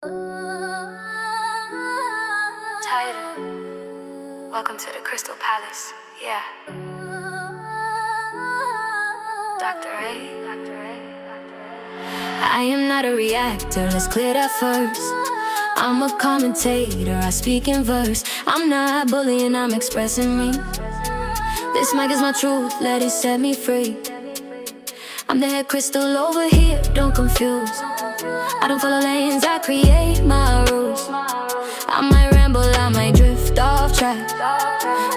Tighter. Welcome to the Crystal Palace. Yeah. Dr. A. I am not a reactor, let's clear that first. I'm a commentator, I speak in verse. I'm not bullying, I'm expressing me. This mic is my truth, let it set me free. I'm the head crystal over here, don't confuse. I don't follow lanes, I create my rules. I might ramble, I might drift off track.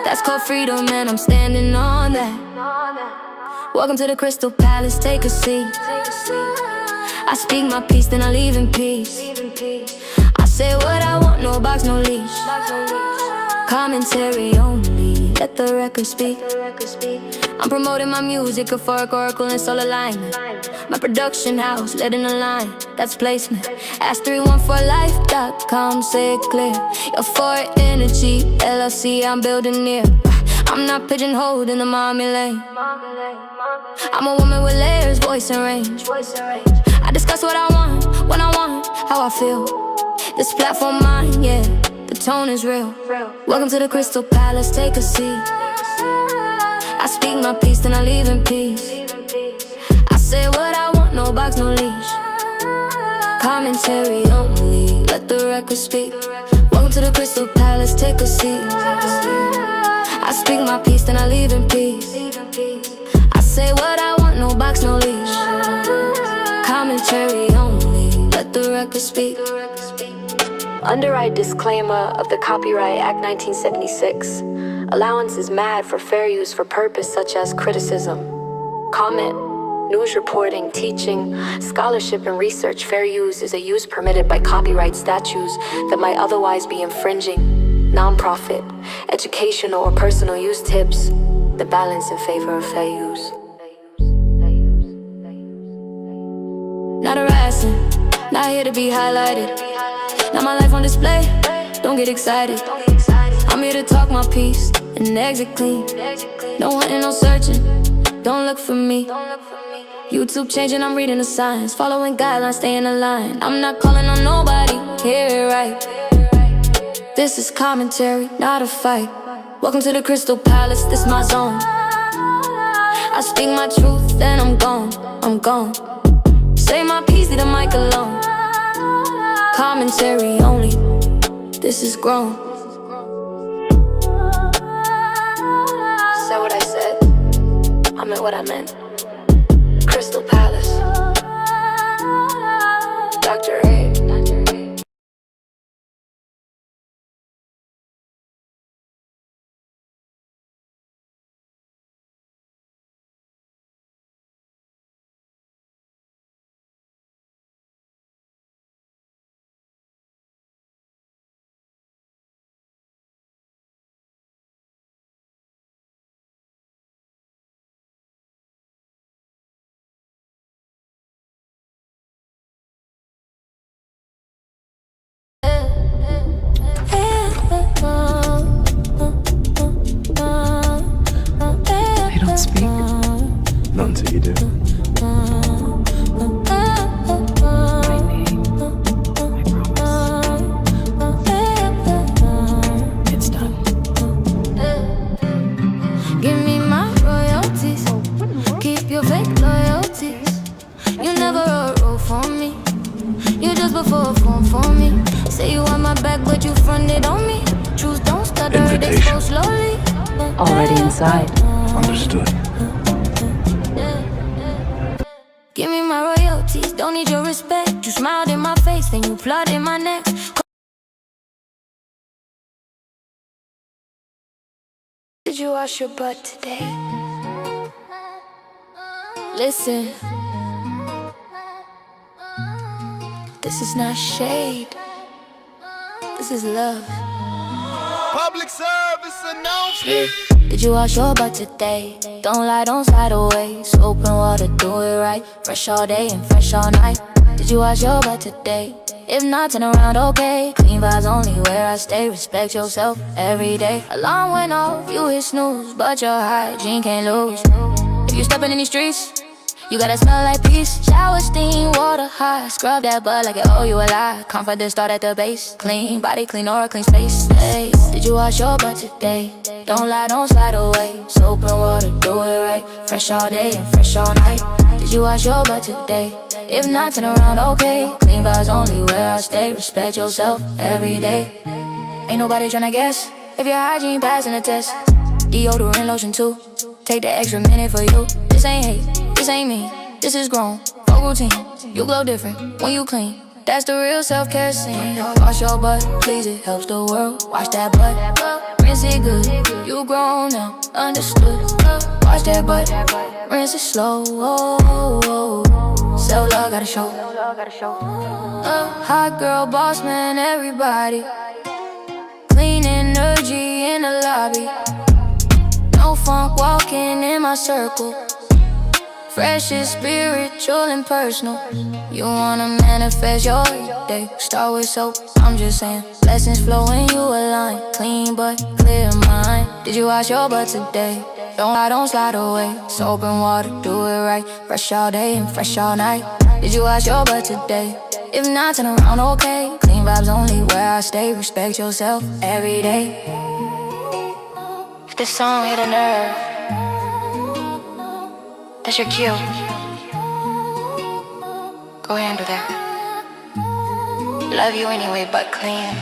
That's called freedom and I'm standing on that. Welcome to the Crystal Palace, take a seat. I speak my peace, then I leave in peace. I say what I want, no box, no leash. Commentary only, let the record speak. I'm promoting my music, euphoric oracle and soul alignment. My production house, led in a line, that's placement. Ask 314life.com, say it clear. Euphoric energy, LLC, I'm building near. I'm not pigeonholed in the mommy lane. I'm a woman with layers, voice and range. I discuss what I want, when I want, how I feel. This platform mine, yeah, the tone is real. Welcome to the Crystal Palace, take a seat. I speak my peace, then I leave in peace. I say what I want, no box, no leash. Commentary only, let the record speak. Welcome to the Crystal Palace, take a seat. I speak my peace, then I leave in peace. I say what I want, no box, no leash. Commentary only, let the record speak. Underwrite disclaimer of the Copyright Act 1976. Allowance is mad for fair use for purpose such as criticism, comment, news reporting, teaching, scholarship and research. Fair use is a use permitted by copyright statutes that might otherwise be infringing. Non-profit, educational or personal use tips, the balance in favor of fair use. Not harassing, not here to be highlighted. Not my life on display, don't get excited. I'm here to talk my piece and exit clean. No hunting, no searching, don't look for me. YouTube changing, I'm reading the signs. Following guidelines, staying aligned. I'm not calling on nobody, hear it right. This is commentary, not a fight. Welcome to the Crystal Palace, this my zone. I speak my truth, then I'm gone, I'm gone. Say my piece, leave the mic alone. Commentary only, this is grown. Said what I said, I meant what I meant. Crystal Palace, Dr. A. They don't speak. Not until you do. My name, I promise. It's done. Give me my royalties, keep your fake loyalties. You never wrote a role for me, you just before a phone for me. Say you want my back, but you fronted on me. Truth don't stutter, they go slowly. Already inside. Understood. Give me my royalties, don't need your respect. You smiled in my face, then you plotted my next. Did you wash your butt today? Listen, this is not shade, this is love. Public service announcement. Did you wash your butt today? Don't lie, don't slide away. Soap and water, do it right. Fresh all day and fresh all night. Did you wash your butt today? If not, turn around, okay. Clean vibes only where I stay. Respect yourself every day. Alarm went off, you hit snooze, but your hygiene can't lose. If you stepping in these streets, You gotta smell like peace. Shower, steam, water, hot. Scrub that butt like it owe you a lot. Confidence start at the base. Clean body, clean aura, clean space. Hey, did you wash your butt today? Don't lie, don't slide away. Soap and water, do it right. Fresh all day and fresh all night. Did you wash your butt today? If not, turn around, okay. Clean vibes only where I stay. Respect yourself every day. Ain't nobody tryna guess if your hygiene passing the test. Deodorant, lotion too. Take the extra minute for you. This ain't hate, this ain't me. This is grown, fuck routine. You glow different when you clean. That's the real self-care scene. Wash your butt, please, it helps the world. Wash that butt, rinse it good. You grown now, understood. Wash that butt, rinse it slow. Self-love gotta show. Hot girl, boss man, everybody. Clean energy in the lobby. No funk walking in my circle. Fresh is spiritual and personal. You wanna manifest your day, start with soap. I'm just saying, blessings flow when you align. Clean but clear mind. Did you wash your butt today? Don't lie, don't slide away. Soap and water, do it right. Fresh all day and fresh all night. Did you wash your butt today? If not, turn around, okay. Clean vibes only where I stay. Respect yourself every day. If this song hit a nerve, that's your cue. Go handle that. Love you anyway, but clean.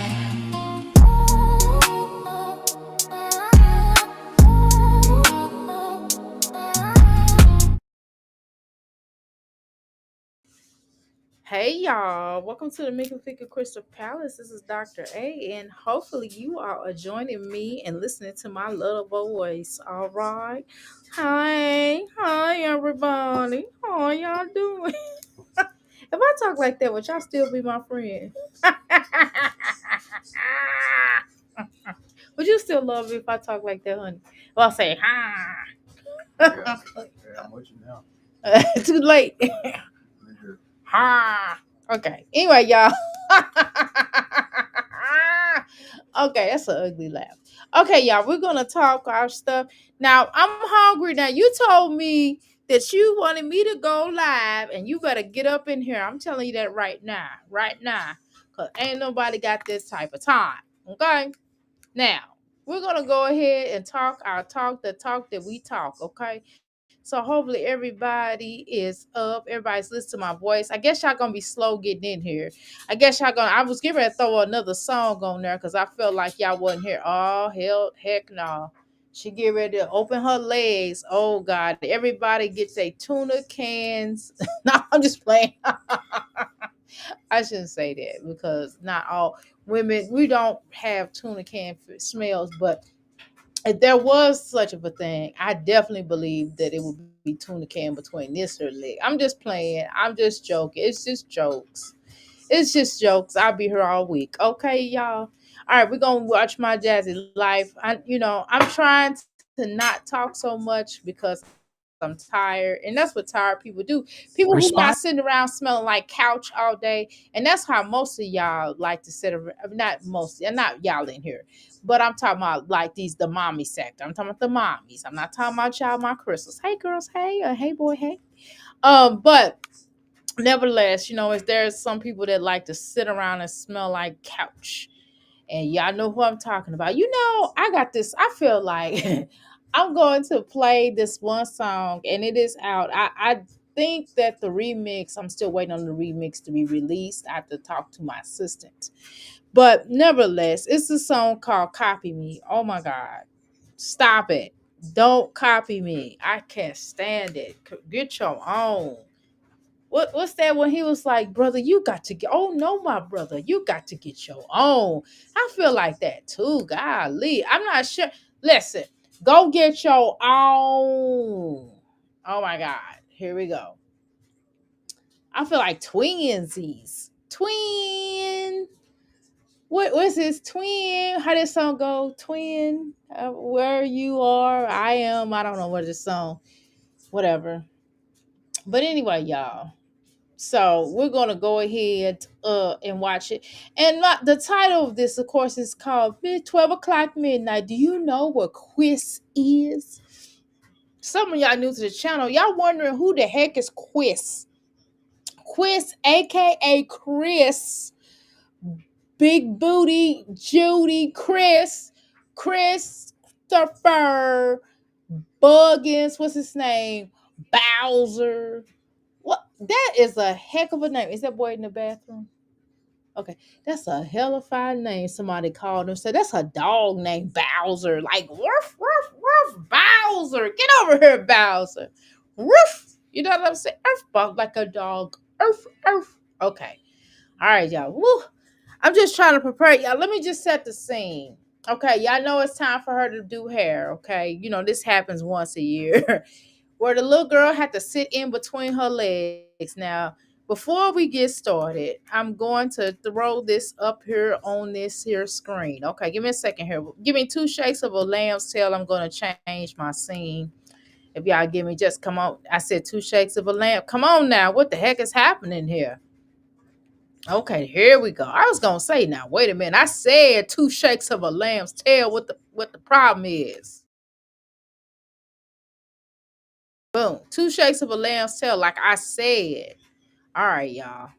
Hey y'all, welcome to the Make and Figure Crystal Palace. This is Dr. A, and hopefully you all are joining me and listening to my little voice. All right. Hi everybody. How y'all doing? If I talk like that, would y'all still be my friend? Would you still love me if I talk like that, honey? Well, I'll say hi. Yeah, I'm with you now. Too late. Nigga. Ha. Okay. Anyway, y'all. Okay, that's an ugly laugh. Okay, y'all, we're gonna talk our stuff. Now, I'm hungry. Now, you told me that you wanted me to go live, and you better get up in here. I'm telling you that right now, cause ain't nobody got this type of time. Okay. Now, we're gonna go ahead and talk our talk, the talk that we talk. Okay. So hopefully everybody is up. Everybody's listening to my voice. I guess y'all gonna be slow getting in here. I was getting ready to throw another song on there because I felt like y'all wasn't here. Oh hell, heck no. She get ready to open her legs. Oh God. Everybody gets a tuna cans. No, I'm just playing. I shouldn't say that because not all women, we don't have tuna can smells, but if there was such of a thing, I definitely believe that it would be tuna can between this her leg. I'm just playing. I'm just joking. It's just jokes. It's just jokes. I'll be here all week. Okay, y'all. All right, we're gonna watch my jazzy life. I'm trying to not talk so much because I'm tired, and that's what tired people do. People who not sitting around smelling like couch all day, and that's how most of y'all like to sit around. Not most, and not y'all in here, but I'm talking about like the mommy sector. I'm talking about the mommies. I'm not talking about y'all, my crystals. Hey girls, hey, hey boy, hey. But nevertheless, is there's some people that like to sit around and smell like couch. And y'all know who I'm talking about. I got this. I feel like I'm going to play this one song, and it is out. I think that the remix, I'm still waiting on the remix to be released. I have to talk to my assistant. But nevertheless, it's a song called Copy Me. Oh my God. Stop it. Don't copy me. I can't stand it. Get your own. What's that when he was like, brother, you got to get, oh no, my brother, you got to get your own. I feel like that too. Golly. I'm not sure. Listen, go get your own. Oh my God. Here we go. I feel like twinsies. Twin. What's his twin? How this song go? Twin. Where you are, I am. I don't know what this song. Whatever. But anyway, y'all. So we're gonna go ahead and watch it. And the title of this, of course, is called 12 o'clock midnight. Do you know what Cwis is? Some of y'all new to the channel. Y'all wondering who the heck is Cwis? Cwis, aka Chris, Big Booty, Judy, Christopher, Buggins, what's his name? Bowser. What? That is a heck of a name. Is that boy in the bathroom? Okay, that's a hell of a name. Somebody called him. Said that's a dog named Bowser. Like woof woof woof Bowser. Get over here, Bowser. Woof. You know what I'm saying? Earth bark like a dog. Earth earth. Okay. All right, y'all. Woo. I'm just trying to prepare y'all. Let me just set the scene. Okay, y'all know it's time for her to do hair. Okay, you know this happens once a year. Where the little girl had to sit in between her legs. Now, before we get started, I'm going to throw this up here on this here screen. Okay, give me a second here. Give me 2 shakes of a lamb's tail. I'm going to change my scene. If y'all give me just come on. I said 2 shakes of a lamb. Come on now. What the heck is happening here? Okay, here we go. I was gonna say now, wait a minute. I said 2 shakes of a lamb's tail. What the problem is? Boom. 2 shakes of a lamb's tail, like I said. All right, y'all.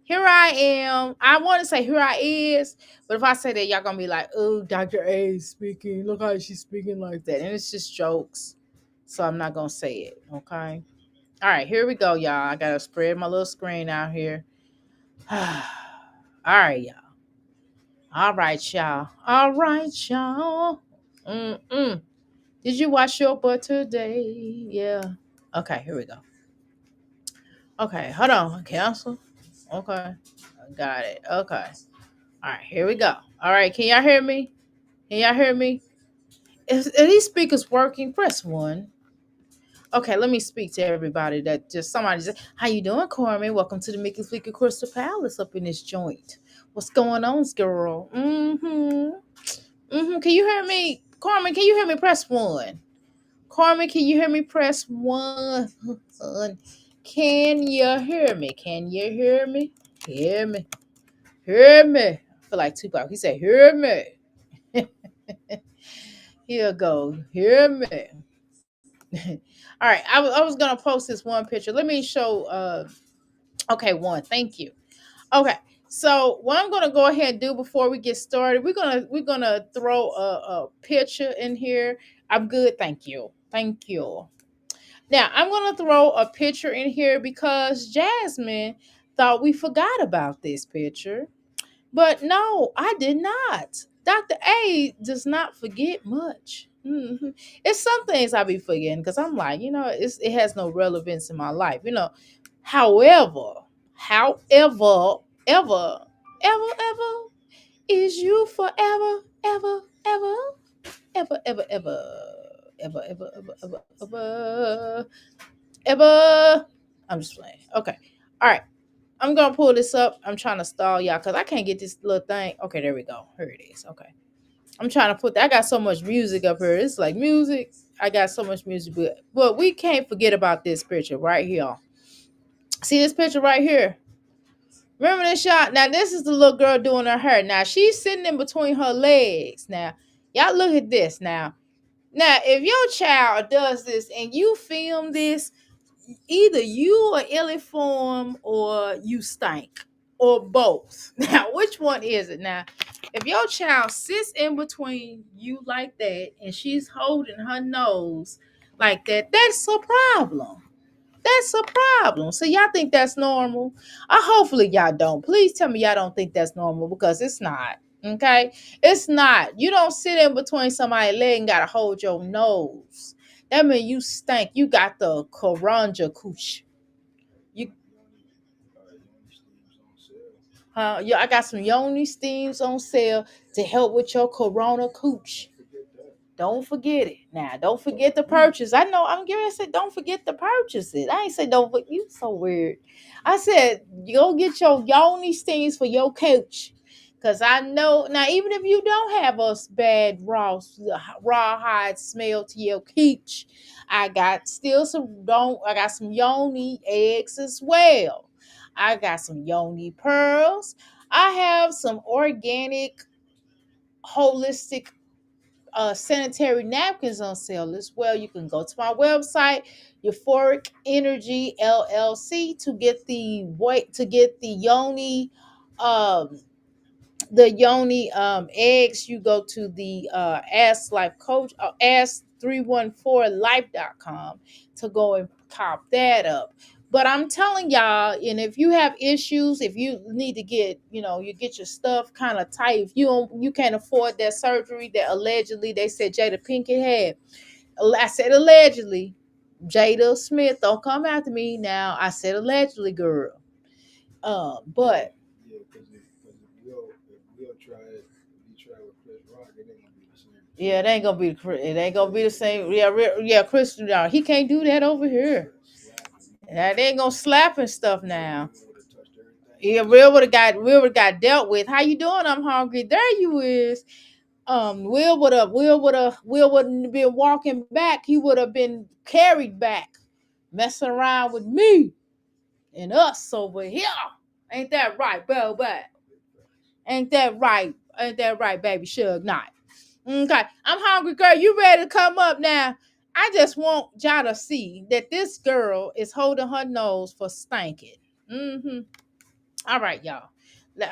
Here I am. I want to say here I is, but if I say that, y'all gonna be like, oh, Dr. A is speaking. Look how she's speaking like that. And it's just jokes. So I'm not gonna say it. Okay. All right, here we go, y'all. I gotta spread my little screen out here. All right, y'all. All right, y'all. All right, y'all. Mm-mm. Did you wash your butt today? Yeah. Okay, here we go. Okay, hold on. Cancel. Okay. Got it. Okay. All right, here we go. All right, can y'all hear me? Can y'all hear me? Are these speakers working? Press 1. Okay, let me speak to everybody that just somebody said, how you doing, Carmen? Welcome to the Mickey Fleeky Crystal Palace up in this joint. What's going on, girl? Can you hear me? Carmen, can you hear me? Press 1. Carmen, can you hear me? Press 1. Can you hear me? Can you hear me? Hear me. Hear me. I feel like Tupac. He said, hear me. Here go. Hear me. All right. I was gonna post this one picture. Let me show okay, one. Thank you. Okay. So what I'm gonna go ahead and do before we get started, we're gonna throw a picture in here. I'm good, thank you. Thank you. Now I'm gonna throw a picture in here because Jasmine thought we forgot about this picture. But no, I did not. Dr. A does not forget much. It's some things I be forgetting because I'm like, it has no relevance in my life. However, ever, is you forever, ever, ever. I'm just playing. Okay. All right. I'm gonna pull this up. I'm trying to stall y'all because I can't get this little thing. Okay, there we go. Here it is. Okay. I'm trying to put that. I got so much music up here. It's like music. I got so much music, but we can't forget about this picture right here. See this picture right here? Remember this shot? Now, this is the little girl doing her hair. Now, she's sitting in between her legs. Now, y'all look at this now. Now, if your child does this and you film this, either you are illiform or you stink or both. Now, which one is it? Now, if your child sits in between you like that and she's holding her nose like that, that's a problem. That's a problem. So y'all think that's normal? Hopefully y'all don't. Please tell me y'all don't think that's normal because it's not. Okay? It's not. You don't sit in between somebody's leg and gotta hold your nose. That means you stink. You got the Karanja cooch. You yeah, I got some yoni steams on sale to help with your corona cooch. Don't forget it. Now, don't forget to purchase. I know I'm getting to say don't forget to purchase it. I ain't say don't forget. You so weird. I said go get your yoni steams for your couch. Cause I know now, even if you don't have a bad rawhide smell to your couch, I got still some don't I got some yoni eggs as well. I got some yoni pearls. I have some organic holistic sanitary napkins on sale as well. You can go to my website, Euphoric Energy LLC, to get the um eggs. You go to the ask life coach ask 314life.com to go and cop that up. But I'm telling y'all, and if you have issues, if you need to get, you get your stuff kind of tight, if you can't afford that surgery that allegedly they said Jada Pinkett had. I said allegedly. Jada Smith, don't come after me now. I said allegedly, girl. But Yeah, if we'll try it, if we try with Chris Rock, it ain't gonna be the same. yeah, it ain't gonna be the same. Yeah, yeah, Chris, he can't do that over here. That ain't gonna slap and stuff now. Yeah, Will would have got dealt with. How you doing? I'm hungry. There you is. Will wouldn't have been walking back. He would have been carried back, messing around with me and us over here. Ain't that right, Bell? Ain't that right? Ain't that right, baby? Suge Knight. Okay, I'm hungry, girl. You ready to come up now? I just want y'all to see that this girl is holding her nose for stinking. Mm-hmm. All right, y'all.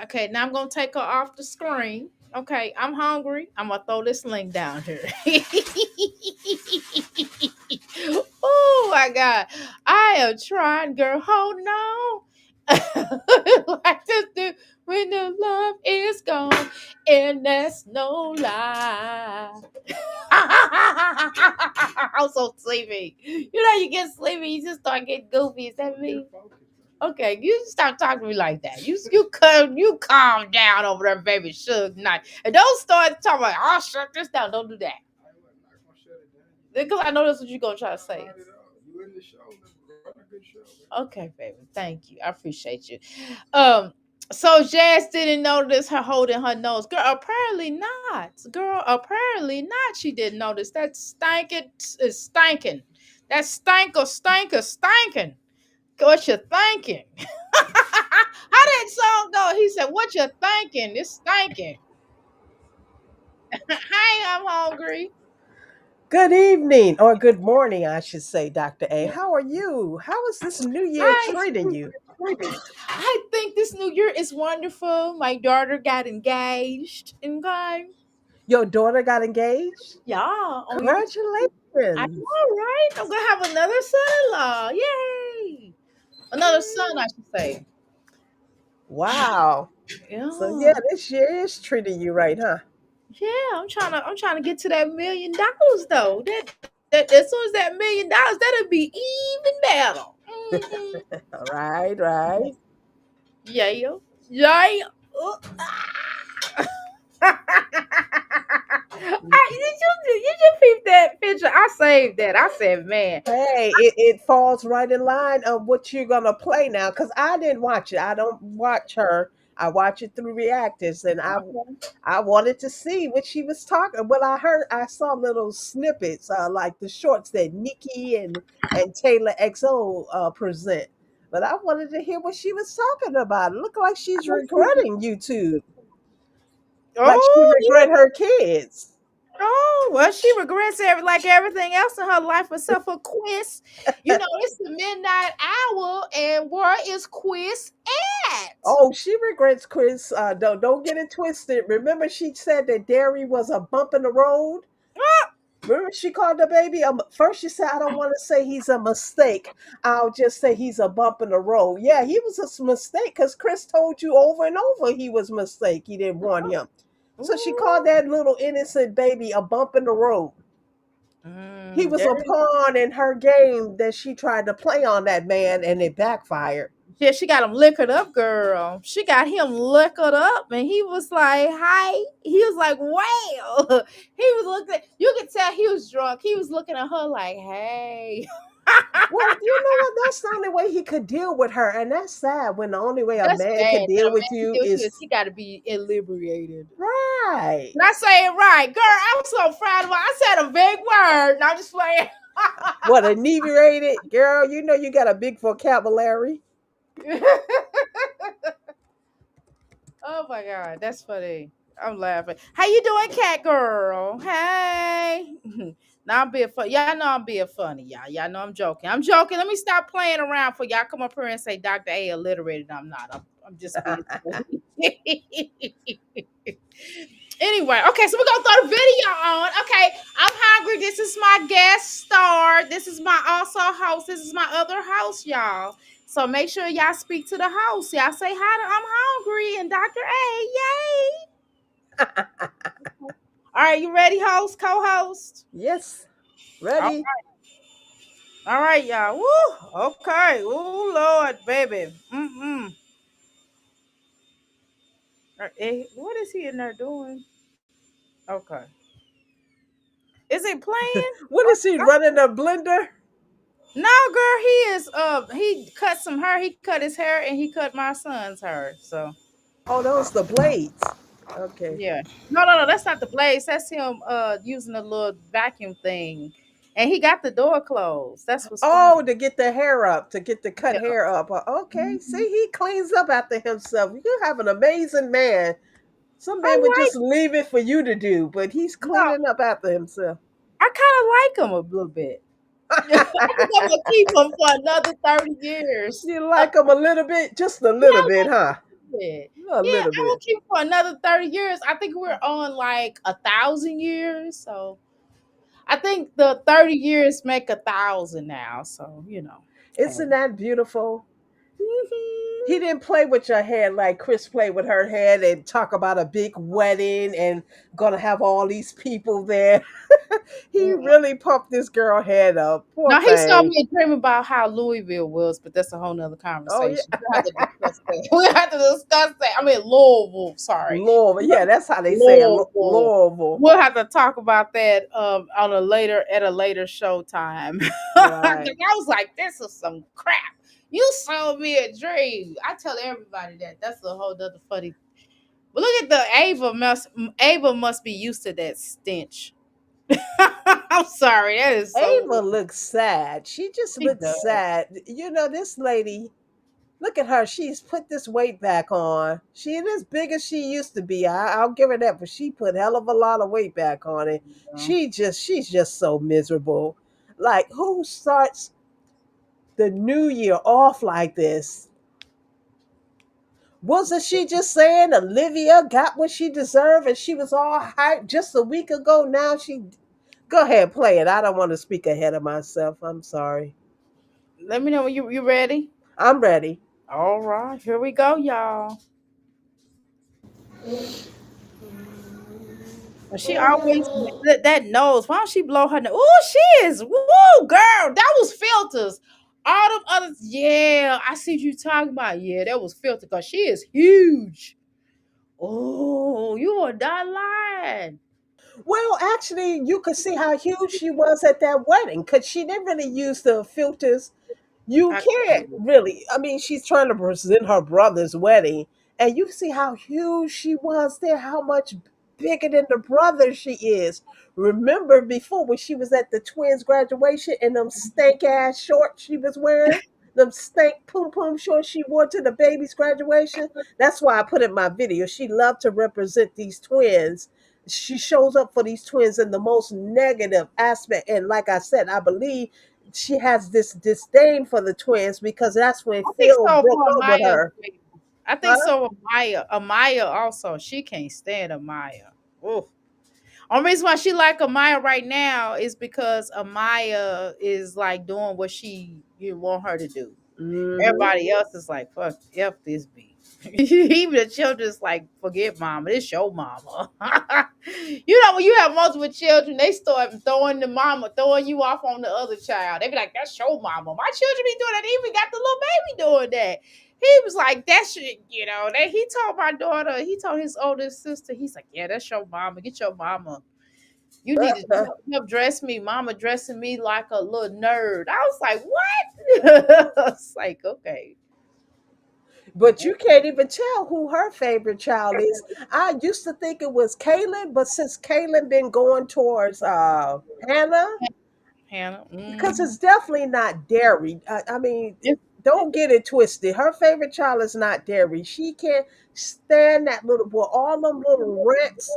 Okay, now I'm gonna take her off the screen. Okay, I'm hungry. I'm gonna throw this link down here. Oh my god, I am trying, girl. Hold on. Like this dude, when the love is gone, and that's no lie. I'm so sleepy. You get sleepy, you just start getting goofy. Is that me? Okay, you stop talking to me like that. You calm down over there, baby. Suge Knight, and don't start talking like, "I'll shut this down." Don't do that, because I know that's what you're gonna try to say. You in the show, run a good show. Okay, baby. Thank you. I appreciate you. Um, so Jazz didn't notice her holding her nose. Girl, apparently not. Girl, apparently not. She didn't notice. That stinking is stinking. That stinking. What you thinking? How that song go? He said, "What you thinking? It's stinking." Hi, I'm hungry. Good evening, or good morning, I should say, Dr. A. How are you? How is this new year Hi. treating you? I think this new year is wonderful. My daughter got engaged. Okay. Your daughter got engaged? Yeah. On I Congratulations. know, right? I'm gonna have another son-in-law. Yay! Another son, I should say. Wow. So Yeah. yeah, this year is treating you right, huh? Yeah, I'm trying to get to that $1 million though. That as soon as that $1 million, that'll be even better. Mhm. Right, right. Yeah. Yeah. Uh, did you peep that picture? I saved that. I said, man. Hey, it falls right in line of what you're gonna play now. Cause I didn't watch it. I don't watch her. I watch it through reactors, and I wanted to see what she was talking. What I heard, I saw little snippets, like the shorts that Nikki and Taylor XO present. But I wanted to hear what she was talking about. It looked like she's regretting YouTube, like she Oh regret her kids. Oh, well, she regrets like everything else in her life except for Quiz. It's the midnight hour, and where is Quiz at? Oh, she regrets Chris. Don't get it twisted. Remember, she said that Derry was a bump in the road. Remember, she called the baby. First, she said, "I don't want to say he's a mistake. I'll just say he's a bump in the road." Yeah, he was a mistake because Chris told you over and over he was a mistake. He didn't want him. So she called that little innocent baby a bump in the road. He was a There pawn in her game that she tried to play on that man, and it backfired. Yeah, she got him liquored up, girl. She got him liquored up, and he was like, "Hi." He was like, "Wow." He was looking. You could tell he was drunk. He was looking at her like, "Hey." Well, you know what? That's the only way he could deal with her, and that's sad. When the only way a That's man bad. can When deal a man with can you deal with you, is he got to be inebriated. right. Did I say it right, girl? I'm so proud of her. I said a big word. Now just playing. What inebriated girl? You know you got a big vocabulary. Oh my god, that's funny. I'm laughing. How you doing, cat girl? Hey. Now I'm being funny. Y'all know I'm being funny, y'all. Y'all know I'm joking. I'm joking. Let me stop playing around for y'all. Come up here and say Dr. A illiterated. I'm not. I'm just being funny. Anyway, okay, so we're gonna throw the video on. Okay, I'm hungry. This is my guest star. This is my also host. This is my other host, y'all. So make sure y'all speak to the host. Y'all say hi to I'm hungry and Dr. A. Yay! All right, you ready, host, co-host? Yes, All ready. all right, y'all. Woo! Okay. Oh Lord, baby. What is he in there doing? Okay. Is it playing? What is he running a blender? No, girl, he is he cut some hair. He cut his hair and he cut my son's hair. So Oh, those the blades. Okay. yeah. No, that's not the blades. That's him using a little vacuum thing. And he got the door closed. That's what's funny. Oh, to get the hair up, to get the cut Yeah. hair up. Okay, Mhm. see, he cleans up after himself. You have an amazing man. Some I man would like just leave it for you to do, but he's no, cleaning up after himself. I kind of like him a little bit. I think I'm gonna keep him for another 30 years. You like him a little bit, just a Yeah, little bit, huh? bit. A Yeah, little I will bit. keep for another 30 years. I think we're on like 1,000 years. So I think the 30 years make 1,000 now. So, Isn't hey. that beautiful? He Mhm. didn't play with your head like Chris played with her head and talk about a big wedding and gonna have all these people there. He Mm-mm. really pumped this girl head up. Poor Now he told thing. me a dream about how Louisville was, but that's a whole nother Oh conversation. yeah. We'll have to discuss that. We'll have to discuss that. I mean Louisville, sorry. Louisville. Yeah, that's how they say it. Louisville. Louisville. We'll have to talk about that on a later at a later show time. 'Cause Right. I was like, this is some crap. You sold me a dream. I tell everybody that. That's a whole other funny. But look at the Ava must be used to that stench. I'm sorry, that is so Ava looks sad. She just she looks does. sad. This lady, look at her. She's put this weight back on. She ain't as big as she used to be. I'll give her that, but she put hell of a lot of weight back on it. She's just so miserable. Like, who starts the new year off like this? Wasn't she just saying Olivia got what she deserved and she was all hyped just a week ago? Now she go ahead, play it. I don't want to speak ahead of myself. I'm sorry. Let me know when you ready. I'm ready. All right, here we go, y'all. But she always that nose. Why don't she blow her nose? Oh, she is. Woo, girl. That was filters. All them others. Yeah, I see what you talking about. Yeah, that was filter because she is huge. Oh, you are not lying. Well, actually, you could see how huge she was at that wedding because she didn't really use the filters. You I can't couldn't. really. I mean, she's trying to present her brother's wedding, and you see how huge she was there, how much bigger than the brother she is. Remember before when she was at the twins' graduation and them stank ass shorts she was wearing? Them stank poom poom shorts she wore to the baby's graduation? That's why I put in my video. She loved to represent these twins. She shows up for these twins in the most negative aspect. And like I said, I believe she has this disdain for the twins because that's when I think Phil so broke for up with Amaya. her. I think Huh? so. Amaya. Amaya also. She can't stand Amaya. Oof. Only reason why she like Amaya right now is because Amaya is like doing what she you want her to do. Hmm. Everybody else is like, fuck, F this B. Even the children's like, forget mama, this your mama. When you have multiple children, they start throwing the mama, throwing you off on the other child. They be like, that's your mama. My children be doing that. They even got the little baby doing that. He was like, that shit, he told my daughter, he told his oldest sister, he's like, yeah, that's your mama. Get your mama. You need to help dress me. Mama dressing me like a little nerd. I was like, what? I was like, okay. But you can't even tell who her favorite child is. I used to think it was Kaylin, but since Kaylin been going towards Hannah, Hannah. because it's definitely not Derry. I mean, don't get it twisted. Her favorite child is not Derry. She can't stand that little boy. All them little rants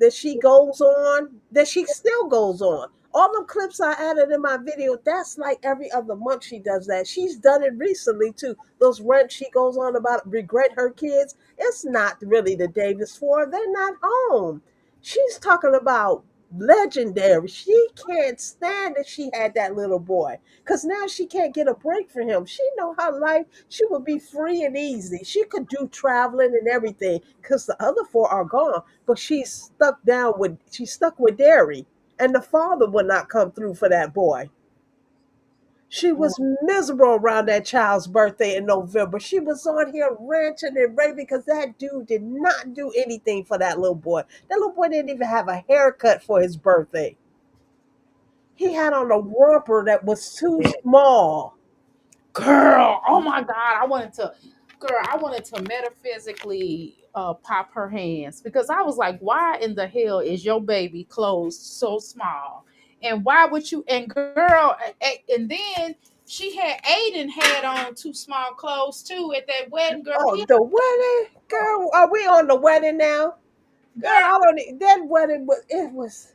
that she goes on, that she still goes on. All them clips I added in my video, that's like every other month she does that. She's done it recently too. Those rants she goes on about regret her kids. It's not really the day before. They're not home. She's talking about legendary. She can't stand that she had that little boy because now she can't get a break for him. She know her life. She would be free and easy. She could do traveling and everything because the other four are gone. But she's stuck with Derry, and the father would not come through for that boy. She was miserable around that child's birthday in November. She was on here ranting and raving because that dude did not do anything for that little boy. That little boy didn't even have a haircut for his birthday. He had on a romper that was too small. Girl, oh my God, I wanted to metaphysically pop her hands because I was like, why in the hell is your baby clothes so small? And why would you? And girl, and then she had Aiden had on too small clothes too at that wedding. Girl, Oh, he the wedding? Girl, are we on the wedding now? Girl, girl. I don't that wedding was it was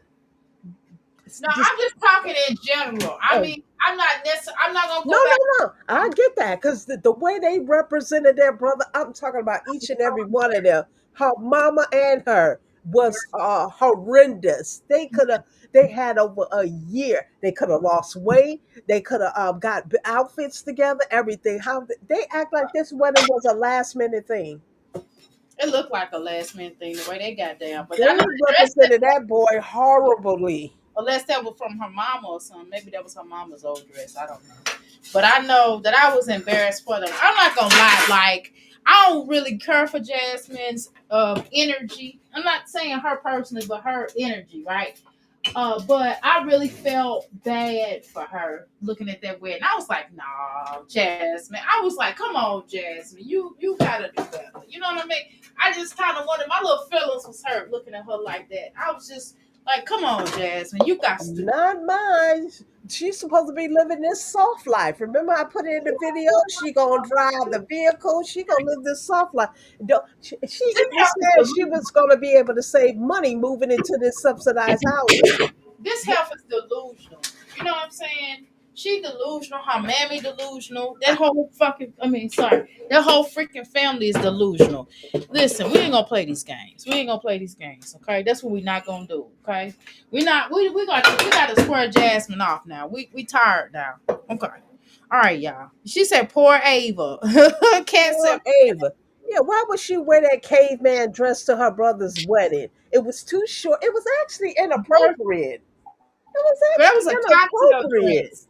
No, just I'm just talking in general. I oh mean, I'm not necessarily. I'm not gonna no, go back. no, no. I get that because the way they represented their brother, I'm talking about each and every one of them. Her mama and her was horrendous. They had over a year. They could have lost weight. They could have got outfits together. Everything. How they act like this wedding was a last minute thing. It looked like a last minute thing the way they got down, but I know They the dress. represented that boy horribly. Unless that was from her mama or something. Maybe that was her mama's old dress. I don't know. But I know that I was embarrassed for them. I'm not gonna lie, like I don't really care for Jasmine's energy. I'm not saying her personally, but her energy, right? But I really felt bad for her looking at that wedding. I was like, nah, Jasmine. I was like, come on, Jasmine. You gotta do better. You know what I mean? I just kind of wanted my little feelings was hurt looking at her like that. I was just like, come on, Jasmine. You got to Not mine. She's supposed to be living this soft life. Remember, I put it in the video. She gonna drive the vehicle. She gonna live this soft life. She this even health is said she delusional. was gonna be able to save money moving into this subsidized housing. This health is delusional. You know what I'm saying? She delusional. Her mammy delusional. That whole fucking. I mean, sorry. That whole freaking family is delusional. Listen, we ain't gonna play these games. We ain't gonna play these games. Okay, that's what we not gonna do. Okay, we not. We got to square Jasmine off now. We tired now. Okay. All right, y'all. She said, "Poor Ava." Can't say Poor Ava. Yeah, why would she wear that caveman dress to her brother's wedding? It was too short. It was actually inappropriate. It was that was actually a cocktail inappropriate. dress.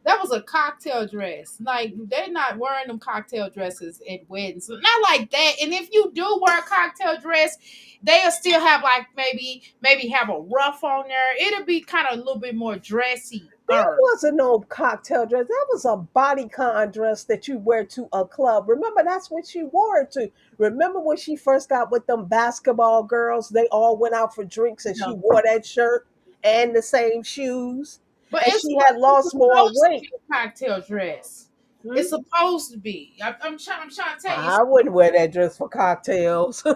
That was a cocktail dress. Like they're not wearing them cocktail dresses at weddings. Not like that. And if you do wear a cocktail dress, they'll still have like maybe have a ruff on there. It'll be kind of a little bit more dressy. That wasn't no cocktail dress. That was a bodycon dress that you wear to a club. Remember, that's what she wore it to. Remember when she first got with them basketball girls? They all went out for drinks and she No. wore that shirt and the same shoes. But And she had it's lost more supposed to weight. be a cocktail dress. Hmm? It's supposed to be. I'm trying to tell you, I wouldn't wear that dress for cocktails. you're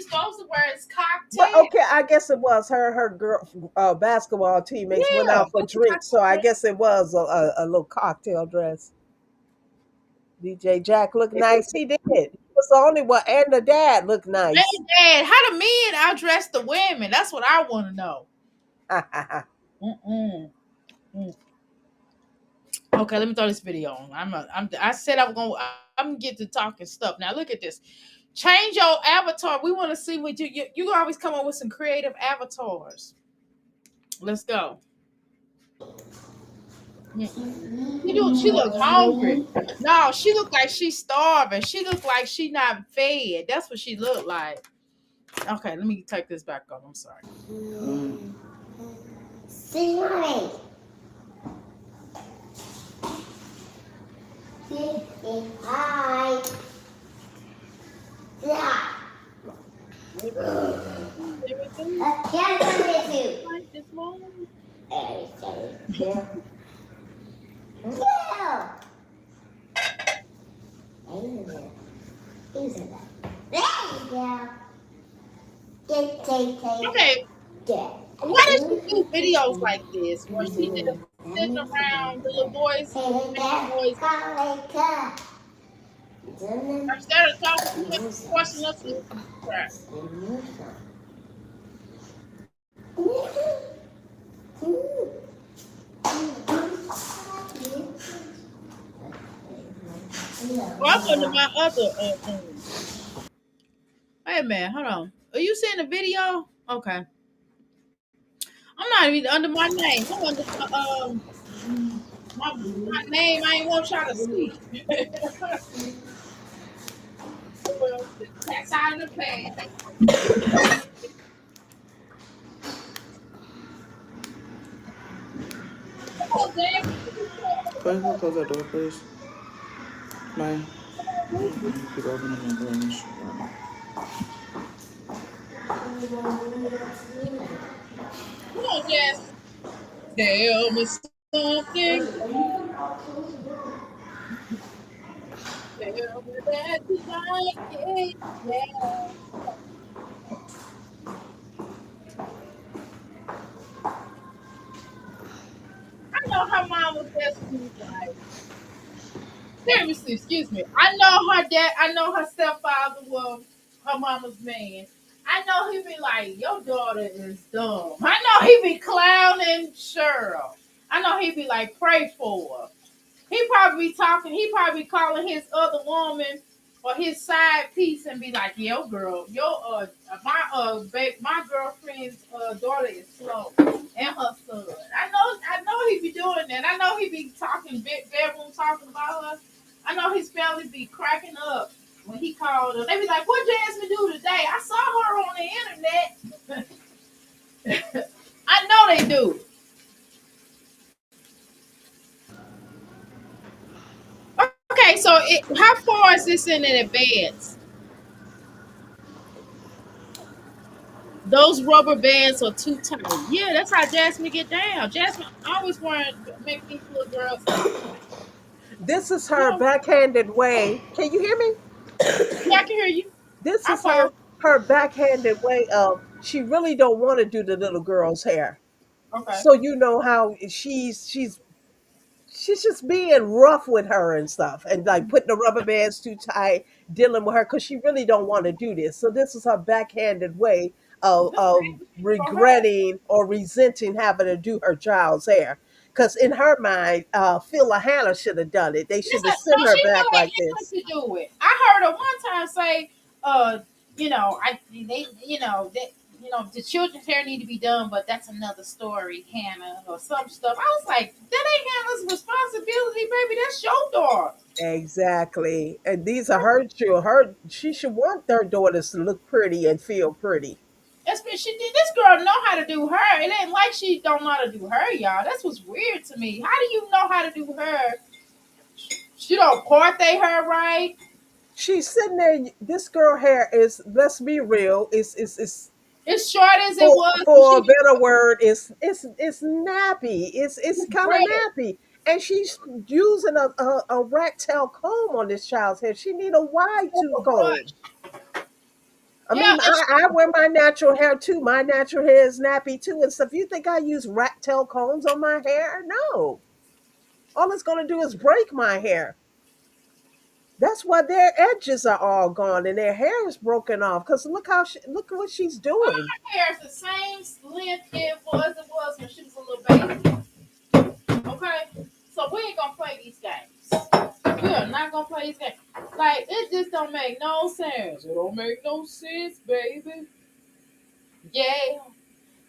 supposed to wear it's But cocktail. okay, I guess it was her girl basketball teammates went Yeah, out for it's a drinks, so cocktail I dress. guess it was a little cocktail dress. DJ Jack looked nice. He did. He was the only one, and the dad looked nice. Man, Dad, how the men outdress the women? That's what I want to know. Mm-mm. Mm. Okay, let me throw this video on. I said I'm gonna get to talking stuff. Now look at this. Change your avatar. We want to see what you always come up with some creative avatars. Let's go. She look hungry. No, she look like she's starving. She look like she not fed. That's what she looked like. Okay, let me take this back on. I'm sorry. Say hi. Say hi. Yeah. Everything Can't come with you. like this morning. Yeah. Use it. There you go. Take. Okay, There. why does she do videos like this where she just sitting around the little boys making noise instead of talking to him, forcing us to listen to crap? Welcome to my other Hey man, hold on. Are you seeing the video? Okay. I'm not even under my name. I'm under my name. I ain't want y'all to see. Well, that's out of the past. Come on, Dad. Can you close that door, please? Mine. Keep opening and closing. Come on, Jasmine. Tell me something. Tell me that you like it. Yeah. I know her mom was just like, seriously, excuse me. I know her dad, I know her stepfather was her mama's man. I know he be like, your daughter is dumb. I know he be clowning Cheryl. I know he be like, pray for her. He probably be talking. He probably be calling his other woman or his side piece and be like, "Yo, girl, my girlfriend's daughter is slow, and her son. I know he be doing that. I know he be talking big bedroom talking about her. I know his family be cracking up when he called her. They be like, "What Jasmine do today? I saw her on the internet." I know they do. Okay, so how far is this in advance? Those rubber bands are too tight. Yeah, that's how Jasmine get down. Jasmine always want to make these little girls happy. This is You her know, backhanded way. Can you hear me? yeah, I can hear you. This I is saw. her backhanded way of she really don't want to do the little girl's hair. Okay. So you know how she's just being rough with her and stuff and like putting the rubber bands too tight, dealing with her because she really don't want to do this. So this is her backhanded way This of ain't for her. regretting or resenting having to do her child's hair. Because in her mind, Phil Hannah should have done it. They should have Listen, no, sent her she back really like had this. to do it. I heard her one time say, uh, the children's hair need to be done, but that's another story, Hannah, or some stuff. I was like, that ain't Hannah's responsibility, baby. That's your daughter. Exactly. And these are her children. She should want their daughters to look pretty and feel pretty. That's what she did. This girl know how to do her. It ain't like she don't know how to do her, y'all. That's what's weird to me. How do you know how to do her? She don't part they her right. She's sitting there. This girl hair is, let's be real, is As short as it for was when for she a better word, it's nappy. It's was kind of braided. nappy. And she's using a rat tail comb on this child's head. She need a wide tooth Super comb. brush. I Yeah, mean, I wear my natural hair too. My natural hair is nappy too and stuff. You think I use rat tail combs on my hair? No. All it's gonna do is break my hair. That's why their edges are all gone and their hair is broken off. Cause look what she's doing. her hair is the same length it was when she was a little baby. Okay, so we ain't gonna play these games. We are not gonna play these games. Like it just don't make no sense. It don't make no sense, baby. Yeah.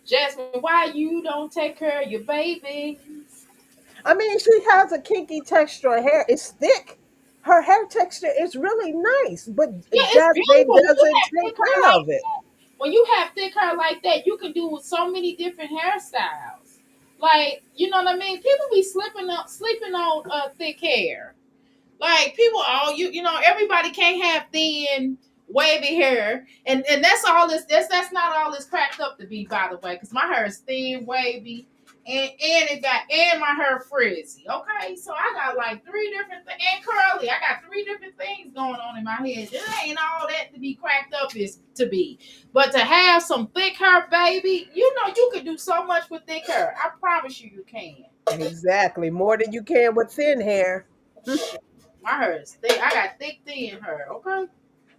Jasmine, why you don't take care of your baby? I mean, she has a kinky texture. Her hair is thick. Her hair texture is really nice, but Yeah, it's they beautiful. doesn't take care of it. When you have thick hair like that, you can do so many different hairstyles. Like, you know what I mean? People be sleeping on thick hair. Like people all everybody can't have thin wavy hair. And that's all this that's not all it's cracked up to be, by the way, because my hair is thin, wavy. and it got and my hair frizzy. Okay, so I got like three different things and curly. I got three different things going on in my head. It ain't all that to be cracked up is to be, but to have some thick hair, baby, you know you could do so much with thick hair. I promise you, you can. Exactly. More than you can with thin hair. Shit, my hair is thick. I got thick, thin hair. Okay.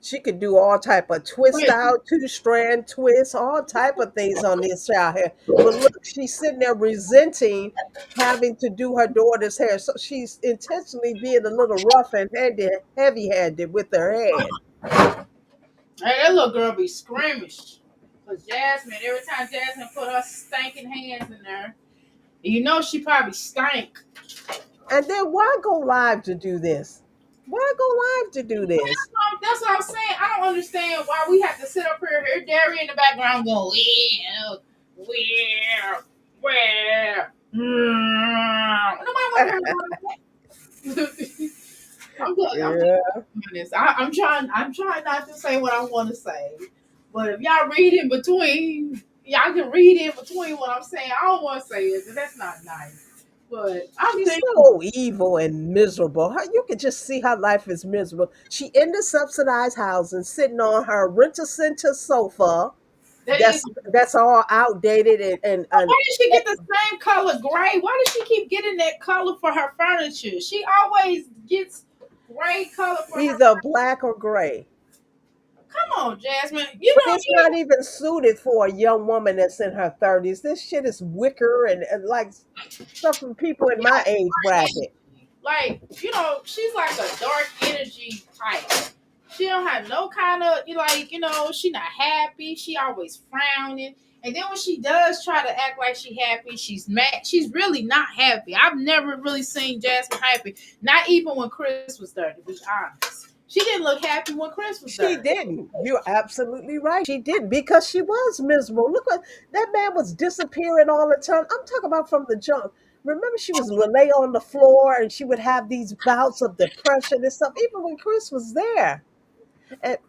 She could do all type of twist Wait, out, two strand twists, all type of things on this child hair. But look, she's sitting there resenting having to do her daughter's hair. So she's intentionally being a little rough and heavy handed with her head. hey, that little girl be scrimmaged. Cause Jasmine, every time Jasmine put her stinking hands in there, you know she probably stank. And then why go live to do this? Why go live to do this? That's what I'm saying. I don't understand why we have to sit up here, hear Derry in the background going, where? Nobody want to hear about that. Yeah. I'm honest. I'm trying not to say what I want to say. But if y'all read in between, y'all can read in between what I'm saying. I don't want to say it, 'cause that's not nice. But I'm She's thinking, so evil and miserable. You can just see how life is miserable. She in the subsidized housing, sitting on her renter center sofa. that is. That's all outdated and Why did she get the same color gray? Why does she keep getting that color for her furniture? She always gets gray color for her. either black or gray. Come on, Jasmine. You But know it's you. not even suited for a young woman that's in her 30s. This shit is wicker and like stuff from people in my age bracket. Like, she's like a dark energy type. She don't have no kind of she not happy. She always frowning. And then when she does try to act like she happy, she's mad. She's really not happy. I've never really seen Jasmine happy. Not even when Chris was there, to be honest. She didn't look happy when Chris was She there. didn't. You're absolutely right. She didn't because she was miserable. Look what that man was disappearing all the time. I'm talking about from the jump. Remember, she was lay on the floor and she would have these bouts of depression and stuff, even when Chris was there.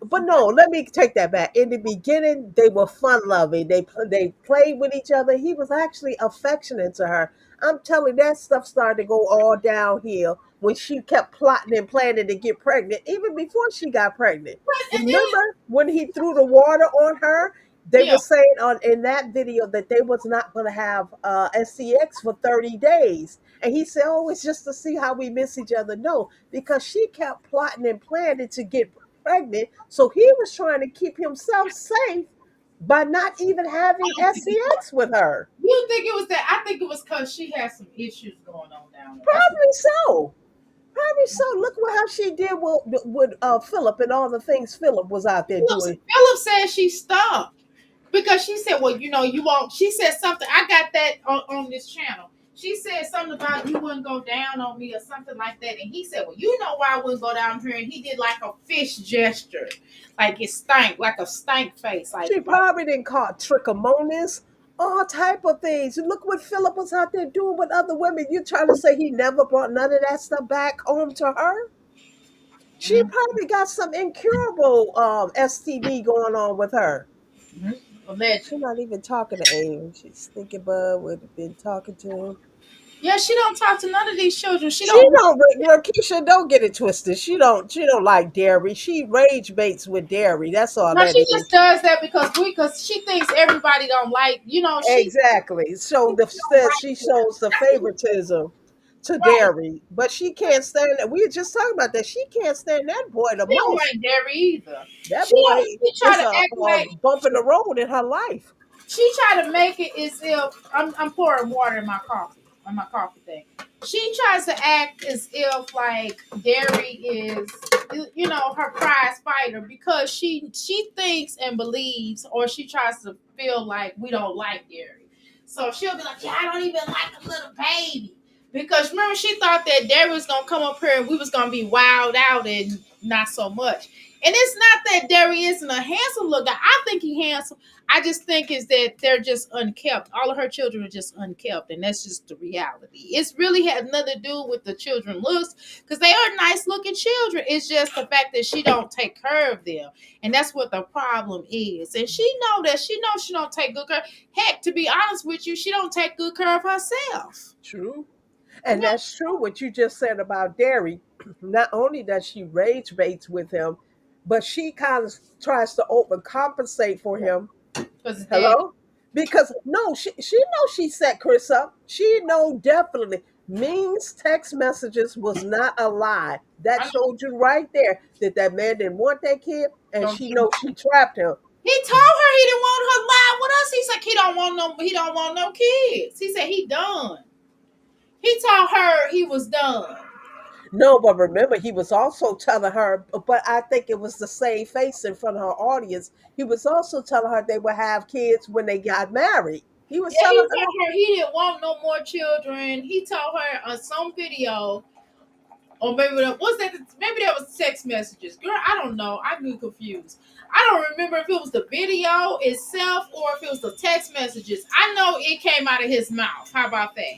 But no, let me take that back. In the beginning, they were fun loving. They played with each other. He was actually affectionate to her. I'm telling you, that stuff started to go all downhill when she kept plotting and planning to get pregnant, even before she got pregnant. And then, Remember when he threw the water on her? They yeah, were saying on in that video that they was not going to have SCX for 30 days. And he said, "Oh, it's just to see how we miss each other." No, because she kept plotting and planning to get pregnant. So he was trying to keep himself safe by not even having SCX with her. you think it was that? I think it was because she had some issues going on down there. That's what. Probably so. Probably so. Look what how she did with Philip and all the things Philip was out there doing. Philip said she stopped. Because she said, well, you won't. She said something. I got that on this channel. She said something about you wouldn't go down on me or something like that. And he said, well, you know why I wouldn't go down here. And he did like a fish gesture. Like it stank, like a stank face. She Like probably didn't call trichomonas, all type of things. Look what Philip was out there doing with other women. You trying to say he never brought none of that stuff back home to her? She probably got some incurable STD going on with her. alleged. She's not even talking to Aim. She's thinking Bud would have been talking to him. Yeah, she don't talk to none of these children. She She don't. don't. Keisha, don't get it twisted. She don't. She don't like dairy. She rage baits with dairy. That's all No, that she is. just does that because she thinks everybody don't like. Exactly. So she shows the favoritism to Right. dairy, but she can't stand it. We were just talking about that. She can't stand that boy the She don't most. like dairy either. That She boy don't. She try is to act a like bump in the road in her life. she tried to make it as if I'm pouring water in my coffee on my coffee thing. She tries to act as if like dairy is her prize fighter because she thinks and believes or she tries to feel like we don't like dairy. So she'll be like, yeah, I don't even like a little baby Because remember, she thought that Derry was gonna come up here and we was gonna be wild out and not so much. And it's not that Derry isn't a handsome little guy. I think he handsome. I just think is that they're just unkept. All of her children are just unkept, and that's just the reality. It's really had nothing to do with the children looks, because they are nice looking children. It's just the fact that she don't take care of them, and that's what the problem is. And she know that she don't take good care. Heck, to be honest with you, she don't take good care of herself. True. And that's true what you just said about Derry. Not only does she rage baits with him, but she kind of tries to overcompensate for him. Because daddy, Hello? Because no, she knows she set Chris up. She know definitely. Means text messages was not a lie. That I know, showed you right there that that man didn't want that kid, and don't she you? knows she trapped him. He told her he didn't want her live with us. He said he don't want no kids. He said he done. He told her he was done. No, but remember, he was also telling her, but I think it was the same face in front of her audience. He was also telling her they would have kids when they got married. He was Yeah, he telling her, told her he didn't want no more children. He told her on some video, or maybe that was that. Maybe that was text messages. Girl, I don't know. I get confused. I don't remember if it was the video itself or if it was the text messages. I know it came out of his mouth. How about that?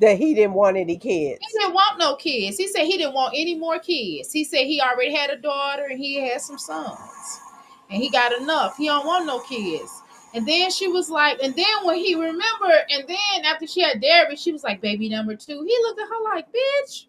that he didn't want any He kids. didn't want no kids. He said he didn't want any more kids. He said he already had a daughter and he had some sons. And he got enough. He don't want no kids. And then she was like, and then when he remembered, and then after she had Derby, she was like, baby number two. He looked at her like, bitch.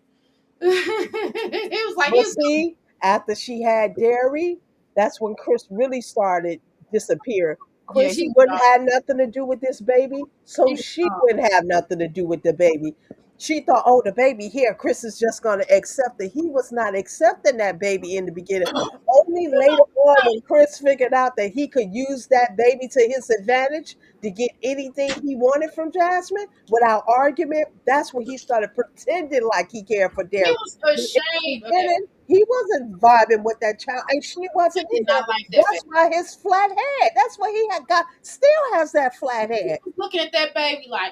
It was like he But was gonna, see, after she had dairy, that's when Chris really started disappearing. yeah, Chrissy he was wouldn't done. have nothing to do with this baby, He so was she done. wouldn't have nothing to do with the baby. She thought, oh, the baby here, Chris is just going to accept it. He was not accepting that baby in the beginning. Only later on, when Chris figured out that he could use that baby to his advantage to get anything he wanted from Jasmine without argument, that's when he started pretending like he cared for He Derek. was But in the ashamed of that. beginning, he wasn't vibing with that child, and she He wasn't did either. not like that baby. That's why his flat head. That's why he had got still has that flat He head. was looking at that baby like,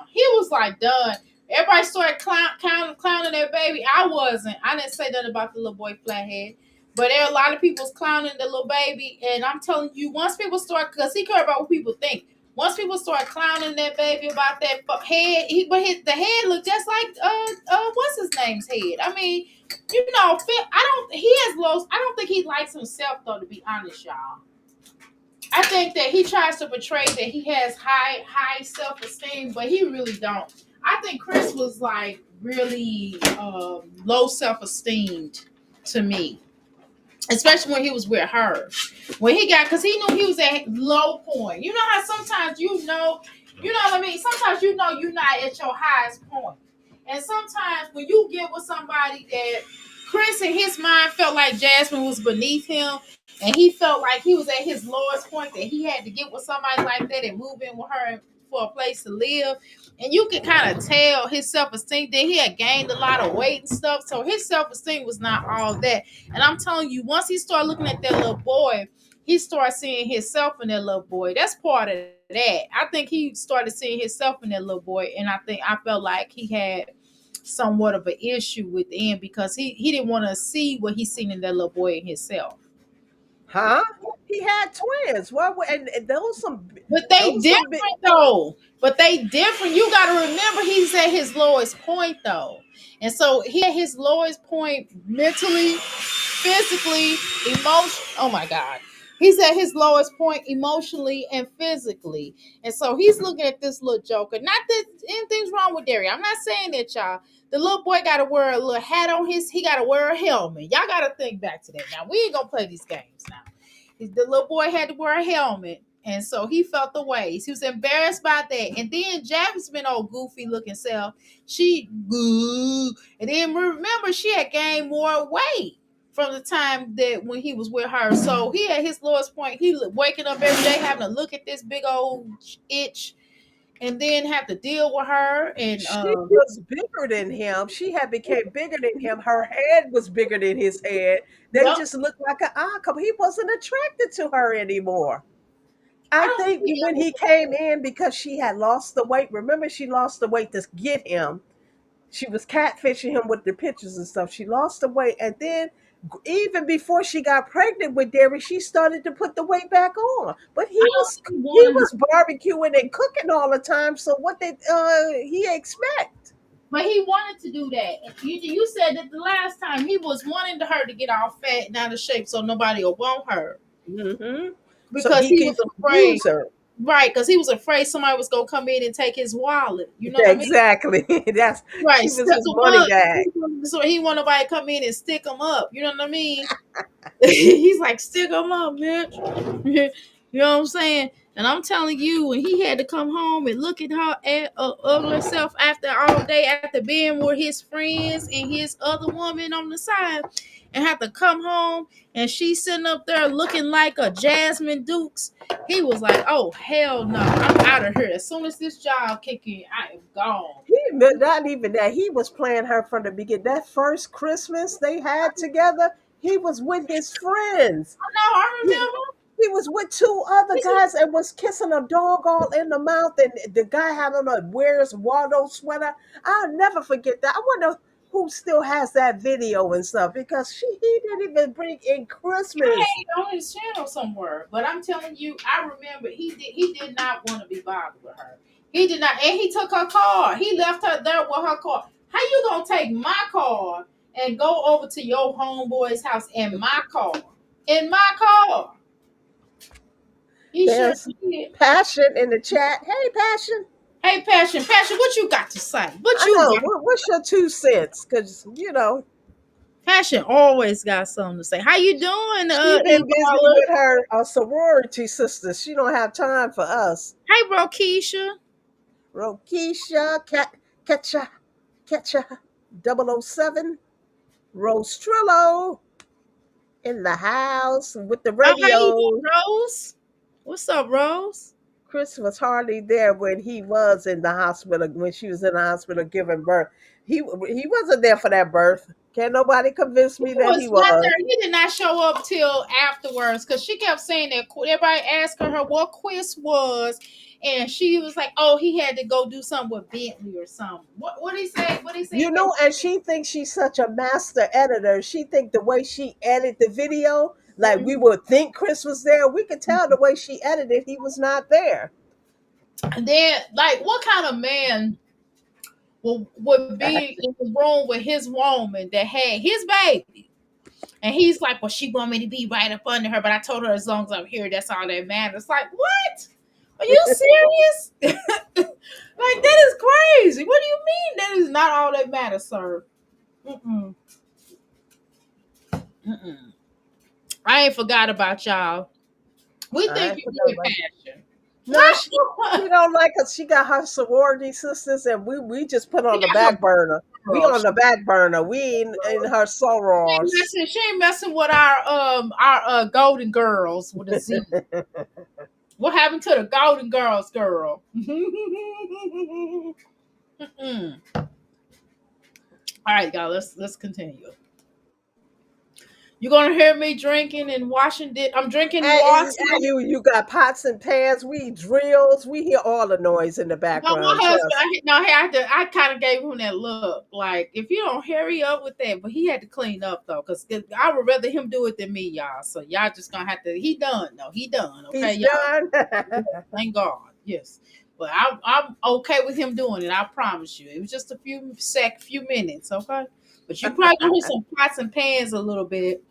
He was like done. Everybody started clowning that baby. I wasn't. I didn't say nothing about the little boy flathead. But there are a lot of people clowning the little baby. And I'm telling you, once people start, because he care about what people think. Once people start clowning that baby about that head, the head looked just like what's his name's head. I mean, I don't. He has low. I don't think he likes himself though. To be honest, y'all. I think that he tries to portray that he has high self esteem, but he really don't. I think Chris was like really low self esteemed to me, especially when he was with her. When he got, because he knew he was at low point. You know how sometimes you know what I mean. Sometimes you're not at your highest point, and sometimes when you get with somebody that Chris in his mind felt like Jasmine was beneath him, and he felt like he was at his lowest point that he had to get with somebody like that and move in with her for a place to live. And you could kind of tell his self esteem that he had gained a lot of weight and stuff. So his self esteem was not all that. And I'm telling you, once he started looking at that little boy, he started seeing himself in that little boy. That's part of that. I think he started seeing himself in that little boy. And I felt like he had somewhat of an issue within because he didn't want to see what he seen in that little boy in himself. Huh? He had twins. And But they those some big. different though. But they different. You got to remember he's at his lowest point though. And so he at his lowest point mentally, physically, oh my God. He's at his lowest point emotionally and physically. And so he's looking at this little joker. Not that anything's wrong with Derry. I'm not saying that, y'all. The little boy got to wear a little hat on he got to wear a helmet. Y'all got to think back to that. Now, we ain't going to play these games now. The little boy had to wear a helmet. And so he felt the ways. He was embarrassed by that. And then Jasmine, old goofy looking self, and then remember, she had gained more weight from the time that when he was with her. So he at his lowest point. He waking up every day having to look at this big old itch and then have to deal with her. And She was bigger than him. She had became bigger than him. Her head was bigger than his head. They yep, just looked like an eye couple. He wasn't attracted to her anymore. I I don't think see when he came in because she had lost the weight. Remember, she lost the weight to get him. She was catfishing him with the pictures and stuff. She lost the weight, and then even before she got pregnant with Derry, she started to put the weight back on. But I he don't was think he he wanted her, was barbecuing and cooking all the time. So what did he expect? but he wanted to do that. And you said that the last time he was wanting her to get all fat and out of shape so nobody will want her Hmm. So because he he could was afraid. use her. Right, because he was afraid somebody was gonna come in and take his wallet. You know what I mean? Exactly. That's Right, she was stick his him money up. bag. So he want nobody to come in and stick him up. You know what I mean? He's like, stick him up, bitch. You know what I'm saying? And I'm telling you, when he had to come home and look at her ugly self after all day, after being with his friends and his other woman on the side, and have to come home and she's sitting up there looking like a Jasmine Dukes, he was like, oh, hell no, I'm out of here. As soon as this job kick in, I am gone. But not even that. He was playing her from the beginning. That first Christmas they had together, he was with his friends. No, I He, remember. he was with two other He said, guys and was kissing a dog all in the mouth. And the guy had on a Where's Waldo sweater. I'll never forget that. I wonder who still has that video and stuff because he didn't even bring in Christmas. on his channel somewhere. But I'm telling you, I remember he did not want to be bothered with her. He did not, and he took her car. He left her there with her car. How you gonna take my car and go over to your homeboy's house in my car? In my car. He sure There's did. Passion in the chat. Hey, Passion. Hey, Passion, Passion, what you got to say? What I you know. got? What's your 2 cents? Because, Passion always got something to say. How you doing, she been busy Ebola? with her sorority sisters. She don't have time for us. Hey, bro, Keisha. Rokisha, Ketcha, Ketcha, 007, Rose Trillo in the house with the Oh, how you radio. doing, Rose? What's up, Rose? Chris was hardly there when he was in the hospital, when she was in the hospital giving birth. He wasn't there for that birth. Can't nobody convince He me that he was not was. there. He did not show up till afterwards because she kept saying that everybody asking her what Cwis was, and she was like, "Oh, he had to go do something with Bentley or something." What did he say? What did he say about? And she thinks she's such a master editor. She think the way she edited the video, like we would think Chris was there. We could tell the way she edited, he was not there. And then, like, what kind of man would be in the room with his woman that had his baby? And he's like, "Well, she want me to be right up under her, but I told her as long as I'm here, that's all that matters." Like, what? Are you serious? Like, that is crazy. What do you mean that is not all that matters, sir? Mm-mm. Mm-mm. I ain't forgot about y'all. We I think ain't you forgot good about you. passion. No, she don't like us. She got her sorority sisters, and we just put She on the got her back burner. We girl. on the back burner. We ain't in her sorors. She ain't messing with our golden girls with a Z. What happened to the golden girls, girl? Mm-mm. All right, y'all. Let's continue. You're gonna hear me drinking and washing it. I'm drinking water. You got pots and pans. We drills. We hear all the noise in the No, my background. husband, Trust. I kind of gave him that look, like if you don't hurry up with that, but he had to clean up though, because I would rather him do it than me, y'all. So y'all just gonna have to. He done, no, he done. Okay, He's y'all. done. Thank God, yes. But I'm okay with him doing it. I promise you. It was just a few minutes, okay. But you probably gonna hear some pots and pans a little bit,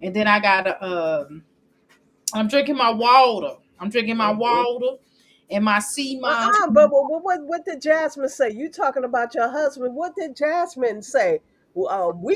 and then I gotta I'm drinking my water. I'm drinking my Mhm. water and my sea moss. But what did Jasmine say? You talking about your husband? What did Jasmine say? We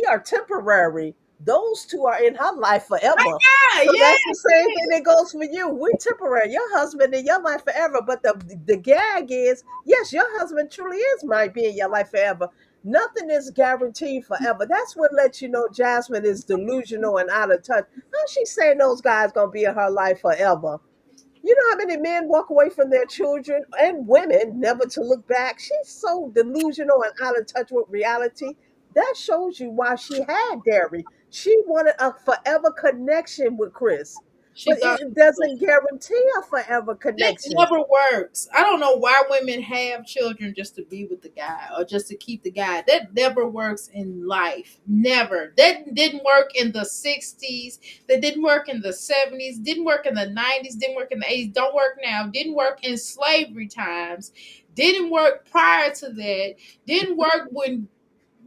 are temporary. Those two are in her life forever. Yeah, So yeah. that's the same thing that goes for you. We temporary. Your husband in your life forever. But the gag is, yes, your husband truly is might be in your life forever. Nothing is guaranteed forever. That's what lets you know Jasmine is delusional and out of touch. How she saying those guys gonna be in her life forever? You know how many men walk away from their children and women never to look back? She's so delusional and out of touch with reality. That shows you why she had Derry. She wanted a forever connection with Chris. She But thought it doesn't guarantee a forever that connection. never works. I don't know why women have children just to be with the guy or just to keep the guy. That never works in life. Never. That didn't work in the 60s. That didn't work in the 70s. Didn't work in the 90s. Didn't work in the 80s. Don't work now. Didn't work in slavery times. Didn't work prior to that. Didn't work when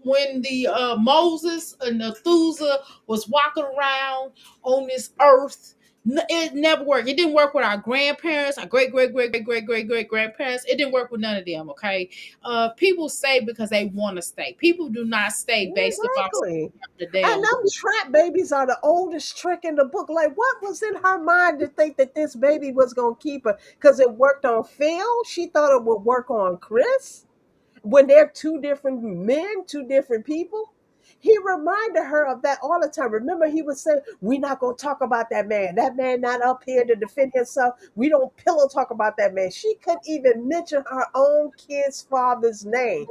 the Moses and Methuselah was walking around on this earth. It never worked. It didn't work with our grandparents, our great grandparents. It didn't work with none of them. Okay, people stay because they want to stay. People do not stay based upon Exactly. the And damn. them trap babies are the oldest trick in the book. Like, what was in her mind to think that this baby was going to keep her? Because it worked on Phil. She thought it would work on Chris. When they're two different men, two different people. He reminded her of that all the time. Remember, he would say, "We're not going to talk about that man. That man not up here to defend himself. We don't pillow talk about that man." She couldn't even mention her own kid's father's name.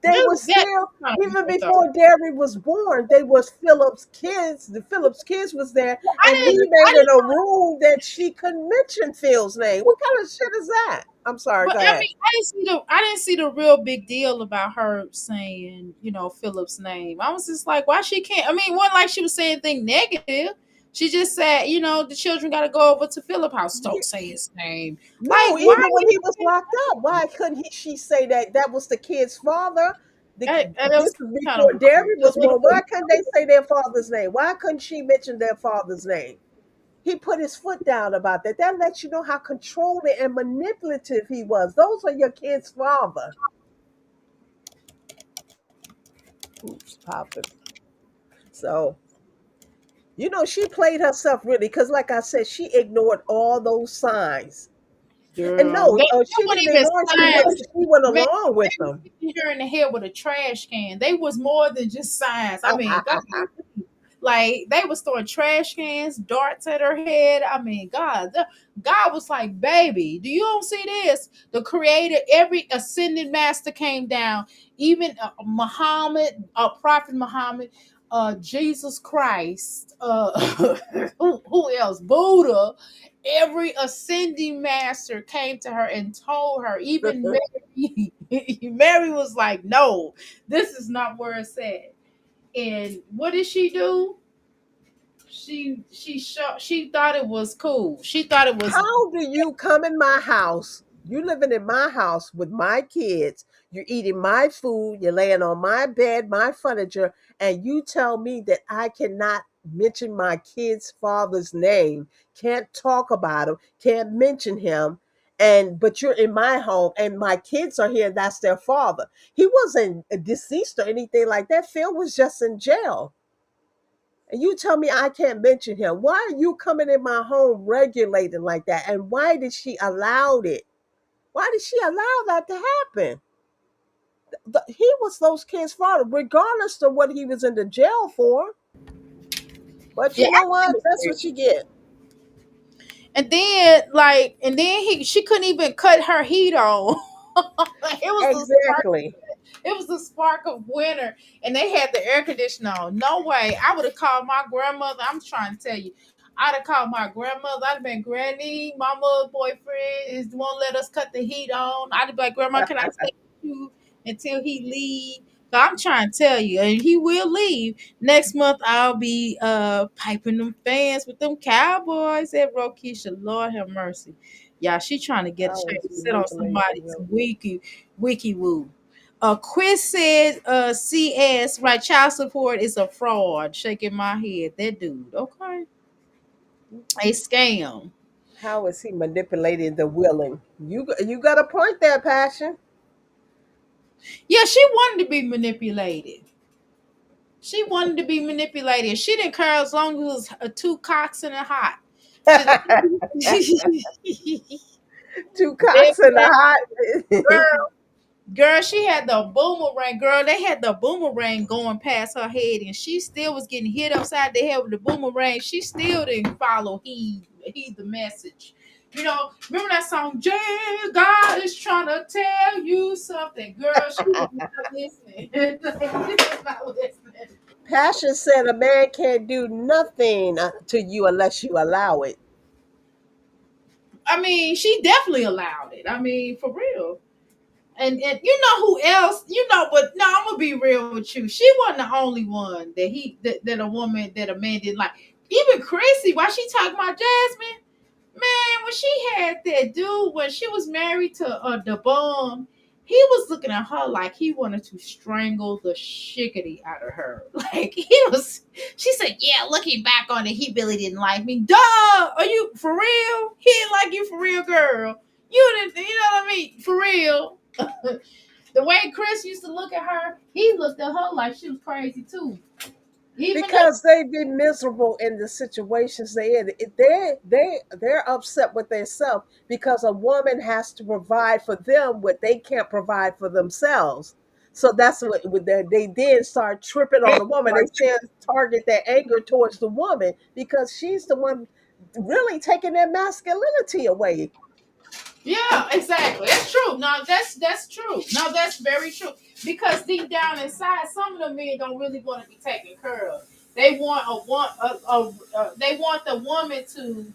They were That still, kind of even weird, though. before Derry was born, they was Philip's kids. The Philip's kids was there, and he I made it didn't. a rule that she couldn't mention Phil's name. What kind of shit is that? I'm sorry, But go I ahead. mean, I didn't see the real big deal about her saying, Philip's name. I was just like, why she can't? I mean, it wasn't like she was saying anything negative. She just said, the children got to go over to Philip house. Don't say his name. Like, No, why? even when he was locked up, why couldn't she say that that was the kid's father? That This was is kind of before Derry was weird. born. Why couldn't they say their father's name? Why couldn't she mention their father's name? He put his foot down about that. That lets you know how controlling and manipulative he was. Those are your kid's father. Oops, popping. So, she played herself really because, like I said, she ignored all those signs. And Girl, no, that she wasn't didn't even ignore. signs. She went Man, along with they was them. hitting her in the head with a trash can. They was more than just signs. I mean, God, like they was throwing trash cans, darts at her head. I mean, God was like, "Baby, do you don't see this? The Creator, every ascended master came down. Even Muhammad, Prophet Muhammad, Jesus Christ, who else? Buddha. Every ascending master came to her and told her. Even Mary, Mary was like, "No, this is not where it's at." And what did she do? She thought it was cool. She thought it was How do you come in my house? You living in my house with my kids. You're eating my food. You're laying on my bed, my furniture, and you tell me that I cannot mention my kid's father's name, can't talk about him, can't mention him, and but you're in my home and my kids are here. That's their father. He wasn't deceased or anything like that. Phil was just in jail. And you tell me I can't mention him. Why are you coming in my home regulating like that? And why did she allow it? Why did she allow that to happen? He was those kids' father, regardless of what he was in the jail for. But yeah. you know what? That's what you get. And then she couldn't even cut her heat on. it was the spark. Exactly. It was the spark of winter, and they had the air conditioner on. No way. I would have called my grandmother. I'm trying to tell you. I'd have called my grandmother. I'd have been, Granny, mama, boyfriend won't let us cut the heat on. I'd be like, Grandma, can I stay with you until he leave? So I'm trying to tell you, and he will leave. Next month I'll be piping them fans with them cowboys at Rokisha. Lord have mercy. Yeah, she trying to get a I chance was to sit on manipulating the somebody's will. wiki woo. Cwis said, CS, right? Child support is a fraud. Shaking my head. That dude, okay, a scam. How is he manipulating the willing? You got a point there, Passion. Yeah, she wanted to be manipulated. She wanted to be manipulated. She didn't care as long as it was two cocks in a hot. She, Two cocks in the hot. girl, girl, she had the boomerang. Girl, they had the boomerang going past her head, and she still was getting hit upside the head with the boomerang. She still didn't follow heed the message. Remember that song, Jay, God is trying to tell you something. Girl, she was not listening. She was not listening. Passion said a man can't do nothing to you unless you allow it. I mean, she definitely allowed it. I mean, for real. And you know who else? You know, but no, I'm gonna be real with you. She wasn't the only one that a woman that a man didn't like. Even Chrissy, why she talking about Jasmine? Man, when she had that dude when she was married to the bum, he was looking at her like he wanted to strangle the shickety out of her. Like he was. She said, "Yeah, looking back on it, he really didn't like me." Duh, are you for real? He didn't like you for real, girl. You didn't. You know what I mean? For real. The way Chris used to look at her, he looked at her like she was crazy too. Even though Because they've been miserable in the situations they're in. They're upset with themselves because a woman has to provide for them what they can't provide for themselves. So that's what they then start tripping on the woman. They then target their anger towards the woman because she's the one really taking their masculinity away. yeah, exactly. That's true. No, that's true. No, that's very true. Because deep down inside, some of the men don't really want to be taken care of. They want they want the woman to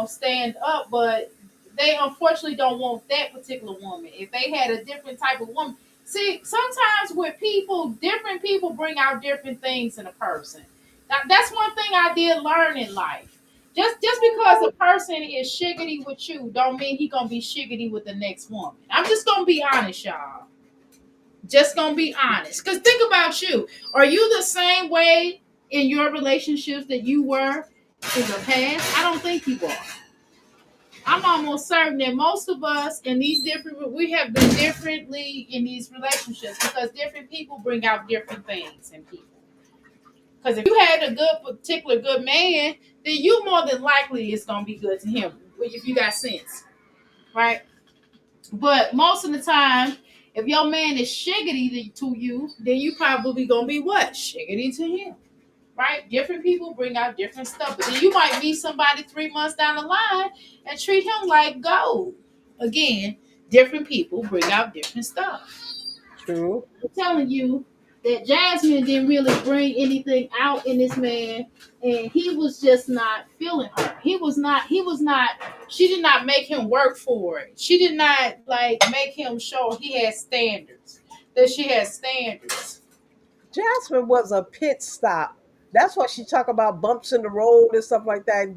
stand up, but they unfortunately don't want that particular woman. If they had a different type of woman, see, sometimes with people, different people bring out different things in a person. That's one thing I did learn in life. Just because a person is shiggity with you, don't mean he gonna be shiggity with the next woman. I'm just gonna be honest, y'all. Just gonna be honest. Cause think about you. Are you the same way in your relationships that you were in the past? I don't think you are. I'm almost certain that most of us in these different we have been differently in these relationships because different people bring out different things in people. Because if you had a particular good man, then you more than likely it's gonna be good to him if you got sense, right? But most of the time, if your man is shiggity to you, then you probably gonna be what shiggity to him, right? Different people bring out different stuff. But then you might meet somebody 3 months down the line and treat him like gold. Again, different people bring out different stuff. True. I'm telling you that Jasmine didn't really bring anything out in this man, and he was just not feeling her. He was not, she did not make him work for it. She did not like make him show he had standards. That she had standards. Jasmine was a pit stop. That's why she talk about bumps in the road and stuff like that.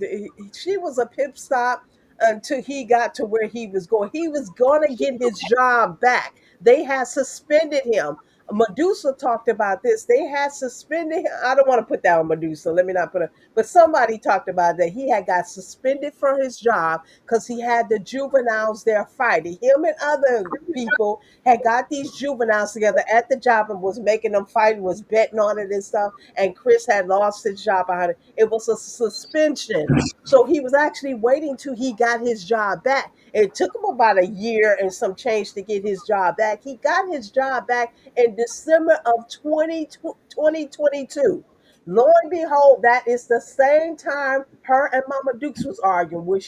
She was a pit stop until he got to where he was going. He was going to get his job back. They had suspended him. Medusa talked about this. They had suspended him. I don't want to put that on Medusa. Let me not put it. But somebody talked about that. He had got suspended from his job because he had the juveniles there fighting. Him and other people had got these juveniles together at the job and was making them fight and was betting on it and stuff. And Chris had lost his job behind it. It was a suspension. So he was actually waiting till he got his job back. It took him about a year and some change to get his job back. He got his job back in December of 2022. Lo and behold, that is the same time her and Mama Dukes was arguing. Where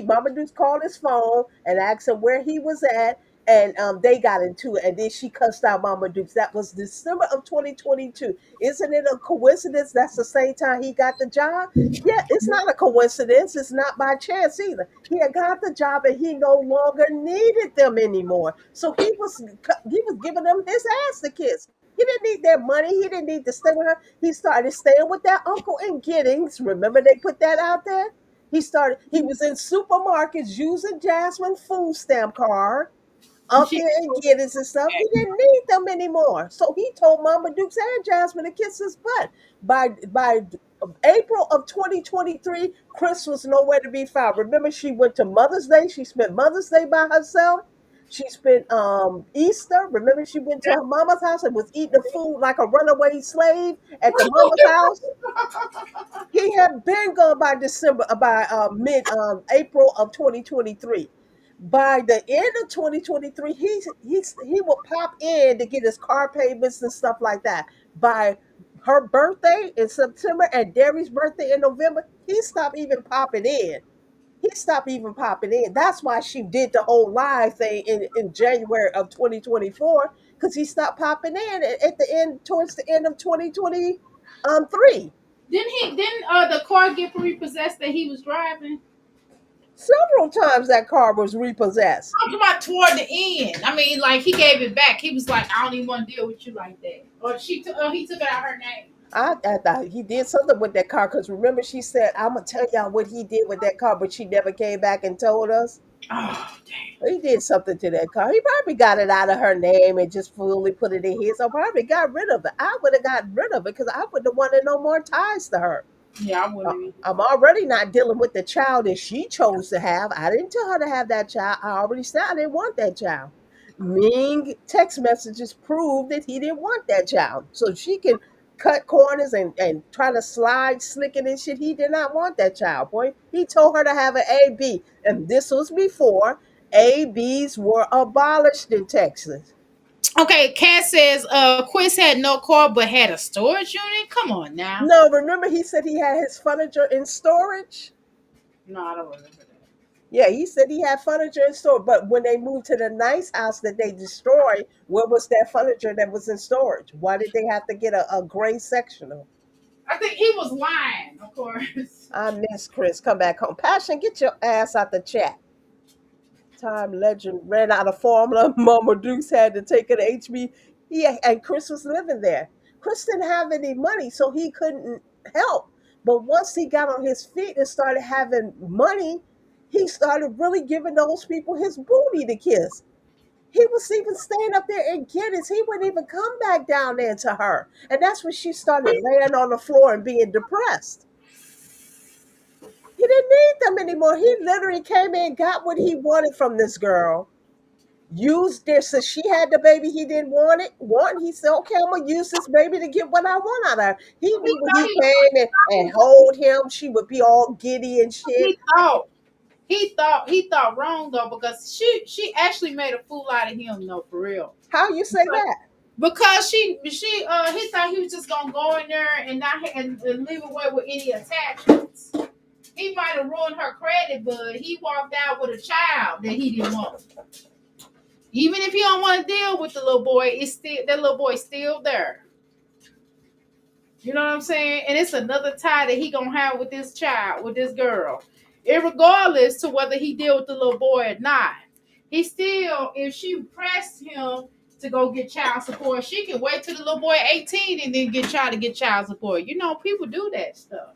Mama Dukes called his phone and asked him where he was at, and they got into it, and then she cussed out Mama Dukes. That was December of 2022. Isn't it a coincidence? That's the same time he got the job. Yeah, it's not a coincidence. It's not by chance either. He had got the job, and he no longer needed them anymore. So he was giving them his ass to kiss. He didn't need their money. He didn't need to stay with her. He started staying with their uncle in Giddings. Remember they put that out there? He was in supermarkets using Jasmine food stamp card And up she there and Giddings and stuff. He didn't need them anymore. So he told Mama Dukes and Jasmine to kiss his butt. By April of 2023, Chris was nowhere to be found. Remember, she went to Mother's Day. She spent Mother's Day by herself. She spent Easter. Remember, she went to her mama's house and was eating the food like a runaway slave at the mama's house. He had been gone by by mid April of 2023. By the end of 2023, he will pop in to get his car payments and stuff like that. By her birthday in September and Derry's birthday in November, he stopped even popping in. He stopped even popping in. That's why she did the whole live thing in January of 2024, because he stopped popping in at the end, towards the end of 2023. didn't the car get repossessed that he was driving? Several times that car was repossessed. I'm talking about toward the end. I mean, like he gave it back. He was like, I don't even want to deal with you like that. Or he took it out her name. I thought he did something with that car because remember she said, "I'm gonna tell y'all what he did with that car," but she never came back and told us. Oh damn. He did something to that car. He probably got it out of her name and just fully put it in his. Or probably got rid of it. I would have got rid of it because I wouldn't have wanted no more ties to her. Yeah, I Uh, wouldn't even. I'm already not dealing with the child that she chose to have. I didn't tell her to have that child. I already said I didn't want that child. Ming text messages prove that he didn't want that child. So she can cut corners and try to slide, slicking and shit. He did not want that child, boy. He told her to have an AB. And this was before ABs were abolished in Texas. Okay, Kat says Quiz had no car but had a storage unit. Come on now. No, remember he said he had his furniture in storage? No, I don't remember that. Yeah, he said he had furniture in store, but when they moved to the nice house that they destroyed, where was that furniture that was in storage? Why did they have to get a gray sectional? I think he was lying, of course. I miss Chris. Come back home. Passion, get your ass out the chat. Time Legend ran out of formula. Mama Dukes had to take it to HB. And Chris was living there. Chris didn't have any money, so he couldn't help. But once he got on his feet and started having money, he started really giving those people his booty to kiss. He was even staying up there in Guinness. He wouldn't even come back down there to her. And that's when she started laying on the floor and being depressed. He didn't need them anymore. He literally came in, got what he wanted from this girl, used this. So she had the baby he didn't want. He said, okay, I'm gonna use this baby to get what I want out of her. He He knew when thought he he came and hold him, she would be all giddy and shit. he thought he thought wrong though because she actually made a fool out of him though for real. How you say that? Because he thought he was just gonna go in there and not and leave away with any attachments. He might have ruined her credit, but he walked out with a child that he didn't want. Even if he don't want to deal with the little boy, it's still that little boy's still there. You know what I'm saying? And it's another tie that he gonna have with this child, with this girl. Irregardless to whether he deal with the little boy or not. He still, if she pressed him to go get child support, she can wait till the little boy 18 and then try to get child support. You know, people do that stuff.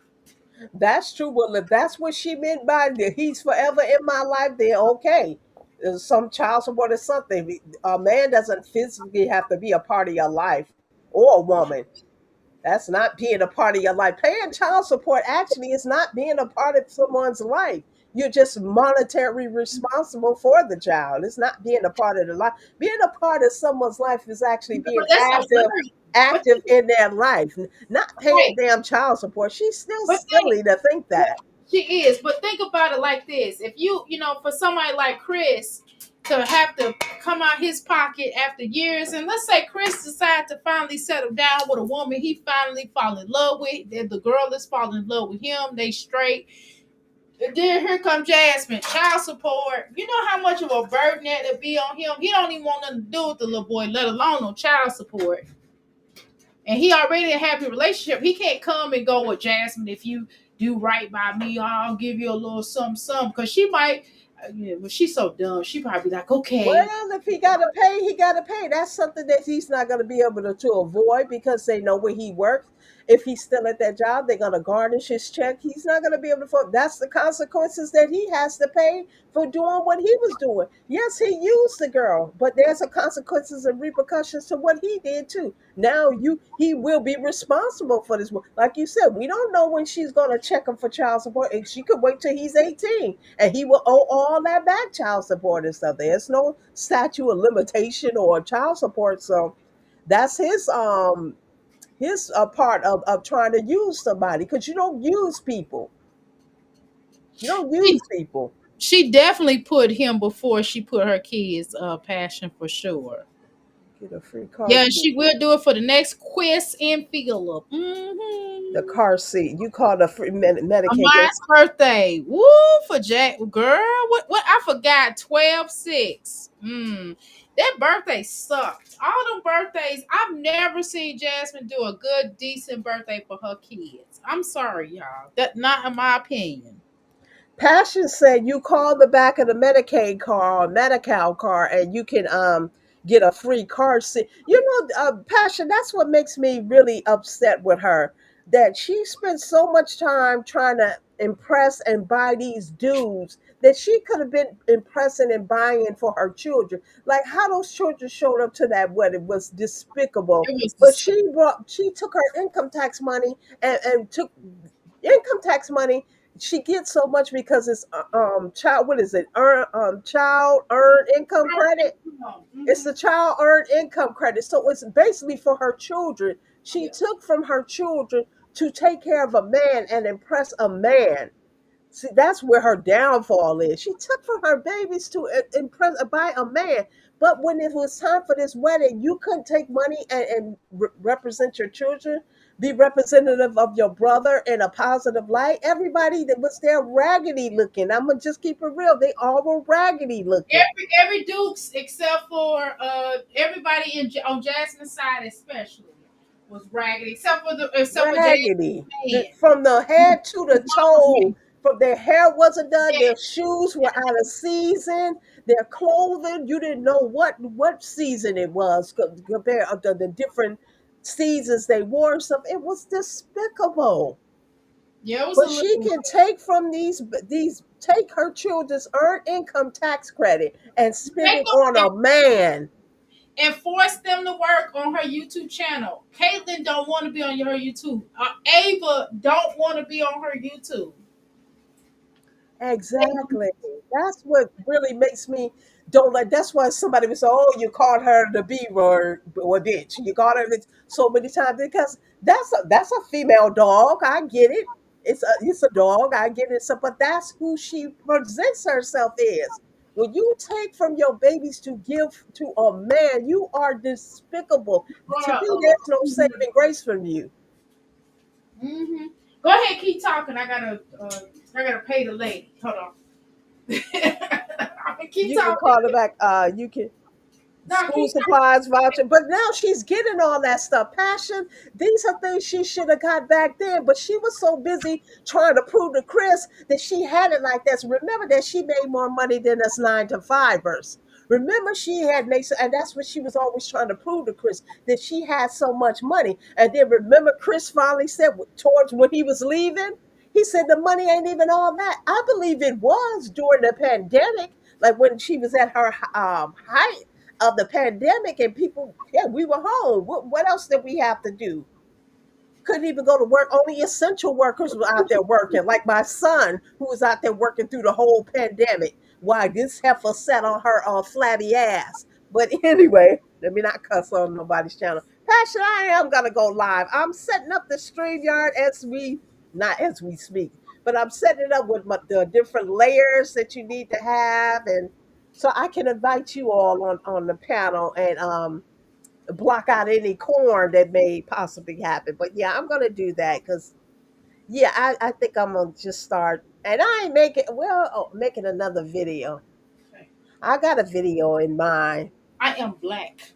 That's true. Well, if that's what she meant by he's forever in my life, then okay. There's some child support or something. A man doesn't physically have to be a part of your life, or a woman. That's not being a part of your life. Paying child support actually is not being a part of someone's life. You're just monetarily responsible for the child. It's not being a part of the life. Being a part of someone's life is actually But being that's so active, funny. But active in their life, not paying right. damn child support. She's still But silly to think that. she is, but think about it like this: if you know, for somebody like Chris to have to come out his pocket after years, and let's say Chris decides to finally settle down with a woman he finally fall in love with, the girl is falling in love with him, they straight. And then here comes Jasmine, child support. You know how much of a burden that'll be on him. He don't even want nothing to do with the little boy, let alone no child support. And he already in a happy relationship. He can't come and go with Jasmine. If you do right by me, I'll give you a little something. Because she might, but she's so dumb. She probably like, okay. Well, if he got to pay, he got to pay. That's something that he's not going to be able to avoid because they know where he works. If he's still at that job, they're going to garnish his check. He's not going to be able to afford. That's the consequences that he has to pay for doing what he was doing. Yes, he used the girl, but there's a consequences and repercussions to what he did too. Now he will be responsible for this. Like you said, we don't know when she's going to check him for child support, and she could wait till he's 18 and he will owe all that back, child support and stuff. There's no statute of limitation or child support, so that's his part of trying to use somebody because you don't use people. You don't She, use people. she definitely put him before she put her kids' passion for sure. Get a free car Yeah, seat. she will do it for the next Quiz and Philip. The Mm-hmm. car seat. You called a free Medicaid. Amari's birthday. Woo for Jack girl. What I forgot 12/6. That birthday sucked. All them birthdays, I've never seen Jasmine do a good, decent birthday for her kids. I'm sorry, y'all. That not in my opinion. Passion said you call the back of the Medicaid car or Medi-Cal car and you can get a free car seat. You know, Passion, that's what makes me really upset with her. That she spent so much time trying to impress and buy these dudes that she could have been impressing and buying for her children. Like how those children showed up to that wedding was despicable. It was But disgusting. she took her income tax money and took income tax money. She gets so much because it's child, what is it, child earned income credit. It's Mm-hmm. the child earned income credit, so it's basically for her children. She Yeah. took from her children to take care of a man and impress a man. See, that's where her downfall is. She took from her babies to impress by a man. But when it was time for this wedding, you couldn't take money and represent your children, be representative of your brother in a positive light. Everybody that was there raggedy looking. I'm gonna just keep it real. They all were raggedy looking. Every Dukes except for everybody on Jasmine's side especially was ragged except for Jasmine's Raggedy. man. From the head to the toe. Man. From their hair wasn't done, Yeah. their shoes were out of season, their clothing, you didn't know what season it was compared to the different seasons they wore stuff. It was despicable. Yeah, it was a But she little can take from these take her children's earned income tax credit and spend take it them on a man. and force them to work on her YouTube channel. Caitlyn don't want to be on her YouTube. Ava don't want to be on her YouTube. Exactly. That's what really makes me don't like. That's why somebody would say, "Oh, you called her the B word or bitch." You called her this so many times because that's a female dog. I get it. It's a dog. I get it. So, but that's who she presents herself as. When you take from your babies to give to a man, you are despicable. To me, there's no saving grace from you. Mm-hmm. Go ahead, keep talking. I gotta pay the lady. Hold on. I'm gonna keep You can talking. call her back. You can No, school keep supplies voucher, but now she's getting all that stuff. Passion, these are things she should have got back then, but she was so busy trying to prove to Chris that she had it like this. Remember that she made more money than us 9 to 5ers. Remember, she had made, and that's what she was always trying to prove to Chris that she had so much money. And then remember, Chris finally said towards when he was leaving, he said the money ain't even all that. I believe it was during the pandemic, like when she was at her height of the pandemic and people, yeah, we were home. What else did we have to do? Couldn't even go to work. Only essential workers were out there working, like my son, who was out there working through the whole pandemic. Why this heifer sat on her flabby ass. But anyway, let me not cuss on nobody's channel. Passion, I am gonna go live. I'm setting up the StreamYard not as we speak, but I'm setting it up with the different layers that you need to have, and so I can invite you all on the panel and block out any corn that may possibly happen. But yeah, I'm gonna do that because yeah, I think I'm gonna just start. And I ain't making another video. okay. I got a video in mind. I am black.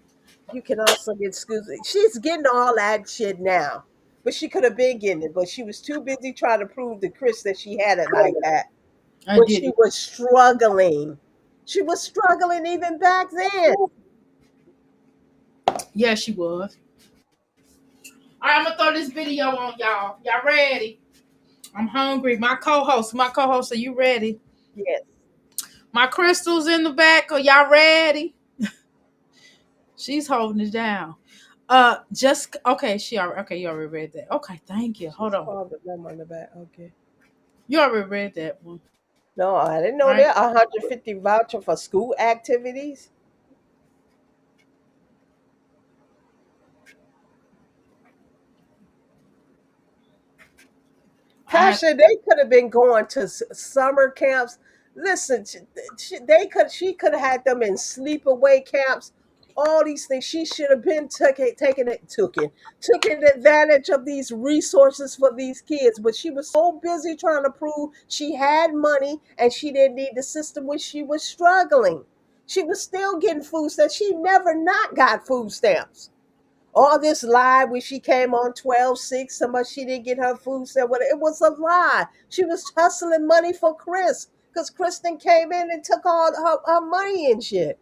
You can also get excuse me. She's getting all that shit now. But she could have been getting it, but she was too busy trying to prove to Chris that she had it like that I when did she it. was struggling. She was struggling even back then. Yeah, she was. All right, I'm gonna throw this video on y'all. Y'all ready? I'm hungry. My co-host, are you ready? Yes. My crystals in the back. Are y'all ready? She's holding it down. Just okay. You already read that. Okay, thank you. Hold She's on. called the number on the back. Okay. You already read that one. No, I didn't All know right. that 150 voucher for school activities. I have Pasha, they could have been going to summer camps. Listen, she could have had them in sleepaway camps. All these things she should have been taking advantage of these resources for these kids. But she was so busy trying to prove she had money and she didn't need the system when she was struggling. She was still getting food stamps. She never not got food stamps. All this lie when she came on 12/6, so much she didn't get her food stamp. It was a lie. She was hustling money for Chris because Kristen came in and took all her money and shit.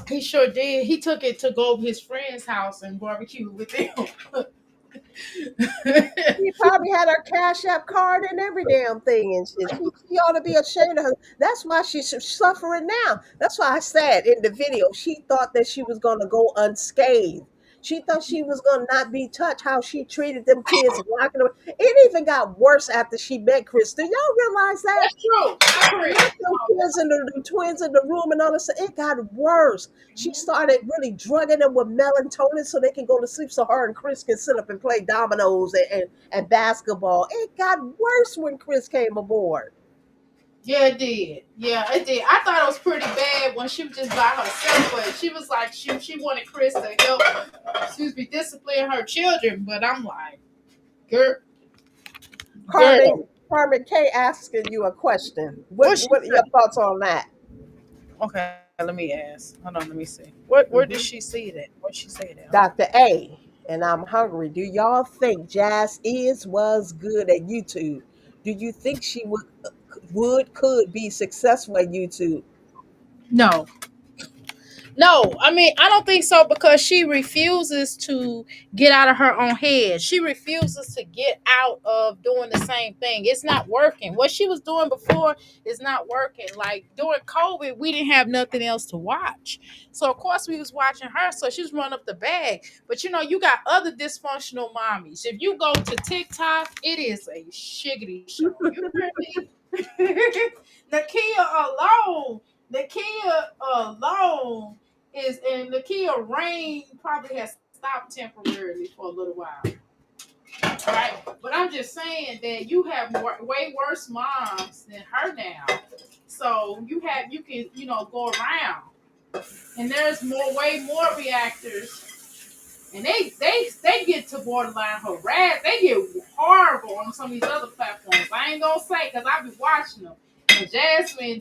He sure did. He took it to go to his friend's house and barbecue with them. She probably had her Cash App card and every damn thing and shit. She ought to be ashamed of her. That's why she's suffering now. That's why I said in the video, she thought that she was going to go unscathed. She thought she was going to not be touched, how she treated them kids, locking them. It even got worse after she met Chris. Do y'all realize that? That's true. I agree. Not them kids and the twins in the room and all this. It got worse. She started really drugging them with melatonin so they can go to sleep so her and Chris can sit up and play dominoes and basketball. It got worse when Chris came aboard. Yeah, it did. Yeah, it did. I thought it was pretty bad when she was just by herself, but she was like she wanted Chris to help, discipline her children. But I'm like, girl, Carmen K asking you a question. what she What are your say? thoughts on that? Okay, let me ask. Hold on, let me see. Where did Mhm. she see that? What she say that? Dr. A, and I'm hungry. Do y'all think Jazz was good at YouTube? Do you think she could be successful at YouTube? No. No, I mean, I don't think so because she refuses to get out of her own head. She refuses to get out of doing the same thing. It's not working. What she was doing before is not working. Like during COVID, we didn't have nothing else to watch. So, of course, we was watching her. So she was running up the bag. But, you got other dysfunctional mommies. If you go to TikTok, it is a shiggity show. You hear me? Nakia alone. Nakia alone and Nakia reign probably has stopped temporarily for a little while. Right? But I'm just saying that you have way worse moms than her now. So you can, go around. And there's way more reactors. And they get to borderline harass. They get horrible on some of these other platforms. I ain't gonna say because I be watching them. And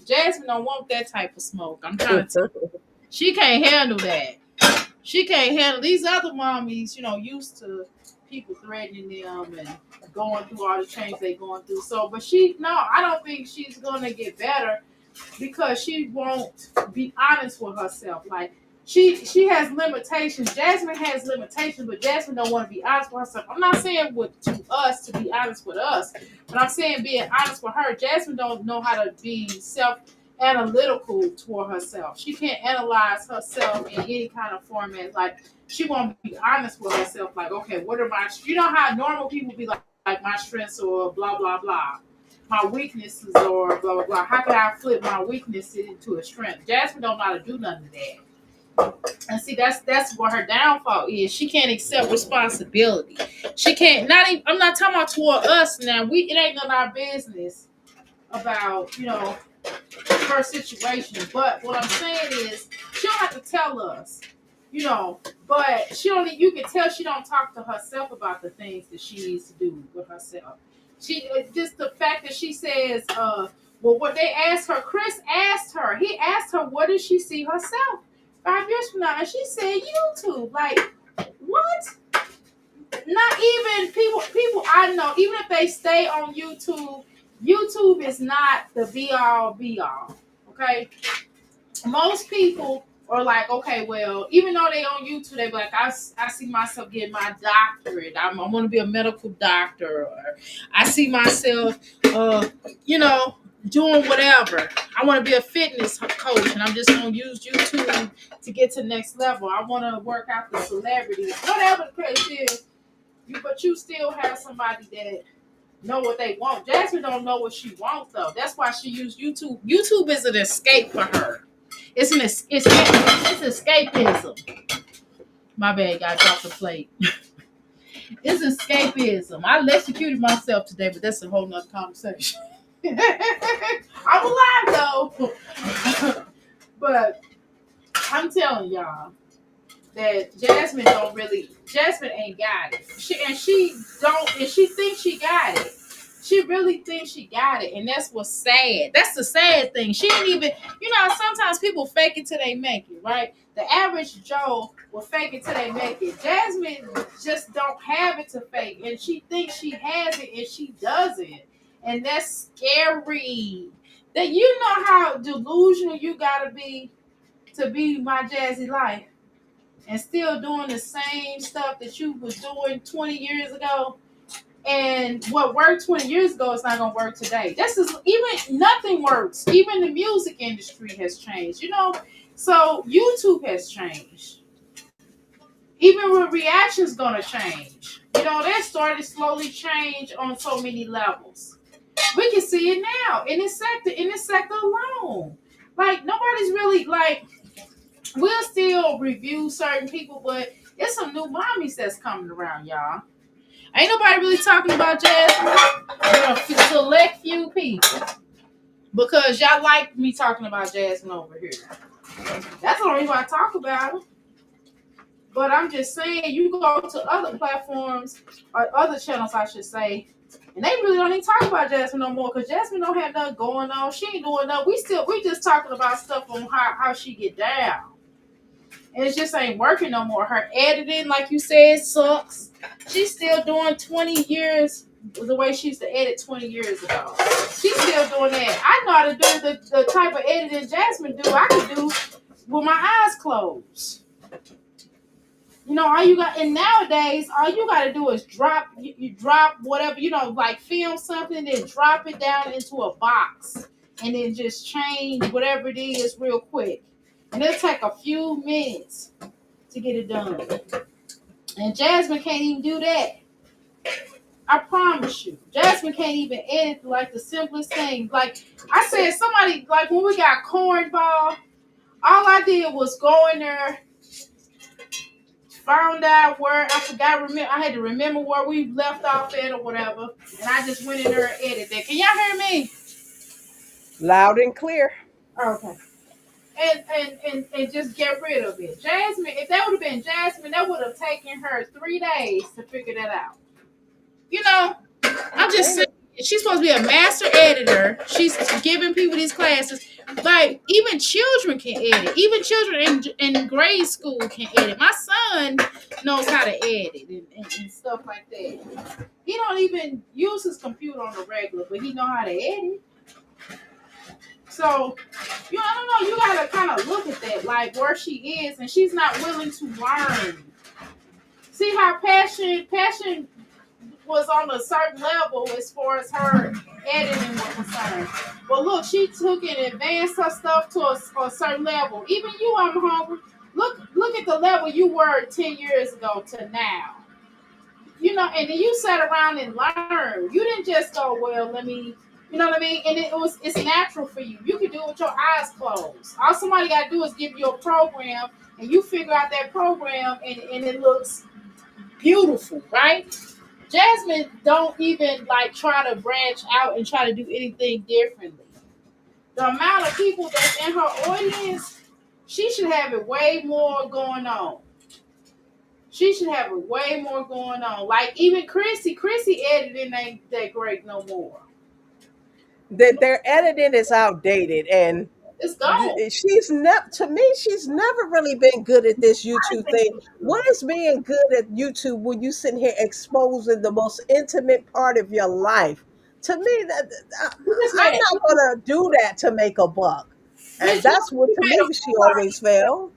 Jasmine don't want that type of smoke. I'm trying to tell you. She can't handle that. She can't handle these other mommies, used to people threatening them and going through all the change they going through. So, but I don't think she's gonna get better because she won't be honest with herself. Like she has limitations. Jasmine has limitations, but Jasmine don't want to be honest with herself. I'm not saying to us to be honest with us, but I'm saying being honest with her. Jasmine don't know how to be self-analytical toward herself. She can't analyze herself in any kind of format. Like she won't be honest with herself. Like, okay, what are my? You know how normal people be like my strengths or blah blah blah, my weaknesses or blah blah blah. How can I flip my weakness into a strength? Jasmine don't know how to do none of that. And see, that's what her downfall is. She can't accept responsibility. She can't. Not even. I'm not talking about toward us now. It ain't none of our business about her situation. But what I'm saying is, she don't have to tell us. But she don't. You can tell she don't talk to herself about the things that she needs to do with herself. She just the fact that she says, well, what they asked her, Chris asked her. He asked her, what does she see herself 5 years from now? And she said, YouTube. Like, what? Not even people I know, even if they stay on YouTube, YouTube is not the be all. Okay? Most people are like, okay, well, even though they on YouTube, they be like, I see myself getting my doctorate. I'm going to be a medical doctor. Or I see myself, doing whatever. I want to be a fitness coach, and I'm just going to use YouTube to get to the next level. I want to work out the celebrities. Whatever the case is, but you still have somebody that know what they want. Jasmine don't know what she wants, though. That's why she used YouTube. YouTube is an escape for her. It's escapism. My bad, got dropped the plate. It's escapism. I electrocuted myself today, but that's a whole nother conversation. I'm alive though. But I'm telling y'all that Jasmine ain't got it. She thinks she got it. She really thinks she got it, and that's what's sad. That's the sad thing. She didn't even, sometimes people fake it till they make it, right? The average Joe will fake it till they make it. Jasmine just don't have it to fake, and she thinks she has it, and she doesn't, and that's scary. That you know how delusional you gotta be to be my Jazzy life, and still doing the same stuff that you was doing 20 years ago. And what worked 20 years ago is not going to work today. This is even nothing works. Even the music industry has changed, So YouTube has changed. Even with reactions going to change. That started slowly change on so many levels. We can see it now in this sector alone. Like nobody's really like we'll still review certain people, but it's some new mommies that's coming around, y'all. Ain't nobody really talking about Jasmine, but a select few people. Because y'all like me talking about Jasmine over here. That's the only reason I talk about it. But I'm just saying, you go to other platforms, or other channels, I should say, and they really don't even talk about Jasmine no more, because Jasmine don't have nothing going on. She ain't doing nothing. We just talking about stuff on how she get down. And it just ain't working no more. Her editing, like you said, sucks. She's still doing 20 years the way she used to edit 20 years ago. She's still doing that. I know how to do the type of editing Jasmine do. I can do with my eyes closed. All you got, and nowadays, all you got to do is you drop whatever, like film something, then drop it down into a box, and then just change whatever it is real quick. And it'll take a few minutes to get it done. And Jasmine can't even do that. I promise you. Jasmine can't even edit like the simplest thing. Like I said, somebody, like when we got cornball, all I did was go in there, found out where, I had to remember where we left off at or whatever, and I just went in there and edited that. Can y'all hear me? Loud and clear. Okay. And just get rid of it. Jasmine, if that would have been Jasmine, that would have taken her 3 days to figure that out. I'm just saying, she's supposed to be a master editor. She's giving people these classes. Like, even children can edit. Even children in grade school can edit. My son knows how to edit and stuff like that. He don't even use his computer on the regular, but he know how to edit. So, I don't know. You gotta kind of look at that, like where she is, and she's not willing to learn. See how passion was on a certain level as far as her editing was concerned. But look, she took and advanced her stuff to a certain level. Even you, I'm hungry. Look at the level you were 10 years ago to now. And then you sat around and learned. You didn't just go, well, let me. You know what I mean? And it's natural for you. You can do it with your eyes closed. All somebody got to do is give you a program, and you figure out that program, and it looks beautiful, right? Jasmine don't even like try to branch out and try to do anything differently. The amount of people that's in her audience, she should have it way more going on. She should have it way more going on. Like even Chrissy editing ain't that great no more. Their editing is outdated, and It's gone. she's never to me she's never really been good at this YouTube thing. What is being good at YouTube when you sitting here exposing the most intimate part of your life? To me, I'm not gonna do that to make a buck, and that's what to me she always failed.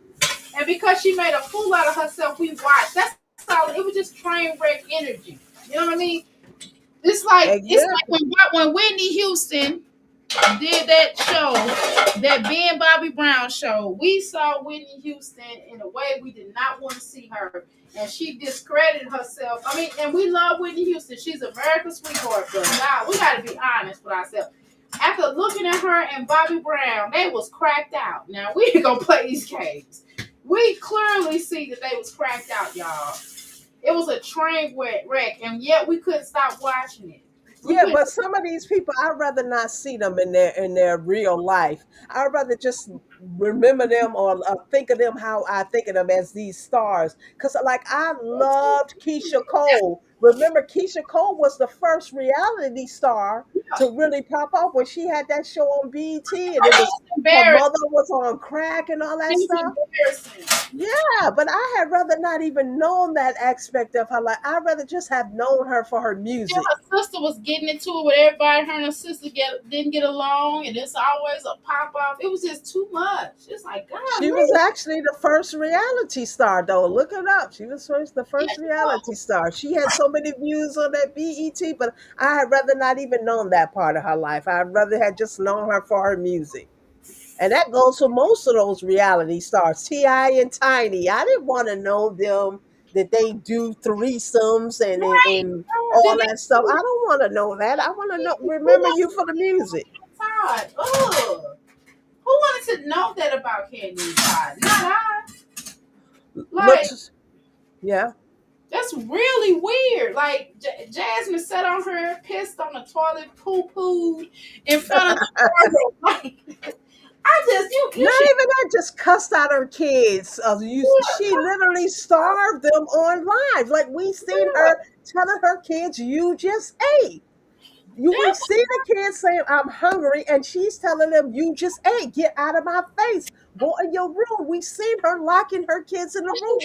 And because she made a fool out of herself, we watched. That's all. It was just train wreck energy. You know what I mean? It's like when Whitney Houston did that show, that Ben Bobby Brown show. We saw Whitney Houston in a way we did not want to see her, and she discredited herself. I mean, and we love Whitney Houston. She's America's sweetheart, but now we got to be honest with ourselves. After looking at her and Bobby Brown, they was cracked out. Now we ain't gonna play these games. We clearly see that they was cracked out, y'all. It was a train wreck, and yet we couldn't stop watching it. Yeah, but some of these people, I'd rather not see them in their real life. I'd rather just remember them or think of them how I think of them as these stars. Because, like, I loved Keisha Cole. Remember, Keisha Cole was the first reality star to really pop up when she had that show on BET, and it was her Embarrassing. mother was on crack and all that She's stuff. embarrassing. Yeah, but I had rather not even known that aspect of her life. I'd rather just have known her for her Yeah, music. her sister was getting into it with everybody. Her and her sister didn't get along, and it's always a pop off. It was just too much. It's like, She golly. was actually the first reality star, though. Look it up. She was the Yeah, first she reality was. star. She had so many views on that BET, but I had rather not even known that part of her life. I'd rather had just known her for her music. And that goes for most of those reality stars, T.I. and Tiny. I didn't want to know them that they do threesomes Right. and Did all they that stuff. I do don't want to know that. I want to know who remember you wants for the music. Todd? Ugh. Who wanted to know that about Candy and Todd? Not I. Like, Looks yeah. that's really weird. Like, Jasmine sat on her, pissed on the toilet, poo pooed in front of the girl. Like, I just, you Not should. even that, just cussed out her kids. She literally starved them on live. Like we seen her telling her kids, "You just ate." We That see the kids saying, "I'm hungry," and she's telling them, "You just ate. Get out of my face. Go in your room." We seen her locking her kids in the room.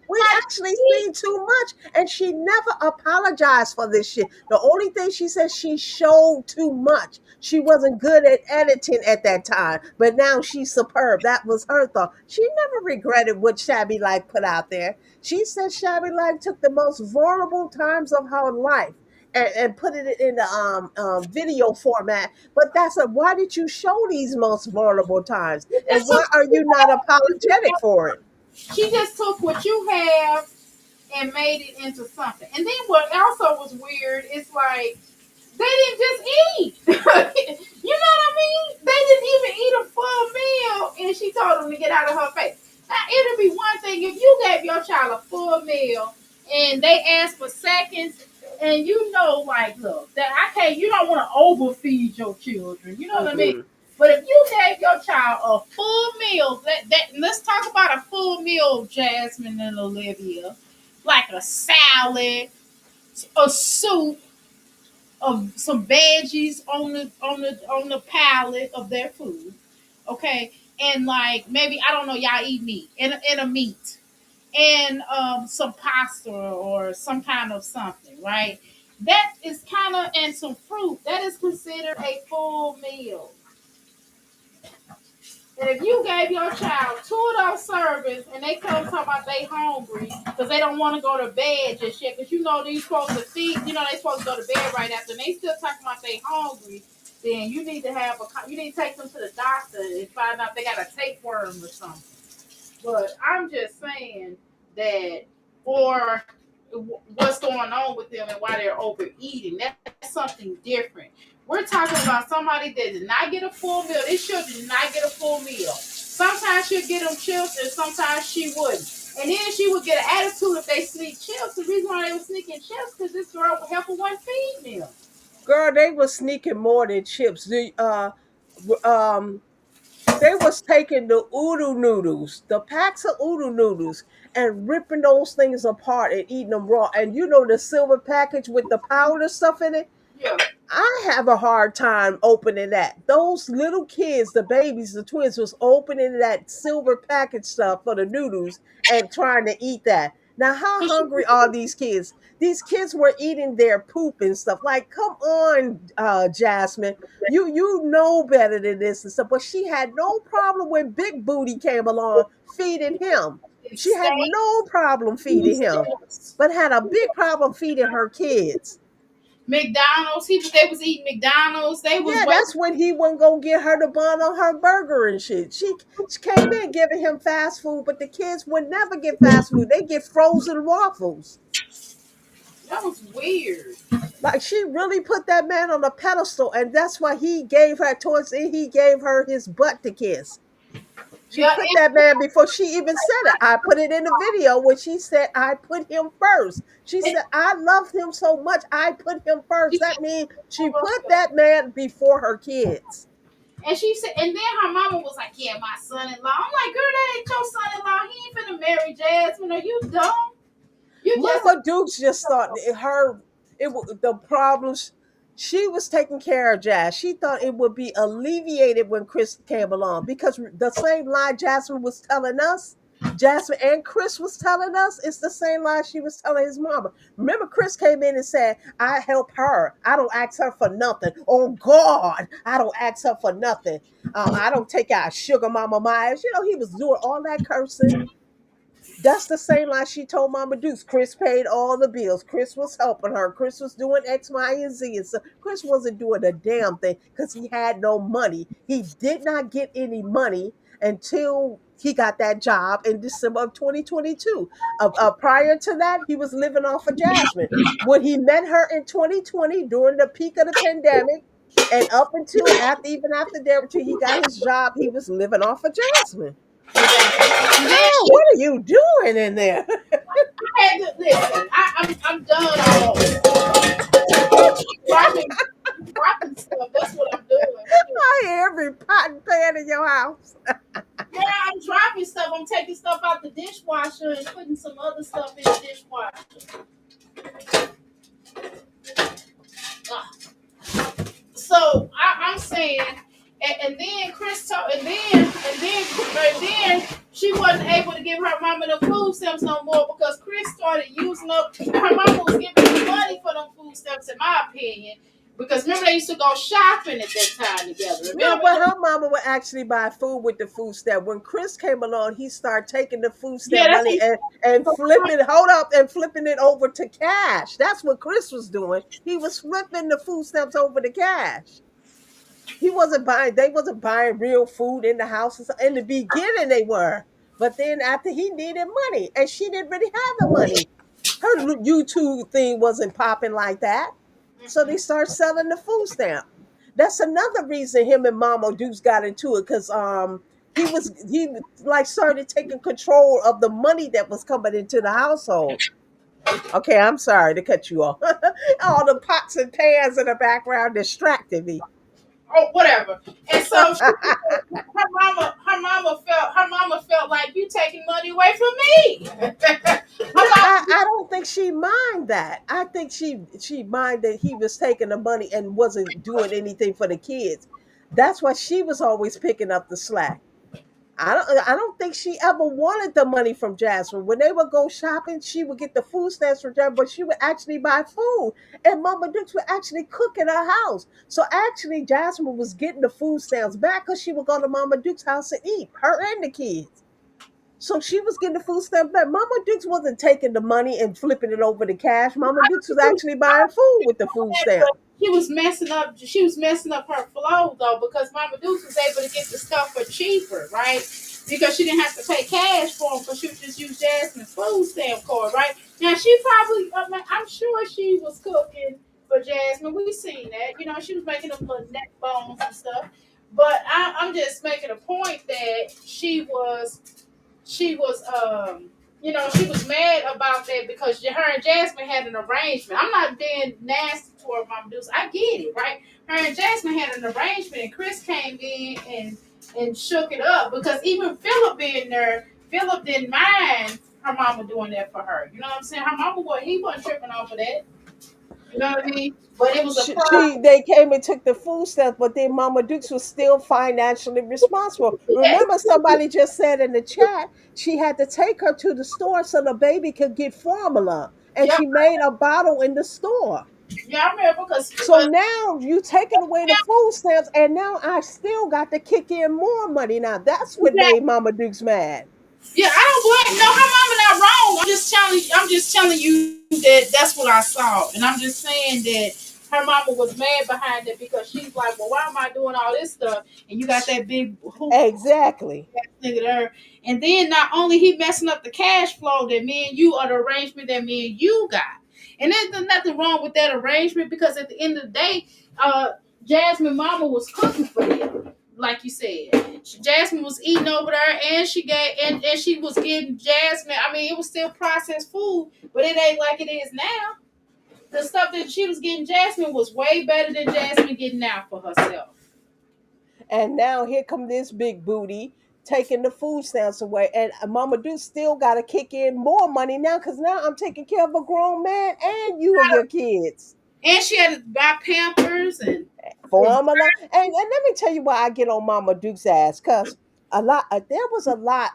We actually seen too much, and she never apologized for this shit. The only thing she said, she showed too much. She wasn't good at editing at that time, but now she's superb. That was her thought. She never regretted what Shabby Life put out there. She said Shabby Life took the most vulnerable times of her life and put it in the video format. But why did you show these most vulnerable times? And just took why are you not apologetic for it? she just took what you have and made it into something. And then what also was weird is like they didn't just eat. You know what I mean? They didn't even eat a full meal, and she told them to get out of her face. Now it'll be one thing if you gave your child a full meal and they asked for seconds, and you know, like, look, that I can't. You don't want to overfeed your children. You know what I mean? Mm-mm. But if you gave your child a full meal, let's talk about a full meal, Jasmine and Olivia, like a salad, a soup, of some veggies on the palette of their food, okay, and like maybe I don't know, y'all eat meat and a meat and some pasta or some kind of something, right? That is kind of and some fruit. That is considered a full meal. And if you gave your child two of those servings and they come talking about they hungry because they don't want to go to bed just yet, because you know they're supposed to feed, they supposed to go to bed right after, and they still talking about they hungry, then you need to you need to take them to the doctor and find out they got a tapeworm or something. But I'm just saying that, or what's going on with them and why they're overeating. That's something different. We're talking about somebody that did not get a full meal. This children did not get a full meal. Sometimes she'll get them chips and sometimes she wouldn't. And then she would get an attitude if they sneak chips. The reason why they were sneaking chips because this girl helper wasn't feeding them. Girl, they was sneaking more than chips. Um, they was taking the oodoo noodles, the packs of oodoo noodles, and ripping those things apart and eating them raw. And you know the silver package with the powder stuff in it. Yeah. I have a hard time opening that. Those little kids, the babies, the twins, was opening that silver package stuff for the noodles and trying to eat that. Now, how hungry are these kids? These kids were eating their poop and stuff. Like, come on, Jasmine, you know better than this and stuff. But she had no problem when Big Booty came along feeding him. She had Steak, no problem feeding him, but had a big problem feeding her kids. McDonald's. They was eating McDonald's. They was Yeah, that's when he wouldn't go get her the bun on her burger and shit. She came in giving him fast food, but the kids would never get fast food. They get frozen waffles. that was weird. Like she really put that man on a pedestal, and that's why he gave her towards the end, he gave her his butt to kiss. She Yeah, put that man before she even said it. I put it in the video when she said, I put him first. She and said, I loved him so much, I put him first. she That means she put that man before her kids. And she said, and then her mama was like, "Yeah, my son-in-law." I'm like, "Girl, that ain't your son-in-law. He ain't finna marry Jasmine. Are you dumb? You just Mama Dukes just thought the problems. She was taking care of Jazz. She thought it would be alleviated when Chris came along because the same lie Jasmine was telling us, Jasmine and Chris was telling us, it's the same lie she was telling his mama. Remember, Chris came in and said, "I help her. I don't ask her for nothing. Oh God, I don't ask her for nothing. I don't take out sugar mama Myers." He was doing all that cursing. That's the same lie she told Mama Deuce. Chris paid all the bills. Chris was helping her. Chris was doing X, Y, and Z. And so Chris wasn't doing a damn thing because he had no money. He did not get any money until he got that job in December of 2022. Prior to that, he was living off of Jasmine. When he met her in 2020 during the peak of the pandemic, and up until even after there, until he got his job, he was living off of Jasmine. and then Girl, what are you doing in there? I had to listen. I'm done almost. Dropping dropping stuff. That's what I'm doing. I hear every pot and pan in your house. Yeah, I'm dropping stuff. I'm taking stuff out the dishwasher and putting some other stuff in the dishwasher. Ah. So I'm saying, and then Chris told, and then she wasn't able to give her mama the food stamps no more because Chris started using up. Her mama was giving her money for them food stamps, in my opinion. Because remember they used to go shopping at that time together. No, Remember? but her mama would actually buy food with the food stamp. When Chris came along, he started taking the food Yeah, stamp that's money and flipping it over to cash. That's what Chris was doing. He was flipping the food stamps over to cash. They wasn't buying real food in the house. In the beginning they were. But then after he needed money and she didn't really have the money. Her YouTube thing wasn't popping like that. So they start selling the food stamp. That's another reason him and Mama Deuce got into it because he like started taking control of the money that was coming into the household. Okay, I'm sorry to cut you off. All the pots and pans in the background distracted me. oh whatever. And so her mama felt like you taking money away from me. her No, mama, I don't think she mind that. I think she mind that he was taking the money and wasn't doing anything for the kids. That's why she was always picking up the slack. I don't think she ever wanted the money from Jasmine. When they would go shopping, she would get the food stamps from Jasmine, but she would actually buy food. And Mama Dukes would actually cook in her house. So actually Jasmine was getting the food stamps back because she would go to Mama Duke's house and eat, her and the kids. So she was getting the food stamp back. Mama Dukes wasn't taking the money and flipping it over to cash. Mama Dukes was actually buying food with the food stamp. but she was messing up. She was messing up her flow though because Mama Deuce was able to get the stuff for cheaper, right? Because she didn't have to pay cash for them, because she would just use Jasmine's food stamp card, right? Now she probably, I'm sure she was cooking for Jasmine. We seen that, she was making them little neck bones and stuff. But I'm just making a point that she was mad about that because her and Jasmine had an arrangement. I'm not being nasty toward Mama Deuce. I get it, right? Her and Jasmine had an arrangement, and Chris came in and shook it up because even Philip being there, Philip didn't mind her mama doing that for her. You know what I'm saying? Her mama he wasn't tripping off of that. You know what I mean? But it was a problem. They came and took the food stamps, but then Mama Dukes was still financially responsible. Yes. Remember, somebody just said in the chat she had to take her to the store so the baby could get formula, and Yeah, she made a bottle in the store. yeah, I remember So because now you taking away the food stamps, and now I still got to kick in more money. Now that's what made Mama Dukes mad. yeah, I don't blame. No, her mama not wrong. I'm just telling you that that's what I saw, and I'm just saying that her mama was mad behind it because she's like, well, why am I doing all this stuff? And you got that big hoop Exactly. nigga there, and then not only he messing up the cash flow that me and you, or the arrangement that me and you got, and there's nothing wrong with that arrangement because at the end of the day, Jasmine mama was cooking for them, like you said. Jasmine was eating over there, and she was getting Jasmine. I mean, it was still processed food, but it ain't like it is now. The stuff that she was getting Jasmine was way better than Jasmine getting out for herself. And now here come this big booty taking the food stamps away. And Mama Do still got to kick in more money now because now I'm taking care of a grown man and you and your kids. And she had to buy Pampers and Formula. And let me tell you why I get on Mama Duke's ass. Because there was a lot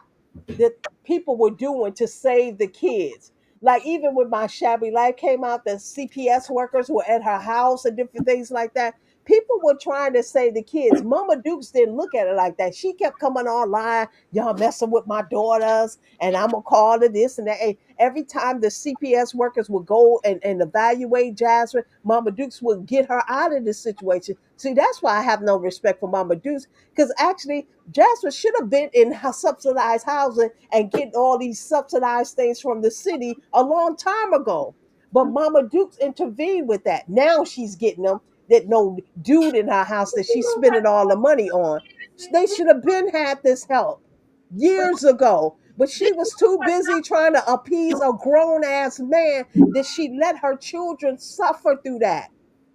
that people were doing to save the kids. Like even when my shabby life came out, the CPS workers were at her house and different things like that. People were trying to save the kids. Mama Dukes didn't look at it like that. She kept coming online, y'all messing with my daughters, and I'm gonna call it this and that. And every time the CPS workers would go and evaluate Jasmine, Mama Dukes would get her out of this situation. See, that's why I have no respect for Mama Dukes, because actually Jasmine should have been in subsidized housing and getting all these subsidized things from the city a long time ago. But Mama Dukes intervened with that. Now she's getting them that no dude in her house that she's spending all the money on. They should have been had this help years ago. But she was too busy trying to appease a grown ass man that she let her children suffer through that.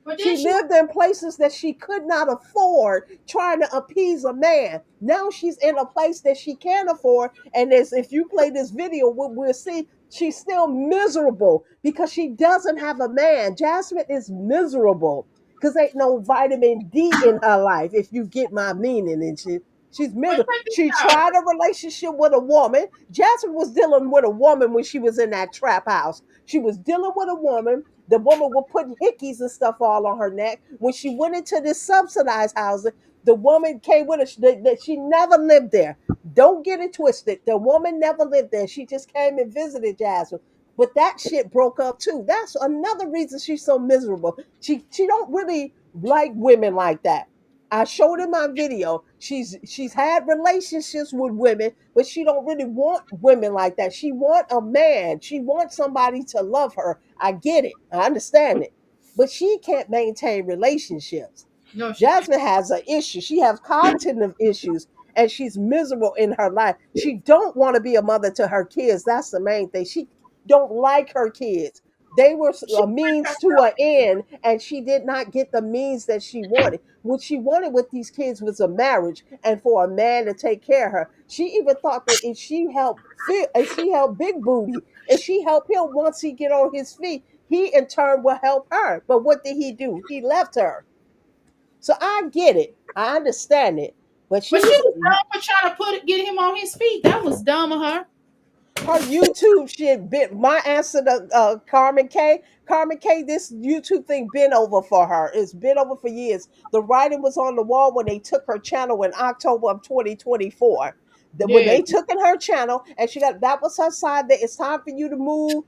but then She she lived in places that she could not afford, trying to appease a man. Now she's in a place that she can afford. And as if you play this video, we'll see she's still miserable because she doesn't have a man. Jasmine is miserable because ain't no vitamin D in her life, if you get my meaning. And she's but miserable. check this She out. tried a relationship with a woman. Jasmine was dealing with a woman when she was in that trap house. She was dealing with a woman. The woman would put hickeys and stuff all on her neck. When she went into this subsidized housing, the woman came with her. She never lived there. Don't get it twisted. The woman never lived there. She just came and visited Jasmine. But that shit broke up too. That's another reason she's so miserable. She don't really like women like that. I showed in my video. She's had relationships with women, but she don't really want women like that. She want a man. She wants somebody to love her. I get it. I understand it. But she can't maintain relationships. No, she can't. Jasmine has an issue. She has cognitive issues and she's miserable in her life. She don't want to be a mother to her kids. That's the main thing. She don't like her kids. They were She a means to an end, and she did not get the means that she wanted. What she wanted with these kids was a marriage and for a man to take care of her. She even thought that if she helped Big Booty, if she helped him once he get on his feet, he in turn will help her. But what did he do? He left her. So I get it. I understand it. But but she she's was dumb for trying to get him on his feet. That was dumb of her. her YouTube shit been my answer to Carmen K. Carmen K, this YouTube thing been over for her. It's been over for years. The writing was on the wall when they took her channel in October of 2024. When Yeah. they took in her channel and she got that was her side that it's time for you to move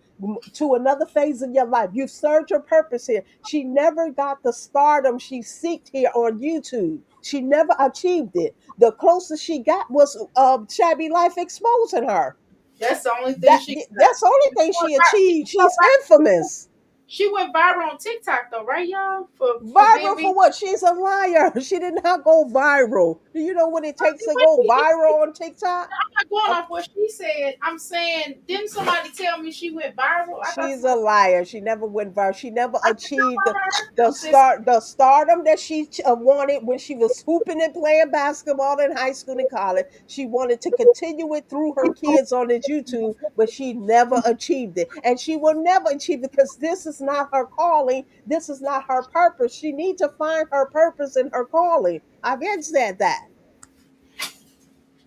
to another phase of your life. You've served your purpose here. She never got the stardom she seeked here on YouTube. She never achieved it. The closest she got was Shabby Life exposing her. That's the only thing That she that's the only thing she achieved. She's infamous. she went viral on TikTok though, right, y'all? For being Viral me. for what? She's a liar. She did not go viral. Do you know what it takes to go viral on TikTok? I'm not going Uh, off what she said. I'm saying, didn't somebody tell me she went viral? I thought She's a somebody liar. She never went viral. She never I didn't know achieved about her. I'm just the stardom that she wanted when she was hooping and playing basketball in high school and college. She wanted to continue it through her kids on this YouTube, but she never achieved it, and she will never achieve it because this is not her calling. This is not her purpose. She needs to find her purpose and her calling. I've been said that.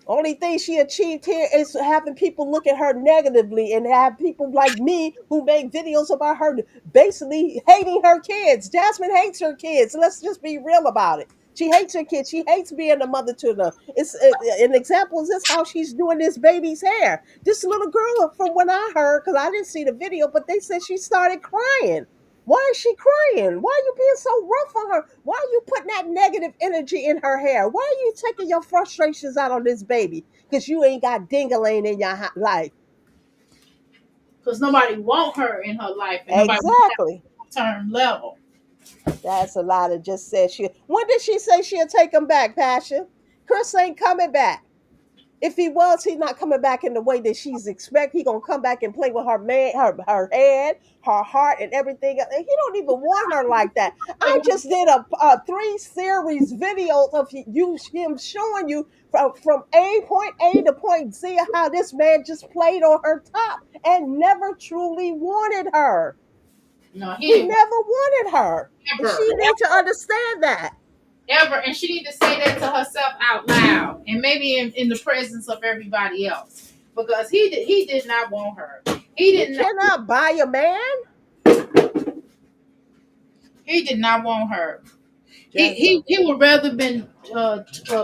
Only thing she achieved here is having people look at her negatively and have people like me who make videos about her basically hating her kids. Jasmine hates her kids. Let's just be real about it. She hates her kids. She hates being a mother to them. An example is this how she's doing this baby's hair. This little girl, from what I heard, because I didn't see the video, but they said she started crying. Why is she crying? Why are you being so rough on her? Why are you putting that negative energy in her hair? Why are you taking your frustrations out on this baby? Because you ain't got dingaling in your life. because nobody want her in her life and nobody want Exactly. that term level. That's a lot of just said she. When did she say she'll take him back, Passion? Chris ain't coming back. If he was, he's not coming back in the way that she's expect. He gonna come back and play with her man, her head, her heart, and everything. And he don't even want her like that. I just did a 3 series videos of him showing you from point A to point Z how this man just played on her top and never truly wanted her. No, he He didn't want never wanted her, and ever, she need to understand that. ever, and she need to say that to herself out loud, and maybe in the presence of everybody else, because he did not want her. He You did not. cannot buy a man. He did not want her. He Just he, he would rather been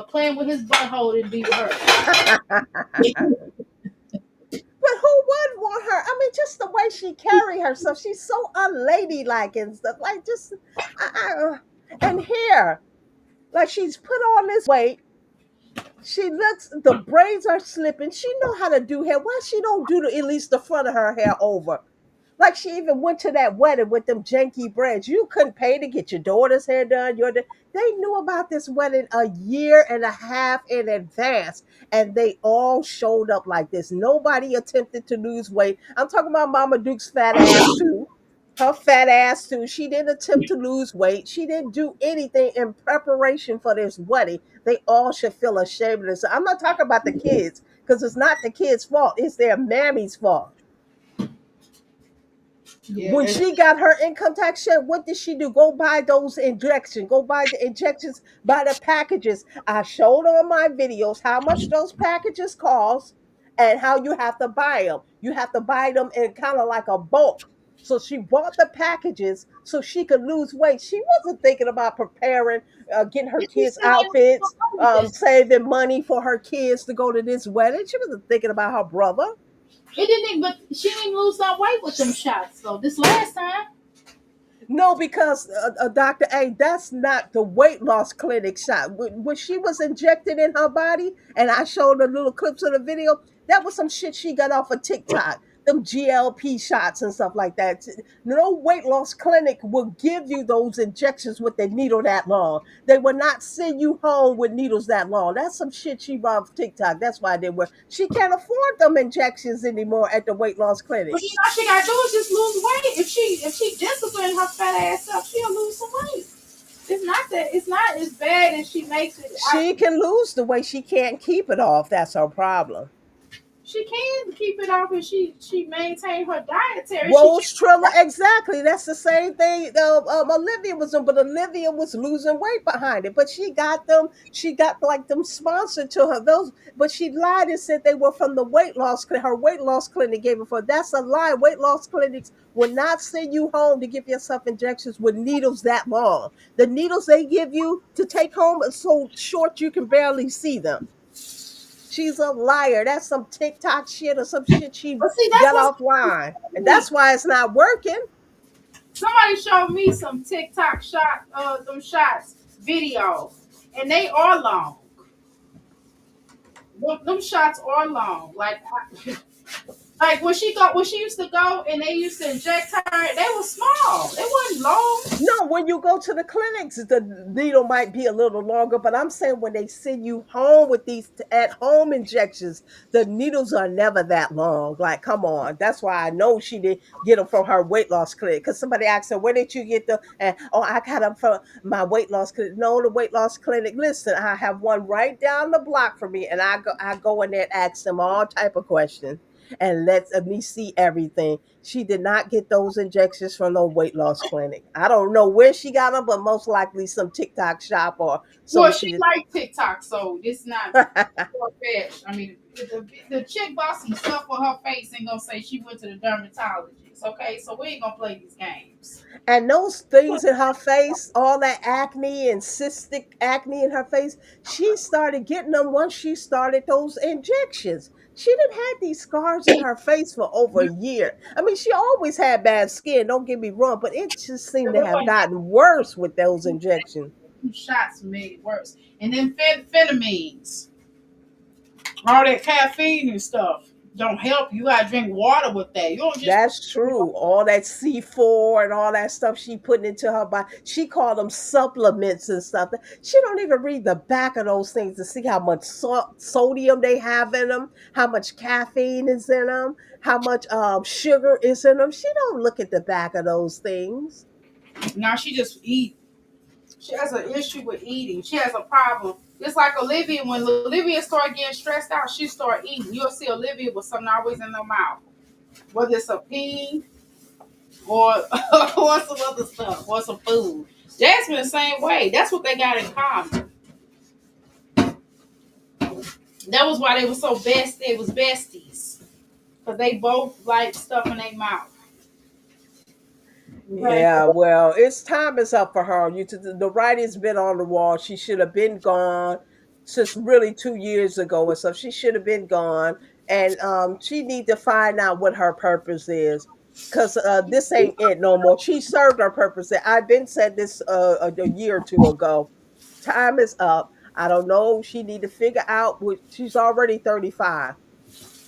playing with his butthole than be with her. But who would want her? I mean, just the way she carry herself, she's so unladylike and stuff. Like just, and here, like she's put on this weight. She looks, the braids are slipping. She know how to do hair. Why she don't do at least the front of her hair over? Like she even went to that wedding with them janky braids. You couldn't pay to get your daughter's hair done. They knew about this wedding a year and a half in advance, and they all showed up like this. Nobody attempted to lose weight. I'm talking about Mama Duke's fat ass too. Her fat ass too. She didn't attempt to lose weight. She didn't do anything in preparation for this wedding. They all should feel ashamed of this. I'm not talking about the kids because it's not the kids' fault. It's their mammy's fault. Yeah, When she got her income tax check, what did she do? Go buy those injections. Go buy the injections, buy the packages. I showed on my videos how much those packages cost and how you have to buy them. You have to buy them in kind of like a bulk. So she bought the packages so she could lose weight. She wasn't thinking about preparing, getting her she kids' still ain't outfits, with this. saving money for her kids to go to this wedding. She wasn't thinking about her brother. It didn't even, but she didn't even lose some weight with them shots though. This last time, No, because Dr. A, that's not the weight loss clinic shot. When she was injected in her body, and I showed the little clips of the video, that was some shit she got off of TikTok. Them GLP shots and stuff like that. No weight loss clinic will give you those injections with the needle that long. They will not send you home with needles that long. That's some shit she bought off TikTok. That's why they were. She can't afford them injections anymore at the weight loss clinic. but all she gotta do is just lose weight. If she disciplined her fat ass up, she'll lose some weight. It's not as bad as she makes it out. She can lose the weight. She can't keep it off. That's her problem. She can keep it off if she maintain her dietary. She Rose Triller, exactly. That's the same thing Olivia was doing, but Olivia was losing weight behind it. But she got them. She got like them sponsored to her. Those, but she lied and said they were from the weight loss. Her weight loss clinic gave it for. That's a lie. Weight loss clinics will not send you home to give yourself injections with needles that long. The needles they give you to take home are so short you can barely see them. She's a liar. That's some TikTok shit or some shit she but see that's got what offline. And that's why it's not working. somebody showed me some TikTok them shots videos, and they are long. Them shots are long. Like when she used to go and they used to inject her, they were small. They wasn't long. No, when you go to the clinics, the needle might be a little longer, but I'm saying when they send you home with these at home injections, the needles are never that long. Like, come on. That's why I know she did get them from her weight loss clinic. Because somebody asked her, where did you get them? And, oh, I got them from my weight loss clinic. No, the weight loss clinic. Listen, I have one right down the block from me, and I go in there and ask them all type of questions and let me see everything. She did not get those injections from no weight loss clinic. I don't know where she got them, but most likely some TikTok shop or Well, some she shit. like TikTok, so it's not far fetched. I mean, the chick bossy stuff for her face ain't gonna say she went to the dermatologist. Okay, so we ain't gonna play these games. And those things in her face, all that acne and cystic acne in her face, she started getting them once she started those injections. She didn't have these scars in her face for over a year. I mean, she always had bad skin, don't get me wrong, but it just seemed to It have wasn't gotten worse with those injections. them shots made it worse, and then phenamines, all that caffeine and stuff. don't help. You gotta drink water with that. You don't just That's true. All that C4 and all that stuff she putting into her body. She called them supplements and stuff. She don't even read the back of those things to see how much sodium they have in them, how much caffeine is in them, how much sugar is in them. She don't look at the back of those things. now she just eat. She has an issue with eating. She has a problem. It's like Olivia. When Olivia start getting stressed out, she start eating. You'll see Olivia with something always in her mouth, whether it's a pea or or some other stuff or some food. Jasmine the same way. That's what they got in common. That was why they were so best. They was besties because they both like stuff in their mouth. Okay. Yeah, well, it's time is up for her. The writing's been on the wall. She should have been gone since really 2 years ago and stuff. She should have been gone, and she need to find out what her purpose is, cause this ain't it no more. She served her purpose. I've been said this a year or two ago. Time is up. I don't know. She need to figure out what she's already 35,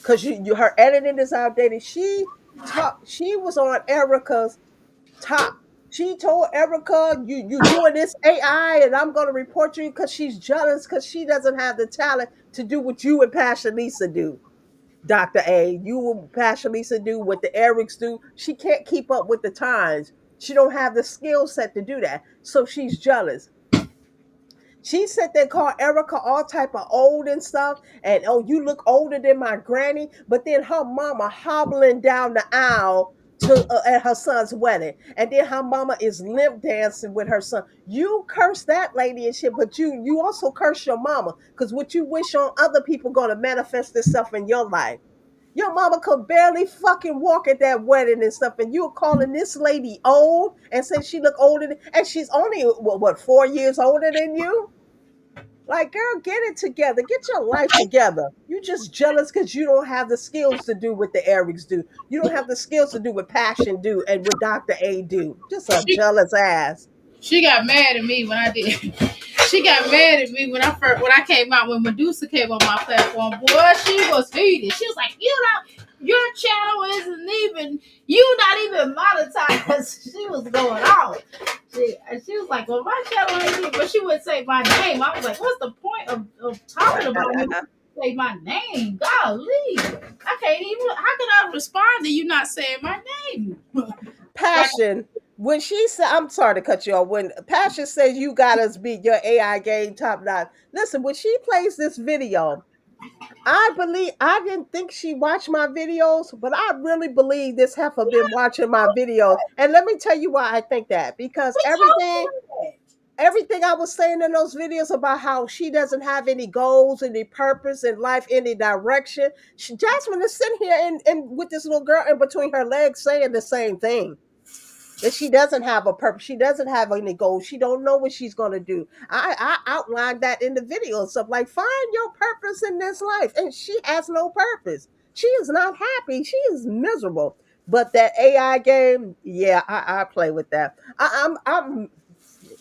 cause her editing is outdated. She was on Erica's top. She told Erica, you doing this AI and I'm gonna report you because she's jealous because she doesn't have the talent to do what you and Passion Lisa do. Dr. A, you and Passion Lisa do what the Erics do. She can't keep up with the times. She don't have the skill set to do that. So she's jealous. She said they call Erica all type of old and stuff, and oh, you look older than my granny. But then her mama hobbling down the aisle to at her son's wedding, and then her mama is limp dancing with her son. You curse that lady and shit, but you also curse your mama because what you wish on other people gonna manifest itself in your life. Your mama could barely fucking walk at that wedding and stuff, and you're calling this lady old and say she look older and she's only what 4 years older than you. Like, girl, get it together. Get your life together. You just jealous because you don't have the skills to do what the Erics do. You don't have the skills to do what Passion do and what Dr. A do. Just a She jealous ass. she got mad at me when I did. She got mad at me when I came out when Medusa came on my platform. Boy, she was heated. She was like, "You know, your channel isn't even you not even monetized." She was going off. She was like, "Well, my channel ain't even," but she would say my name. I was like, "What's the point of talking about me?" Say my name, golly, I can't even. How can I respond to you not saying my name? Like, Passion, when she said, I'm sorry to cut you off. When Passion says you got us beat your AI game top notch, listen, when she plays this video, I didn't think she watched my videos, but I really believe this heifer been watching my videos. And let me tell you why I think that. Because we everything talking. everything I was saying in those videos about how she doesn't have any goals, any purpose in life, any direction. Jasmine is sitting here and with this little girl in between her legs saying the same thing. That she doesn't have a purpose. She doesn't have any goals. She don't know what she's gonna do. I outlined that in the video and stuff like find your purpose in this life. And she has no purpose. She is not happy. She is miserable. But that AI game, yeah, I play with that.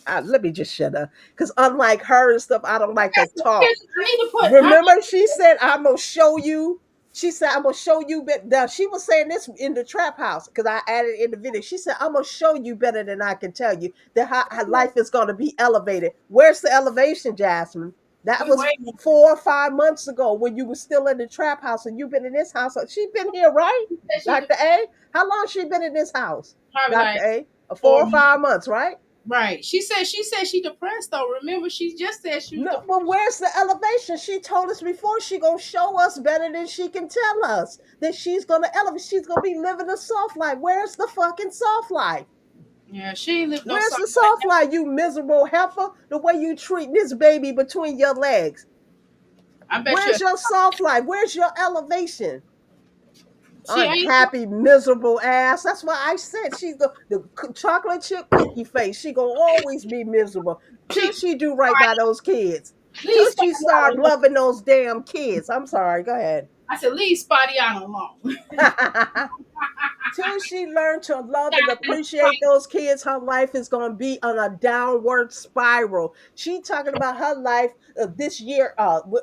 Let me just shut up. Because unlike her and stuff, I don't like to talk. I need to put. Remember, she said, I'm going to show you. She said, I'm going to show you. Now, she was saying this in the trap house because I added in the video. She said, I'm going to show you better than I can tell you that how life is going to be elevated. Where's the elevation, Jasmine? That We was waiting. 4 or 5 months ago when you were still in the trap house and you've been in this house. She been here, right? Dr. A? How long she been in this house? Probably Dr. like A? 4 or 4 5 months, right? Right. She said she depressed though. Remember, she just said she was No, depressed. but where's the elevation? She told us before she gonna show us better than she can tell us that she's gonna elevate. She's gonna be living a soft life. Where's the fucking soft life? Yeah, she ain't lived no Where's the soft soft life. life, you miserable heifer? The way you treat this baby between your legs. I bet you Where's your soft life? Where's your elevation? she ain't. Unhappy, miserable ass. That's why I said she's the chocolate chip cookie face. She gonna always be miserable till She she do right by those kids. Till leave she start Spotty alone. loving those damn kids. I'm sorry. Go ahead. I said leave Spotty alone. until she learned to love and appreciate those kids, her life is going to be on a downward spiral. She talking about her life this year.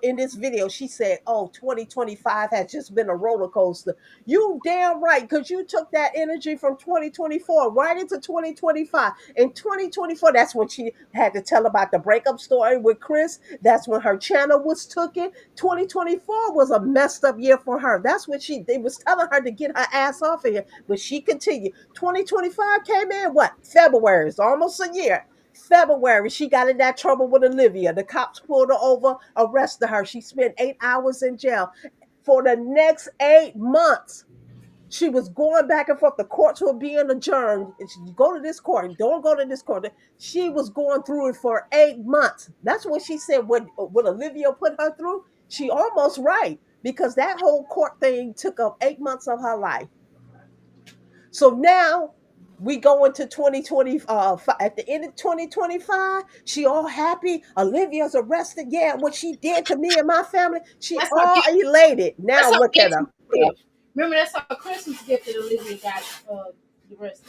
In this video, she said, "Oh, 2025 has just been a roller coaster." You damn right, because you took that energy from 2024 right into 2025. In 2024, that's when she had to tell about the breakup story with Chris. That's when her channel was taken. 2024 was a messed up year for her. That's when they was telling her to get her ass off of here, but she continued. 2025 came in what? February. It's almost a year. February, she got in that trouble with Olivia. The cops pulled her over, arrested her. She spent 8 hours in jail. For the next 8 months, she was going back and forth. The courts were being adjourned. And she, go to this court. Don't go to this court. She was going through it for 8 months. That's what she said. What Olivia put her through, she almost right, because that whole court thing took up 8 months of her life. So now we go into 2020. At the end of 2025, she all happy. Olivia's arrested. Yeah, what she did to me and my family, she That's her all gift. elated. That's Now her look at Christmas her. gift. Remember, that's her Christmas gift that Olivia got the rest.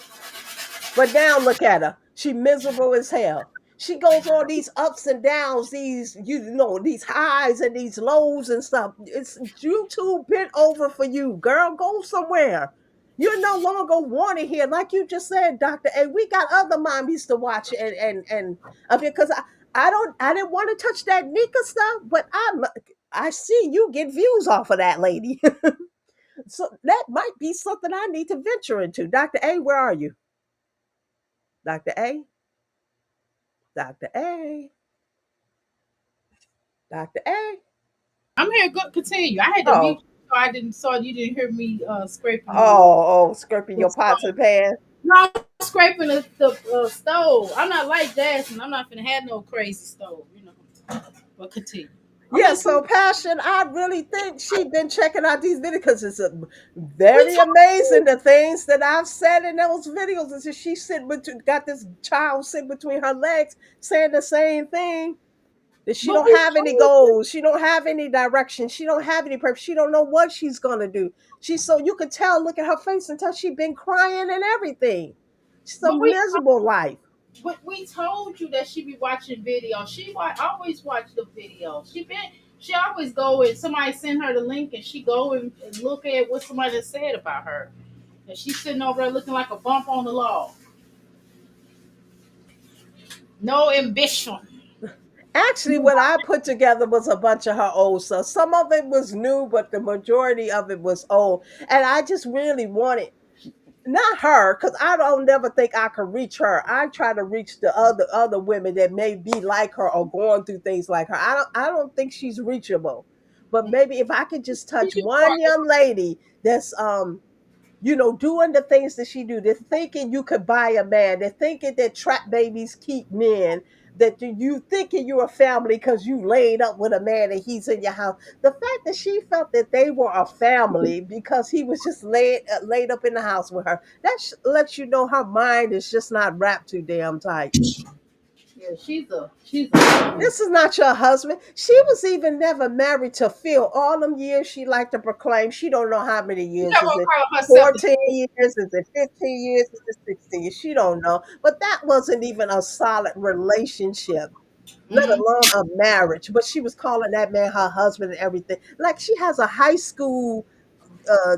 But now look at her. She miserable as hell. She goes on these ups and downs, these these highs and these lows and stuff. It's YouTube bent over for you, girl. Go somewhere. You're no longer wanted here, like you just said, Doctor A. We got other mommies to watch, and because I didn't want to touch that Nika stuff, but I see you get views off of that lady. So that might be something I need to venture into. Doctor A, where are you? Dr. A, Dr. A, Dr. A. I'm here. Go continue. I had to mute Oh, you so I didn't so you didn't hear me scraping scraping the your pots stove. and pans. No, I'm scraping the stove. I'm not like Jasmine. I'm not gonna have no crazy stove, you know. But continue. I'm Yeah, listening. so Passion, I really think she been checking out these videos because it's We very told amazing you. the things that I've said in those videos. Is that she sitting between, got this child sitting between her legs saying the same thing. That she But don't we have any told you. goals, she don't have any direction, she don't have any purpose, she don't know what she's gonna do. She's so you could tell, look at her face and tell she been crying and everything. She's a But we miserable life. But we told you that she be watching videos. Always watch the videos. She always go and somebody send her the link and she go and look at what somebody has said about her. And she's sitting over there looking like a bump on the log. No ambition. Actually, what I put together was a bunch of her old stuff. Some of it was new, but the majority of it was old. And I just really wanted not her, because I don't never think I could reach her. I try to reach the other women that may be like her or going through things like her. I don't think she's reachable. But maybe if I could just touch You one young lady that's doing the things that she do. They're thinking you could buy a man. They're thinking that trap babies keep men. That you thinking you're a family because you laid up with a man and he's in your house. The fact that she felt that they were a family because he was just laid up in the house with her, that lets you know her mind is just not wrapped too damn tight. Yeah, she's a This is not your husband. She was even never married to Phil. All them years she liked to proclaim. She don't know how many she's years. not Is gonna it call herself the 14 years? Is it 15 years? Is it 16 years? She don't know. But that wasn't even a solid relationship, let mm, alone a marriage. But she was calling that man her husband and everything. Like she has a uh,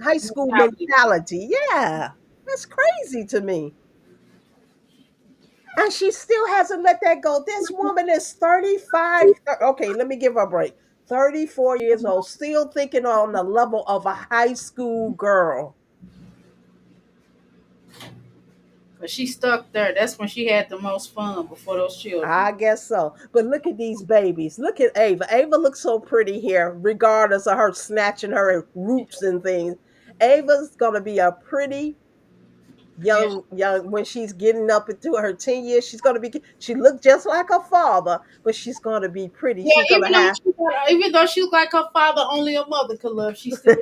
high school mentality. mentality. Yeah, that's crazy to me. And she still hasn't let that go. This woman is 35. Okay, let me give her a break. 34 years old, still thinking on the level of a high school girl. But she stuck there. That's when she had the most fun before those children. I guess so. But look at these babies. Look at Ava. Ava looks so pretty here, regardless of her snatching her roots and things. Ava's gonna be a pretty Yeah, young when she's getting up into her 10 years. She looked just like her father, but she's gonna be pretty. yeah. She's gonna have Even though she looked like her father, only a mother could love. She still.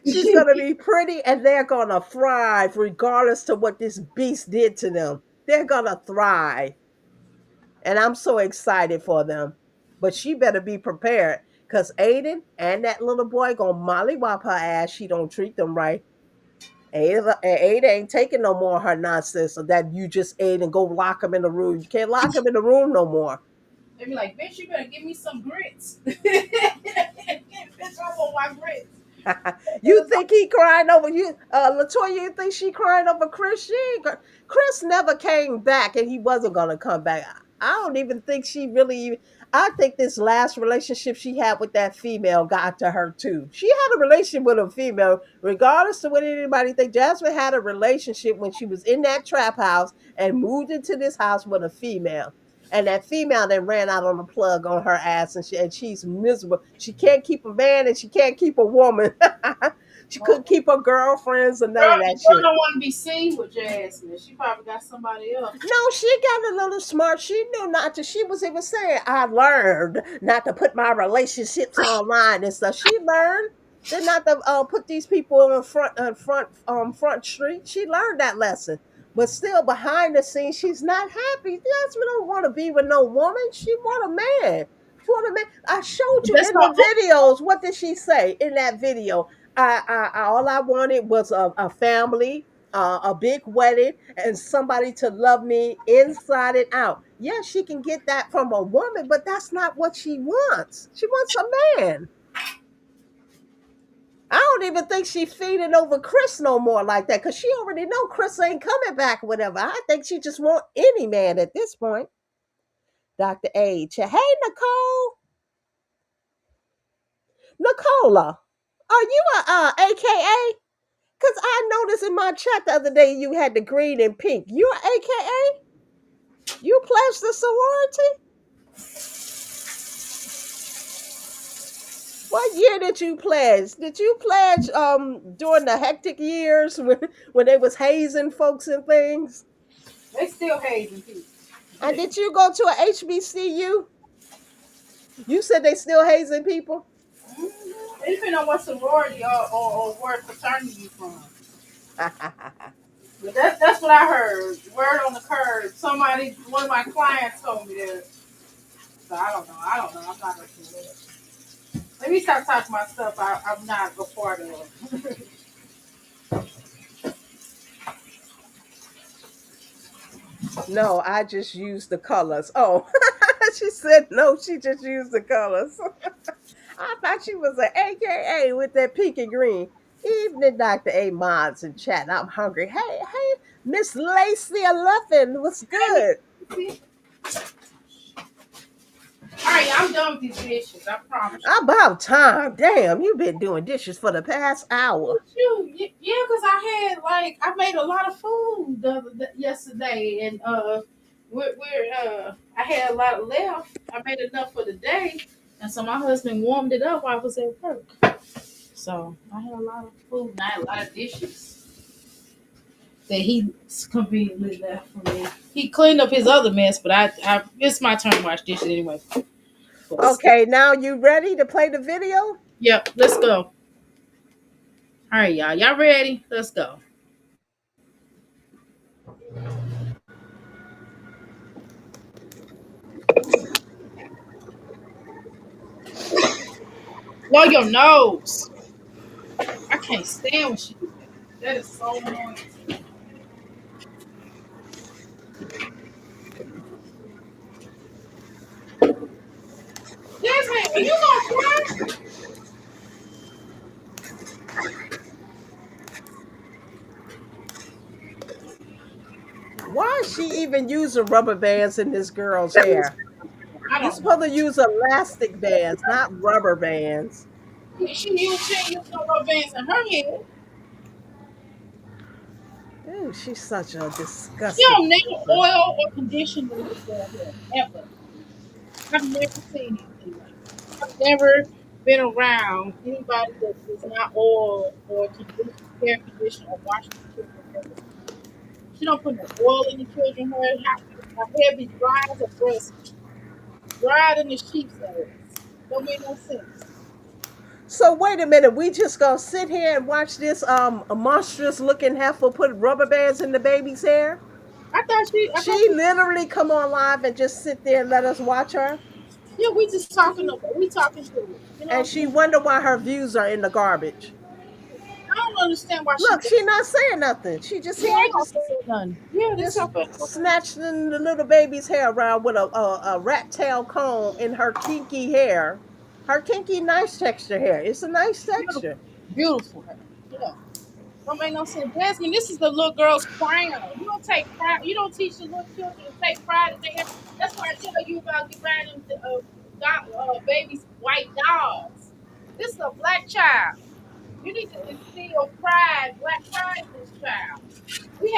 she's going to be pretty and they're going to thrive regardless to what this beast did to them. They're going to thrive. And I'm so excited for them. But she better be prepared because Aiden and that little boy going to mollywop her ass. She don't treat them right. Ada ain't taking no more of her nonsense of that you just ate and go lock him in the room. You can't lock him in the room no more. They be like, bitch, you better give me some grits. Bitch, I want my grits. You think he crying over you, Latoya? You think she crying over Chris? Chris never came back, and he wasn't gonna come back. I don't even think she really. I think this last relationship she had with that female got to her too. She had a relationship with a female, regardless of what anybody think. Jasmine had a relationship when she was in that trap house and moved into this house with a female. And that female then ran out on the plug on her ass, and she's miserable. She can't keep a man and she can't keep a woman. She couldn't keep her girlfriends or none Girl, of that girl shit. don't want to be seen with Jasmine. She probably got somebody else. No, she got a little smart. She knew not to. She was even saying, "I learned not to put my relationships online and stuff." She learned that not to put these people on front street. She learned that lesson. But still, behind the scenes, she's not happy. Jasmine don't want to be with no woman. She want a man. She want a man. I showed But you that's in her the videos. What did she say in that video? All I wanted was a family, a big wedding, and somebody to love me inside and out. Yeah, she can get that from a woman, but that's not what she wants. She wants a man. I don't even think she feeding over Chris no more like that, because she already know Chris ain't coming back, whatever. I think she just want any man at this point. Dr. H. Hey, Nicole. Nicola, are you a AKA? Because I noticed in my chat the other day you had the green and pink. You a AKA? You pledged the sorority? What year did you pledge? Did you pledge during the hectic years when they was hazing folks and things? They still hazing people. And did you go to a HBCU? You said they still hazing people? It depends on what sorority or where fraternity you from. But that's what I heard. Word on the curb. Somebody, one of my clients told me that. So I don't know. I don't know. I'm not gonna do it. Let me stop talking about stuff I'm not a part of. No, I just used the colors. Oh, she said no, she just used the colors. I thought she was an AKA with that pink and green. Evening, Dr. A Mods in chat. I'm hungry. Hey, Miss Lacey 11. What's good? All right, I'm done with these dishes. I promise About time. Damn, you've been doing dishes for the past hour. you. Yeah, because I made a lot of food yesterday, and I had a lot left. I made enough for the day, and so my husband warmed it up while I was at work. So I had a lot of food, and I had a lot of dishes that he conveniently left for me. He cleaned up his other mess, but I it's my turn to wash dishes anyway. Okay, now you ready to play the video? Yep, let's go. All right, y'all. Y'all ready? Let's go. Blow your nose. I can't stand when she do that. That is so annoying. Jasmine, are you gonna cry? Why is she even using rubber bands in this girl's hair? I You're don't know. supposed to use elastic bands, not rubber bands. She used no rubber bands in her head. Ooh, she's such a She disgusting don't never person. oil or condition with her hair. Ever. I've never seen anything like that. I've never been around anybody that does not oil or hair condition or wash the children's hair. She don't put no oil in the children's hair. Her hair be dry as a breast, drier than the sheep's ass. Don't make no sense. So wait a minute, we just gonna sit here and watch this a monstrous looking heifer put rubber bands in the baby's hair? I thought She she, literally come on live and just sit there and let us watch her, yeah, we just talking, we talking through it. You know and what I'm she saying? wonder why her views are in the garbage. don't understand why she Look, does. she not saying nothing. She just Yeah, I here, ain't gonna say nothing. Yeah, this just helping. Okay. snatching the little baby's hair around with a rat tail comb in her kinky hair. Her kinky, nice texture hair. It's a nice Beautiful, texture. beautiful hair. Yeah. Don't make no sense. Jasmine, this is the little girl's crown. You don't take pride. You don't teach the little children to take pride in their hair. That's why I tell you about buying them babies white dolls. This is a black child. You need to instill pride, black pride in this child. We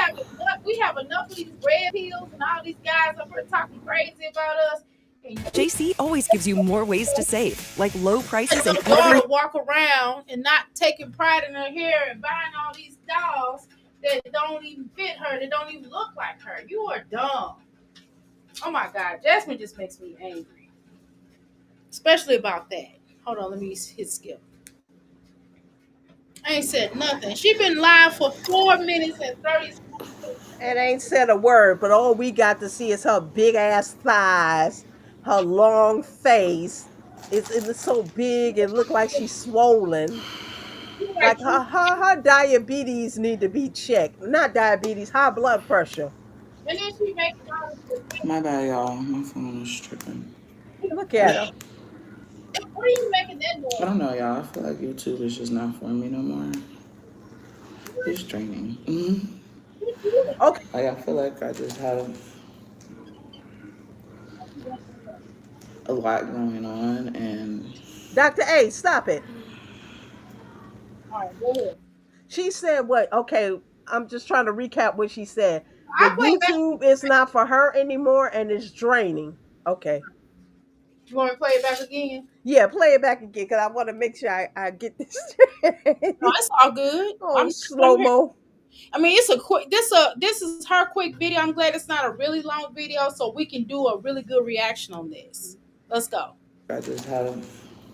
have enough of these red pills and all these guys up here talking crazy about us. And you JC always gives you more ways to save, like low prices and your daughter walk around and not taking pride in her hair and buying all these dolls that don't even fit her, that don't even look like her. You are dumb. Oh my God, Jasmine just makes me angry, especially about that. Hold on, let me hit skip. I ain't said nothing. She been live for 4 minutes and 30 seconds. And ain't said a word, but all we got to see is her big ass thighs, her long face. It's so big, it look like she's swollen. You Like like you, her diabetes need to be checked. Not diabetes, high blood pressure. and then she making all this. My bad, y'all. My phone is tripping. Look at her. What are you making that I noise? don't know, y'all. I feel like YouTube is just not for me no more. It's draining. Okay, Like, I feel like I just have a lot going on, and Dr. A, stop it. All right, go ahead. She said what? Okay, I'm just trying to recap what she said. I The play back. YouTube is not for her anymore and it's draining. Okay. You want me to play it back again? Yeah, play it back again because I want to make sure I get this No, straight. it's all good. Oh, I'm just I'm slow here. mo. I mean, it's a quick. This is her quick video. I'm glad it's not a really long video, so we can do a really good reaction on this. Let's go. I just have.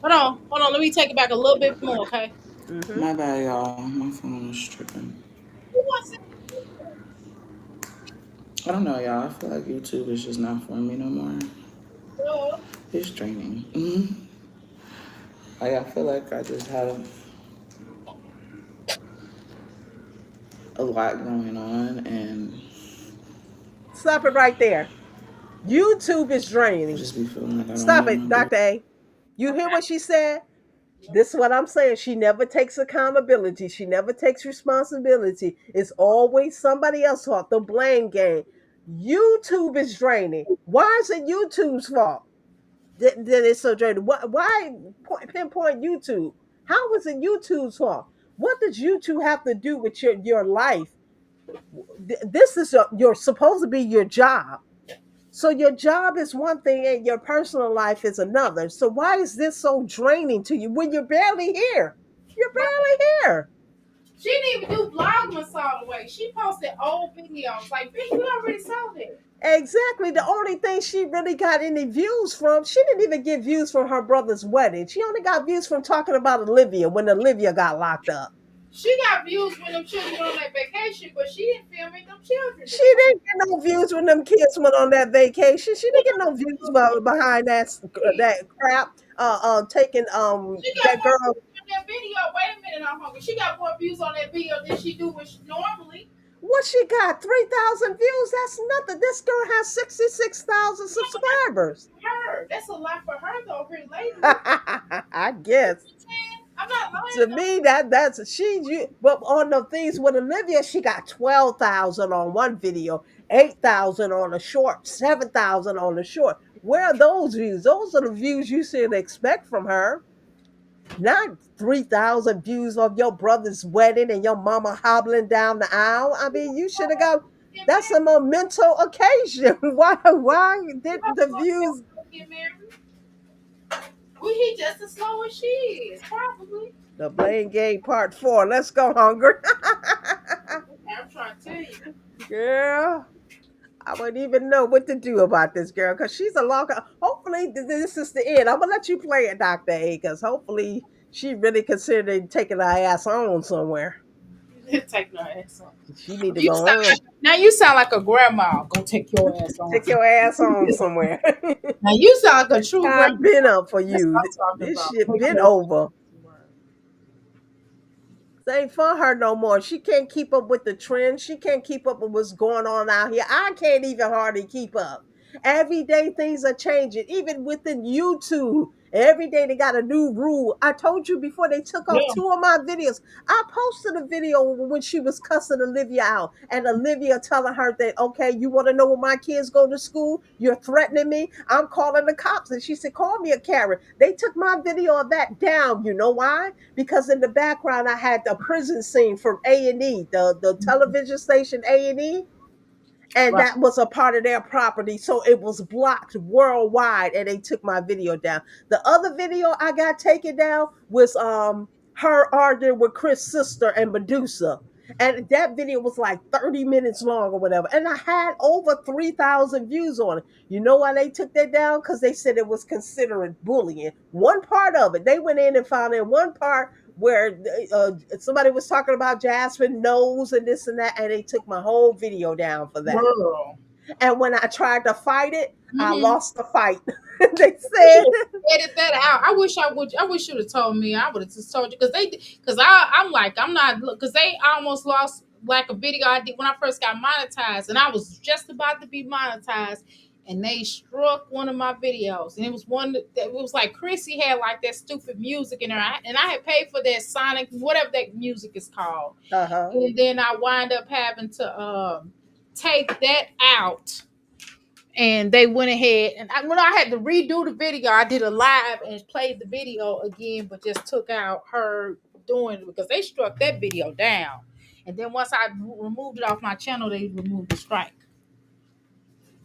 Hold on. Let me take it back a little bit more, okay? Hmm. My bad, y'all. My phone is tripping. Who wants to- I don't know, y'all. I feel like YouTube is just not for me no more. It's draining. Like, I feel like I just have a lot going on, and Stop it right there. YouTube is I draining. just be feeling like I don't Stop know it, my business. Dr. A. You hear what she said? This is what I'm saying. She never takes accountability. She never takes responsibility. It's always somebody else's fault. The blame game. YouTube is draining. Why is it YouTube's fault that it's so draining? Why pinpoint YouTube? How is it YouTube's fault? What does YouTube have to do with your life? This is your supposed to be your job. So your job is one thing and your personal life is another. So why is this so draining to you when you're barely here? You're barely here. She didn't even do Vlogmas all the way. She posted old videos. Like, bitch, we already saw that. Exactly. The only thing she really got any views from, she didn't even get views from her brother's wedding. She only got views from talking about Olivia when Olivia got locked up. She got views when them children went on that vacation, but she didn't film it. Them children She did. didn't get no views when them kids went on that vacation. She didn't get no views behind that crap. Taking She got that more girl. views on that video. Wait a minute, I'm hungry. She got more views on that video than she do with normally. What she got? 3,000 views. That's nothing. This girl has 66,000 subscribers. Her. That's a lot for her though, here lately. I guess. I'm not To lying though. me, that's but on the things with Olivia, she got 12,000 on one video, 8,000 on a short, 7,000 on a short. Where are those views? Those are the views you should expect from her. Not 3,000 views of your brother's wedding and your mama hobbling down the aisle. I mean, you should have got Get that's a married. momentous occasion. Why did How the slow views get married? Well, he just as slow as she is, probably. the blame game part 4. Let's go, Hunger. I'm trying to tell you. Girl, I wouldn't even know what to do about this girl because she's a long. Hopefully, this is the end. I'm gonna let you play it, Doctor A, because hopefully she really considered taking her ass on somewhere. Take no ass on. She need to go on. Now you sound like a grandma. Go take your ass on. Take your ass on somewhere. Now you sound like a true Time grandma. been up for That's you. what I'm talking This about. shit Take been your over. It ain't for her no more. She can't keep up with the trends. She can't keep up with what's going on out here. I can't even hardly keep up. Every day things are changing, even within YouTube. Every day they got a new rule. I told you before they took off Yeah. two of my videos. I posted a video when she was cussing Olivia out, and Olivia telling her that, okay, you want to know where my kids go to school? You're threatening me. I'm calling the cops. And she said, call me a Karen. They took my video of that down. You know why? Because in the background I had the prison scene from A&E, the television station A&E, and Right. that was a part of their property, so it was blocked worldwide, and they took my video down. The other video I got taken down was her arguing with Chris' sister and Medusa, and that video was like 30 minutes long or whatever, and I had over 3,000 views on it. You know why they took that down? Because they said it was considered bullying. One part of it, they went in and found in one part where somebody was talking about Jasmine nose and this and that, and they took my whole video down for that. Girl. And when I tried to fight it, I Mm-hmm. lost the fight. They You said, should edit that out. I wish I would. I wish you'd have told me. I would have just told you because I'm like I'm not because they almost lost like a video I did when I first got monetized, and I was just about to be monetized, and they struck one of my videos, and it was one that it was like Chrissy had like that stupid music in there, and I had paid for that Sonic whatever that music is called, uh huh. and then I wind up having to take that out, and they went ahead and when I had to redo the video, I did a live and played the video again, but just took out her doing it because they struck that video down. And then once I removed it off my channel, they removed the strike.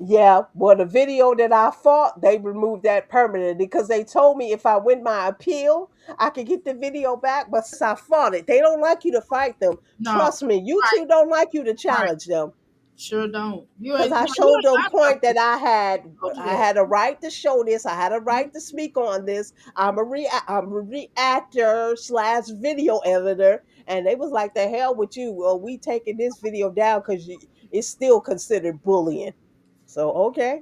Yeah, well, the video that I fought, they removed that permanently because they told me if I win my appeal, I could get the video back. But since I fought it, they don't like you to fight them. No, Trust me, right, YouTube don't like you to right. challenge them. Sure don't. You Because ain't I you showed ain't them got to point that go do I that. had a right to show this. I had a right to speak on this. I'm a reactor slash video editor, and they was like, "The hell with you? Well, we taking this video down because it's still considered bullying." So okay.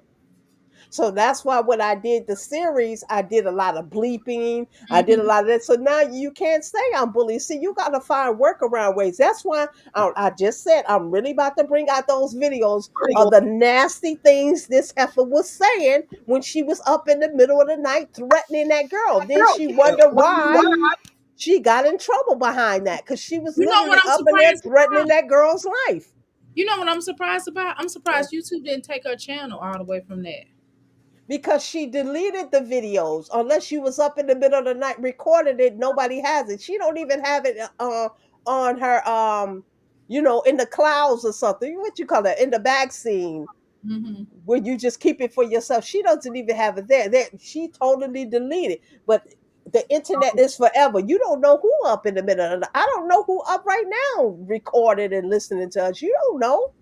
So that's why when I did the series, I did a lot of bleeping. I did a Mhm. lot of that. So now you can't say I'm bullying. See, you got to find workaround ways. That's why I just said I'm really about to bring out those videos of the nasty things this heifer was saying when she was up in the middle of the night threatening that girl. Then Girl, she yeah. wondered Wonder why why? she got in trouble behind that because she was You know what literally I'm up in there surprised threatening about? that girl's life. You know what I'm surprised about? I'm surprised YouTube didn't take her channel all the way from that. Because she deleted the videos unless you was up in the middle of the night recording it. Nobody has it. She don't even have it on her in the clouds or something. What you call it, in the back scene Hmm. where you just keep it for yourself. She doesn't even have it there. She totally deleted. But the internet is forever. You don't know who up in the middle of the, I don't know who up right now recording and listening to us. You don't know.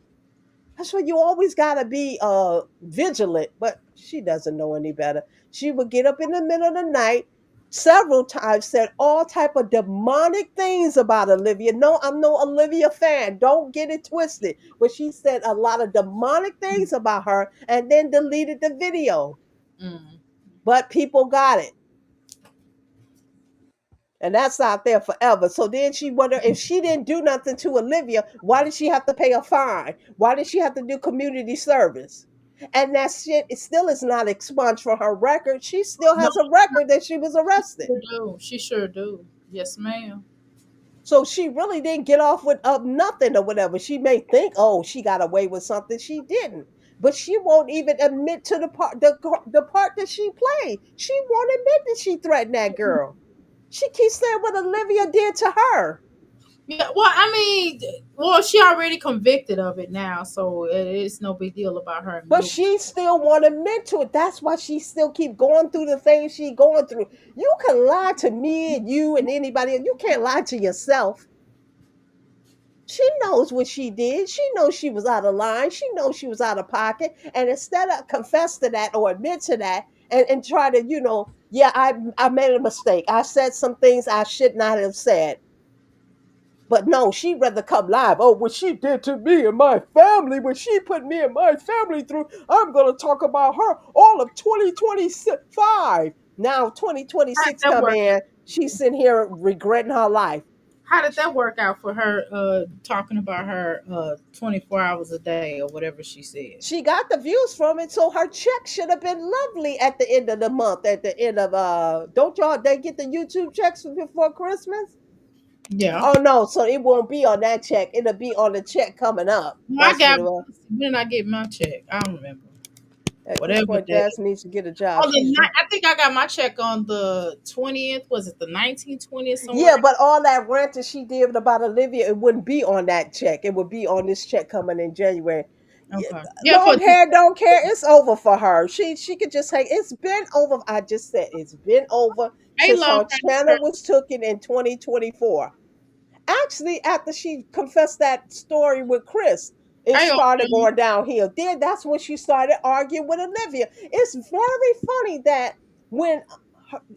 That's why you always gotta be vigilant. But she doesn't know any better. She would get up in the middle of the night several times, said all type of demonic things about Olivia. No, I'm no Olivia fan. Don't get it twisted. But she said a lot of demonic things about her and then deleted the video. Mm. But people got it. And that's out there forever. So then she wondered if she didn't do nothing to Olivia, why did she have to pay a fine? Why did she have to do community service? And that shit it still is not expunged from her record. She still No, has a record that she was arrested. sure do. She sure do. Yes, ma'am. So she really didn't get off with nothing or whatever. She may think, oh, she got away with something. She didn't. But she won't even admit to the part that she played. She won't admit that she threatened that girl. She keeps saying what Olivia did to her. Yeah, well, I mean, well, she already convicted of it now, so it's no big deal about her But admitting. she still want to admit to it. That's why she still keep going through the things she going through. You can lie to me and you and anybody, and you can't lie to yourself. She knows what she did. She knows she was out of line. She knows she was out of pocket. And instead of confess to that or admit to that and try to, yeah, I made a mistake. I said some things I should not have said. But no, she'd rather come live. Oh, what she did to me and my family, what she put me and my family through, I'm going to talk about her all of 2025. Now How's 2026 that come working? in, she's sitting here regretting her life. How did that work out for her? Talking about her 24 hours a day or whatever she said. She got the views from it, so her check should have been lovely at the end of the month. At the end of don't y'all they get the YouTube checks before Christmas? Yeah. Oh no, so it won't be on that check. It'll be on the check coming up. No, I That's what got. it was. When did I get my check? I don't remember. At this Whatever point, day. Jazz needs to get a job. On the She's I think I got my check on the 20th. Was it the 19th, 20th Yeah, somewhere? but all that ranting she did about Olivia, it wouldn't be on that check. It would be on this check coming in January. Yeah, Okay. Yeah, for long hair don't care. It's over for her. She could just hang. It's been over. I just said it's been over a since long her hair channel shirt. was taken in 2024. Actually, after she confessed that story with Chris, it I started going downhill. Then that's when she started arguing with Olivia. It's very funny that when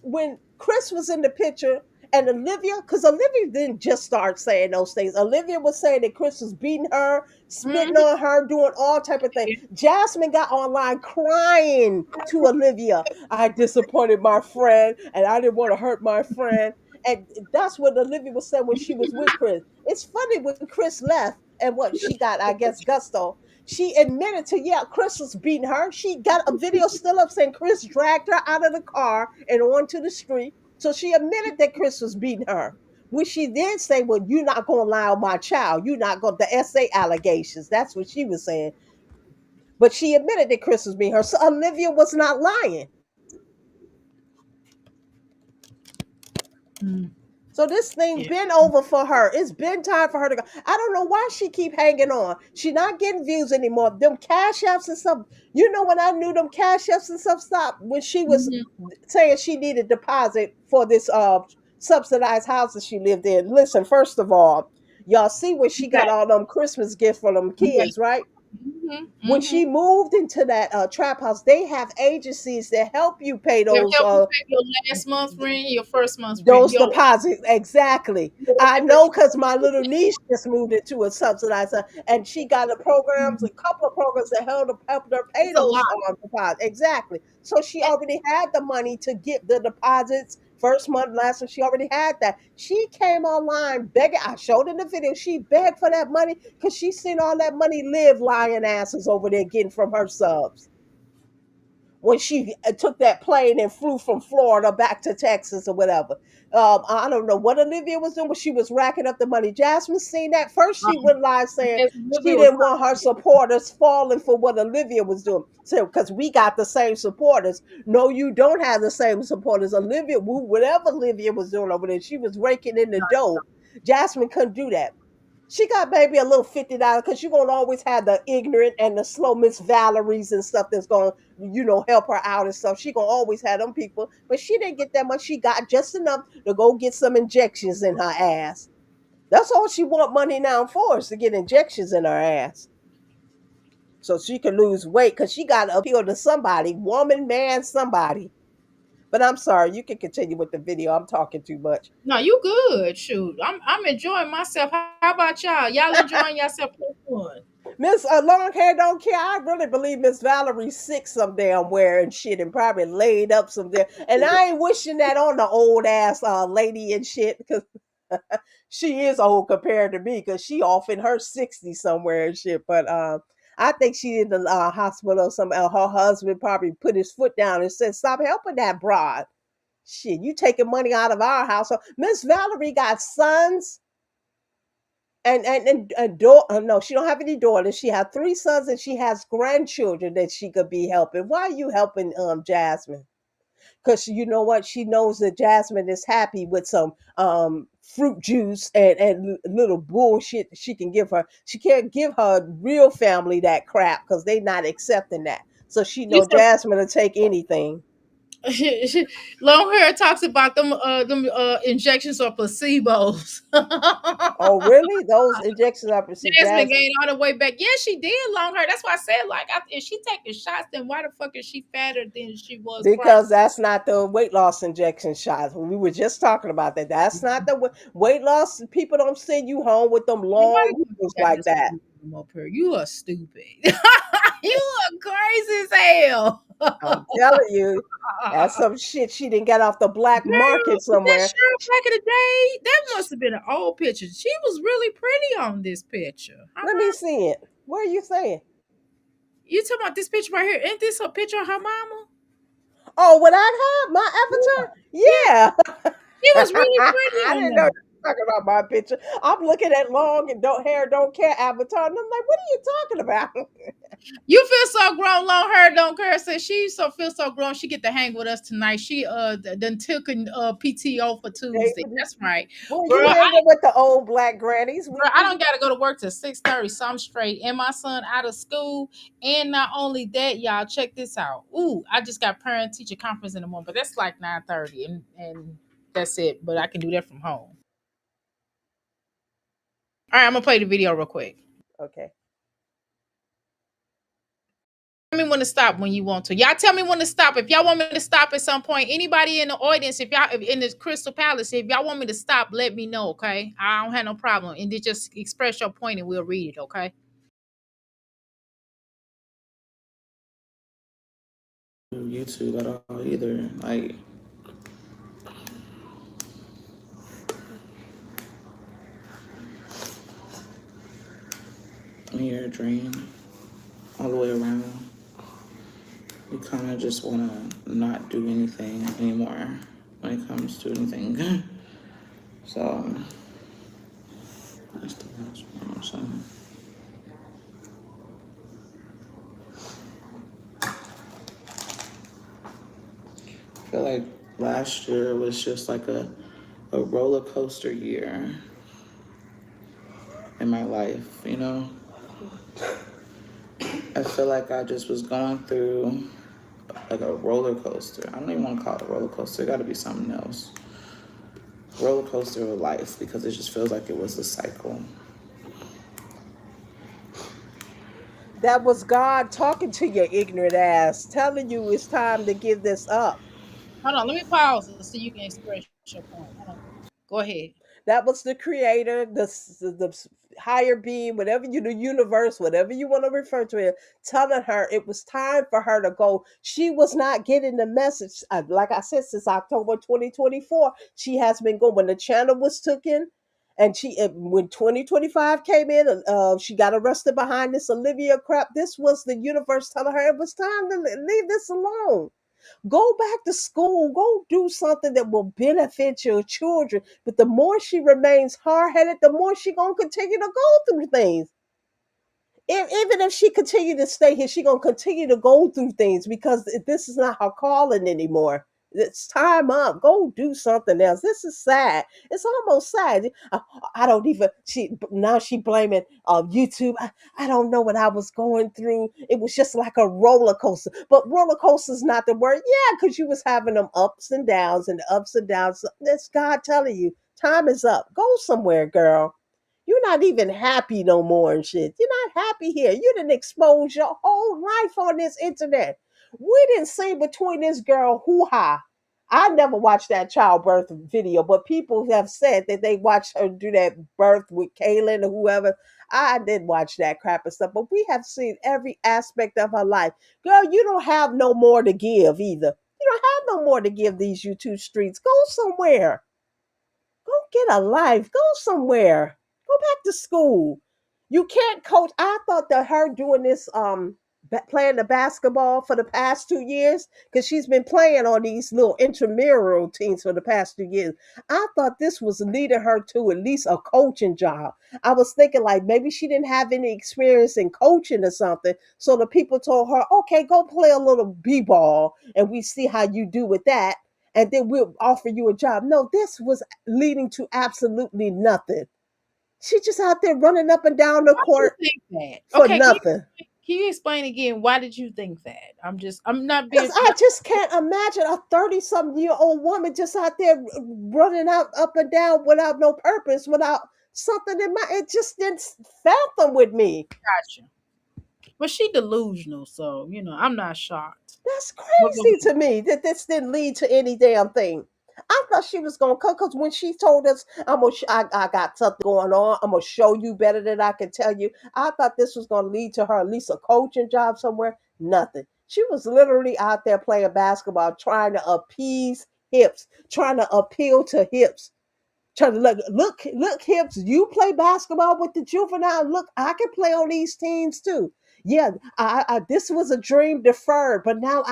when Chris was in the picture and Olivia, because Olivia didn't just start saying those things. Olivia was saying that Chris was beating her, spitting mm-hmm. on her, doing all type of things. Jasmine got online crying to Olivia. I disappointed my friend, and I didn't want to hurt my friend. And that's what Olivia was saying when she was with Chris. It's funny when Chris left and what she got, I guess, gusto. She admitted to, yeah, Chris was beating her. She got a video still up saying Chris dragged her out of the car and onto the street. So she admitted that Chris was beating her. Which she did say, well, you're not going to lie on my child. You're not going to, the SA allegations. That's what she was saying. But she admitted that Chris was beating her. So Olivia was not lying. Mm, So this thing yeah. been over for her. It's been time for her to go. I don't know why she keep hanging on. She not getting views anymore. Them cash apps and stuff. You know when I knew them cash apps and stuff stopped when she was Mhm. saying she needed deposit for this subsidized house that she lived in. Listen, first of all, y'all see where she got Okay. all them Christmas gifts for them Okay. kids, right? Mm-hmm. When Mm-hmm. she moved into that trap house, they have agencies that help you pay They'll those help you pay your last month's rent, your first month's rent. those Yo, deposits. Exactly. I know because my little niece just moved into a subsidized and she got a couple of programs that helped her pay it's a lot. those deposits. Exactly. So she already had the money to get the deposits first month, last month. She already had that. She came online begging. I showed in the video. She begged for that money because she seen all that money live lying asses over there getting from her subs when she took that plane and flew from Florida back to Texas or whatever. I don't know what Olivia was doing, but she was racking up the money. Jasmine seen that. First, she went live saying Yes, she Olivia was didn't want her supporters falling for what Olivia was doing. So, because we got the same supporters. No, you don't have the same supporters. Olivia, whatever Olivia was doing over there, she was raking in the dough. Jasmine couldn't do that. She got maybe a little $50 because you're gonna always have the ignorant and the slow Miss Valerie's and stuff that's gonna, help her out and stuff. She gonna always have them people, but she didn't get that much. She got just enough to go get some injections in her ass. That's all she want money now for is to get injections in her ass. So she can lose weight because she got to appeal to somebody, woman, man, somebody. But I'm sorry, you can continue with the video. I'm talking too much. No, you good. Shoot, I'm enjoying myself. How about y'all? Y'all enjoying yourself? Plus one. Miss Long Hair Don't Care. I really believe Miss Valerie's sick some damn where and shit and probably laid up some there. And I ain't wishing that on the old ass lady and shit because she is old compared to me because she off in her 60s somewhere and shit. But I think she in the hospital or something. Her husband probably put his foot down and said, stop helping that broad. Shit, you taking money out of our house. So Miss Valerie got sons no, she don't have any daughters. She has three sons and she has grandchildren that she could be helping. Why are you helping Jasmine? Because you know what, she knows that Jasmine is happy with some fruit juice and little bullshit she can give her. She can't give her real family that crap because they not accepting that. So she You know Jasmine will take anything. said long hair talks about them injections or placebos. Oh, really? Those injections are perceived. Jasmine gained all the way back. Yeah, she did long hair. That's why I said like if she taking shots, then why the fuck is she fatter than she was prior? Because that's not the weight loss injection shots. We were just talking about that. That's not the weight loss. People don't send you home with them Then why long the fuck needles you got like this? that. them up here. You are stupid. You are crazy as hell. I'm telling you, that's some shit she didn't get off the black Girl, market was that somewhere. Cheryl back in the day? That must have been an old picture. She was really pretty on this picture. Let me see it. What are you saying? You talking about this picture right here? Ain't this a picture of her mama? Oh, what I have my avatar? Yeah, Yeah. she was really pretty I on didn't know there. you were talking about my picture. I'm looking at long and don't hair, don't care avatar, and I'm like, what are you talking about? You feel so grown, long hair, don't care. Said she so feel so grown. She get to hang with us tonight. She done took an PTO for Tuesday. David, That's right, well, girl. you hanging with the old black grannies. I don't gotta go to work till 6:30, so I'm straight. And my son out of school. And not only that, y'all check this out. Ooh, I just got parent teacher conference in the morning, but that's like 9:30, and that's it. But I can do that from home. All right, I'm gonna play the video real quick. Okay. Tell me when to stop when you want to. Y'all tell me when to stop. If y'all want me to stop at some point, anybody in the audience, if y'all in the Crystal Palace, if y'all want me to stop, let me know, okay? I don't have no problem. And then just express your point and we'll read it, okay? YouTube at all either. Like, when you're drained all the way around, you kind of just want to not do anything anymore when it comes to anything. So, that's the last one. So, I feel like last year was just like a roller coaster year in my life, you know? I feel like I just was going through like a roller coaster. I don't even want to call it a roller coaster. It got to be something else. Roller coaster of life, because it just feels like it was a cycle. That was God talking to your ignorant ass, telling you it's time to give this up. Hold on, let me pause it so you can express your point. Hold on. Go ahead. That was the creator, the higher being, whatever you, the universe, whatever you want to refer to it, telling her it was time for her to go. She was not getting the message. Like I said, since October 2024, she has been going. When the channel was taken, and when 2025 came in, she got arrested behind this Olivia crap. This was the universe telling her it was time to leave this alone. Go back to school. Go do something that will benefit your children. But the more she remains hard headed, the more she gonna continue to go through things. Even if she continue to stay here, she gonna continue to go through things because this is not her calling anymore. It's time up. Go do something else. This is sad. It's almost sad. I don't even. She blaming YouTube. I don't know what I was going through. It was just like a roller coaster. But roller coaster is not the word. Yeah, because you was having them ups and downs and the ups and downs. That's God telling you time is up. Go somewhere, girl. You're not even happy no more and shit. You're not happy here. You didn't expose your whole life on this internet. We didn't see between this girl hoo ha. I never watched that childbirth video, but people have said that they watched her do that birth with Kaylin or whoever. I did watch that crap and stuff, but we have seen every aspect of her life. Girl, you don't have no more to give either. You don't have no more to give these YouTube streets. Go somewhere. Go get a life. Go somewhere. Go back to school. You can't coach. I thought that her doing this playing the basketball for the past 2 years, because she's been playing on these little intramural teams for the past 2 years. I thought this was leading her to at least a coaching job. I was thinking like maybe she didn't have any experience in coaching or something. So the people told her, okay, go play a little b-ball and we see how you do with that, and then we'll offer you a job. No, this was leading to absolutely nothing. She just out there running up and down the Why do you court think that? for Okay, nothing. can you explain again? Why did you think that? I'm not being. Because I just can't imagine a 30-something-year-old woman just out there running out up and down without no purpose, without something in my. It just didn't fathom with me. Gotcha. But she delusional, so I'm not shocked. That's But go crazy ahead. to me that this didn't lead to any damn thing. I thought she was gonna come because when she told us, I got something going on. I'm gonna show you better than I can tell you. I thought this was gonna lead to her at least a coaching job somewhere. Nothing. She was literally out there playing basketball, trying to appease hips, trying to appeal to hips. Trying to look, hips. You play basketball with the juvenile. Look, I can play on these teams too. Yeah, this was a dream deferred, but now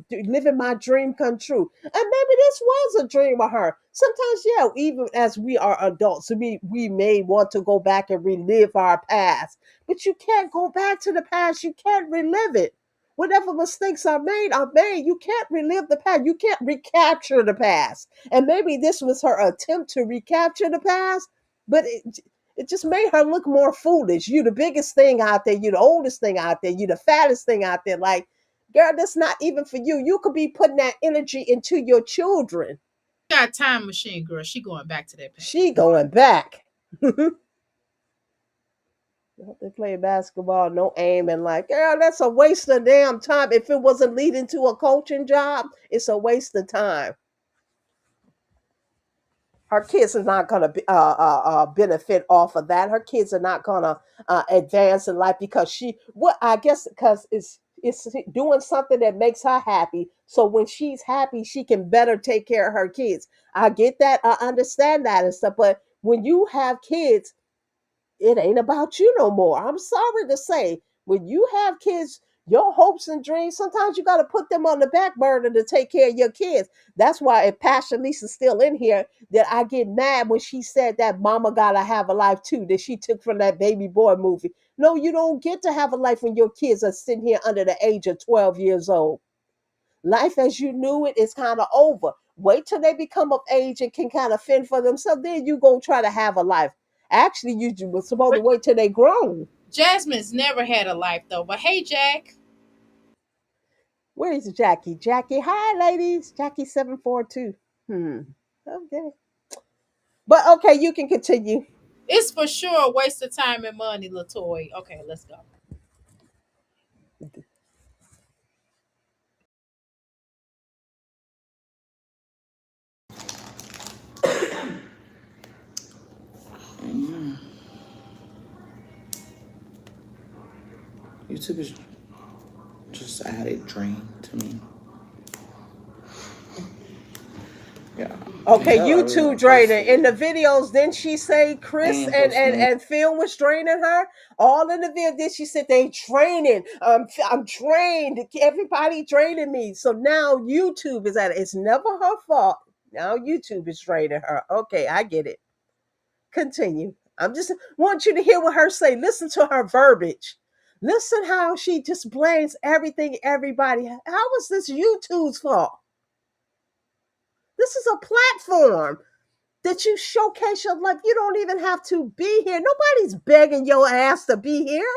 living my dream come true. And maybe this was a dream of her. Sometimes, yeah, even as we are adults, we may want to go back and relive our past, but you can't go back to the past. You can't relive it. Whatever mistakes are made are made. You can't relive the past. You can't recapture the past. And maybe this was her attempt to recapture the past, but it just made her look more foolish. You the biggest thing out there, you the oldest thing out there, you the fattest thing out there. Like, girl, that's not even for you. You could be putting that energy into your children. Got a time machine, girl. She going back to that past. She going back. They play basketball, no aim, and like, girl, that's a waste of damn time. If it wasn't leading to a coaching job, it's a waste of time. Her kids are not going to benefit off of that. Her kids are not going to advance in life because what I guess because it's doing something that makes her happy. So when she's happy, she can better take care of her kids. I get that. I understand that and stuff. But when you have kids, it ain't about you no more. I'm sorry to say, when you have kids, your hopes and dreams, sometimes you got to put them on the back burner to take care of your kids. That's why if Pastor Lisa's still in here, that I get mad when she said that mama gotta have a life too, that she took from that baby boy movie. No, you don't get to have a life when your kids are sitting here under the age of 12 years old. Life as you knew it is kind of over. Wait till they become of age and can kind of fend for themselves. Then you go try to have a life. Actually, you were supposed to But wait till they grown. Jasmine's never had a life though. But hey, Jack, Where is Jackie? Jackie, hi, ladies. Jackie 742. Okay. But okay, you can continue. it's for sure a waste of time and money, Latoy. Okay, let's go. YouTube is just added drain to me. Yeah. Okay, Hell, I you really two want to post draining. In it. the videos, didn't she say I Chris ain't and, posting and, it. and Phil was draining her? All in the video, did she said they draining. I'm drained. Everybody draining me. So now YouTube is at it. It's never her fault. Now YouTube is draining her. Okay, I get it. Continue. I'm just want you to hear what her say. Listen to her verbiage. Listen how she just blames everything, everybody. How is this YouTube's fault? This is a platform that you showcase your life. You don't even have to be here. Nobody's begging your ass to be here.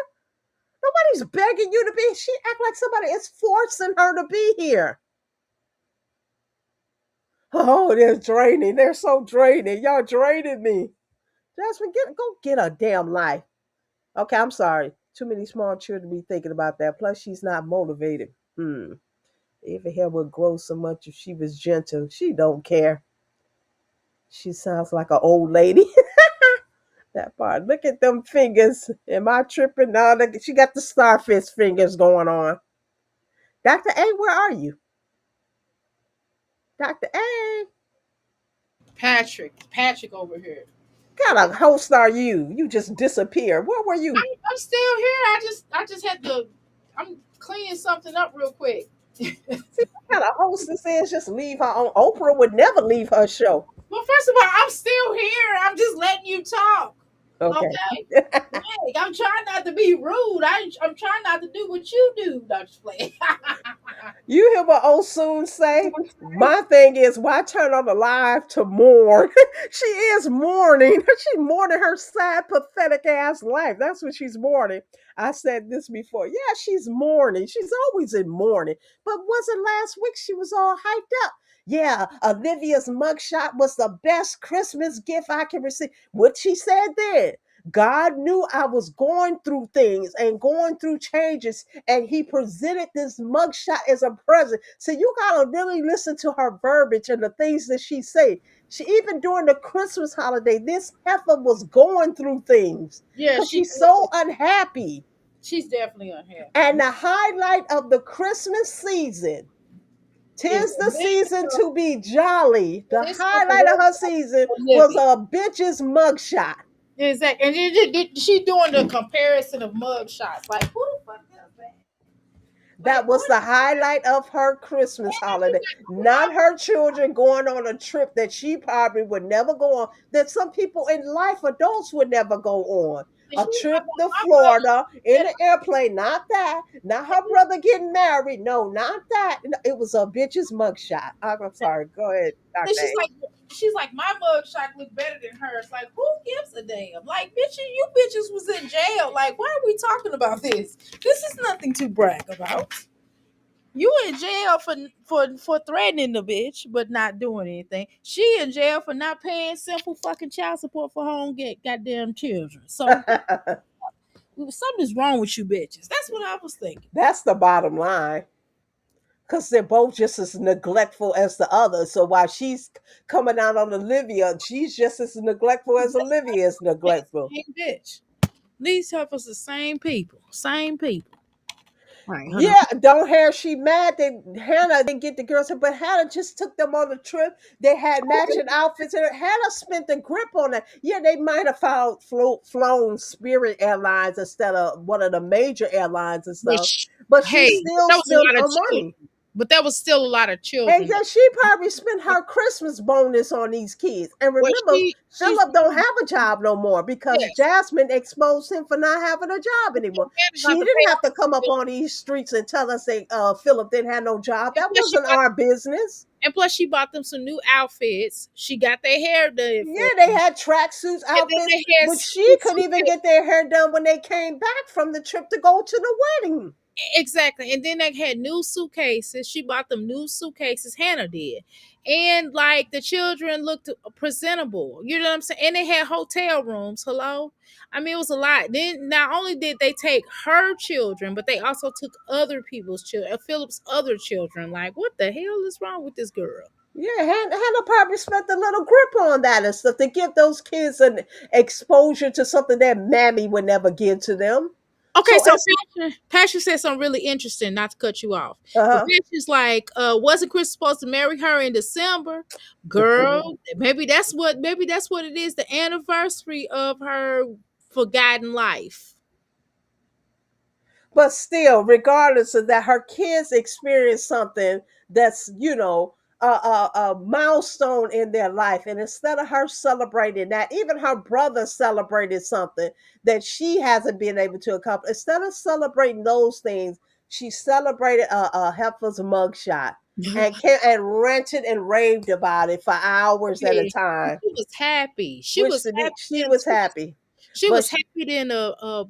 Nobody's begging you to be. She act like somebody is forcing her to be here. Oh, they're draining. They're so draining. Y'all draining me. Jasmine, go get a damn life. Okay, I'm sorry. Too many small children to be thinking about that. Plus, she's not motivated. If her hair would grow so much if she was gentle. She don't care. She sounds like an old lady. That part. Look at them fingers. Am I tripping? No, she got the starfish fingers going on. Dr. A, where are you? Dr. A, Patrick over here. what kind of host are you? You just disappeared. Where were you? I'm still here. I just had to. I'm cleaning something up real quick. See, what kind of hostess is just leave her on? Oprah would never leave her show. Well, first of all, I'm still here. I'm just letting you talk. Okay. Okay. Like, I'm trying not to be rude. I'm trying not to do what you do, Dr. Play. You hear what old Soon say? My thing is, why turn on the live to mourn? She is mourning. She's mourning her sad, pathetic ass life. That's what she's mourning. I said this before. Yeah, she's mourning. She's always in mourning. But wasn't last week she was all hyped up? Yeah, Olivia's mugshot was the best Christmas gift I can receive. What she said then. God knew I was going through things and going through changes, and He presented this mugshot as a present. So you gotta really listen to her verbiage and the things that she say. She even during the Christmas holiday, this heifer was going through things Yeah, because she she's so was. unhappy. She's definitely unhappy. And the highlight of the Christmas season, Is 'tis a the season mixture. to be jolly. The This heifer highlight of was her season was living. a bitch's mugshot. Exactly. And she doing the comparison of mug shots. Like, who the fuck does that? That Like, was what? the highlight of her Christmas holiday. Not her children going on a trip that she probably would never go on, that some people in life, adults, would never go on. And A she was trip like, well, to my mother Florida in said, an airplane, not that. Not her brother getting married. No, not that. No, it was a bitch's mugshot. I'm sorry. Go ahead, and Dr. A. she's like, my mug shot look better than hers. Like, who gives a damn? Like, bitch, you bitches was in jail. Like, why are we talking about this? This is nothing to brag about. You in jail for threatening the bitch, but not doing anything. She in jail for not paying simple fucking child support for her own get goddamn children. So something's wrong with you bitches. That's what I was thinking. That's the bottom line. Because they're both just as neglectful as the other. So while she's coming out on Olivia, she's just as neglectful as Olivia is neglectful. Same bitch. These heifers the same people. Same people. All right, hold on. Yeah, don't Hannah, she mad that Hannah didn't get the girls, but Hannah just took them on a trip. They had matching outfits, and Hannah spent the grip on that. Yeah, they might have flown Spirit Airlines instead of one of the major airlines and stuff, Which, but she hey, still that was a spent lot of her children. money. But that was still a lot of And children. then she probably spent her Christmas bonus on these kids. And Well, remember, she's Philip don't have a job no more because yes. Jasmine exposed him for not having a job anymore. Hannah She got to didn't pay have to come up off. on these streets and tell us that Philip didn't have no job. And That plus, wasn't our business. she bought them some new outfits. She got their hair done Yeah, for they them. had tracksuits, And then outfits, they had but she couldn't even suitcases. get their hair done when they came back from the trip to go to the wedding. Exactly. And then they had new suitcases. She bought them new suitcases. Hannah did. And like the children looked presentable. You know what I'm saying? And they had hotel rooms. Hello? I mean, it was a lot. Then not only did they take her children, but they also took other people's children, Philip's other children. Like, what the hell is wrong with this girl? Yeah, Hannah probably spent a little grip on that and stuff to give those kids an exposure to something that Mammy would never give to them. Okay, So so it's Pastor said something really interesting, not to cut you off. But uh Pastor's like, wasn't Chris supposed to marry her in December? Girl, maybe that's what it is, the anniversary of her forgotten life. but still, regardless of that, her kids experience something that's a milestone in their life, and instead of her celebrating that, even her brother celebrated something that she hasn't been able to accomplish. Instead of celebrating those things, she celebrated a heifer's mugshot and ranted and raved about it for hours at a She time. was happy. Which to me, she was happy, She but was happy than a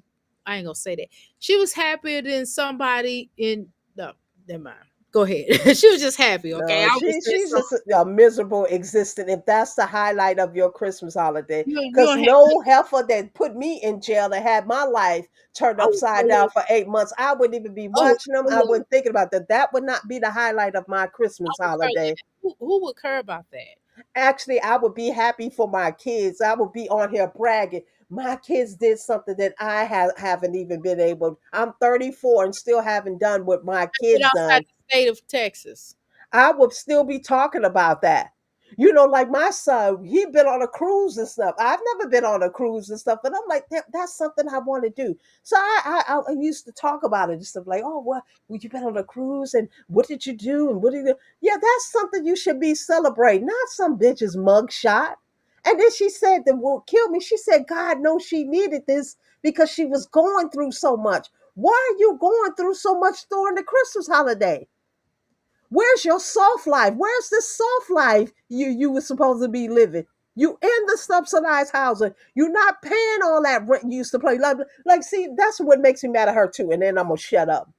I ain't gonna say that. She was happier than somebody in no, never mind. Go ahead. She was just happy, okay? no, I was just she's just a miserable existence if that's the highlight of your Christmas holiday. you Because don't have no heifer that put me in jail and had my life turned oh, upside down oh, for 8 months, I wouldn't even be oh, watching them. I oh, wouldn't thinking about that. That would not be the highlight of my I Christmas would care holiday. who would care about that? Actually, I would be happy for my kids. I would be on here bragging. My kids did something that I haven't even been able. I'm 34 and still haven't done what my But kids outside done. the state of Texas. I would still be talking about that. You know, like my son, he been on a cruise and stuff. I've never been on a cruise and stuff, but I'm like, that's something I want to do. So I used to talk about it and stuff like, oh, well, you been on a cruise and what did you do and what did you do? Yeah, that's something you should be celebrating, not some bitch's mugshot. And then she said that will kill me. She said, God knows she needed this because she was going through so much. Why are you going through so much during the Christmas holiday? Where's your soft life? Where's this soft life you were supposed to be living? You in the subsidized housing. You're not paying all that rent you used to pay. Like, see, that's what makes me mad at her too. And then I'm gonna shut up.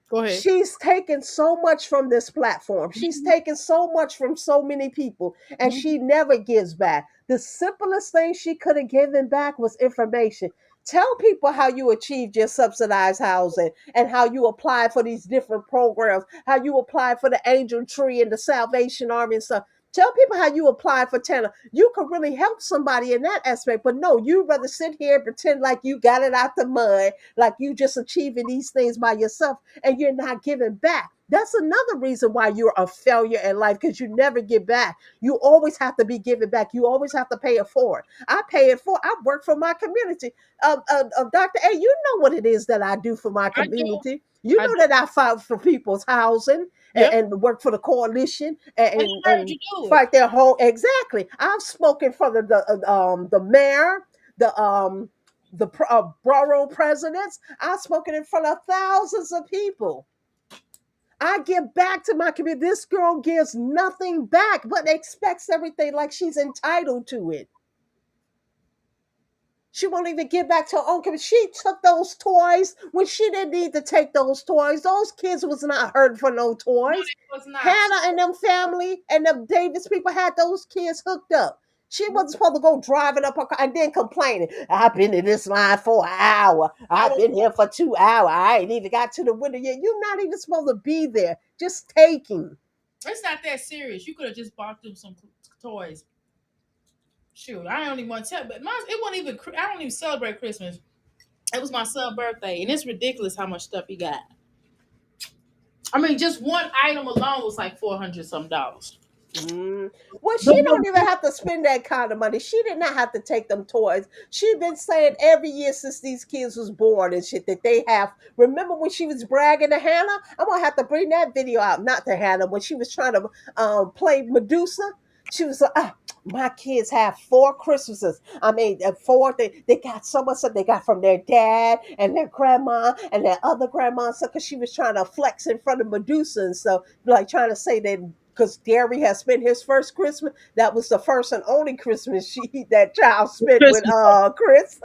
Go ahead. She's taken so much from this platform. She's taken so much from so many people, and she Mhm. never gives back. The simplest thing she could have given back was information. Tell people how you achieved your subsidized housing and how you applied for these different programs, how you applied for the Angel Tree and the Salvation Army and stuff. Tell people how you applied for Tanner. You could really help somebody in that aspect, but no, you'd rather sit here and pretend like you got it out the mud, like you just achieving these things by yourself and you're not giving back. That's another reason why you're a failure in life because you never give back. You always have to be giving back. You always have to pay it forward. I pay it for. I work for my community. Dr. A, you know what it is that I do for my I do. community. You I do. know that I fight for people's housing Yep. and work for the coalition I heard and you do it. fight their whole. Exactly. I've spoken for the mayor, the borough presidents. I've spoken in front of thousands of people. I give back to my community. This girl gives nothing back, but expects everything like she's entitled to it. She won't even give back to her own community. She took those toys when she didn't need to take those toys. Those kids was not hurting for no No, toys. it was not. Hannah and them family and them Davis people had those kids hooked up. She wasn't supposed to go driving up her car and then complaining. I've been in this line for an hour. I I've was. been here for 2 hours. I ain't even got to the window yet. You're not even supposed to be there. Just taking. It's not that serious. You could have just bought them some toys. Shoot, I don't even want to tell, but mine, it wasn't even. I don't even celebrate Christmas. It was my son's birthday, and it's ridiculous how much stuff he got. I mean, just one item alone was like $400 some. Mm. Well, she But don't even have to spend that kind of money. She did not have to take them toys. She been saying every year since these kids was born and shit that they have. Remember when she was bragging to Hannah? I'm gonna have to bring that video out. Not to Hannah when she was trying to play Medusa. She was like, my kids have 4 Christmases. I mean, four. They got so much stuff they got from their dad and their grandma and their other grandma. So, because she was trying to flex in front of Medusa and so, like trying to say that because Gary has spent his first Christmas. That was the first and only Christmas that child spent with Christmas, Chris.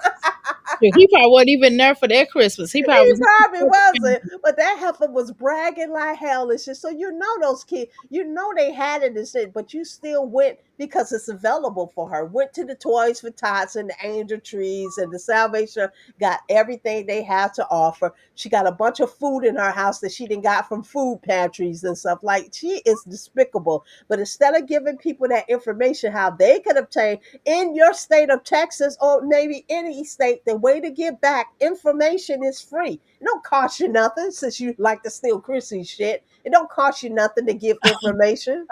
he probably wasn't even there for that Christmas. He He probably was. probably wasn't, but that heifer was bragging like hell and shit. So you know those kids, you know they had it and shit, but you still went because it's available for her. Went to the Toys for Tots and the Angel Trees and the Salvation, got everything they have to offer. She got a bunch of food in her house that she didn't got from food pantries and stuff. Like she is despicable. But instead of giving people that information how they could obtain in your state of Texas or maybe any state, the way to get back information is free. It don't cost you nothing since you like to steal Chrissy shit. It don't cost you nothing to give information.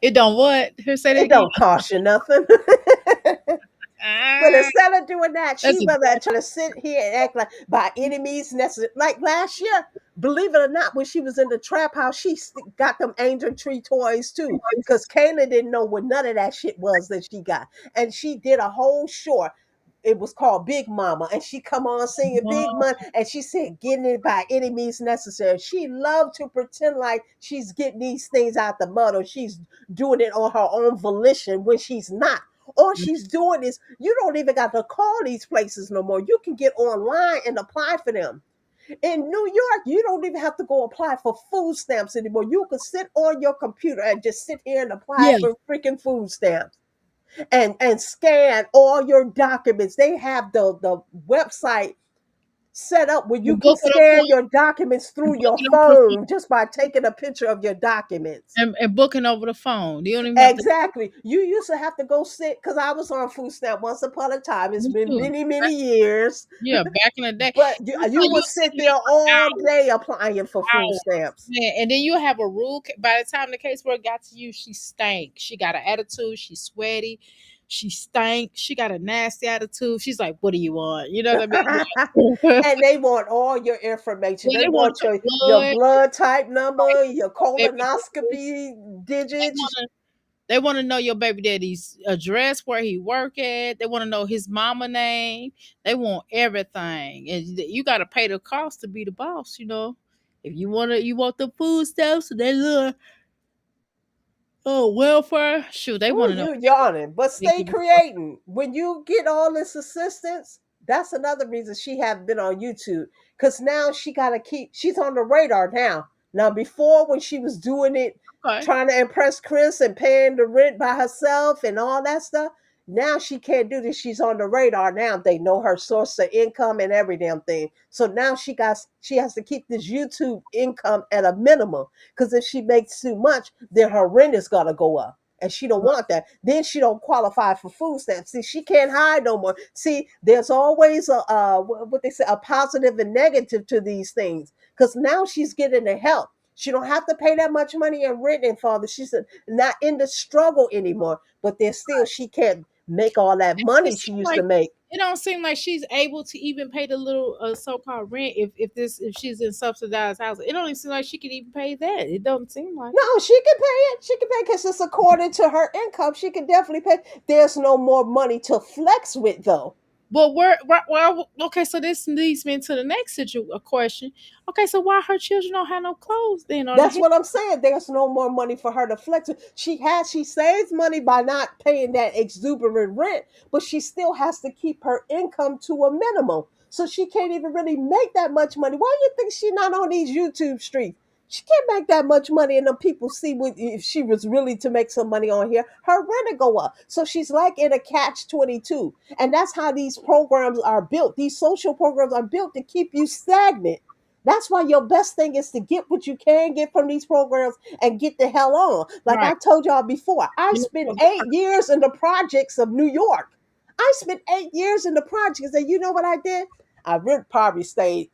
It don't what? Here, say that It again. don't cost you nothing. But Ah, instead of doing that, that's she a rather try to sit here and act like by enemies necessary. Like last year, believe it or not, when she was in the trap house, she got them Angel Tree toys too. Because Kayla didn't know what none of that shit was that she got. And she did a whole short. It was called Big Mama, and she come on singing Big Mama, and she said, "Getting it by any means necessary." She loved to pretend like she's getting these things out the mud, or she's doing it on her own volition when she's not. All she's doing is you don't even got to call these places no more. You can get online and apply for them. In New York, you don't even have to go apply for food stamps anymore. You can sit on your computer and just sit here and apply yeah. for freaking food stamps and scan all your documents. They have the website set up where you And can booking scan your documents and through your booking over the phone. phone just by taking a picture of your documents. And booking over the phone. You don't even have to. Exactly. You used to have to go sit because I was on food stamp once upon a time. It's Me been too. many, many years. Yeah, back in the day. But I'm talking you you would sit sitting there there for all day hours. applying for food Hours. stamps. Man, and then you have a rule. By the time the caseworker got to you, she stank. She got an attitude. She's sweaty. She stank. She got a nasty attitude. She's like, "What do you want?" You know what I mean? Like, And they want all your information. yeah, They they want want your your blood, blood type number, your baby daddies. colonoscopy They digits. want to. They want to know your baby daddy's address, where he work at. They want to know his mama name. They want everything, and you got to pay the cost to be the boss. You know, if you want the food stamps, they look welfare. Shoot, they Ooh, want to know you yawning, but they stay give you for. creating. When you get all this assistance, That's another reason she haven't been on YouTube. Cause now she gotta keep. She's on the radar now. Now before when she was doing it, Okay. trying to impress Chris and paying the rent by herself and all that stuff. Now she can't do this. She's on the radar now. They know her source of income and every damn thing. So now she has to keep this YouTube income at a minimum. Because if she makes too much, then her rent is gonna go up. And she don't want that. Then she don't qualify for food stamps. See, she can't hide no more. See, there's always a what they say, a positive and negative to these things. Because now she's getting the help. She don't have to pay that much money in rent and father. She's not in the struggle anymore. But there's still she can't make all that It money she seems used like to make. it don't seem like she's able to even pay the little so-called rent if she's in subsidized housing. It don't even seem like she can even pay that. It doesn't seem like. No, she can pay it. She can pay because it's according to her income. She can definitely pay. There's no more money to flex with though. But well, okay, so this leads me into the next question. Okay, so why her children don't have no clothes then, or the That's hair? what I'm saying. There's no more money for her to flex. She saves money by not paying that exuberant rent, but she still has to keep her income to a minimum. So she can't even really make that much money. Why do you think she's not on these YouTube streets? She can't make that much money, and the people see if she was really to make some money on here, her rent would go up. So she's like in a catch 22, and that's how these programs are built. These social programs are built to keep you stagnant. That's why your best thing is to get what you can get from these programs and get the hell on. Like Right. I told y'all before, I You spent know, 8 years in the projects of New York. I spent 8 years in the projects, and you know what I did? I really probably stayed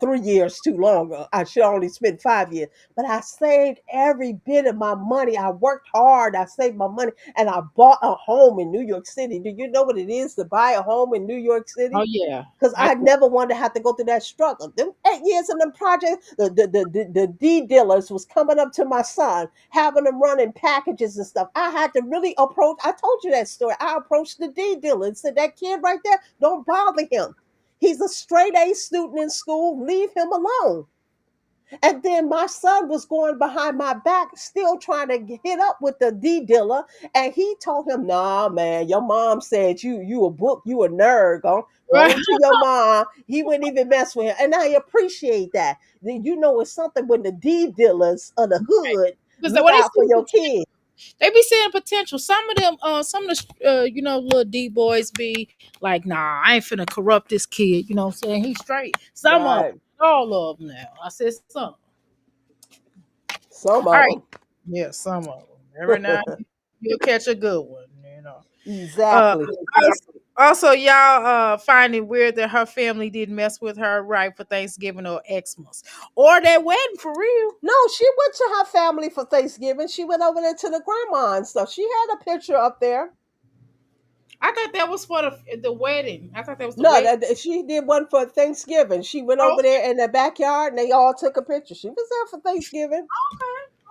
3 years too long. I should only spend 5 years, but I saved every bit of my money. I worked hard. I saved my money, and I bought a home in New York City. Do you know what it is to buy a home in New York oh City? yeah. Because I I never wanted to have to go through that struggle. Them 8 years in the project, the D dealers was coming up to my son, having him running packages and stuff. I had to really approach. I told you that story. I approached the D dealer and said, "That kid right there, don't bother him. He's a straight A student in school. Leave him alone." And then my son was going behind my back, still trying to hit up with the D dealer. And he told him, "Nah, man, your mom said you a book, you a nerd. Go right. to your mom." He wouldn't even mess with him. And I appreciate that. Then you know it's something when the D dealers of the hood Because look what they out for see your kid. they be seeing potential. Some of them, some of the, little D boys be like, nah, I ain't finna corrupt this kid. You know what I'm saying? He's straight. Some of them, Right. all of them now. I said some. Some All of right. Yeah, some of them. Every now and them. then you'll catch a good one, you know. Uh, Exactly. also, y'all find it weird that her family didn't mess with her right for Thanksgiving or Xmas or that wedding for real. No, she went to her family for Thanksgiving. She went over there to the grandma and stuff. She had a picture up there. I thought that was for the wedding. I thought that was the No, wedding. she did one for Thanksgiving. She went Oh, over there in the backyard and they all took a picture. She was there for Thanksgiving. okay,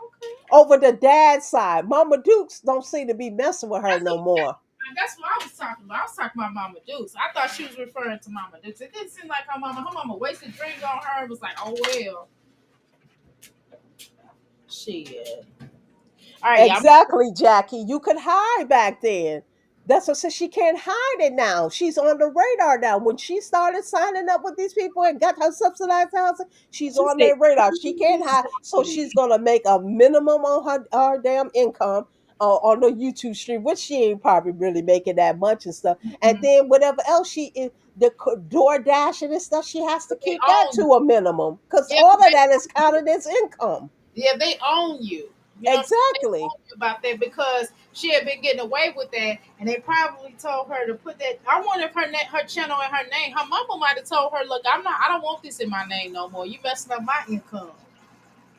okay. Over the dad's side, Mama Dukes don't seem to be messing with her That's no what, more. that's what I was talking about. I was talking about Mama Dukes. I thought she was referring to Mama Dukes. It didn't seem like her mama wasted drink on her and was like, oh well, shit. All right, y'all. Exactly, Jackie. You could hide back then. That's what I said. She can't hide it now. She's on the radar now. When she started signing up with these people and got her subsidized housing, she's She on said, their radar. She can't hide. So she's gonna make a minimum on her damn income on the YouTube stream, which she ain't probably really making that much and stuff. And Mhm. then whatever else she is, the door dashing and stuff, she has to They keep that own you. to a minimum because Yeah, all of that is counted as income. yeah, they own you. You know what I'm saying? They Exactly. own you about that because she had been getting away with that, and they probably told her to put that. I wonder if her channel and her name. Her mama might have told her, "Look, I don't want this in my name no more. You messing up my income."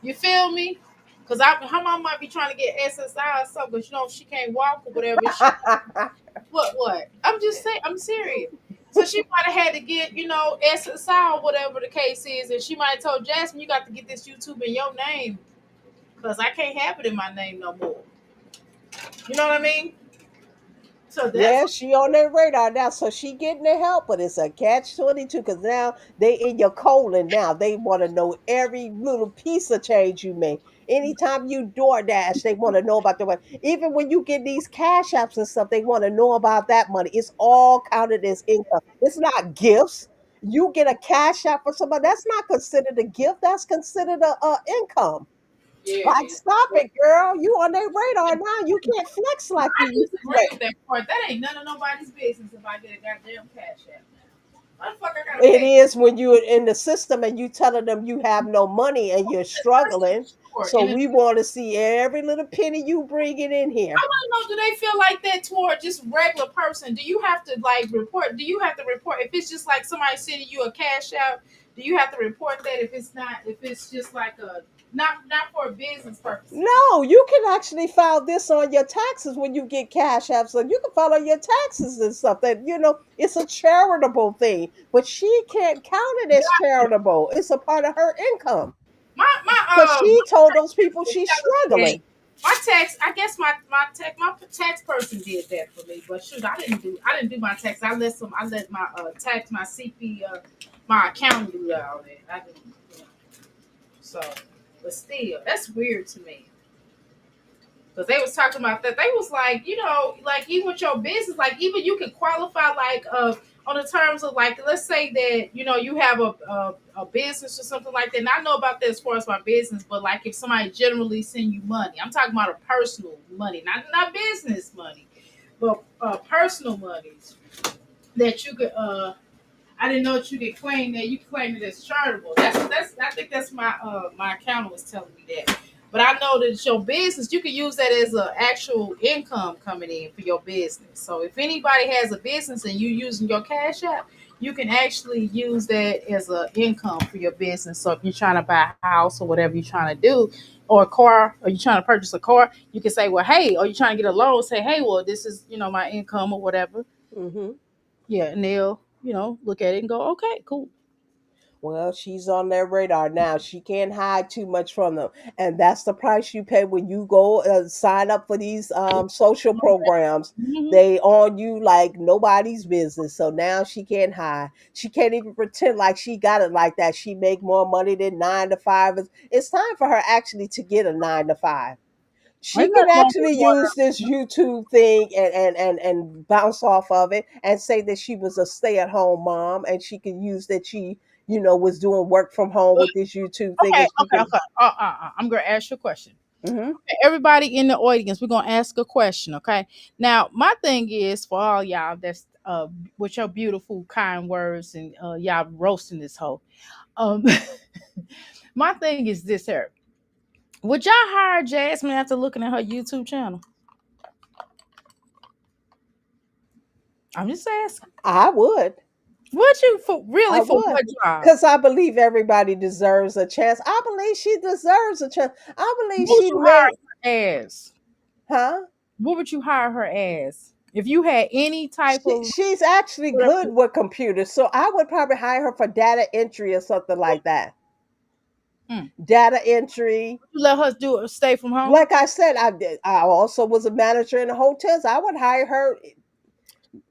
You feel me? Because her mom might be trying to get SSI or something, but she can't walk or whatever. What? I'm just saying, I'm serious. So she might have had to get, SSI or whatever the case is, and she might have told Jasmine, you got to get this YouTube in your name because I can't have it in my name no more. You know what I mean? So that's Yeah, she on their radar now, so she getting the help, but it's a catch 22 because now they in your colon now. They want to know every little piece of change you make. Anytime you DoorDash, they want to know about the money. Even when you get these cash apps and stuff, they want to know about that money. It's all counted as income. It's not gifts. You get a cash app for somebody, that's not considered a gift. That's considered a income. Yeah, it Like, is. stop it, girl. You on their radar now. You can't flex like I you used disagree to. with that part. That ain't none of nobody's business if I get a goddamn cash app. Why the fuck I gotta It pay? is when you're in the system and you telling them you have no money and you're This person struggling. short. So And we want to see every little penny you bringing in I here. want to know, do they feel like that toward just regular person? Do you have to like report? Do you have to report if it's just like somebody sending you a cash out? Do you have to report that if it's not? If it's just like a not for business purposes? No, you can actually file this on your taxes when you get cash apps. So you can file on your taxes and stuff. That it's a charitable thing, but she can't count it as charitable. It's a part of her income because My she told those tax people was she's telling me that struggling. my tax. I guess my tax person did that for me, but shoot, I didn't do my tax. I let my tax my CP my accountant do all that. I didn't. You know, so, but still, that's weird to me. Because they was talking about that. They was like, like even with your business, like even you can qualify like on the terms of like let's say that you have a business or something like that. And I know about that as far as my business, but like if somebody generally send you money, I'm talking about a personal money, not business money, but personal monies that you could I didn't know that you could claim that you could claim it as charitable. That's I think that's my accountant was telling me that. But I know that it's your business, you can use that as an actual income coming in for your business. So if anybody has a business and you using your cash app, you can actually use that as an income for your business. So if you're trying to buy a house or whatever you're trying to do, or a car, or you're trying to purchase a car, you can say, well, hey, or you're trying to get a loan, say, hey, well, this is my income or whatever. Hmm. Yeah, and they'll, look at it and go, okay, cool. Well, she's on their radar now. She can't hide too much from them, and that's the price you pay when you go sign up for these social programs. Mhm. They on you like nobody's business. So now she can't hide. She can't even pretend like she got it like that. She make more money than 9 to 5. It's time for her actually to get a 9 to 5. She Ain't can nothing wrong with actually water. use this YouTube thing and bounce off of it and say that she was a stay-at-home mom and she can use that she, was doing work from home with this YouTube thing Okay, and she okay, can. okay. I'm gonna ask you a question. Hmm. Okay, everybody in the audience, we're gonna ask a question. Okay. Now, my thing is for all y'all that's with your beautiful, kind words and y'all roasting this hoe. Um, my thing is this here. Would y'all hire Jasmine after looking at her YouTube channel? I'm just asking. I would. Would you for I really for would. what job? Because I believe everybody deserves a chance. I believe she deserves a chance. I believe What would she you made. hire her as? Huh? What would you hire her as? If you had any type of She's actually good whatever, with computers. So I would probably hire her for data entry or something like that. mm, Data entry. you let her do it, stay from home Like I said, I did. I also was a manager in the hotels. I would hire her,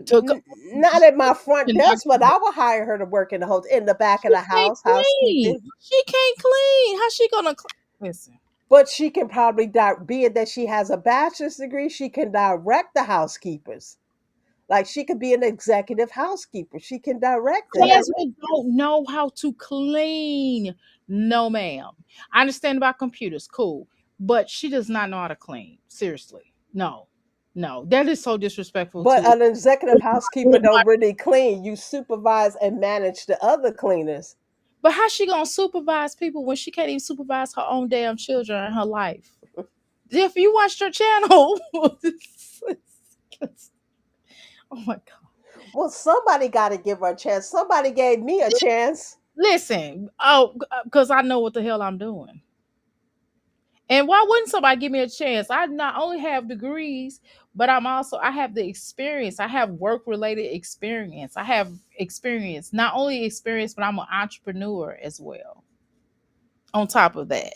to not at my front she desk, but I would hire her to work in the hotel, in the back of the can't house, clean. housekeeping. She can't clean. How she gonna listen? But she can probably, be it that she has a bachelor's degree, she can direct the housekeepers. Like she could be an executive housekeeper. She can direct them. Jasmine don't know how to clean. No, ma'am. I understand about computers, cool, but she does not know how to clean. Seriously, no, no. That is so disrespectful But to. an executive housekeeper don't really clean. You supervise and manage the other cleaners. But how she gonna supervise people when she can't even supervise her own damn children in her life? If you watched her channel, oh my god! Well, somebody got to give her a chance. Somebody gave me a chance. Listen, because I know what the hell I'm doing. And why wouldn't somebody give me a chance? I not only have degrees, but I have the experience. I have work related experience. I have experience, not only experience, but I'm an entrepreneur as well. On top of that,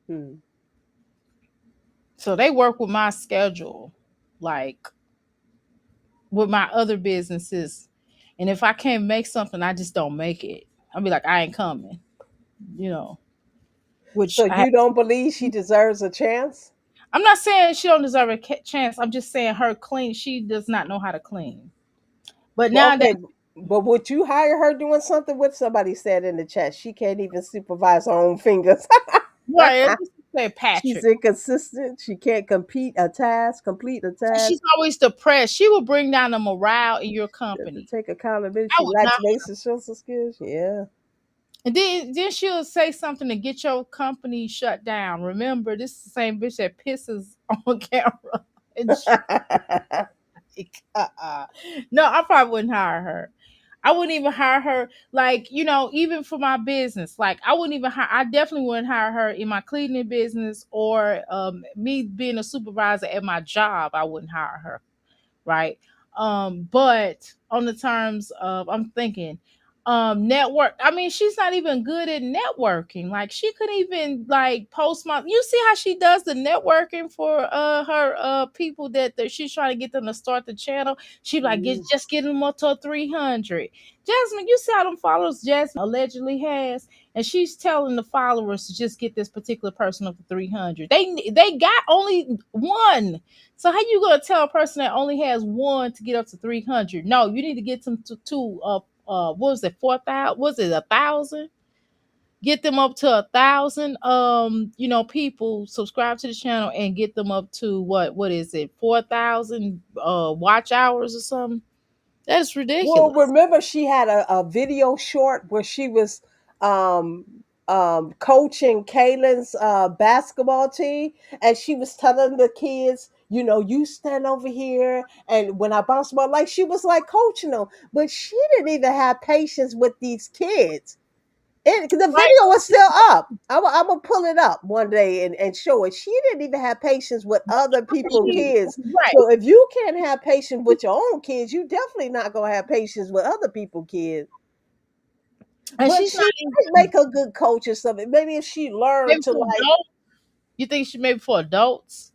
Hmm. so they work with my schedule, like with my other businesses. And if I can't make something, I just don't make it. I'll be like, I ain't coming, you know. which So I you don't believe she deserves a chance? I'm not saying she don't deserve a chance. I'm just saying her clean. She does not know how to clean. But Well, now that okay, but would you hire her doing something? What somebody said in the chat, she can't even supervise her own fingers. right, let's just say She's Patrick, inconsistent. She can't complete a she's task. always depressed. She will bring down the morale in your She has to company. take accountability. I She would not. lacks basic social skills. Yeah. And then she'll say something to get your company shut down. Remember, this is the same bitch that pisses on camera. And she, like, no, I probably wouldn't hire her. I wouldn't even hire her, like, even for my business. Like, I wouldn't even hire, I definitely wouldn't hire her in my cleaning business or me being a supervisor at my job. I wouldn't hire her, right? But on the terms of, I'm thinking, network. I mean, she's not even good at networking. Like, she couldn't even like post my. You see how she does the networking for her people that she's trying to get them to start the channel. She like get them up to 300. Jasmine, you see how them followers Jasmine allegedly has, and she's telling the followers to just get this particular person up to 300. They got only one. So how you gonna tell a person that only has one to get up to 300? No, you need to get them to what was it, 4,000? Was it 1,000? Get them up to 1,000 people subscribe to the channel and get them up to what is it, 4,000 watch hours or something. That's Well, ridiculous. remember she had a video short where she was um, coaching Kaylin's basketball team, and she was telling the kids, you stand over here, and when I bounce my like she was like coaching them, but she didn't even have patience with these kids. The Right. video is still up. I'm gonna pull it up one day and show it. She didn't even have patience with other people, kids. Right. So if you can't have patience with your own kids, you definitely not gonna have patience with other people, kids. And But she's she not might even make a good coach or something. Maybe if she learned maybe to for like. adults. You think she maybe for adults?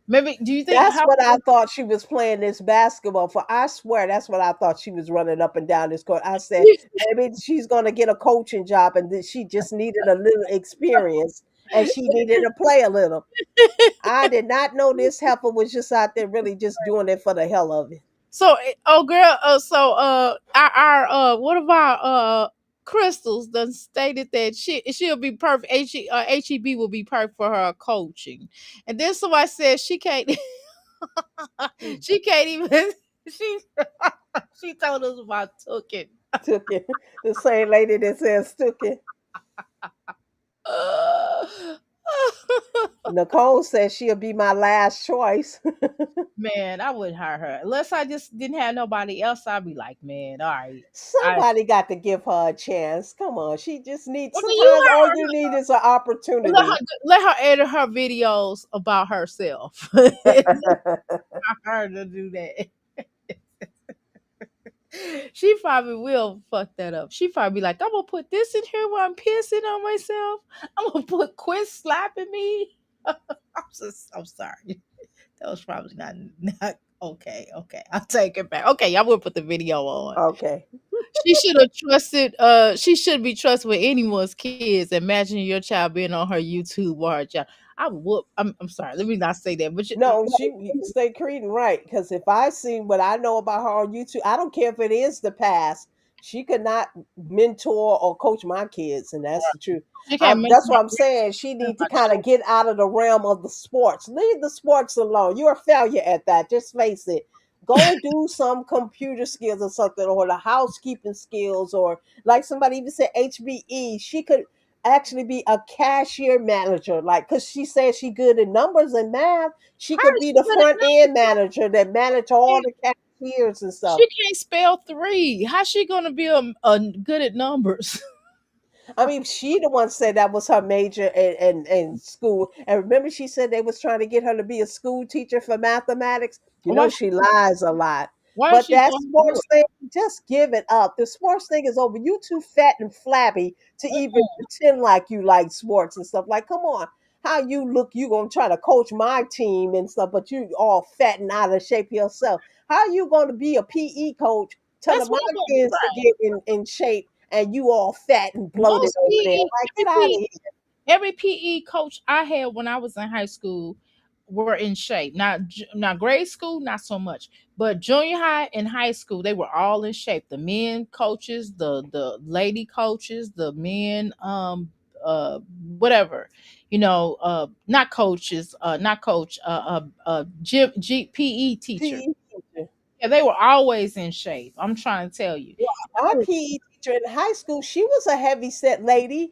Maybe do you think That's how what I thought she was playing this basketball for. I swear that's what I thought she was running up and down this court. I said, maybe she's going to get a coaching job and that she just needed a little experience and she needed to play a little. I did not know this heifer was just out there really just doing it for the hell of it. So, oh girl, our one of our crystals done stated that she'll be perfect. HEB will be perfect for her coaching, and then somebody said she can't. Mm. She can't even. She she told us about Tookin. Took it. The same lady that says took it. Nicole says she'll be my last choice. Man, I wouldn't hire her unless I just didn't have nobody else. I'd be like, man, all right. I Somebody got to give her a chance. Come on. She just needs, Well, then you sometimes all you need is an opportunity. let her edit her videos about herself. It's her to do that. She probably will fuck that up. She probably be like, I'm gonna put this in here while I'm pissing on myself. I'm gonna put Cwis slapping me. I'm sorry. That was probably not okay. Okay, I'll take it back. Okay, I will put the video on. Okay. She should have trusted. She should be trusted with anyone's kids. Imagine your child being on her YouTube or her child. I whoop. I'm sorry. Let me not say that. But No, she stay Creedon right. Because if I see what I know about her on YouTube, I don't care if it is the past. She could not mentor or coach my kids, and that's the truth. she can't make That's my what I'm saying. She needs to my kind of children. get out of the realm of the sports. Leave the sports alone. You're a failure at that. Just face it. Go do some computer skills or something, or the housekeeping skills, or like somebody even said HBE. She could actually be a cashier manager, like because she says she good in numbers and math. She How could is be she the good at front end numbers? manager that manage all the cashiers and stuff. She can't spell three. How's she gonna be a good at numbers? I mean, she the one said that was her major in school. And remember, she said they was trying to get her to be a school teacher for mathematics. You Why know, she she lies a lot. why is But she that going to do sports thing, just give it up. The sports thing is over. You too fat and flabby to even it? pretend like you like sports and stuff. Like, come on. How you look, you gonna try to coach my team and stuff, but you all fat and out of shape yourself. How you gonna be a PE coach That's telling my what I'm going kids to right. get in shape and you all fat and bloated Most over there? PE Like, get out of every here. Every PE coach I had when I was in high school were in shape. Not grade school, not so much, but junior high and high school, they were all in shape. The men coaches, the lady coaches, the men uh whatever, not coaches, not coach, PE teacher. PE teacher. Yeah, they were always in shape. I'm trying to tell you. My PE teacher in high school, she was a heavy set lady.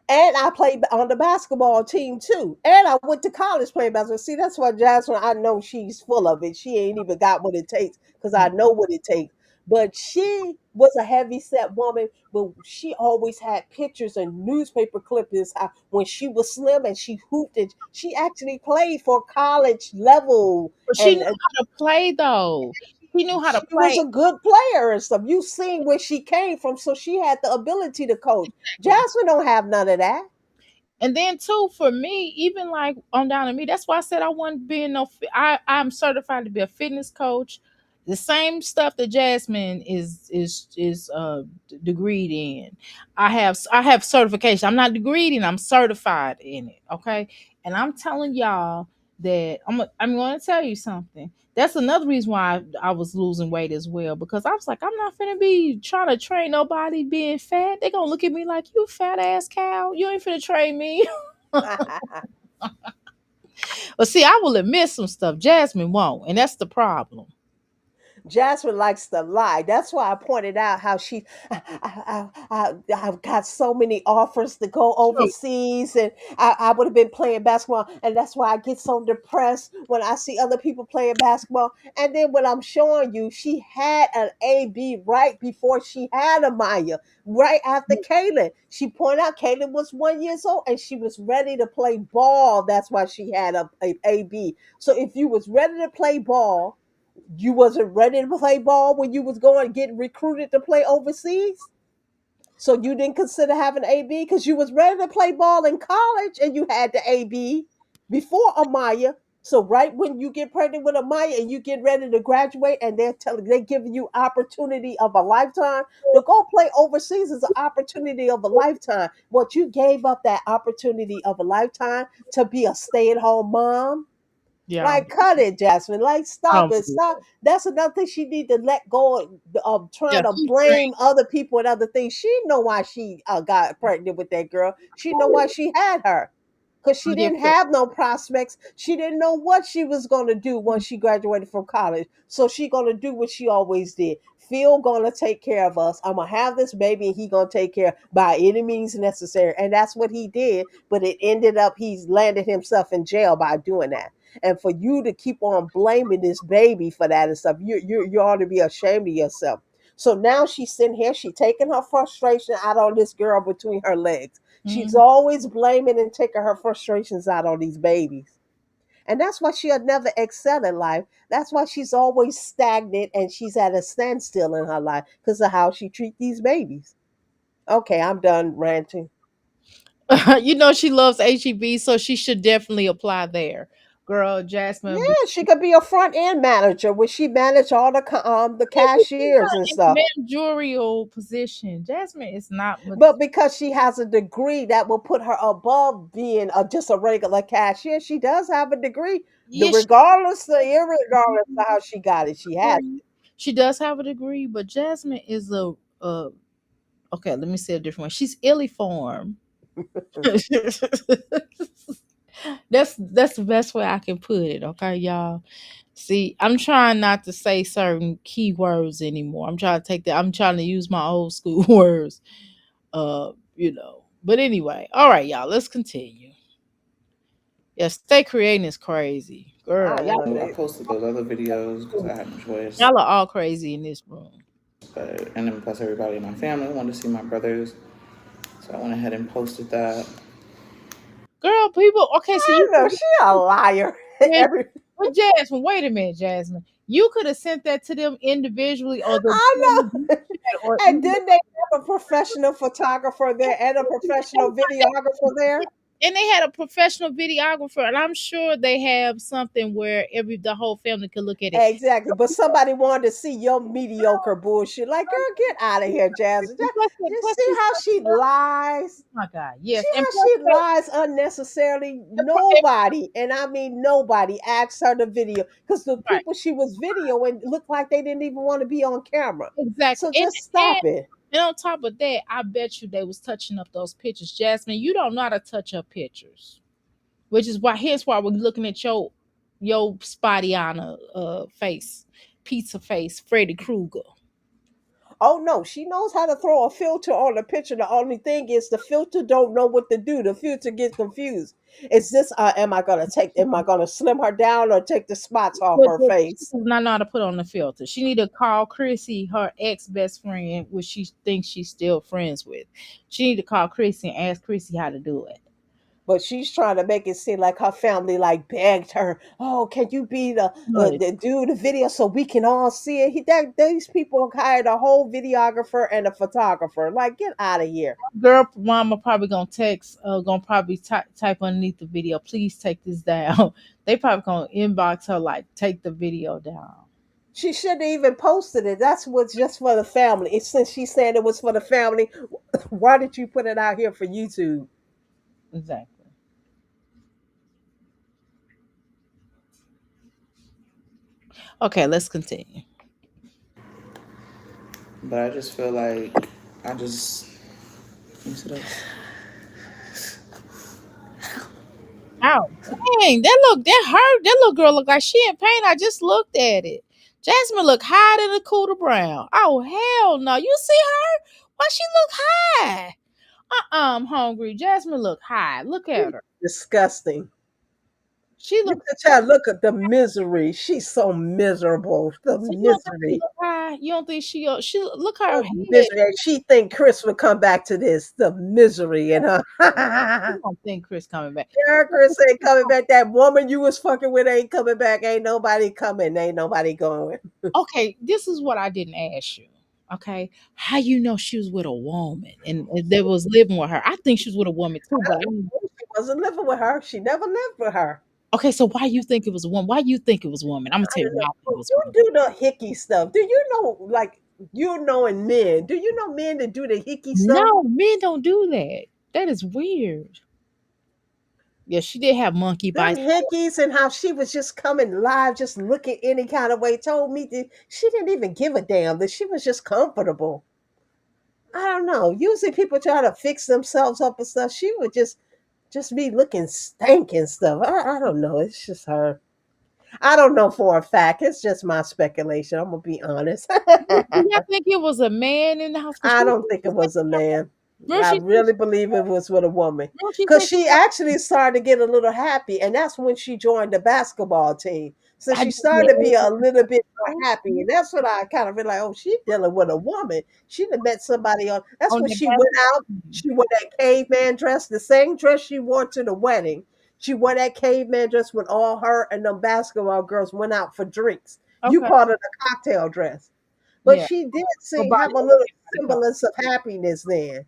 And I played on the basketball team too. And I went to college playing basketball. See, that's why Jasmine, I know she's full of it. She ain't even got what it takes because I know what it takes. But she was a heavy set woman, but she always had pictures and newspaper clippings when she was slim and she hooped and she actually played for college level. But she knew And how to play though. She knew how to she was play. a good player and stuff. You seen where she came from, so she had the ability to coach. Jasmine don't have none of that. And then too, for me, even like on down to me, that's why I said I wasn't being no. I'm certified to be a fitness coach. The same stuff that Jasmine is degreed in. I have certification. I'm not degreed in. I'm certified in it. Okay, and I'm telling y'all that I'm going to tell you something. That's another reason why I was losing weight as well, because I was like, I'm not finna be trying to train nobody being fat. They gonna look at me like, you fat ass cow. You ain't finna train me. But see, I will admit some stuff. Jasmine won't, and that's the problem. Jasmine likes to lie. That's why I pointed out how I've got so many offers to go True. overseas, and I would have been playing basketball, and that's why I get so depressed when I see other people playing basketball. And then when I'm showing you, she had an AB right before she had a Maya, right after Kaylin. She pointed out Kaylin was 1 year old and she was ready to play ball. That's why she had a AB. So if you was ready to play ball, you wasn't ready to play ball when you was going getting recruited to play overseas. So you didn't consider having AB because you was ready to play ball in college and you had the AB before Amaya. So right when you get pregnant with Amaya and you get ready to graduate and they're giving you opportunity of a lifetime to go play overseas is an opportunity of a lifetime. What you gave up that opportunity of a lifetime to be a stay-at-home mom, Yeah. like, cut it, Jasmine. Like, stop it. Stop. That's another thing she need to let go of Yeah, trying to she's blame other people and other things. She know why she got pregnant with that girl. She know why she had her. Because she didn't different. have no prospects. She didn't know what she was going to do once she graduated from college. So she going to do what she always did. Phil going to take care of us. I'm going to have this baby and he going to take care by any means necessary. And that's what he did. But it ended up, he's landed himself in jail by doing that. And for you to keep on blaming this baby for that and stuff, you ought to be ashamed of yourself. So now she's sitting here, she's taking her frustration out on this girl between her legs. She's Mhm. always blaming and taking her frustrations out on these babies. And that's why she'll never excel in life. That's why she's always stagnant and she's at a standstill in her life because of how she treats these babies. Okay, I'm done ranting. She loves HEB, so she should definitely apply there. Girl, Jasmine, Yeah, she could be a front end manager where she manage all the she's cashiers and not stuff. in a managerial position. Jasmine is not much. But because she has a degree that will put her above being just a regular cashier, she does have a degree. The Yeah, regardless, irregardless of how she got it, she has she does have a degree, but Jasmine is a okay, let me say it a different way. She's illiform. That's the best way I can put it, okay, y'all. See, I'm trying not to say certain keywords anymore. I'm trying to use my old school words. But anyway, all right, y'all, let's continue. Yeah, stay creating is crazy. I Girl, know I they. posted those other videos because I had no choice. y'all are all crazy in this room. But and then plus everybody in my family wanted to see my brothers, so I went ahead and posted that. Girl, people, okay, so I you know she a liar. wait, Every but Jasmine, wait a minute, Jasmine. You could have sent that to them individually or the I family know. chat or And email. then they have a professional photographer there and a professional videographer there. And they had a professional videographer, and I'm sure they have something where the whole family can look at it. Exactly. But somebody wanted to see your mediocre bullshit. Like, girl, get out of here, Jasmine. Just Plus see it's how she lies. oh my God, See yes, and how plus she lies unnecessarily. Nobody, and I mean nobody, asked her to video because the right, people she was videoing looked like they didn't even want to be on camera. exactly, So just stop it. and on top of that, I bet you they was touching up those pictures. Jasmine, you don't know how to touch up pictures, which is why here's why we're looking at your spotty face, pizza face, Freddy Krueger. Oh no, she knows how to throw a filter on the picture. The only thing is the filter don't know what to do. The filter gets confused. Is this am I gonna slim her down or take the spots off her But she face? does not know how to put on the filter. She need to call Chrissy, her ex best friend, which she thinks she's still friends with. She need to call Chrissy and ask Chrissy how to do it. But she's trying to make it seem like her family like begged her. Oh, can you be No, the do the video so we can all see it? That these people hired a whole videographer and a photographer. Like, get out of here. girl, mama probably gonna text, gonna probably type underneath the video, please take this down. They probably gonna inbox her like, take the video down. She shouldn't even posted it. That's what's just for the family. It's since she said it was for the family. Why did you put it out here for YouTube? Exactly. Okay, let's continue. But I just feel like I just. Let me see that. Ow, dang, that hurt. That little girl look like she in pain. I just looked at it. Jasmine look high in the cooter brown. Oh hell no! You see her? Why she look high? I'm hungry. Jasmine look high. Look at her. Disgusting. She You look. could tell, look at the misery. She's so miserable. The So you don't think she misery. look high? You don't think she look her The head? misery. And she think Chris would come back to this. The misery in her. You don't think Chris coming back? Yeah, Chris ain't coming back. That woman you was fucking with ain't coming back. Ain't nobody coming. Ain't nobody going. Okay, this is what I didn't ask you. Okay, how you know she was with a woman and they was living with her? I think she was with a woman too, I but don't know. She wasn't living with her. She never lived with her. okay, so why you think it was a woman? Why you think it was a woman? I'm gonna I tell you don't why know. I think it was a You woman. do the hickey stuff. Do you know, like, you knowing men? Do you know men that do the hickey stuff? No, men don't do that. That is weird. Yeah, she did have monkey Them bites. hickeys and how she was just coming live, just looking any kind of way, told me that she didn't even give a damn, that she was just comfortable. I don't know. Usually people try to fix themselves up and stuff. She would just be looking stank and stuff. I don't know. It's just her. I don't know for a fact. It's just my speculation. I'm gonna be honest. Do y'all think it was a man in the house? Cause I don't think it was a man. girl, I she said, really believe it was with a woman. girl, she Because said she actually started to get a little happy, and that's when she joined the basketball team. So I she did started to be a little bit more happy. And that's when I kind of realized, oh, she's dealing with a woman. She'd have met somebody on. That's on when the she went out. basketball team. She wore that caveman dress, the same dress she wore to the wedding. She wore that caveman dress when all her and them basketball girls went out for drinks. You Okay, called it a cocktail dress. But yeah, she did her seem body. have a little semblance of happiness then.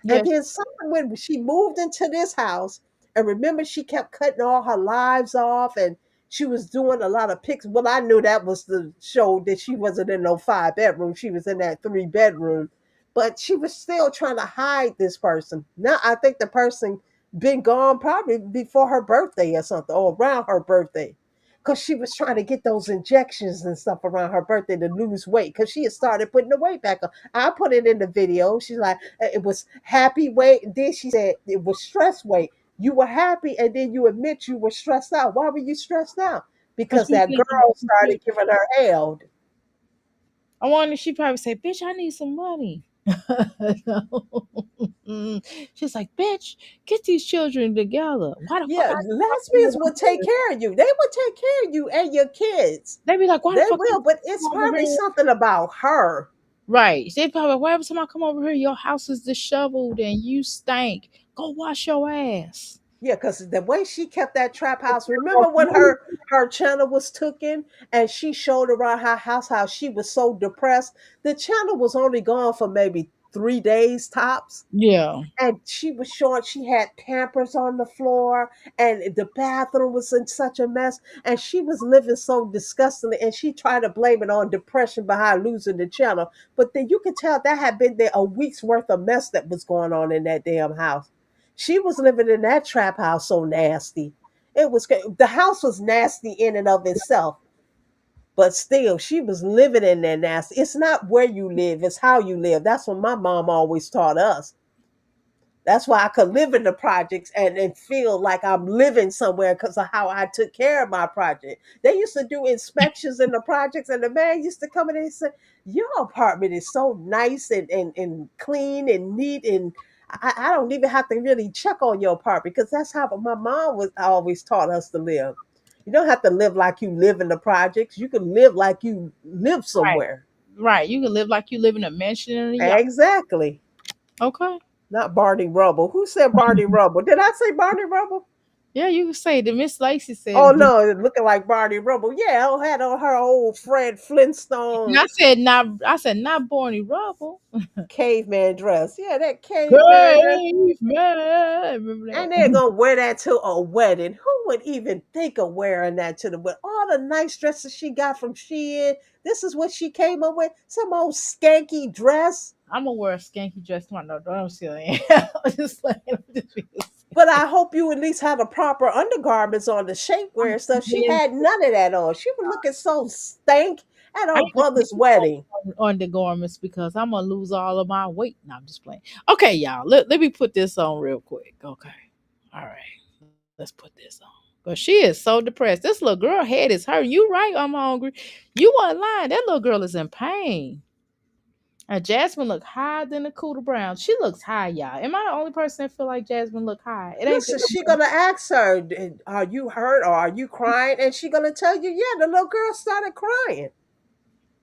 And Yes, then something when she moved into this house, and remember she kept cutting all her lives off and she was doing a lot of pics. Well, I knew that was the show that she wasn't in no 5 bedroom. She was in that 3 bedroom. But she was still trying to hide this person. Now I think the person been gone probably before her birthday or something, or around her birthday, because she was trying to get those injections and stuff around her birthday to lose weight because she had started putting the weight back on. I put it in the video. She's like, it was happy weight. And then she said it was stress weight. You were happy and then you admit you were stressed out. Why were you stressed out? because Because that girl started giving her hell. I wonder she probably say, "Bitch, I need some money." No. She's like, "Bitch, get these children together." Why the fuck Yeah, I lesbians will take care of you. They will take care of you and your kids. They be like, "Why the They fuck I will, but it's come over probably here?" something about her. Right. They probably, why every time I come over here, your house is disheveled and you stank. Go wash your ass. Yeah, because the way she kept that trap house. Remember when her channel was taken and she showed around her house how she was so depressed. The channel was only gone for maybe 3 days tops. Yeah. And she was showing she had pampers on the floor, and the bathroom was in such a mess, and she was living so disgustingly, and she tried to blame it on depression behind losing the channel. But then you could tell that had been there a week's worth of mess that was going on in that damn house. She was living in that trap house so nasty. It was the house was nasty in and of itself, but still she was living in that nasty. It's not where you live, it's how you live. That's what my mom always taught us. That's why I could live in the projects and feel like I'm living somewhere because of how I took care of my project. They used to do inspections in the projects, and the man used to come in and say, "Your apartment is so nice and clean and neat, and I don't even have to really check on your apartment," because that's how my mom was always taught us to live. You don't have to live like you live in the projects. You can live like you live Right. somewhere. Right. You can live like you live in a mansion in a yacht. Exactly. Okay. Not Barney Rubble. Who said Barney Rubble? Did I say Barney Rubble? Yeah, you can say the Miss Lacey Oh said. no, it's looking like Barney Rubble. Yeah, I had on her old Fred And Flintstone I said not. I said not Barney Rubble. caveman dress. Yeah, that caveman dress. Caveman. Remember And that? they're gonna wear that to a wedding. Who would even think of wearing that to the wedding? All the nice dresses she got from Shein. This is what she came up with. Some old skanky dress. I'm gonna wear a skanky dress tomorrow. No, don't silly. I'm just like, I'm just being But I hope you at least had the proper undergarments on, the shapewear and stuff. She silly. had none of that on. She was looking so stank at I her need to put brother's this wedding. on undergarments because I'm gonna lose all of my weight. No, I'm just playing. Okay, y'all. Let me put this on real quick. Okay. All right. Let's put this on. But she is so depressed. This little girl head is hurting. You right, I'm hungry. You weren't lying. That little girl is in pain. And Jasmine look higher than the Cooter Brown. She looks high, y'all. Am I the only person that feel like Jasmine look high? It ain't the Listen, she gonna ask her, "Are you hurt or are you crying?" And she gonna tell you, "Yeah." The little girl started crying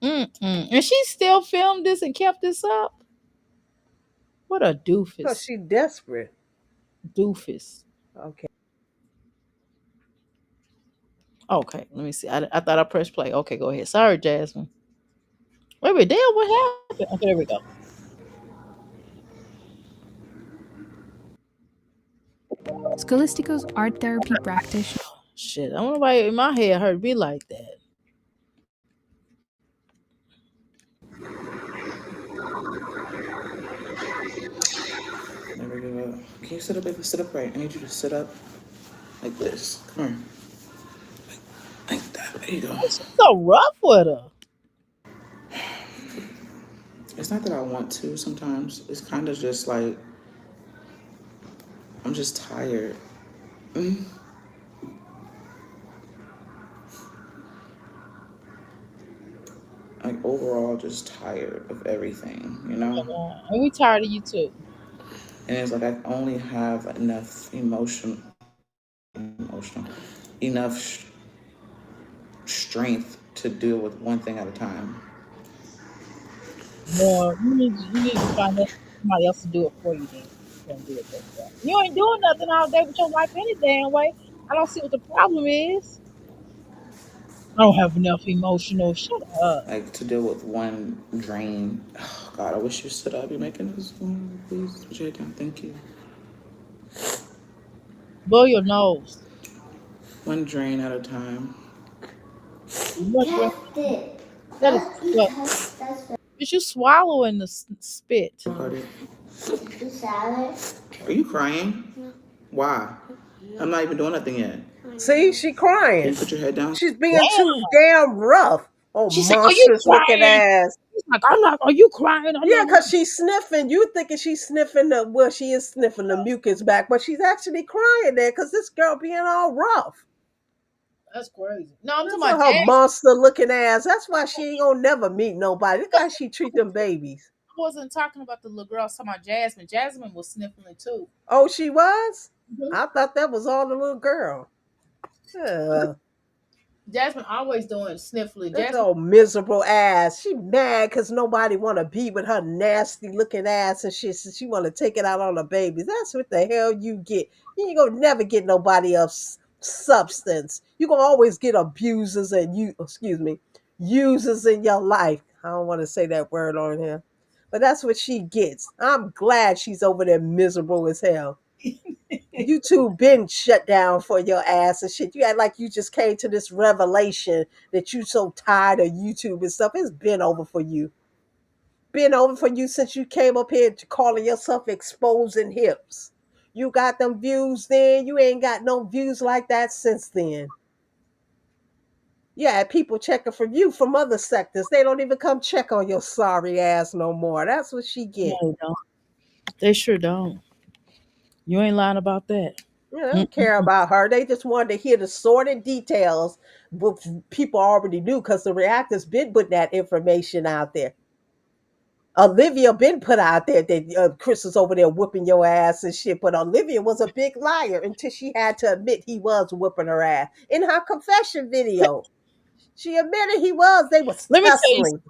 Mm-mm. And she still filmed this and kept this up. What a because doofus. she desperate. Doofus. Okay. Okay, let me see. I thought I pressed play. Okay, go ahead. Sorry, Jasmine. Wait a minute, damn, what happened? Okay, there we go. Scholistico's art therapy practitioner. Shit, I don't know why in my head hurt me like that. Never give up. Can you sit up, baby? Sit up right. I need you to sit up like this. Come on. Like that. There you go. She's so rough with her. It's not that I want to sometimes. It's kind of just like, I'm just tired. Mm. Like, overall, just tired of everything, you know? And we tired of you too. And it's like I only have enough emotional, enough strength to deal with one thing at a time. Well, you need to find somebody else to do it for you then. You can't do it yourself. You ain't doing nothing all day with your life any damn way. I don't see what the problem is. I don't have enough emotional. Shut up. Like, to deal with one drain. Oh, God, I wish you stood up. You're making this. Please put your head down. Thank you. Blow your nose. One drain at a time. What drink? Test it. That is You what? test that's Is you swallowing the spit? Cardi, the salad. are you crying? Why? I'm not even doing nothing yet. See, she Can you crying. put your head down? She's being Damn. too damn rough. Oh, She said, "Are you monstrous looking crying?" ass. He's like, "I'm not. Are you crying? I'm Yeah, not." because she's sniffing. You thinking she's sniffing the, well, she is sniffing the mucus back, but she's actually crying there because this girl being all rough. That's crazy. No, I'm talking That's about her Jasmine. monster looking ass. That's why she ain't gonna never meet nobody. Look how she treat them babies. I wasn't talking about the little girl. I was talking about Jasmine. Jasmine was sniffling too. Oh, she was? Mhm. I thought that was all the little girl. Yeah. Jasmine always doing sniffling. This Jasmine, old miserable ass. She mad because nobody want to be with her nasty looking ass and shit. So she want to take it out on the babies. That's what the hell you get. You ain't gonna never get nobody else substance. You gonna always get abusers and you, excuse me, users in your life. I don't want to say that word on here. But that's what she gets. I'm glad she's over there miserable as hell. YouTube been shut down for your ass and shit. You act like you just came to this revelation that you so tired of YouTube and stuff. It's been over for you. Been over for you since you came up here calling yourself exposing hips. You got them views then. You ain't got no views like that since then. Yeah, people checking for you from other sectors. They don't even come check on your sorry ass no more. That's what she No, get. they don't. They sure don't. You ain't lying about that. You know, they don't care Mm-mm. about her. They just wanted to hear the sordid details, what people already knew because the reactors been putting that information out there. Olivia been put out there that Chris is over there whooping your ass and shit, but Olivia was a big liar until she had to admit he was whooping her ass in her confession video. She admitted he was. They was Let me tell you. tussling.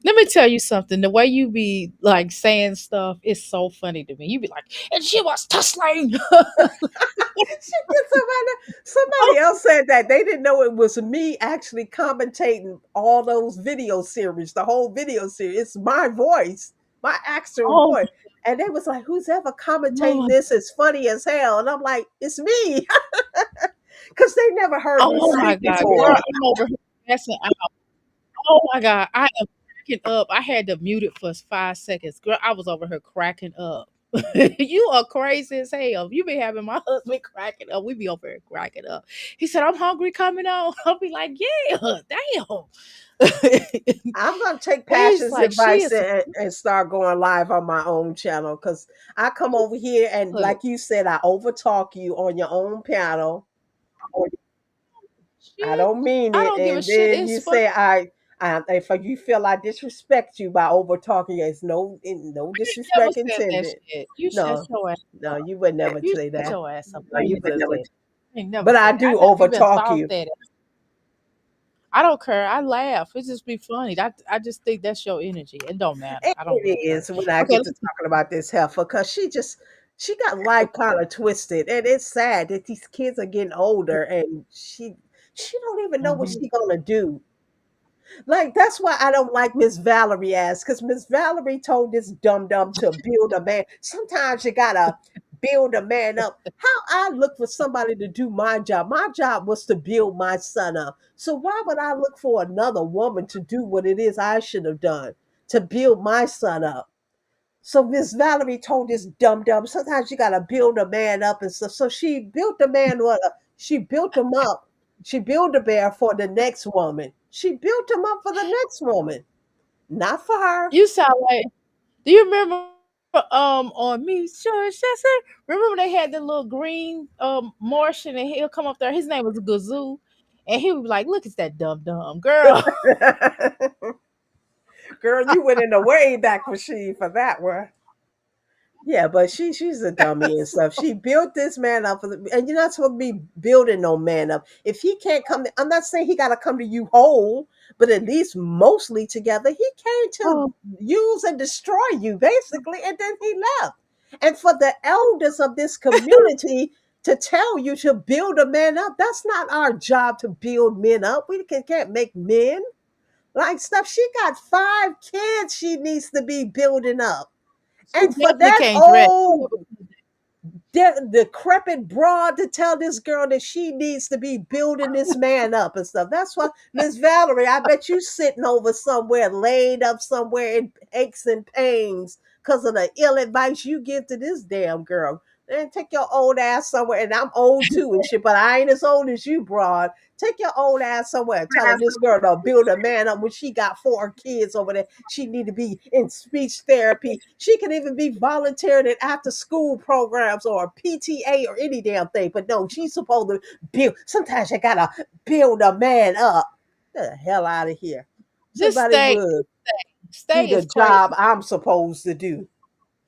Let me tell you something. The way you be like saying stuff is so funny to me. You be like, and she was tussling. She did somebody else said that they didn't know it was me actually commentating all those video series, the whole video series. It's my voice, my actual Oh, voice. And they was like, who's ever commentating Lord. this is funny as hell. And I'm like, it's me. Because they never heard me Oh my speak God, girl, before. I'm over here passing out. Oh my God, I am cracking up. I had to mute it for 5 seconds. Girl, I was over here cracking up. You are crazy as hell. You be having my husband cracking up. We be over here cracking up. He said, I'm hungry coming on. I'll be like, yeah, damn. I'm gonna take He's Passion's like, she advice is and start going live on my own channel because I come over here and look, like you said, I overtalk you on your own panel. I shit. don't mean I it, don't give a and shit. then It's you fun. say if you feel I disrespect you by over talking, it's no You never disrespect said that intended. shit. You shut No, your ass no, up. you would never You say shut that. your ass up. No, I you ain't would never never. said it. I ain't never But I said it. I do never over even talk thought you. that. I don't care. I laugh. It just be funny. I just think that's your energy. It don't matter. It I don't really care. is when I Okay, get to talking about this heifer because she got life kind of twisted, and it's sad that these kids are getting older, and she don't even know what mhm. she gonna do. Like that's why I don't like Miss Valerie as because Miss Valerie told this dum dum to build a man. Sometimes you gotta build a man up. How I look for somebody to do my job. My job was to build my son up. So why would I look for another woman to do what it is I should have done to build my son up? So Miss Valerie told this dum dum, sometimes you gotta build a man up and stuff. So she built the man what she built him up. She built a bear for the next woman. She built him up for the next woman, not for her. You sound like. Do you remember on me sure Chester? Remember they had the little green Martian and he'll come up there. His name was Gazoo, and he would be like, "Look at that dumb dumb girl." Girl, you went in the way back machine for that one. Yeah, but she's a dummy and stuff. She built this man up, and you're not supposed to be building no man up. If he can't come, I'm not saying he got to come to you whole, but at least mostly together. He came to Oh, use and destroy you, basically, and then he left. And for the elders of this community to tell you to build a man up, that's not our job to build men up. We can't make men like stuff. She got 5 kids she needs to be building up. she And for definitely that can't dress. old decrepit broad to tell this girl that she needs to be building this man up and stuff. That's why, Miss Valerie, I bet you sitting over somewhere, laid up somewhere in aches and pains because of the ill advice you give to this damn girl. And take your old ass somewhere, and I'm old too and shit, but I ain't as old as you, broad. Take your old ass somewhere telling this girl to build a man up when she got 4 kids over there. She need to be in speech therapy. She can even be volunteering in after school programs or PTA or any damn thing. But no, she's supposed to build. Sometimes you gotta build a man up. Get the hell out of here. Just Somebody would do stay the is crazy. job I'm supposed to do.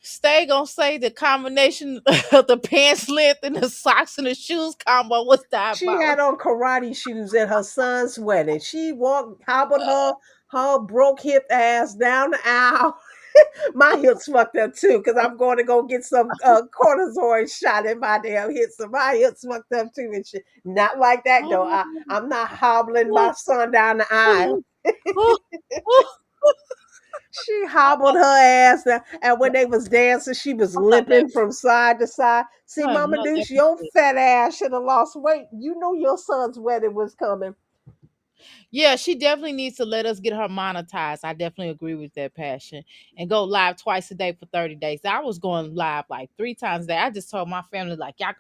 Stay gonna say the combination of the pants length and the socks and the shoes combo was She had diabolical. on karate shoes at her son's wedding. She walked, hobbled her broke hip ass down the aisle. My hips fucked up too because I'm going to go get some cortisone shot in my damn hips. So my hips fucked up too and shit. Not like that though. I'm not hobbling my son down the aisle. She hobbled her ass down, and when they was dancing, she was I'm not limping laughing. from side to side. See, I am Mama not Deuce, laughing. your fat ass should have lost weight. You knew your son's wedding was coming. Yeah, she definitely needs to let us get her monetized. I definitely agree with that passion. And go live twice a day for 30 days. I was going live like 3 times a day. I just told my family, like, y'all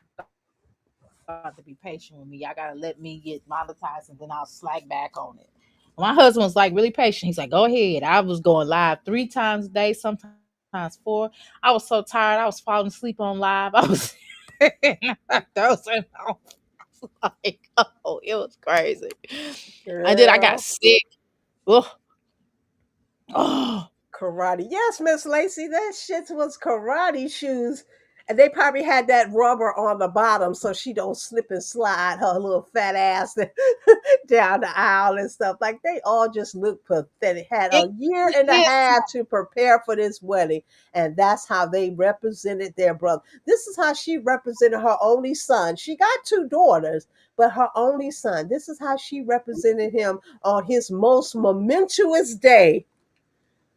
got to be patient with me. Y'all gotta let me get monetized and then I'll slack back on it. My husband was like really patient. He's like, go ahead. I was going live 3 times a day, sometimes four. I was so tired. I was falling asleep on live. I was dozing off. Like, oh, it was crazy. And then I got Girl. sick. Ugh. Oh, Karate. Yes, Miss Lacey, that shit was karate shoes. And they probably had that rubber on the bottom so she don't slip and slide her little fat ass down the aisle and stuff. Like they all just look pathetic. Had it a year and a is. half to prepare for this wedding, and that's how they represented their brother. This is how she represented her only son. She got two daughters, but her only son. This is how she represented him on his most momentous day,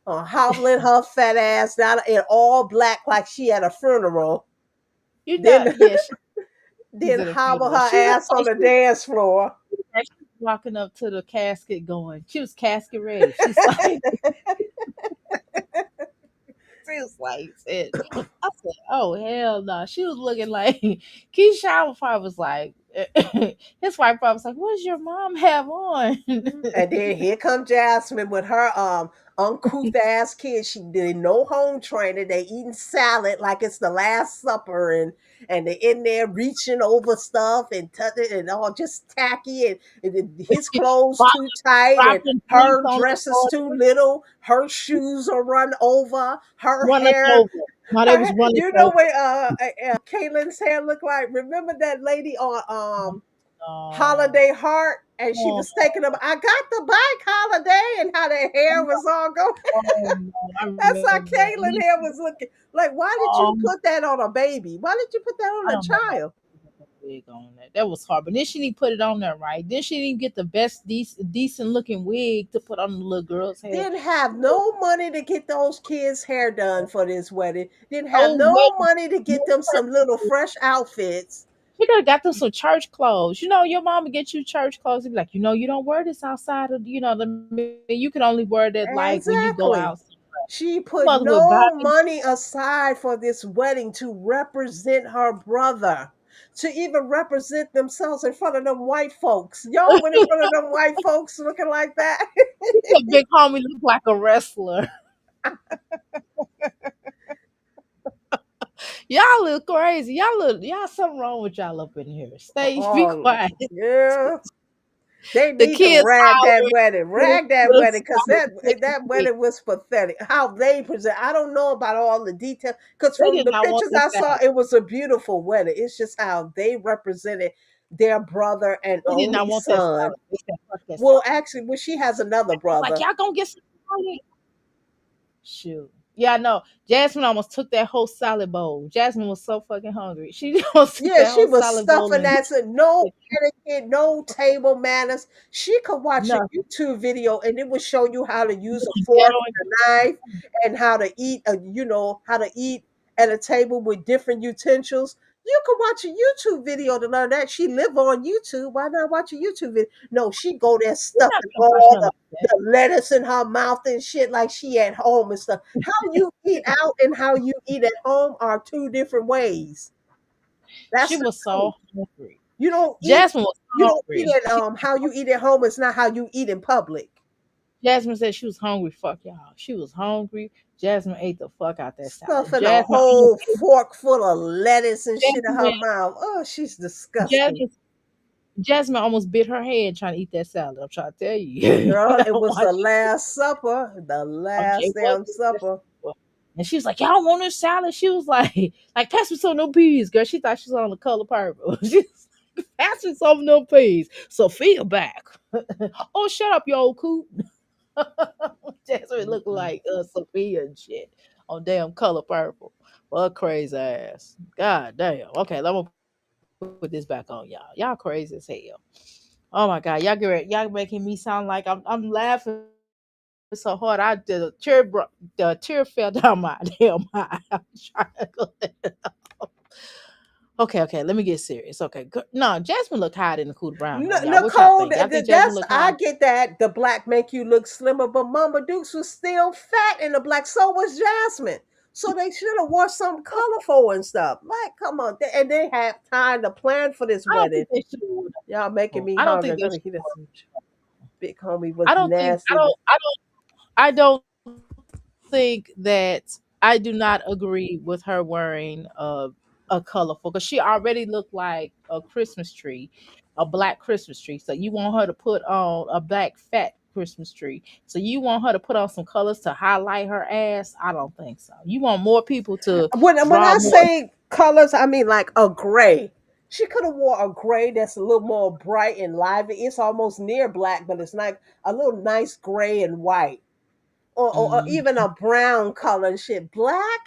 hobbling her fat ass down in all black like she at a funeral. You know, Then yeah, she's then at a hobble funeral. her She looked ass on like the dance floor. she was walking up to the casket going, she was casket ready. She's like, she was like, said, I said, oh, hell no. She was looking like, Keisha probably was like, his wife probably was like, what does your mom have on? And then here come Jasmine with her uncouth ass kids. She did no home training. They eating salad like it's the last supper, and they in there reaching over stuff and touching and all just tacky, and his clothes too tight and Dropping plates her on the dresses floor. too little. Her shoes are run over. Her Run us hair. over. No, they was running You know over. what Caitlin's hair looked like? Remember that lady on No, Holiday Heart, and she no, was taking them. I got the bike, Holiday, and how their hair was all going. oh, no, I That's how remember that. Caitlyn hair was looking. Like, why did you Um, put that on a baby? Why did you put that I on a don't know why child? she put that wig on that. That was hard. But then she didn't put it on there right. Then she didn't get the best decent looking wig to put on the little girl's head. Didn't have no money to get those kids' hair done for this wedding. Didn't have Oh, no well, money to get them some little fresh outfits. she could have got them some church clothes. You know, your mama get you church clothes. And be like, you don't wear this outside of, you can only wear that like when you go out. Exactly. She Your put mother would buy no me. money aside for this wedding to represent her brother, to even represent themselves in front of them white folks. Y'all went in front of them white folks looking like that. Your big homie look like a wrestler. Y'all look crazy. Y'all something wrong with y'all up in here. Stay, be Oh, quiet. yeah. They The need to kids rag that hollering. wedding, Little, rag that little wedding, because stomach that big. wedding was pathetic. How they present, I don't know about all the details, because They from did the not want pictures this I saw, out. it was a beautiful wedding. It's just how they represented their brother and They did not only want that son. salad. They said, fuck that Well, salad. actually, well, she has another Like, brother. y'all gonna get some salad? Shoot. Yeah, I know. Jasmine almost took that whole salad bowl. Jasmine was so fucking hungry. She almost took Yeah, that she whole was salad bowl stuffing and that. So no etiquette, no table manners. She could watch a nothing. YouTube video and it would show you how to use a Looking fork ghetto and a knife and how to eat. How to eat at a table with different utensils. You could watch a YouTube video to learn that. She live on YouTube. Why not watch a YouTube video? No, she go there We're not stuffing gonna watch all nothing like that. the lettuce in her mouth and shit like she at home and stuff. How you eat out and how you eat at home are two different ways. That's She the was truth. so hungry. You don't eat Jasmine was you don't eat hungry. at how you eat at home is not how you eat in public. Jasmine said she was hungry. Fuck y'all. She was hungry. Jasmine ate the fuck out that salad. Stuffing a whole fork full of lettuce and shit in her Jasmine, mouth. Oh, she's disgusting. Jasmine, Jasmine almost bit her head trying to eat that salad. I'm trying to tell you. Girl, it I'm was the watching. last supper. The Okay, last what damn was this? supper. And she was like, "Y'all want this salad?" She was like, pass me some of them peas, girl. She thought she was on the color purple. She was like, pass me some of them peas. Sophia back. Oh, shut up, you old coot. Jasmine looked Mm-mm. like Sophia and shit on damn color purple. Well, crazy ass. God damn. Okay, let me put this back on y'all. Y'all crazy as hell. Oh my god, y'all making me sound like I'm laughing, but I'm so hard. I did a tear, the tear fell down my damn eye. I'm trying to okay, okay. Let me get serious. Okay, no, Jasmine looked hot in the Cooter Brown though, y'all. What y'all Nicole, think? Y'all think Jasmine that's looked I hot? get that the black make you look slimmer, but Mama Dukes was still fat in the black. So was Jasmine. So they should have wore something colorful and stuff. Like, come on, and they have time to plan for this I don't wedding. think they should. Y'all making me I don't hungry. think they Let me should. hear this. Big homie was I don't think. I nasty. don't. I don't. I don't think that I do not agree with her wearing a colorful because she already looked like a Christmas tree, a black Christmas tree. So you want her to put on a black fat Christmas tree. So you want her to put on some colors to highlight her ass? I don't think so. You want more people to When draw I more. say colors, I mean like a gray. She could have wore a gray that's a little more bright and lively. It's almost near black, but it's like a little nice gray and white, or Mm, even a brown color and shit. Black?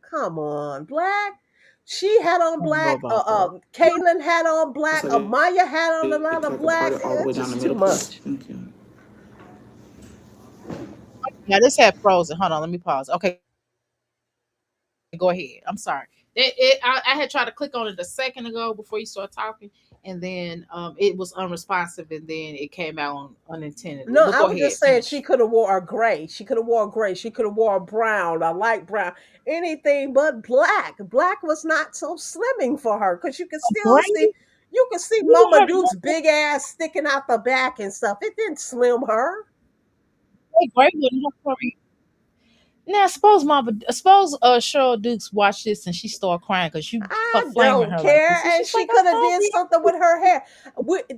Come on, black. She had on I don't know black. about that. Caitlin had on black. So Amaya had on a lot of cut the part black. all the way That's down the just too middle, please. much. Thank you. Now this had frozen. Hold on, let me pause. Okay, go ahead. I'm sorry. I had tried to click on it a second ago before you started talking, and then it was unresponsive, and then it came out unintendedly. No, But I go was ahead, just saying she finish. could have wore a gray. She could have wore a gray. She could have wore a brown, a light brown, anything but black. Black was not so slimming for her because you could still see, Gray? you could see You Mama want her to Duke's look big ass sticking out the back and stuff. It didn't slim her. like gray wouldn't help her. Now, suppose Cheryl Dukes watched this and she started crying because you I flaming don't her like care. this, and And she's she like, "I'm could have did hungry." something with her hair.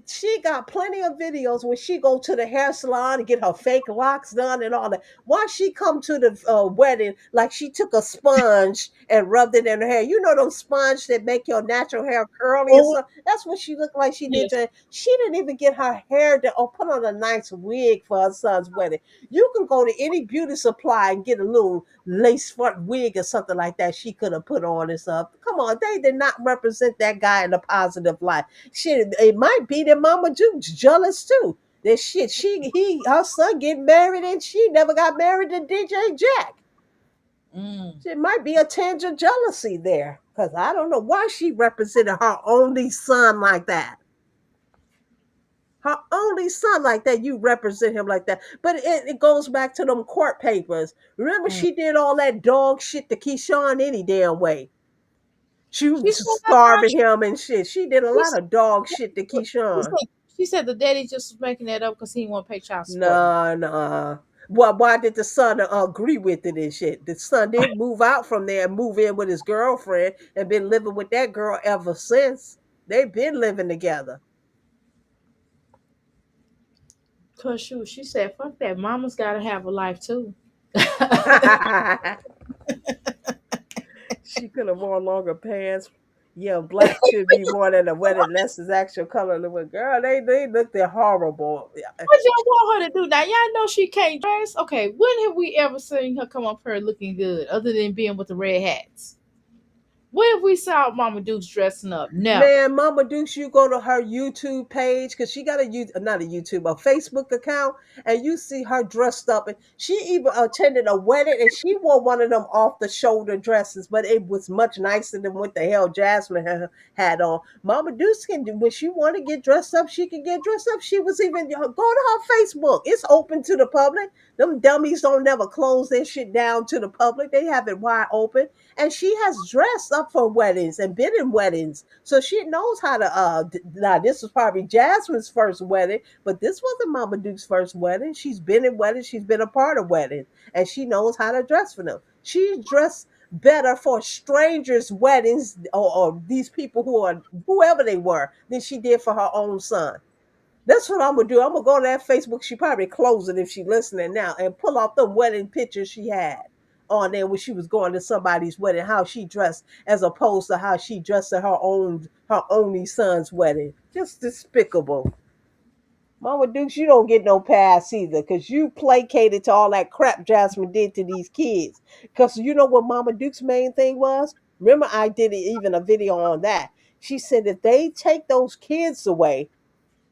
She got plenty of videos when she go to the hair salon and get her fake locks done and all that. Why she come to the wedding like she took a sponge and rubbed it in her hair? You know those sponge that make your natural hair curly and Oh, stuff. That's what she looked like she did. yes. She didn't even get her hair done or put on a nice wig for her son's wedding. You can go to any beauty supply and get a little lace front wig or something like that she could have put on and stuff. Come on, they did not represent that guy in a positive light. Shit, it might be that Mama Juke's jealous too. That shit, her son getting married and she never got married to DJ Jack. Mm. It might be a tinge of jealousy there. Cause I don't know why she represented her only son like that. Her only son like that, you represent him like that. But it goes back to them court papers. Remember, Mm. she did all that dog shit to Keyshawn any damn way. She She was said that starving contract. him and shit. She did a She lot said, of dog shit to she Keyshawn. said, she said the daddy just was making that up because he didn't want to pay child support no more. Nah, nah. Why did the son agree with it and shit? The son did move out from there and move in with his girlfriend and been living with that girl ever since. They've been living together. Cause she said, "Fuck that, mama's got to have a life too." She could have worn longer pants. Yeah, black should be worn at a wedding. That's his actual color. Girl, they looked horrible. What y'all want her to do now? Y'all know she can't dress. Okay, when have we ever seen her come up here looking good, other than being with the red hats? When have we saw Mama Dukes dressing up? Never. Man, Mama Dukes, you go to her YouTube page because she got not a YouTube, a Facebook account, and you see her dressed up. And she even attended a wedding, and she wore one of them off the shoulder dresses, but it was much nicer than what the hell Jasmine had on. Mama Dukes can do when she want to get dressed up, she can get dressed up. She was even go to her Facebook. It's open to the public. Them dummies don't never close their shit down to the public. They have it wide open, and she has dressed up for weddings and been in weddings, so she knows how to now this was probably Jasmine's first wedding, but this wasn't Mama Duke's first wedding. She's been in weddings, she's been a part of weddings, and she knows how to dress for them. She dressed better for strangers weddings, or these people who are whoever they were, than she did for her own son. That's what I'm gonna do. I'm gonna go to that Facebook. She probably close it if she listening now, and pull off the wedding pictures she had on there when she was going to somebody's wedding, how she dressed as opposed to how she dressed at her only son's wedding. Just despicable. Mama Dukes, you don't get no pass either, because you placated to all that crap Jasmine did to these kids. Because you know what Mama Duke's main thing was? Remember, I did even a video on that. She said if they take those kids away,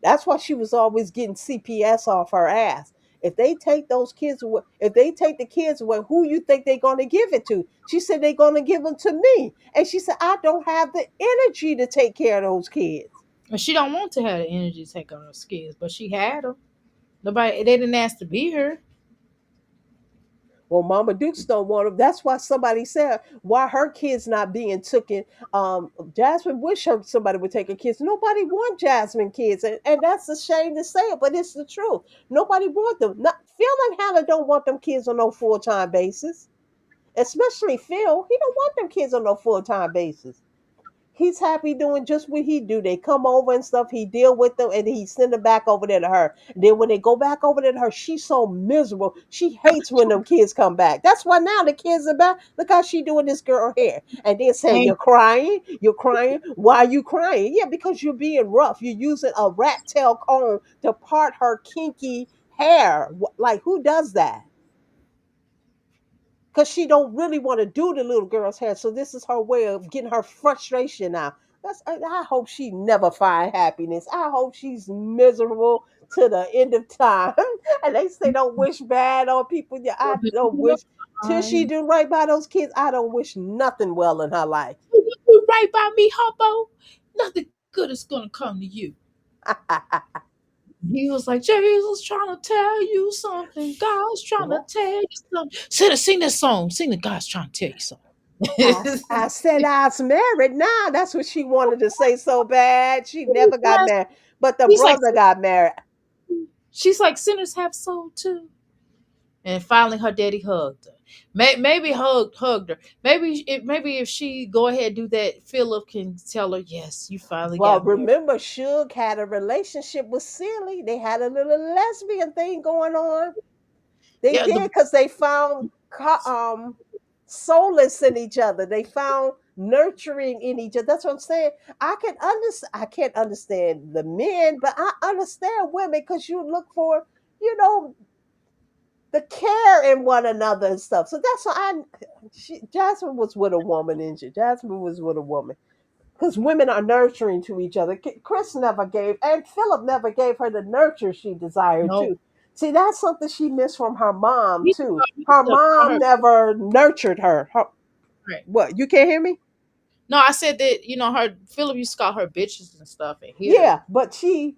that's why she was always getting CPS off her ass. If they take those kids away, if they take the kids away, who you think they're going to give it to? She said they're going to give them to me. And she said, I don't have the energy to take care of those kids. And she don't want to have the energy to take on her kids, but she had them. Nobody, they didn't ask to be her. Well, Mama Dukes don't want them. That's why somebody said why her kids not being taken. Jasmine wish her somebody would take her kids. Nobody want Jasmine kids, and that's a shame to say it, but it's the truth. Nobody want them. Not, Phil and Hannah don't want them kids on no full time basis. Especially Phil, he don't want them kids on no full time basis. He's happy doing just what he do. They come over and stuff. He deal with them, and he send them back over there to her. Then when they go back over there to her, she's so miserable. She hates when them kids come back. That's why now the kids are back. Look how she doing this girl hair, and they're saying And you're crying. You're crying. Why are you crying? Yeah, because you're being rough. You're using a rat tail comb to part her kinky hair. Like who does that? Because she don't really want to do the little girl's hair. So this is her way of getting her frustration out. I hope she never find happiness. I hope she's miserable to the end of time. And they say don't wish bad on people. Yeah, I don't wish till she do right by those kids. I don't wish nothing well in her life. you right by me, Hubbo. Nothing good is gonna come to you. He was like, Jesus trying to tell you something. God's trying to tell you something. Sing that song. Sing the God's trying to tell you something. I said I was married. Now that's what she wanted to say so bad. She never got Yes. married, but the He's like, brother got married. she's like, sinners have soul too. And finally, her daddy hugged her. Maybe hugged her. Maybe if she go ahead and do that, Philip can tell her, yes, you finally Well, got married. remember, Suge had a relationship with Silly. They had a little lesbian thing going on. They Yeah, did because they found solace in each other. They found nurturing in each other. That's what I'm saying. I can't understand the men, but I understand women because you look for, you know, the care in one another and stuff. So that's why Jasmine was with a woman, Jasmine was with a woman because women are nurturing to each other. Chris never gave, and Philip never gave her the nurture she desired no. too. See, that's something she missed from her mom He too. used Her to call mom her never nurtured her. right. What? You can't hear me? No, I said that, her Philip used to call her bitches and stuff and hit her. Yeah, but she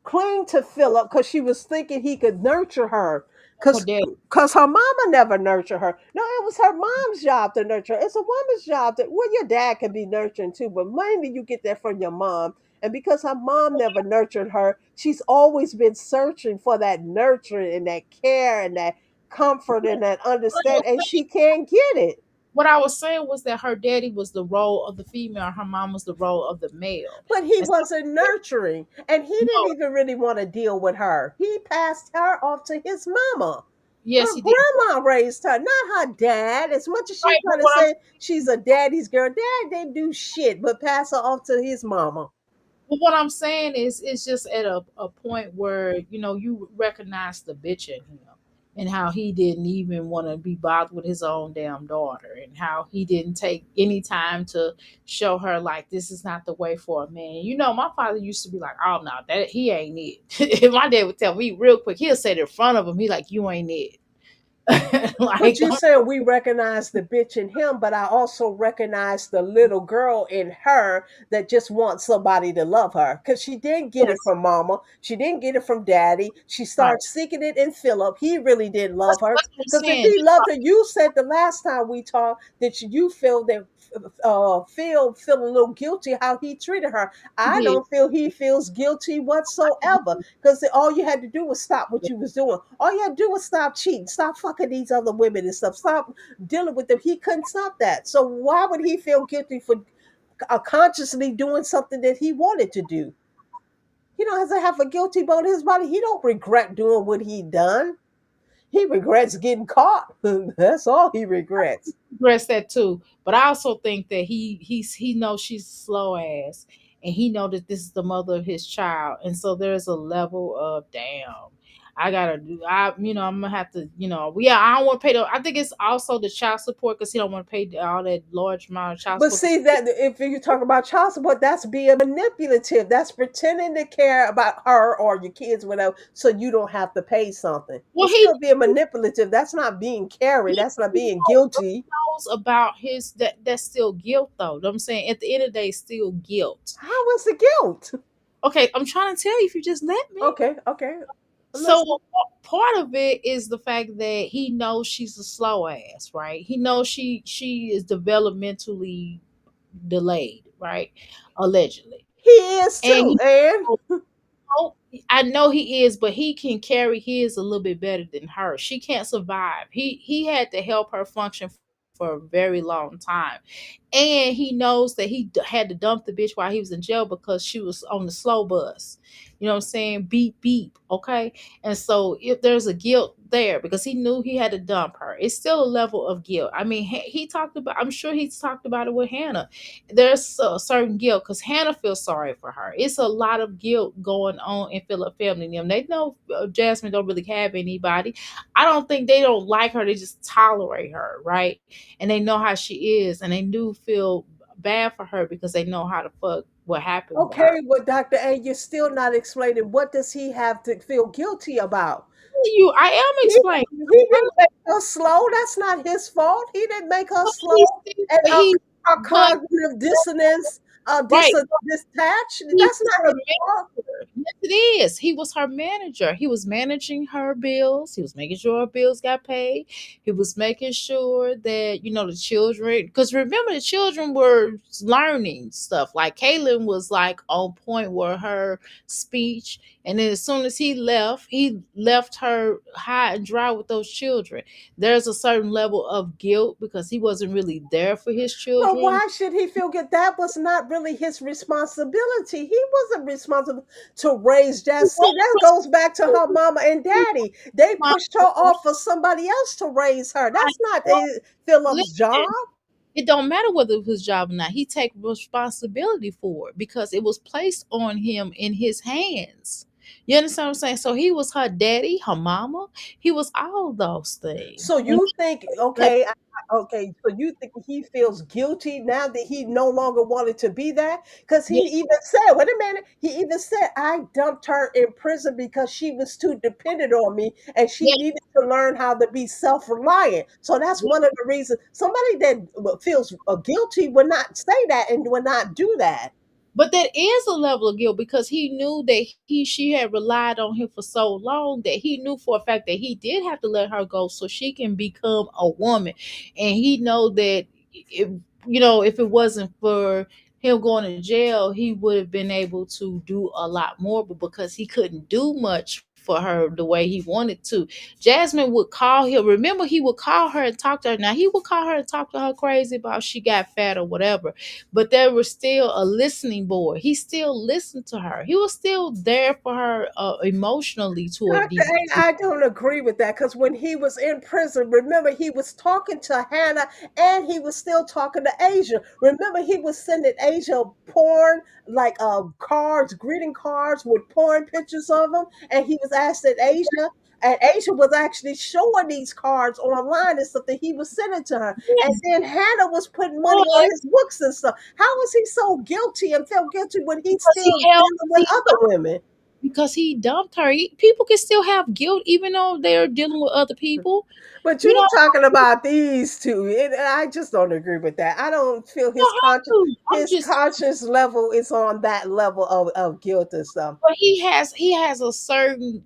cling to Philip because she was thinking he could nurture her. Her dad. Cause her mama never nurtured her. No, it was her mom's job to nurture her. It's a woman's job to well, your dad can be nurturing too, but mainly you get that from your mom. And because her mom never nurtured her, she's always been searching for that nurturing and that care and that comfort and that understanding, and she can't get it. What I was saying was that her daddy was the role of the female, her mom was the role of the male. But he And so, wasn't nurturing, and he didn't no, even really want to deal with her. He passed her off to his mama. yes, Her he did. grandma raised her, not her dad. As much as she Right, but try to what I'm say she's a daddy's girl, dad didn't do shit but pass her off to his mama. But what I'm saying is, it's just at a point where you recognize the bitch in him, and how he didn't even want to be bothered with his own damn daughter, and how he didn't take any time to show her like this is not the way for a man. My father used to be like, "Oh no, that he ain't it." And my dad would tell me real quick. He'll say it in front of him. He like, "You ain't it." But Like, you said we recognize the bitch in him, but I also recognize the little girl in her that just wants somebody to love her. Because she didn't get it yes, from mama. She didn't get it from daddy. She right. starts seeking it in Philip. He really didn't love her. That's what I'm Because if saying. he loved her, you said the last time we talked that you feel that Phil feel a little guilty how he treated her. He I did. don't feel he feels guilty whatsoever because all you had to do was stop what you was doing. All you had to do was stop cheating, stop fucking these other women and stuff, stop dealing with them. He couldn't stop that. So why would he feel guilty for consciously doing something that he wanted to do? He don't have to have a guilty bone in his body. He don't regret doing what he done. He regrets getting caught. That's all he regrets. Regrets that too. But I also think that he knows she's a slow ass, and he know that this is the mother of his child, and so there's a level of damn. I gotta do. I'm gonna have to. Yeah, I don't want to pay the. I think it's also the child support because he don't want to pay all that large amount of child But support. 'Cause see that if you talk about child support, that's being manipulative. That's pretending to care about her or your kids, whatever, so you don't have to pay something. well, It's still being manipulative. That's not being caring. That's not being guilty. knows about his that's still guilt though. Know what I'm saying at the end of the day, it's still guilt. How is the guilt? Okay, I'm trying to tell you if you just let me. Okay, okay. So Listen. part of it is the fact that he knows she's a slow ass, right? He knows she is developmentally delayed, right? Allegedly. He is And too, and know- I know he is, but he can carry his a little bit better than her. She can't survive. He had to help her function for a very long time, and he knows that had to dump the bitch while he was in jail because she was on the slow bus. You know what I'm saying? Beep beep. Okay, and so if there's a guilt there because he knew he had to dump her, it's still a level of guilt. I mean, he talked about. I'm sure he's talked about it with Hannah. There's a certain guilt because Hannah feels sorry for her. It's a lot of guilt going on in Philip family. Them they know Jasmine don't really have anybody. I don't think they don't like her. They just tolerate her, right? And they know how she is, and they do feel bad for her because they know how the fuck what happened with her. okay, but Dr. A, you're still not explaining what does he have to feel guilty about? I am He, explaining. he didn't make her slow. That's not his fault. He didn't make her But slow. And but her, he, her but cognitive dissonance, right. detached, He that's was not her his fault. manager. Yes, it is. He was her manager. He was managing her bills. He was making sure her bills got paid. He was making sure that, the children, because remember, the children were learning stuff. Like Kaylin was like on point with her speech. And then as soon as he left her high and dry with those children. There's a certain level of guilt because he wasn't really there for his But children. why should he feel good? That was not really his responsibility. He wasn't responsible to raise He Jazz. See, that was goes back to her mama and daddy. They pushed her responsible. off for somebody else to raise her. I That's not know. Philip's job. Listen, it don't matter whether it was his job or not. He take responsibility for it because it was placed on him in his hands. You understand what I'm saying? So he was her daddy, her mama. He was all those things. So And you think, like, okay, okay, so you think he feels guilty now that he no longer wanted to be that? Because he yeah, even said, wait a minute, he even said, I dumped her in prison because she was too dependent on me and she yeah, needed to learn how to be self reliant. So that's yeah. one of the reasons somebody that feels guilty would not say that and would not do that. But that is a level of guilt because he knew that she had relied on him for so long that he knew for a fact that he did have to let her go so she can become a woman. And he know that if if it wasn't for him going to jail, he would have been able to do a lot more, but because he couldn't do much for her the way he wanted to. Jasmine would call him. Remember, he would call her and talk to her. Now he would call her and talk to her crazy about she got fat or whatever, but there was still a listening board. He still listened to her. He was still there for her emotionally to a Dr. deep. A, I don't agree with that because when he was in prison, remember he was talking to Hannah and he was still talking to Asia. Remember he was sending Asia porn, like cards, greeting cards with porn pictures of him, and he was asking Asia, and Asia was actually showing these cards online and stuff that he was sending to her. And Yes, then Hannah was putting money on boy, his books and stuff. How was he so guilty and felt guilty when he's because still dealing with other women? he dumped her. People can still have guilt even though they're dealing with other people. But You you know, talking about these two, I just don't agree with that. I don't feel you don't have to. I'm his just, conscious level is on that level of guilt and stuff. but he has a certain.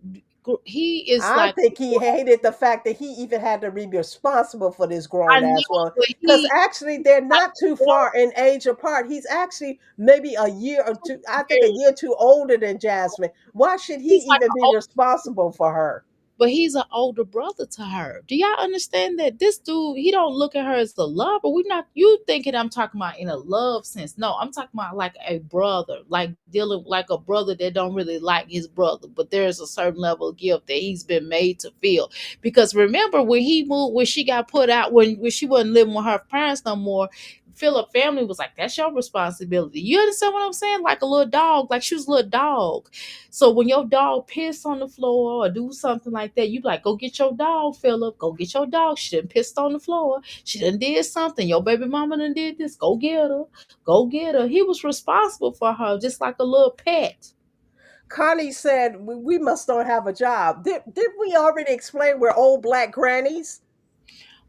He is I like, think he hated the fact that he even had to be responsible for this I grown know, ass woman. but Because he actually, they're like not too 4 far in age apart. He's actually maybe a year or two. I think a years. year too older than Jasmine. Why should he He's like even be responsible for her? but he's an older brother to her. Do y'all understand that this dude, he don't look at her as the lover? We not you thinking I'm talking about in a love sense. No, I'm talking about like a brother, like dealing like a brother that don't really like his brother, but there's a certain level of guilt that he's been made to feel. Because remember when he moved, when she got put out, when she wasn't living with her parents no more, Philip family was like, that's your responsibility. You understand what I'm saying? Like a little dog, like she was a little dog. So when your dog piss on the floor or do something like that, you be like, go get your dog, Philip. Go get your dog. She done pissed on the floor. She done did something. Your baby mama done did this. Go get her. Go get her. He was responsible for her, just like a little pet. Connie said we must don't have a job. Did we already explain we're old black grannies?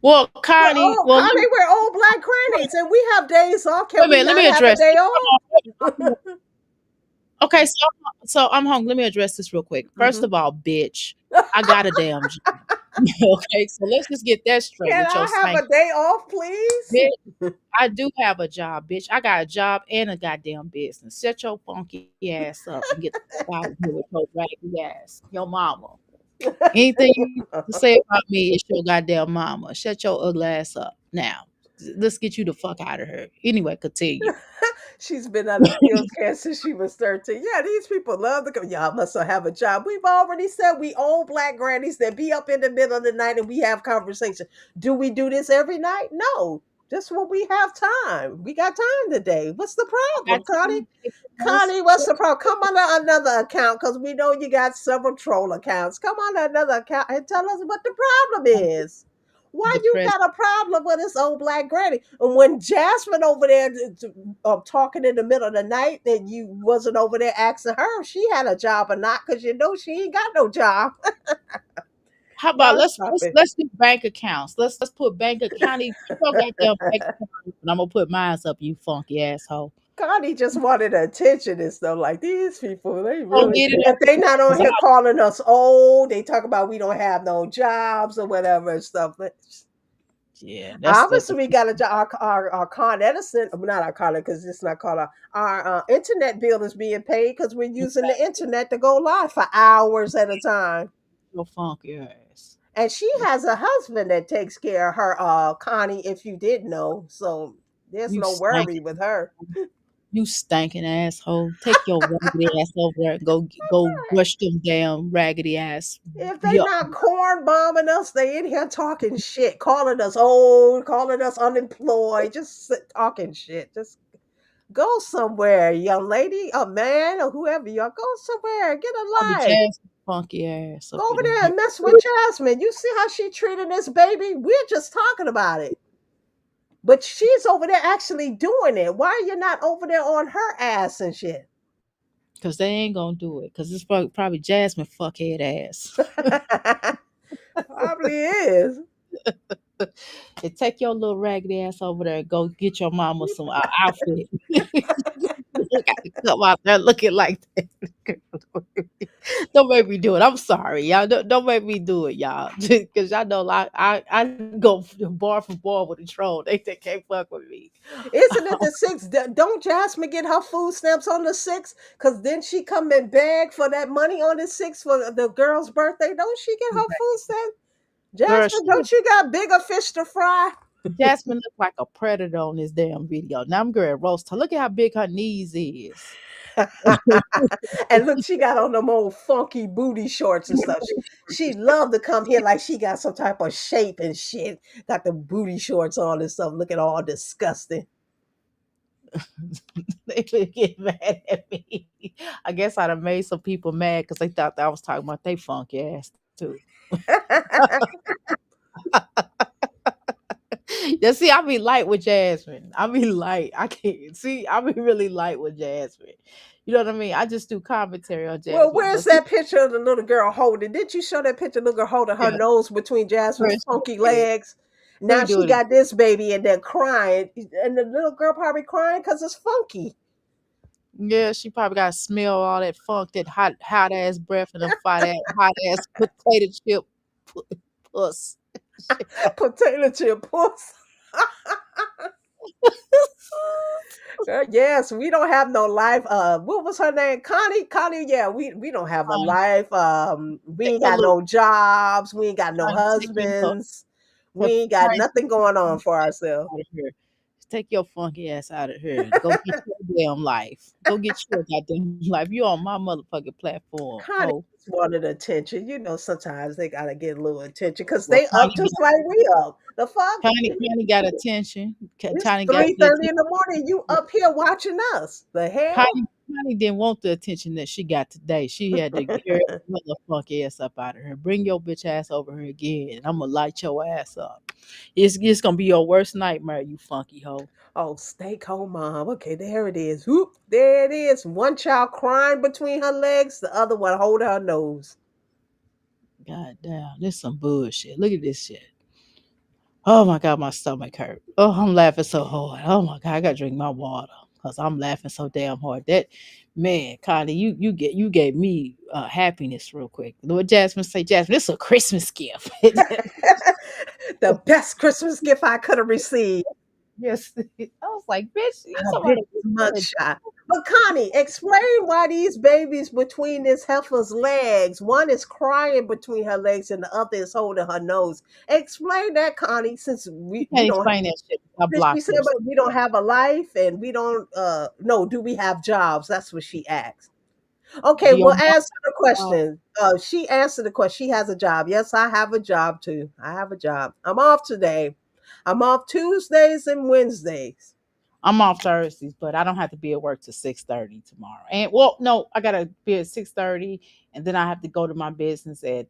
Well, We're Connie, old, well, let me, Connie, we're old black grannies, and we have days off. wait a Can we minute. Let not me have a address day this. off? Okay, so I'm home. Let me address this real quick. First Hmm. of all, bitch, I got a damn job. Okay, so let's just get that straight Can with your I have stank. a day off, please? Bitch, I do have a job, bitch. I got a job and a goddamn business. Shut your funky ass up and get the fuck out of here with your raggedy ass. Your mama. Anything you to say about me is your goddamn mama. Shut your ugly ass up. Now, let's get you the fuck out of here. Anyway, continue. She's been on a field camp since she was 13. Yeah, these people love to come. Y'all must have a job. We've already said we old black grannies that be up in the middle of the night and we have conversation. Do we do this every night? No. Just when we have time. We got time today. What's the I got problem, Connie? time to take us. Connie, what's the problem? Come on another account because we know you got several troll accounts. Come on another account and tell us what the problem is. Why you Depressed. got a problem with this old black granny? And when Jasmine over there talking in the middle of the night, and you wasn't over there asking her if she had a job or not, because you know she ain't got no job. How about Y'all let's stop let's it. let's do bank accounts. Let's put bank account. Keep your goddamn bank account, and I'm gonna put mine up. You funky asshole. Connie just wanted attention and stuff like these people. They Go really, get it if up. they not on 'Cause here calling us old, they talk about we don't have no jobs or whatever and stuff. But yeah, that's what obviously, the we got a job. Our Con Edison, not our Con because it's not called our internet bill is being paid because we're using the internet to go live for hours at a time. your funky ass. And she has a husband that takes care of her, Connie, if you did know. So there's You no worry stinking, with her. you stinking asshole. Take your raggedy ass over there and go brush them damn raggedy ass. If they Yeah, not corn bombing us, they in here talking shit, calling us old, calling us unemployed, just talking shit. Just go somewhere, young lady, a man, or whoever you are. Go somewhere, get a the life. jazz funky ass Go up over in there here. and mess with Jasmine. You see how she treating this baby? We're just talking about it. But she's over there actually doing it. Why are you not over there on her ass and shit? Cause they ain't gonna do it. Cause it's probably Jasmine fuckhead ass. Probably is. And take your little raggedy ass over there and go get your mama some outfit. You got to come out there looking like that. Don't make me do it. I'm sorry, y'all. Don't make me do it, y'all. Because y'all know I go bar for bar with a troll. They can't fuck with me. Isn't it the sixth? Don't Jasmine get her food stamps on the sixth? Because then she come and beg for that money on the sixth for the girl's birthday. Don't she get her food stamps? Girl, Jasmine, don't you got bigger fish to fry? Jasmine look like a predator on this damn video. Now I'm going to roast her. Look at how big her knees is. And look, she got on them old funky booty shorts and stuff. She love to come here like she got some type of shape and shit. Got the booty shorts on and stuff, looking all disgusting. They would get mad at me. I guess I'd have made some people mad because they thought that I was talking about they funky ass too. Yeah, see, I be light with Jasmine. I be light. I can't see. I be really light with Jasmine. You know what I mean? I just do commentary on Well, Jasmine. where's But see, that picture of the little girl holding? Did you show that picture of the little girl holding her yeah, nose between Jasmine's first funky yeah. legs? Let me Now do she it. got this baby and they're crying. And the little girl probably crying because it's funky. Yeah, she probably got to smell all that funk, that hot ass breath, and them hot ass potato chip puss. Potato chip puss. Yes, we don't have no life. What was her name? Connie. Connie. Yeah, we don't have a Connie, life. We take ain't your got little no jobs. We ain't got no Connie, take your little husbands. We ain't got Connie, nothing going on for ass ourselves. out of here. Take your funky ass out of here and go get your damn life. Go get your goddamn life. You on my motherfucking platform, Connie ho. just wanted attention. You know, sometimes they gotta get a little attention because Well, they up just like we up. The fuck? Connie got attention. It's Connie got the 3:30 attention. in the morning. You up here watching us. The hell? Connie didn't want the attention that she got today. She had to get her motherfucking ass up out of her. Bring your bitch ass over here again, and I'm gonna light your ass up. It's gonna be your worst nightmare, you funky hoe. Oh, stay home, mom. Okay, there it is. Whoop, there it is. One child crying between her legs, the other one holding her nose. God damn, this some bullshit. Look at this shit. Oh my god, my stomach hurt. Oh, I'm laughing so hard. Oh my god, I gotta drink my water because I'm laughing so damn hard. That man, Connie, you gave me happiness real quick. Lord Jasmine say, Jasmine, this is a Christmas gift. The best Christmas gift I could have received. Yes, I was like, bitch, you A talking big about mugshot. But Connie, explain why these babies between this heifer's legs, one is crying between her legs and the other is holding her nose. Explain that, Connie, since you we can't don't. explain that shit. I Since she blocked said, her. but we don't have a life and we don't. No, do we have jobs? That's what she asked. Okay, Do your well, mom answer the uh, question. She answered the question. She has a job. Yes, I have a job too. I have a job. I'm off today. I'm off Tuesdays and Wednesdays. I'm off Thursdays, but I don't have to be at work till 6:30 tomorrow. And well, no, I gotta be at 6:30, and then I have to go to my business at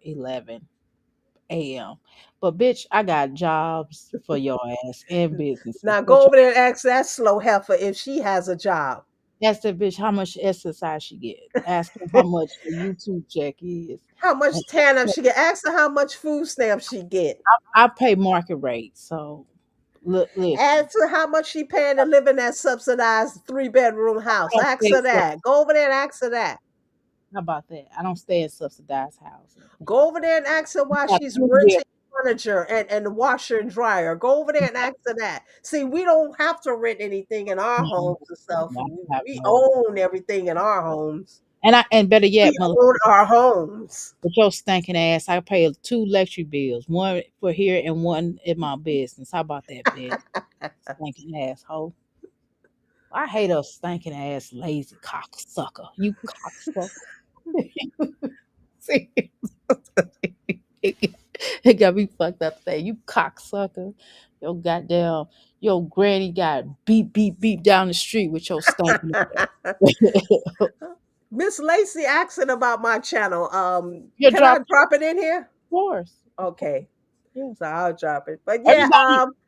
11 a.m. But bitch, I got jobs for your ass and businesses. Now But go over there and ask that slow heifer if she has a job. ask that bitch how much exercise she get. Ask her how much the YouTube check is. How And much TANF she get? Ask her how much food stamps she get. I pay market rate, so look, listen. Ask her how much she paying to live in that subsidized 3-bedroom I house. don't Ask stay her that. Go over there and ask her that. How about that? I don't stay in subsidized housing. Go over there and ask her why she's You get renting furniture and the washer and dryer. Go over there and ask her that. See, we don't have to rent anything in our no, homes and stuff. no, I have We no. own everything in our homes. And better We yet, own motherfucker, our homes. with your stinking ass, I pay two electric bills, one for here and one in my business. How about that, bitch? Stinking asshole. I hate a stinking ass lazy cocksucker. You cocksucker. See, it got me fucked up today. You cocksucker. Your goddamn your granny got beat down the street with your stinking ass. Miss Lacey asking about my channel. You Can I drop drop it in here? yours. Okay. Yes. So I'll drop it. But yeah,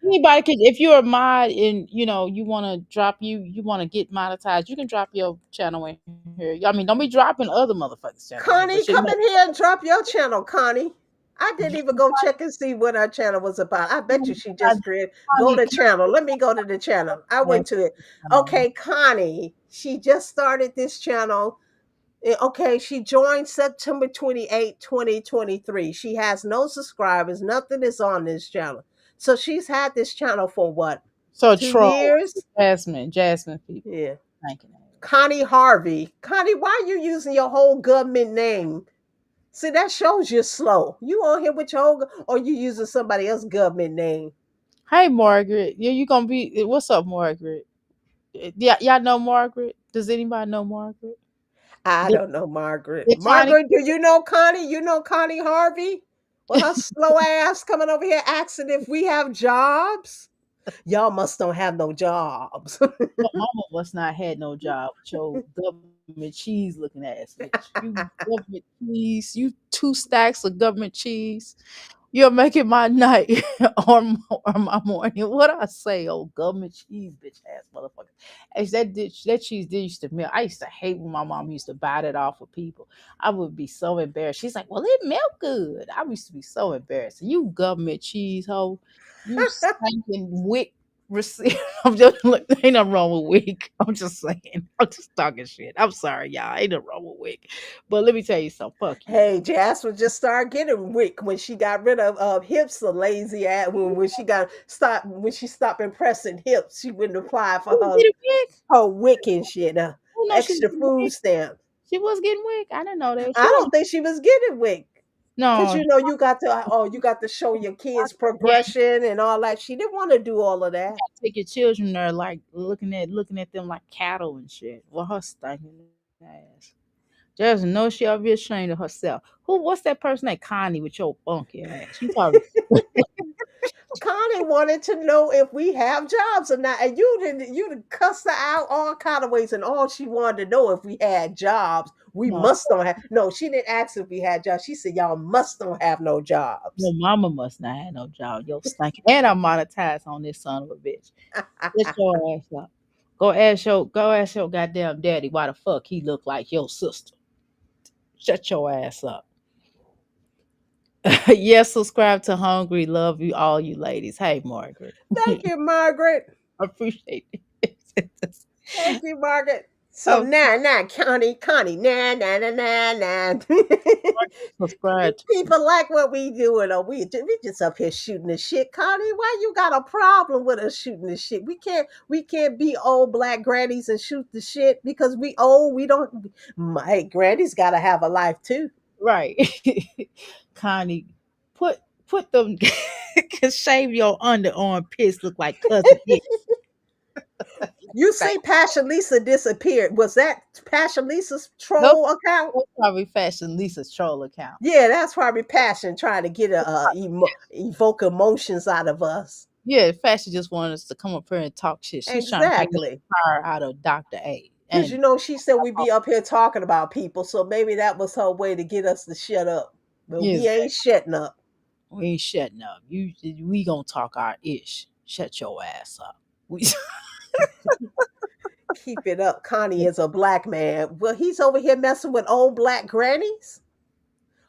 Anybody can, if you're a mod and you want to drop you want to get monetized, you can drop your channel in here. I mean, don't be dropping other motherfuckers channel in here, Connie, but come in here and drop your channel, Connie. I didn't even go check and see what her channel was about. I bet you she just created. Go Connie, to channel. Let me go to the channel. I went to it. Connie, Okay, Connie. She just started this channel. Okay, she joined September 28, 2023. She has no subscribers. Nothing is on this channel. So she's had this channel for what? so Two troll years? Jasmine people. Yeah. Thank you. Connie Harvey. Connie, why are you using your whole government name? See, that shows you're slow. You on here with your whole, or you using somebody else's government name? Hey Margaret, yeah, you gonna be? What's up, Margaret? Yeah, y'all know Margaret. Does anybody know Margaret? I Did, don't know, Margaret. did Connie? Margaret, do you know Connie? You know Connie Harvey? With her slow ass coming over here asking if we have jobs. Y'all must don't have no jobs. Your mama must not had no job with your government cheese looking ass bitch. You government cheese. You two stacks of government cheese. You're making my night or my morning. What I say, old government cheese, bitch ass motherfucker. Hey, that cheese did used to melt. I used to hate when my mom used to buy that off of people. I would be so embarrassed. She's like, "Well, it melt good." I used to be so embarrassed. You government cheese hoe. You stinking wick receiver. I'm just like, ain't nothing wrong with wig. I'm just saying. I'm just talking shit. I'm sorry, y'all. Ain't nothing wrong with wig. But let me tell you something. Fuck you. Hey, Jasmine just started getting wick when she got rid of hips. The lazy ass when she got stop when she stopped impressing hips, she wouldn't apply for You get a wig? her wick and shit. Oh no, she was Extra getting food wig. stamp. She was getting wig. I didn't know that. I She don't wasn't. think she was getting wick. Because No, you got to show your kids yeah, progression and all that. She didn't want to do all of that. take your children there like looking at them like cattle and shit. Well, her stinking ass. There's no she ever be ashamed of herself. What's that person named Connie with your funky ass? You probably Connie wanted to know if we have jobs or not, and you didn't cuss her out all kind of ways, and all she wanted to know if we had jobs. We no. must don't have no. She didn't ask if we had jobs. She said y'all must don't have no Your jobs. mama must not have no job. Yo stinking. And I'm monetized on this son of a bitch. Get your ass up. Go ask your goddamn daddy why the fuck he look like your sister. Shut your ass up. Yes, subscribe to Hungry. Love you all you ladies. Hey Margaret. Thank you, Margaret. Appreciate it. Thank you, Margaret. So Oh, nah, Connie, nah. subscribe to People like what we doing, or we just up here shooting the shit. Connie, why you got a problem with us shooting the shit? We can't be old black grannies and shoot the shit because we old. We don't. My granny's got to have a life too. right. Connie, put put them shave your underarm pits look like cousin Nick. You see, Passion Lisa disappeared. Was that Passion Lisa's Nope. troll account? That's probably Fashion Lisa's troll account. Yeah, that's probably Passion trying to get evoke emotions out of us. Yeah, Fashion just wanted us to come up here and talk shit. She's trying to make us Exactly. fire out of Dr. A. Because And she said we'd be up here talking about people, so maybe that was her way to get us to shut up. But yes, we ain't shutting up. we ain't shutting up. We gonna talk our ish. Shut your ass up. We Keep it up. Connie is a black man. Well, he's over here messing with old black grannies.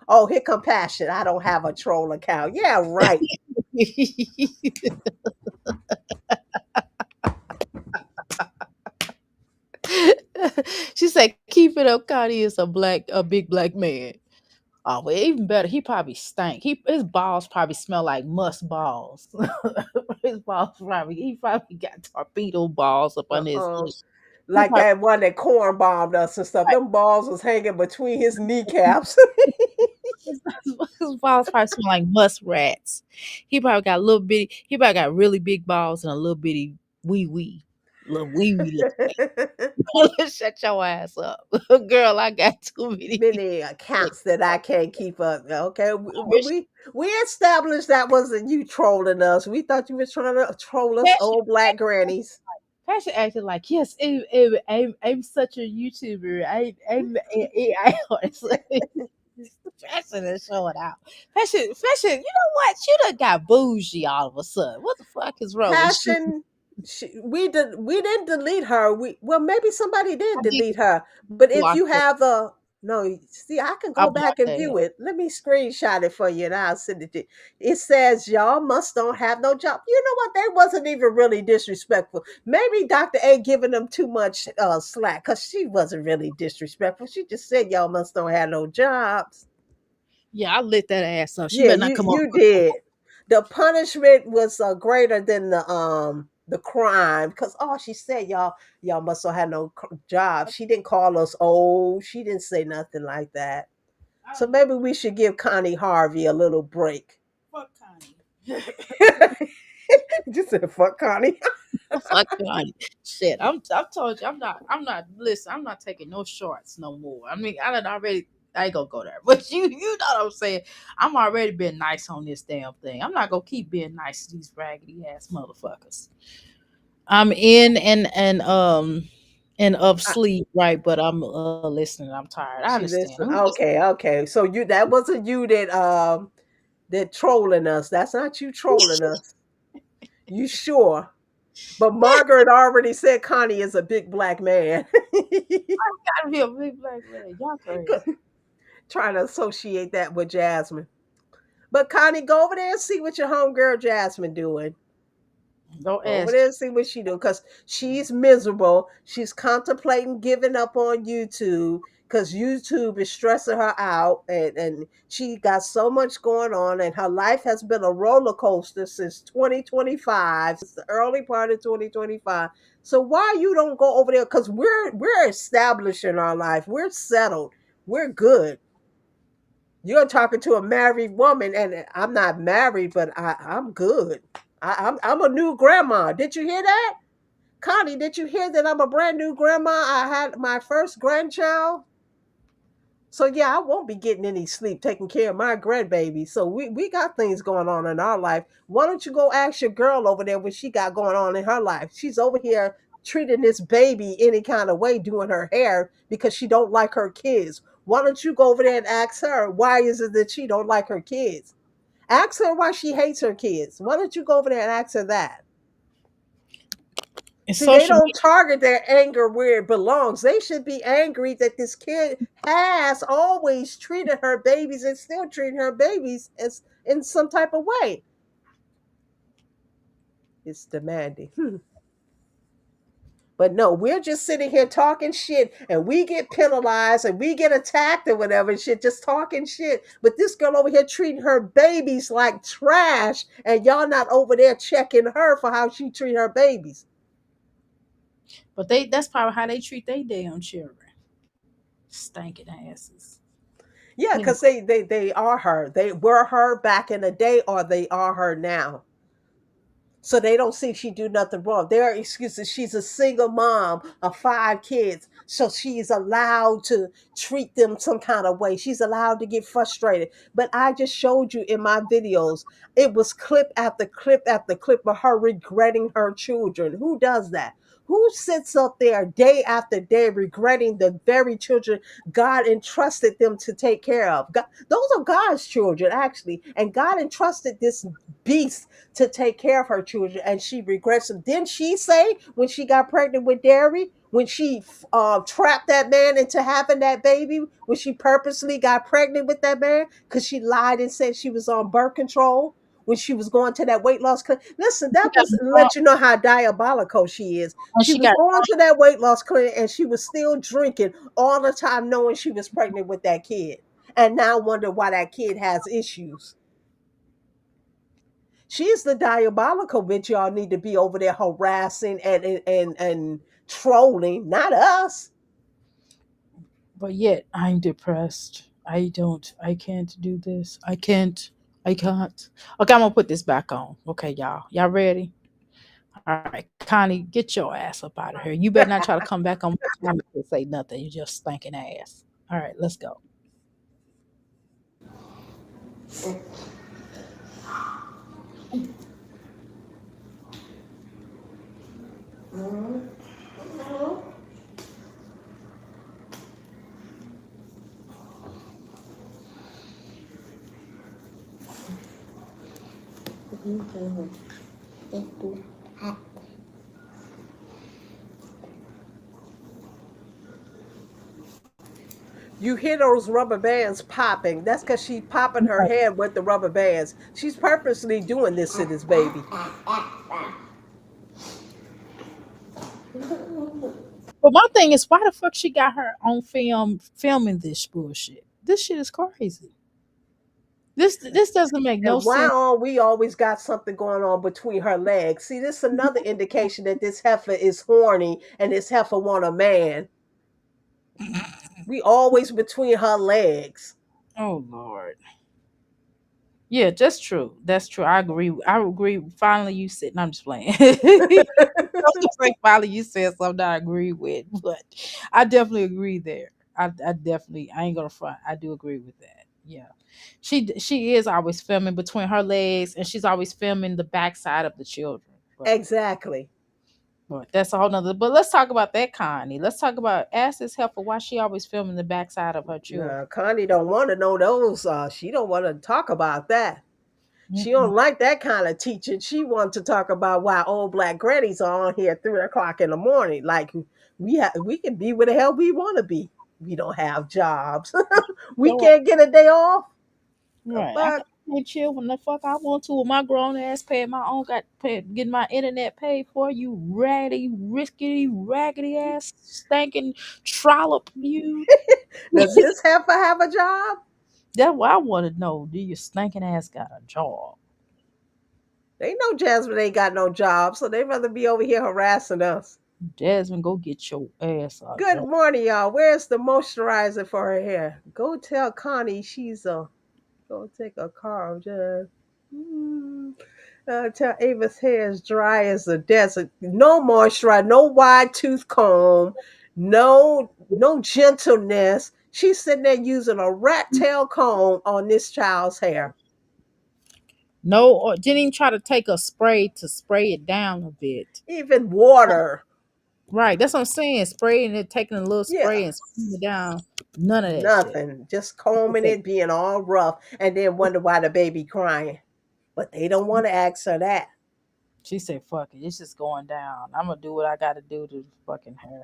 Oh, here come Passion. I don't have a troll account. Yeah, right. she said, "Keep it up." Connie is a big black man. Oh, well, even better. He probably stank. His balls probably smell like musk balls. his balls he probably got torpedo balls up under his Uh-uh. lip. He Like probably that one that corn bombed us and stuff. Them balls was hanging between his kneecaps. his balls probably smell like muskrats. He probably got little bitty. He probably got really big balls and a little bitty little wee wee little thing. Shut your ass up, girl. I got too many. Many accounts that I can't keep up. Okay, I wish we established that wasn't you trolling us. We thought you was trying to troll us, old black grannies. Passion acted like, yes, I'm such a YouTuber. I honestly, Passion is showing out. Passion, you know what? You done got bougie all of a sudden. What the fuck is wrong with you? Passion. We didn't delete her. Well, maybe somebody did I did delete her. But if block you her. have the no, see, I can I go back blocked and her. view it. Let me screenshot it for you, and I'll send it to you. It says y'all must don't have no job. You know what? They wasn't even really disrespectful. Maybe Dr. A giving them too much slack because she wasn't really disrespectful. She just said y'all must don't have no jobs. Yeah, I lit that ass up. She Yeah, better not you come on. you did. The punishment was greater than the crime because all she said y'all must have had no job. She didn't call us old. She didn't say nothing like that. So maybe we should give Connie Harvey a little break. Fuck Connie. Just said fuck Connie. Fuck Connie. Shit, I've told you I'm not listen, I'm not taking no shorts no more. I mean, I done already I ain't gonna go there. But you know what I'm saying. I'm already been nice on this damn thing. I'm not gonna keep being nice to these raggedy ass motherfuckers. I'm in and up Uh, sleep, right? But I'm listening. I'm tired. I She understand. listen. I'm just Okay. So that wasn't you that trolling us. That's not you trolling us. You sure? But Margaret already said Connie is a big black man. gotta be a big black man. Y'all crazy. Trying to associate that with Jasmine. But Connie, go over there and see what your homegirl Jasmine doing. Don't Go over ask. there and see what she do because she's miserable. She's contemplating giving up on YouTube because YouTube is stressing her out, and she got so much going on, and her life has been a roller coaster since 2025, since the early part of 2025. So why you don't go over there? Because we're established in our life. We're settled. We're good. You're talking to a married woman, and I'm not married, but I'm good. I'm a new grandma. Did you hear that? Connie, did you hear that I'm a brand new grandma? I had my first grandchild. So yeah, I won't be getting any sleep taking care of my grandbaby. So we got things going on in our life. Why don't you go ask your girl over there what she got going on in her life? She's over here treating this baby any kind of way, doing her hair because she don't like her kids. Why don't you go over there and ask her why is it that she don't like her kids? Ask her why she hates her kids. Why don't you go over there and ask her that? And See, they social don't media. target their anger where it belongs. They should be angry that this kid has always treated her babies and still treating her babies as in some type of way. It's demanding. But no, we're just sitting here talking shit and we get penalized and we get attacked or whatever and shit, just talking shit. But this girl over here treating her babies like trash and y'all not over there checking her for how she treat her babies. But that's probably how they treat their damn children. Stinking asses. Yeah, Anyway, because they are her. They were her back in the day, or they are her now. So they don't see she do nothing wrong. Their excuses. She's a single mom of 5 kids, so she's allowed to treat them some kind of way. She's allowed to get frustrated. But I just showed you in my videos, it was clip after clip after clip of her regretting her children. Who does that? Who sits up there day after day regretting the very children God entrusted them to take care of? God, those are God's children, actually. And God entrusted this beast to take care of her children, and she regrets it. Didn't she say when she got pregnant with Derry, when she trapped that man into having that baby, when she purposely got pregnant with that man because she lied and said she was on birth control when she was going to that weight loss clinic? Listen, she that got was drunk let you know how diabolical she is. and She she was got going to that weight loss clinic and she was still drinking all the time, knowing she was pregnant with that kid, and now wonder why that kid has issues. She's the diabolical bitch y'all need to be over there harassing and trolling, not us. but yet I'm depressed. I can't do this. I can't. Okay, I'm gonna put this back on. Okay, y'all. Y'all ready? All right, Connie, get your ass up out of here. You better not try to come back on my comments and say nothing. You just stinking ass. All right, let's go. You hear those rubber bands popping. That's because she's popping her head with the rubber bands. She's purposely doing this to this baby. But my thing is, why the fuck she got her on film filming this bullshit? This shit is crazy. This doesn't make no And why sense. are we always got something going on between her legs? See, this is another indication that this heifer is horny and this heifer want a man. We always between her legs. Oh Lord. Yeah, that's true. That's true. I agree. I agree. Finally, you said. No, I'm just playing. I was gonna say finally you said something I agree with, but I definitely agree there. I definitely I ain't gonna front. I do agree with that. Yeah, she is always filming between her legs, and she's always filming the backside of the children. Exactly. But that's a whole nother. But let's talk about that, Connie. Let's talk about ask this helper why she always filming the backside of her children. Connie don't want to know those. She don't want to talk about that. She Mm-mm. don't like that kind of teaching. She wants to talk about why old black grannies are on here at 3 o'clock in the morning. Like we can be where the hell we want to be. We don't have jobs. We So can't get a day off. The right. fuck? Can chill when the fuck I want to with my grown ass paying my own got paid getting my internet paid for you raggedy, rickety, raggedy ass stinking trollop you. Does this heifer have a job? That's what I want to know. Do your stinking ass got a job? They know Jasmine ain't got no job, so they rather be over here harassing us. Jasmine, go get your ass out Good there. morning, y'all. Where's the moisturizer for her hair? Go tell Connie she's a go take a car. Just tell Ava's hair is dry as a desert. No moisturizer, no wide tooth comb, no gentleness. She's sitting there using a rat tail comb on this child's hair. No, or didn't even try to take a spray to spray it down a bit. Even water. Right, that's what I'm saying. Spraying it, taking a little Yeah. spray and spraying it down. None of that shit. Nothing. Just combing Okay. it, being all rough, and then wonder why the baby crying. But they don't want to ask her that. She said, "Fuck it, it's just going down. I'm gonna do what I got to do to the fucking hair.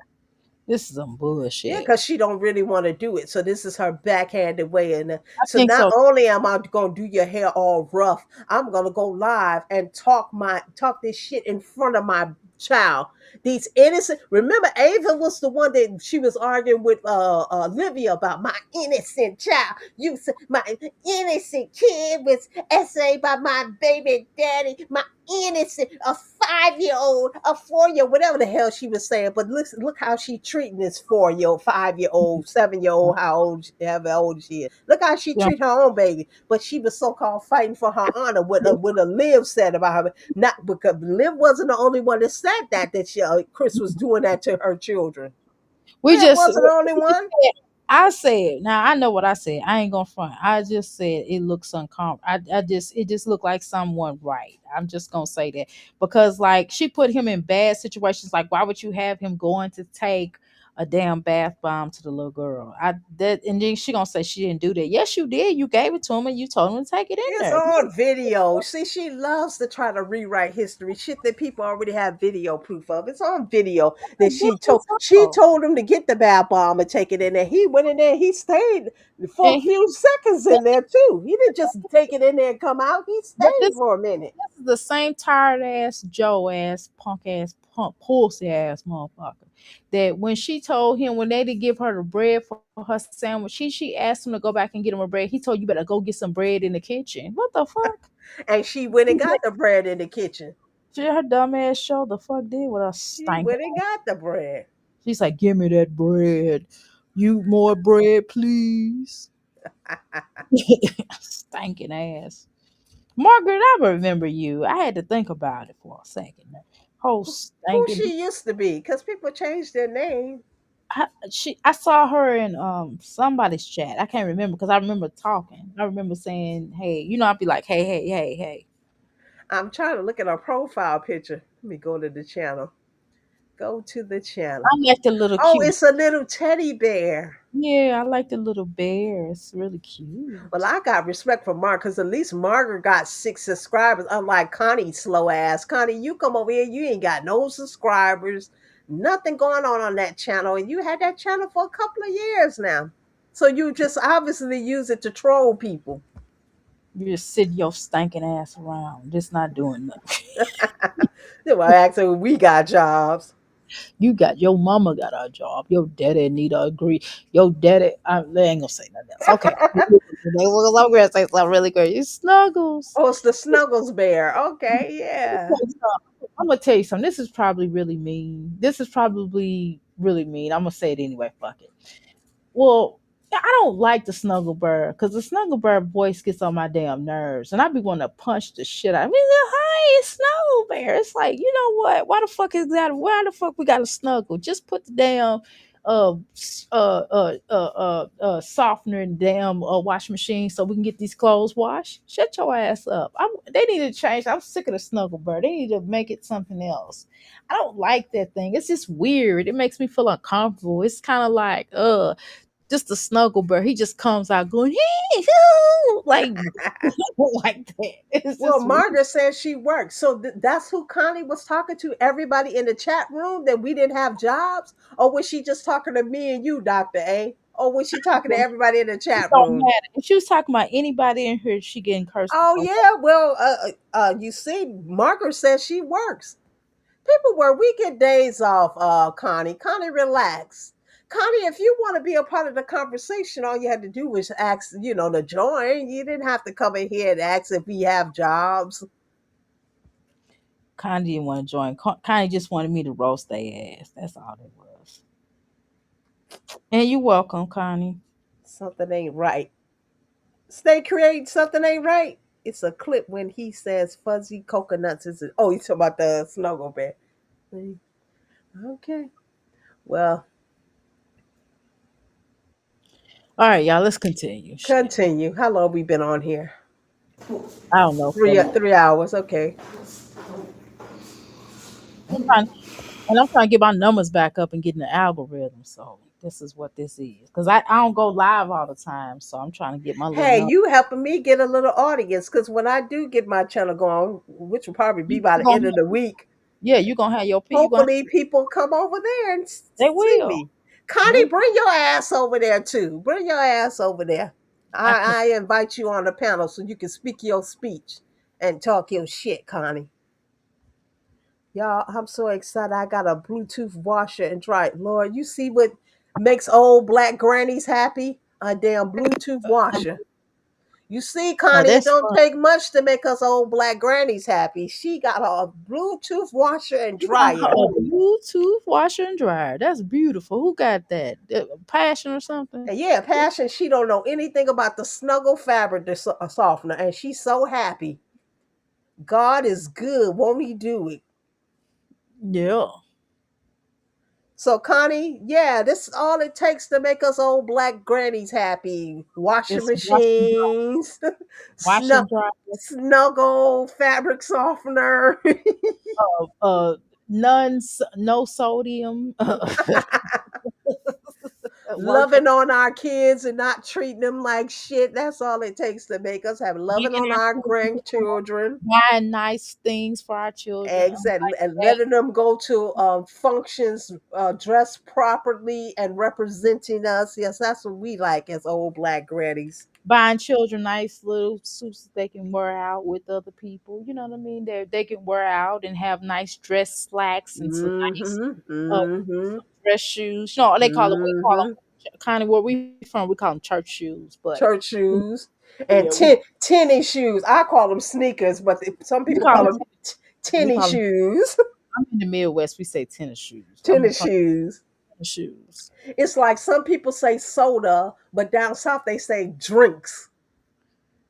This is some Yeah, bullshit." because she don't really want to do it. So this is her backhanded way. And I so think not so. only am I gonna do your hair all rough, I'm gonna go live and talk this shit in front of my child. These innocent. Remember, Ava was the one that she was arguing with Olivia about my innocent child. You said my innocent kid was essayed by my baby daddy. My innocent, a 5 year old, a 4 year, whatever the hell she was saying. But look how she treating this 4 year old, 5 year old, 7 year old, however old she is. Look how she Yeah, treat her own baby. But she was so called fighting for her honor. What a Liv said about her, not because Liv wasn't the only one that said Chris was doing that to her children. we Liv just wasn't the only one. I said, now I know what I said. I ain't gonna front. I just said it looks uncomfortable. It just looked like someone right. I'm just gonna say that because like she put him in bad situations. Like why would you have him going to take a damn bath bomb to the little girl? I that and then she gonna say she didn't do that. Yes, you did. You gave it to him and you told him to take it in It's there. on video. See, she loves to try to rewrite history. Shit that people already have video proof of. It's on video that she told him to get the bath bomb and take it in there. He went in there. He stayed for a And he, few seconds in there too. He didn't just take it in there and come out. He but stayed for a minute. this is the same tired ass Joe ass punk pussy ass motherfucker. That when she told him when they didn't give her the bread for her sandwich, she asked him to go back and get him a bread. He told you better go get some bread in the kitchen. What the fuck? And she went and got the bread in the kitchen. She her dumb ass show the fuck did with her She stinking. went and got the bread. She's like, give me that bread. You more bread, please. Stinking ass. Margaret, I remember you. I had to think about it for a second. Whole Who stinking. she used to be? Because people changed their name. I saw her in somebody's chat. I can't remember because I remember talking. I remember saying, "Hey," I'd be like, "Hey, hey, hey, hey." I'm trying to look at her profile picture. Let me go to the channel. Go to the channel. I like the little Oh, cute. it's a little teddy bear. Yeah, I like the little bear. It's really Well, cute. I got respect for Mark because at least Margaret got 6 subscribers, unlike Connie's slow ass. Connie, you come over here, you ain't got no subscribers, nothing going on that channel, and you had that channel for a couple of years now. So you just obviously use it to troll people. You just sit your stinking ass around, just not doing nothing. Well, actually, we got jobs. You got your mama got a job. Your daddy need to agree. Your daddy, I ain't gonna say nothing else. Okay, I'm gonna say something really good. You snuggles. Oh, it's the Snuggles Bear. Okay, yeah. I'm gonna tell you something. This is probably really mean. This is probably really mean. I'm gonna say it anyway. Fuck it. Well, I don't like the snuggle bird because the snuggle bird voice gets on my damn nerves, and I be wanting to punch the shit out. I mean, hi, it's snuggle bear. It's like, you know what? Why the fuck is that? Why the fuck we got to snuggle? Just put the damn softener in the damn wash machine so we can get these clothes washed. Shut your ass up. They need to change. I'm sick of the snuggle bird. They need to make it something else. I don't like that thing. It's just weird. It makes me feel uncomfortable. It's kind of like, just a snuggle bear. He just comes out going, hey, like, like that. It's Well, just weird. Margaret says she works. So that's who Connie was talking to, everybody in the chat room, that we didn't have jobs? Or was she just talking to me and you, Dr. A? Or was she talking to everybody in the It chat don't room? matter. If she was talking about anybody in here, she getting cursed the Oh, fuck yeah. Well, you see, Margaret says she works. People work. We get days off, Connie. Connie, relax. Connie, if you want to be a part of the conversation, all you had to do was ask, to join. You didn't have to come in here and ask if we have jobs. Connie didn't want to join. Connie just wanted me to roast their ass. That's all it was. And you welcome, Connie. Something ain't right. Stay creating something ain't right. It's a clip when he says fuzzy coconuts is. Oh, you talking about the snuggle bear? Okay. Well, All right, y'all. Let's continue. Shit. continue. How long we been on here? I don't know. Three 3 hours. Okay. I'm trying, and I'm trying to get my numbers back up and get in the algorithm. So this is what this is. Because I don't go live all the time. So I'm trying to get my little Hey, number. you helping me get a little audience because when I do get my channel going, which will probably be You by the gonna end of the week, Yeah, you gonna have your you gonna hopefully people come over there and they see will. me. Connie, They bring your ass over there too. Bring your ass over there. I can I invite you on the panel so you can speak your speech and talk your shit, Connie. Y'all, I'm so excited. I got a Bluetooth washer and dryer. Lord, you see what makes old black grannies happy? A damn Bluetooth washer. You see, Connie, it that's don't fun. take much to make us old black grannies happy. She got a Bluetooth washer and You got dryer. a Bluetooth washer and dryer. That's beautiful. Who got that? Passion or something? And yeah, Passion, she don't know anything about the snuggle fabric softener, and she's so happy. God is good, won't he do it? Yeah. So, Connie, yeah, this is all it takes to make us old black grannies happy. Washing It's washing, machines, washing, dryer. snuggle fabric softener, None, no sodium. Working, loving on our kids and not treating them like shit. That's all it takes to make us have loving making on our our children grandchildren. buying nice things for our children. I'm Exactly, and like, letting them go to functions dressed properly and representing us. Yes, that's what we like as old black grannies. buying children nice little suits that they can wear out with other people. You know what I mean? They can wear out and have nice dress slacks and some nice Mm-hmm. uh, Mm-hmm. dress shoes. No, they call them. We call Mm-hmm. them kind of where we from. We call them church shoes, but Church shoes and yeah, we tennis shoes. I call them sneakers, but some we people call call them. them We tennis call them. shoes. I'm in the Midwest. We say tennis shoes. I'm Tennis from shoes. tennis shoes. It's like some people say soda, but down south they say drinks.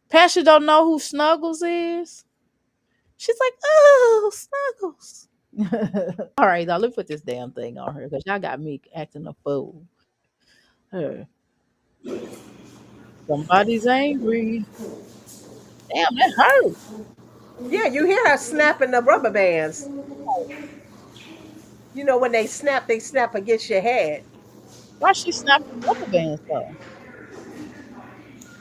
Pastor don't know who Snuggles is. She's like, oh, Snuggles. All right, now let me put this damn thing on her because y'all got me acting a fool. Her. Somebody's angry. Damn, that hurt. Yeah, you hear her snapping the rubber bands. You know when they snap against your head Why she snapping rubber bands though?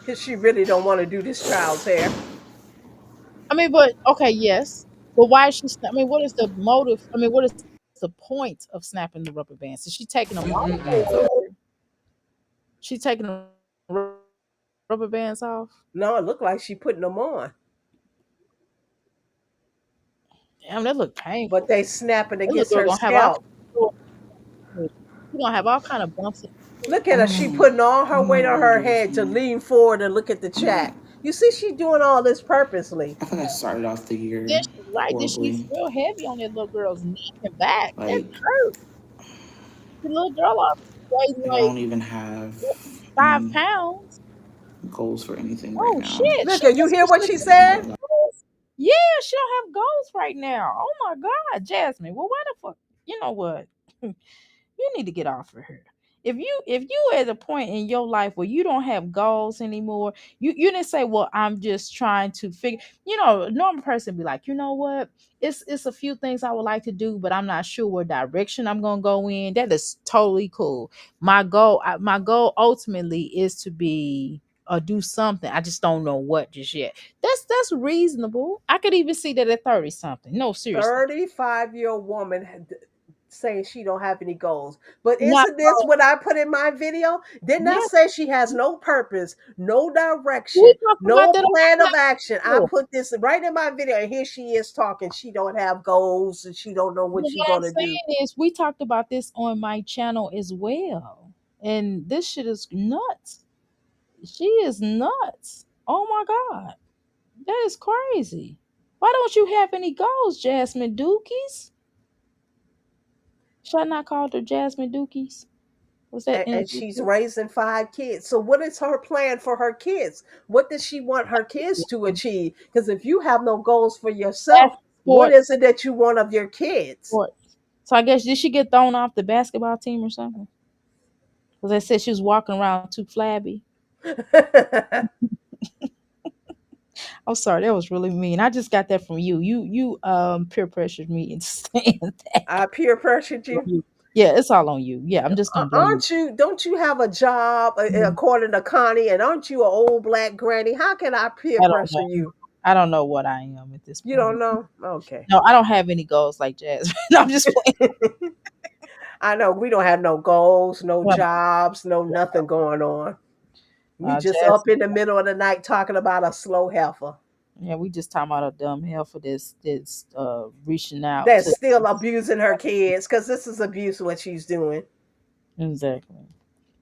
because she really don't want to do this child's hair. I mean, but okay, yes. But why is she I mean, what is the motive? I mean, what is the point of snapping the rubber bands? Is she taking them off or she taking the rubber bands off? No, it looked like she putting them on, Damn, that look but painful. they snapping That little against girl her gonna have all scalp. she gonna have all kind of bumps. Look at her. She putting all her weight on her head to lean forward and look at the chat. You see, she doing all this purposely. I think I started off the Then year she, right, then she's horribly. real heavy on that little girl's neck and back. That Like, hurt. The little girl already weighed I like don't even have five any pounds. goals for anything right Oh now. shit! Look She at you. just Hear what she she just said? goals. Yeah, she don't have goals right now. Oh my god, Jasmine. Well, why the fuck? You know what? You need to get off of her. If you at a point in your life where you don't have goals anymore, you didn't say, well, I'm just trying to figure, a normal person be like, you know what? It's a few things I would like to do, but I'm not sure what direction I'm gonna go in. That is totally cool. My goal ultimately is to be or do something. I just don't know what just yet. That's reasonable. I could even see that at 30 something. No, seriously. 35-year-old woman saying she don't have any goals. But Not isn't this what I put in my video? Didn't I yeah. say she has no purpose, no We direction, talked about no that on plan my of action? I platform. put this right in my video, and here she is talking. She don't have goals, and she don't know But what she what I'm gonna do. saying is, we talked about this on my channel as well, and this shit is nuts. She is nuts. Oh my god, that is crazy. Why don't you have any goals, Jasmine Dookies? Should I not call her Jasmine Dookies? Was that And she's raising 5 kids. So what is her plan for her kids? What does she want her kids to achieve? Because if you have no goals for yourself, what is sports? it that you want of your kids? Sports. So I guess did she get thrown off the basketball team or something? Because they said she was walking around too flabby. I'm sorry, that was really mean. I just got that from you. You peer pressured me into saying that. I peer pressured you. Yeah, it's all on you. Yeah, I'm just gonna blame you. Aren't you? Don't you have a job according to Connie? And aren't you an old black granny? How can I peer I don't pressure know. you? I don't know what I am at this You point. don't know? Okay. No, I don't have any goals like Jazz. No, I'm just playing. I know we don't have no goals, no Well, jobs, no nothing going on. We just Jazz. up in the middle of the night talking about a slow heifer Yeah, we just talking about a dumb hell for this reaching out that's to still abusing her kids because this is abuse what she's doing. exactly.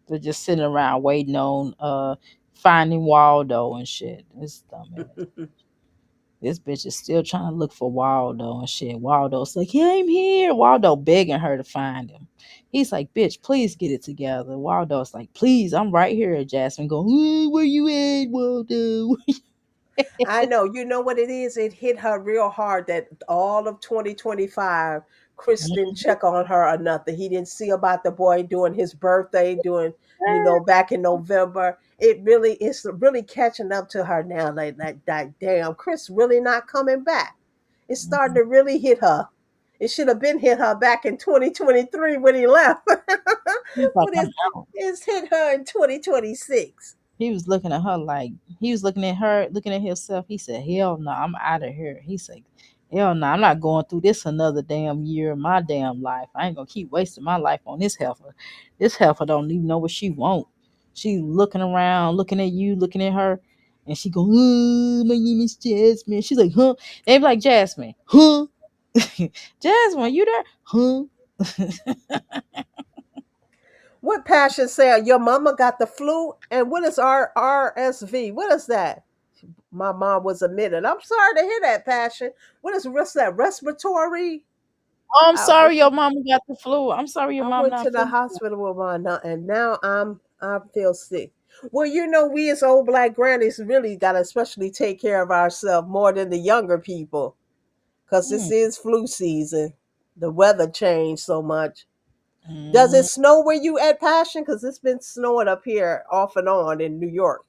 They're just sitting around waiting on finding Waldo and shit. It's dumbass. This bitch is still trying to look for Waldo and shit. Waldo's like, yeah, I'm here. Waldo begging her to find him. He's like, bitch, please get it together. Waldo's like, please, I'm right here. Jasmine go, where you at, Waldo? I know. You know what it is? It hit her real hard that all of 2025, Chris didn't check on her or nothing. He didn't see about the boy doing his birthday, back in November. It's really catching up to her now. Like damn, Chris really not coming back. It's starting to really hit her. It should have been hit her back in 2023 when he left. He's like, But I'm out. it's hit her in 2026. He was looking at her like he was looking at her, looking at himself. He said, hell no, I'm out of here. He said, hell no, I'm not going through this another damn year of my damn life. I ain't gonna keep wasting my life on this heifer. This heifer don't even know what she want. She looking around, looking at you, looking at her, and she go, my name is Jasmine. She's like, huh? They be like, Jasmine, huh? Jasmine, you there? Huh? What Passion said, your mama got the flu? And what is RSV? What is that? My mom was admitted. I'm sorry to hear that, Passion. What's that? Respiratory? Oh, I'm I, w- sorry your mama got the flu. I'm sorry your I mom went not to the feeling good. hospital with my aunt, and now I feel sick. Well, we as old black grannies really got to especially take care of ourselves more than the younger people because this Mm. is flu season. The weather changed so much. Does it Mm. snow where you at, Passion? Because it's been snowing up here off and on in New York.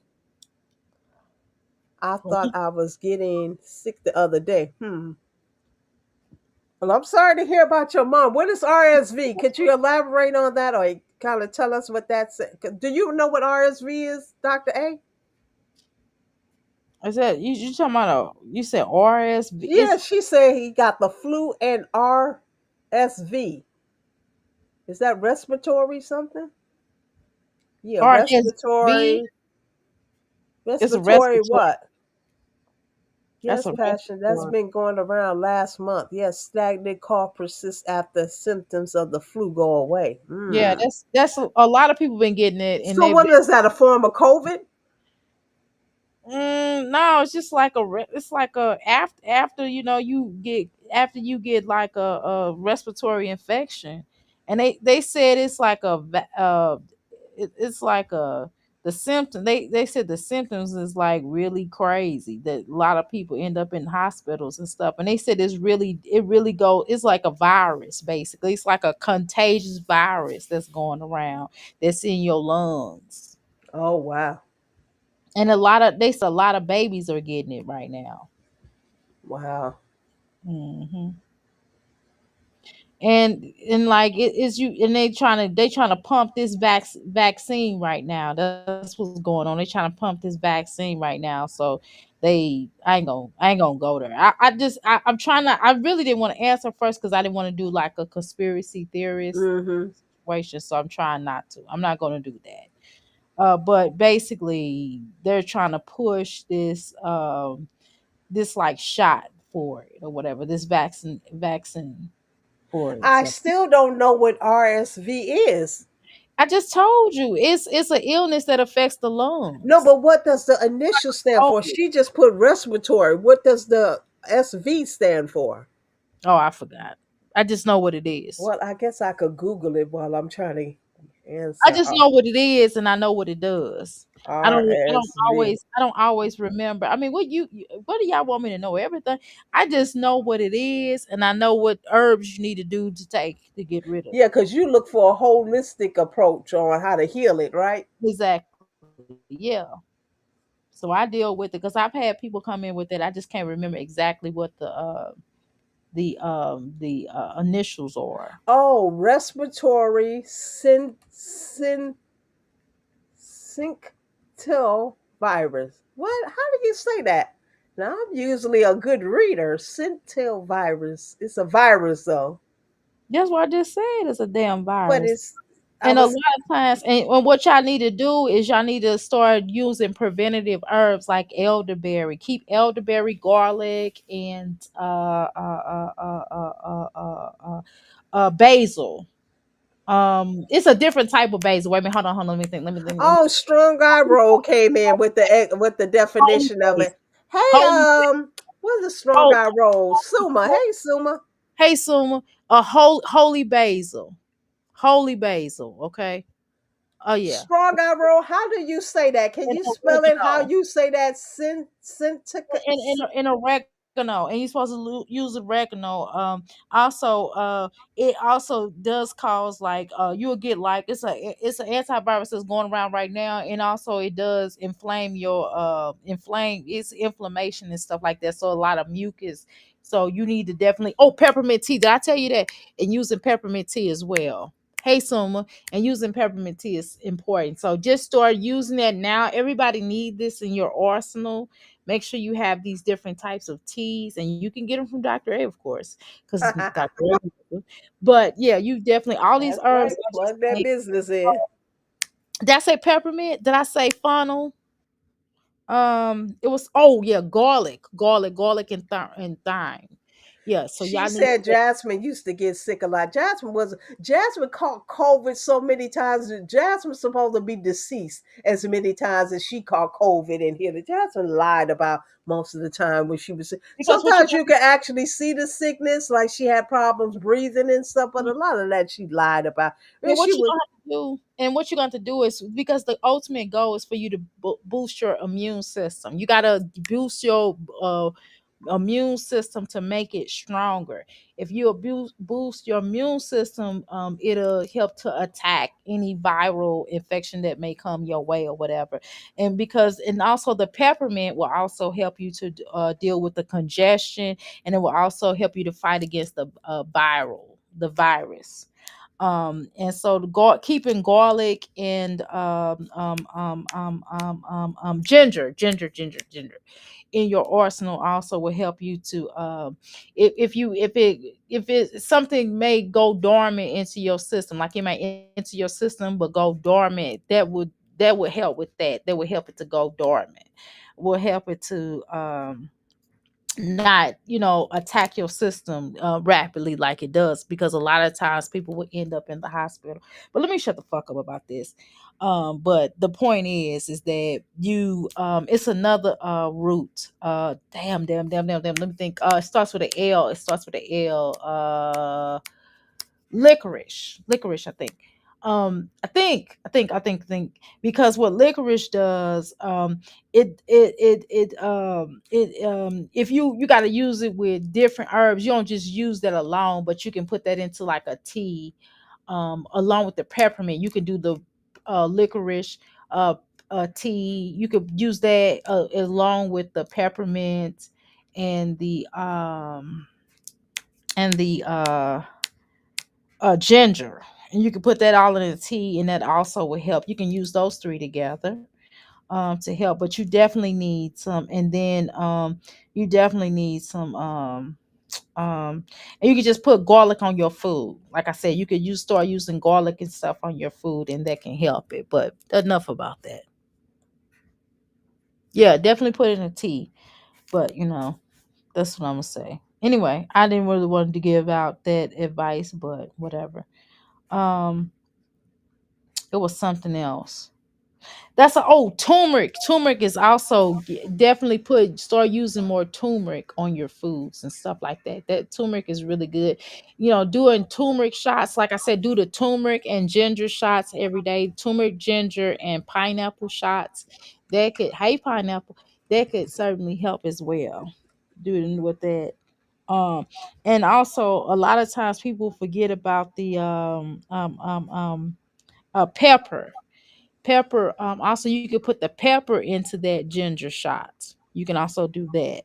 I thought I was getting sick the other day. Well, I'm sorry to hear about your mom. What is RSV? Could you elaborate on that or kind of tell us what that's? Do you know what RSV is, Dr. A? I said you talking about you said RSV. Yeah, she said he got the flu and RSV. Is that respiratory something? Yeah, RSV. respiratory. It's a Respiratory respiratory. what? That's Yes, a Passion. That's respiratory. been going around last month. Yes, stagnant cough persists after symptoms of the flu go away. Yeah, that's a lot of people been getting it, and So, they've what been. is that? A form of COVID? No, it's just like it's like a after you get like a respiratory infection, and they said it's like it's like a the symptom they said the symptoms is like really crazy that a lot of people end up in hospitals and stuff, and they said it really go it's like a virus basically. It's like a contagious virus that's going around that's in your lungs. Oh wow, And they said a lot of babies are getting it right now. wow. hmm and like it is you and they trying to pump this vaccine right now. That's what's going on. They trying to pump this vaccine right now. So I ain't gonna go there. I'm trying to. I really didn't want to answer first because I didn't want to do like a conspiracy theorist Mm-hmm. situation. So I'm trying not to. I'm not gonna do that. But basically, they're trying to push this like shot for it or whatever, this vaccine for it. I So still don't know what RSV is. I just told you it's an illness that affects the No, lungs. but what does the initial stand for? COVID. She just put respiratory. What does the SV stand for? Oh, I forgot. I just know what it is. Well, I guess I could Google it while I'm trying to I answer. just know what it is and I know what it does. RSV. I don't always remember. I mean, what do y'all want me to know? Everything. I just know what it is and I know what herbs you need to do to take to get rid of Yeah, it. because you look for a holistic approach on how to heal it, right? Exactly. Yeah. So I deal with it because I've had people come in with it. I just can't remember exactly what the initials are. Oh, respiratory syncytial virus. What? How do you say that? Now, I'm usually a good reader. Syncytial virus. It's a virus, though. That's what I just said. It's a damn But virus. it's, I And a lot was, of times, and what y'all need to do is y'all need to start using preventative herbs like elderberry. Keep elderberry, garlic, and basil. It's a different type of basil. Wait a minute, hold on. Let me think. Let me oh, Strong Eye Roll came in with the holy definition of basil. it. Hey, Holy, what's the Strong holy, Eye Roll? Suma. Hey, Suma. hey, Suma, holy basil, holy basil. Okay. Oh yeah, Strong Eye Roll. How do you say that? Can and you spell it how oregano. you say that? And oregano, and you're supposed to use oregano. Also, it also does cause like you'll get like it's an antivirus that's going around right now, and also it does inflame your inflame it's inflammation and stuff like that. So a lot of mucus. So you need to definitely peppermint tea. Did I tell you that? And using peppermint tea as well. Hey Suma, and using peppermint tea is important. So just start using that now. Everybody need this in your arsenal. Make sure you have these different types of teas, and you can get them from Dr. A, of course, because Dr. A. But yeah, you definitely all these That's herbs. right. I just Plug that say, business in. did I say peppermint? Did I say funnel? It was yeah, garlic, and thyme. Yeah, so She y'all need said to. Jasmine used to get sick a lot. Jasmine caught COVID so many times that Jasmine's supposed to be deceased as many times as she caught COVID in here. Jasmine lied about most of the time when she was sick. Because what you Sometimes you can actually see the sickness, like she had problems breathing and stuff, but gonna a lot of that she lied about. and And she what you was gonna have to do, and what you're going to do is because the ultimate goal is for you to boost your immune system. You gotta boost your immune system to make it stronger. If you boost your immune system, it'll help to attack any viral infection that may come your way or whatever. And also the peppermint will also help you to deal with the congestion, and it will also help you to fight against the virus. And so keeping garlic and ginger in your arsenal also will help you to if it something may go dormant into your system, like it might into your system but go dormant, that would help with that would help it to go dormant, will help it to not attack your system rapidly like it does, because a lot of times people will end up in the hospital. But let me shut the fuck up about this. But the point is that you it's another root. Damn, let me think. It starts with a L. Licorice, I think. I think because what licorice does, if you got to use it with different herbs. You don't just use that alone, but you can put that into like a tea, along with the peppermint. You can do the licorice uh tea. You could use that along with the peppermint and the ginger, and you can put that all in a tea, and that also will help. You can use those three together to help, but you definitely need some, and then you definitely need some and you can just put garlic on your food. Like I said, you could start using garlic and stuff on your food, and that can help it. But enough about that. Yeah, definitely put it in a tea, but that's what I'm gonna say. Anyway, I didn't really want to give out that advice, but whatever. um it was something else. That's a oh turmeric. Turmeric is also definitely put start using more turmeric on your foods and stuff like that. That turmeric is really good. You know, doing turmeric shots, like I said, do the turmeric and ginger shots every day. Turmeric, ginger, and pineapple shots. That could hey pineapple. That could certainly help as well. Doing with that. Um, and also a lot of times people forget about the pepper. Pepper, also you can put the pepper into that ginger shot. You can also do that.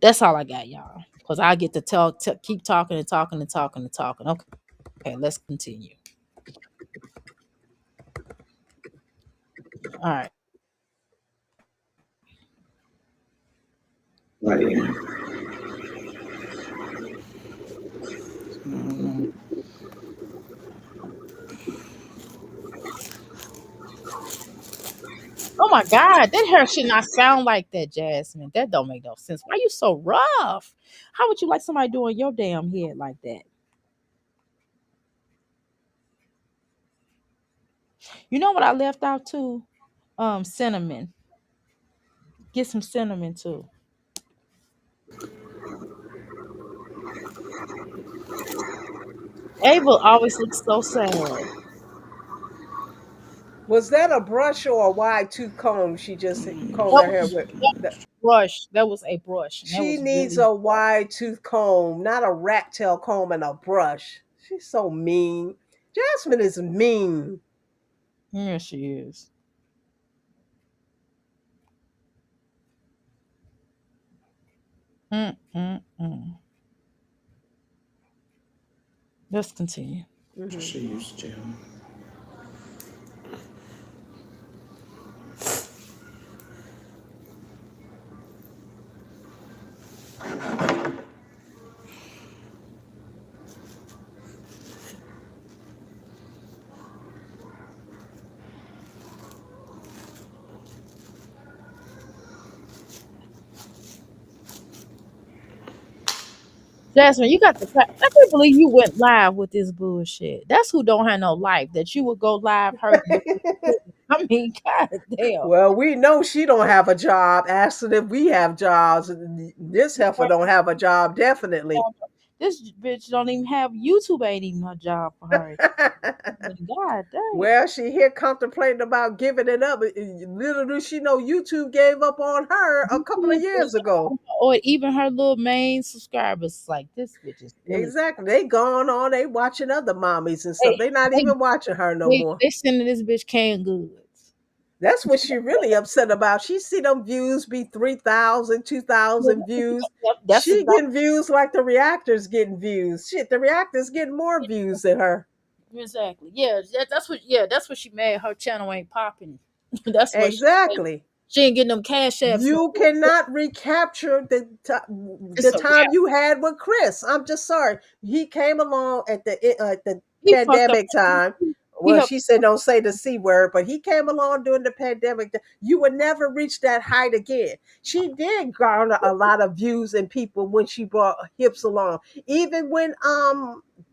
That's all I got, y'all. Because I get to keep talking and talking and talking and talking. Okay, let's continue. All right. Like, I don't know. Oh my God, that hair should not sound like that, Jasmine. That don't make no sense. Why you so rough? How would you like somebody doing your damn head like that? You know what I left out too? Cinnamon. Get some cinnamon too. Ava always looks so sad. Was that a brush or a wide tooth comb she just combed That her hair was with? brush. That was a brush, and that She was needs really a wide tooth comb, not a rat tail comb and a brush. She's so mean. Jasmine is mean. yeah, she is. Mm. Let's continue. Hmm. She used to. Jasmine, you got the. I can't believe you went live with this bullshit. That's who don't have no life. That you would go live hurting your. I mean, god damn. Well, we know she don't have a job. Asking if we have jobs. This heifer don't have a job, definitely. This bitch don't even have YouTube. Ain't even a job for her. I mean, god damn. Well, she here contemplating about giving it up. Little does she know YouTube gave up on her a couple of YouTube years ago. or even her little main subscribers. Like this bitch is really. Exactly. They gone on, they watching other mommies and They stuff. They not they even watching her no they, more. they sending this bitch canned goods. That's what she really upset about. She see them views be 3,000, 2,000 views. Yep, that's She exactly getting views like the reactors getting views. Shit, the reactors getting more views than her. exactly. Yeah, that's what. Yeah, that's what she made. Her channel ain't popping. That's what Exactly. she ain't getting them cash apps. No, You cannot recapture it's the a time rap. you had with Chris. I'm just sorry. He came along at the He fucked up. pandemic time. He Well, helped. she said don't say the C word, but he came along during the pandemic. You would never reach that height again. She did garner a lot of views and people when she brought hips along. Even when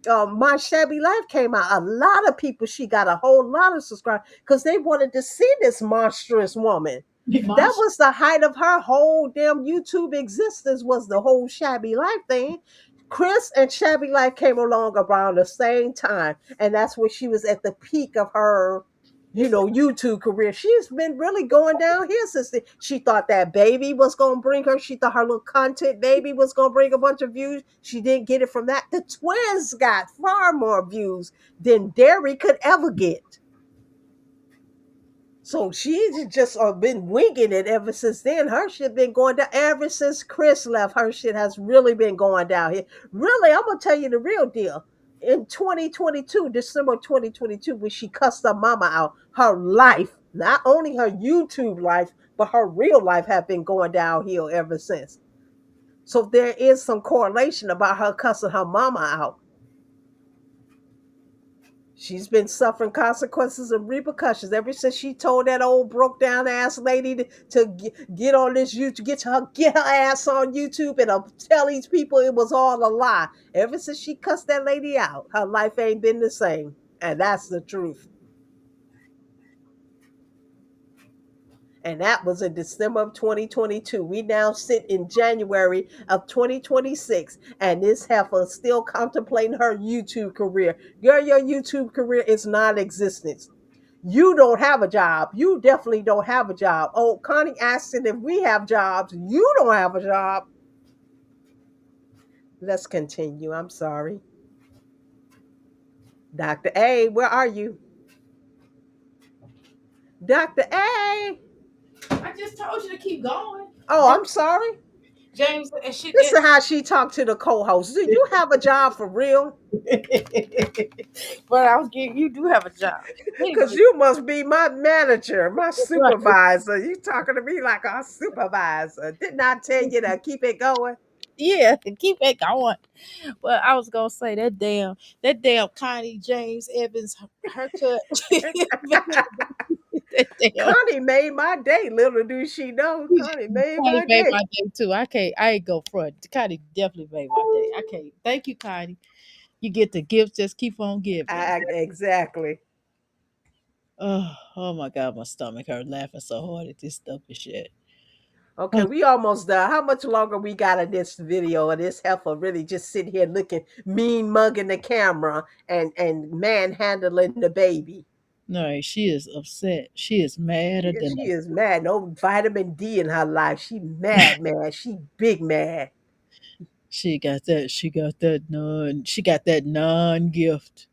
My Shabby Life came out, a lot of people, she got a whole lot of subscribers because they wanted to see this monstrous woman. That was the height of her whole damn YouTube existence, was the whole Shabby Life thing. Chris and Shabby Life came along around the same time, and that's when she was at the peak of her, YouTube career. She's been really going down here since she thought that baby was gonna bring her. She thought her little content baby was gonna bring a bunch of views. She didn't get it from that. The twins got far more views than Derry could ever get. So she's just been winging it ever since then. Her shit been going down ever since Chris left. Her shit has really been going down here. Really, I'm gonna tell you the real deal. In 2022, December 2022, when she cussed her mama out, her life, not only her YouTube life, but her real life, have been going downhill ever since. So there is some correlation about her cussing her mama out. She's been suffering consequences and repercussions ever since she told that old broke down ass lady to get on this YouTube, get her ass on YouTube and tell these people it was all a lie. Ever since she cussed that lady out, her life ain't been the same, and that's the truth. And that was in December of 2022. We now sit in January of 2026, and this heifer is still contemplating her YouTube career. Girl, your YouTube career is non-existent. You don't have a job. You definitely don't have a job. Oh, Connie asked if we have jobs. You don't have a job. Let's continue. I'm sorry. Dr. A, where are you? Dr. A. I just told you to keep going. Oh, I'm sorry. James and she This is how she talked to the co-host. Do you have a job for real? but I was getting you do have a job. Because Anyway, you must be my manager, my right. supervisor. You talking to me like a supervisor. Didn't I tell you to keep it going? Yeah, keep it going. Well, I was gonna say that damn Connie James Evans haircut. that damn Connie made my day. Little do she know, Connie made Connie my made my day. day too. I ain't go front. Connie definitely made my day. I can't. Thank you, Connie. You get the gifts, just keep on giving. Exactly. Oh my god, my stomach hurt laughing so hard at this stupid shit. Okay, we almost done. How much longer we got in this video of this heifer really just sitting here looking mean mugging the camera and manhandling the baby? No, she is upset. She is madder than She is mad. No vitamin D in her life. She mad, man. She big mad. she got that. She got that non gift.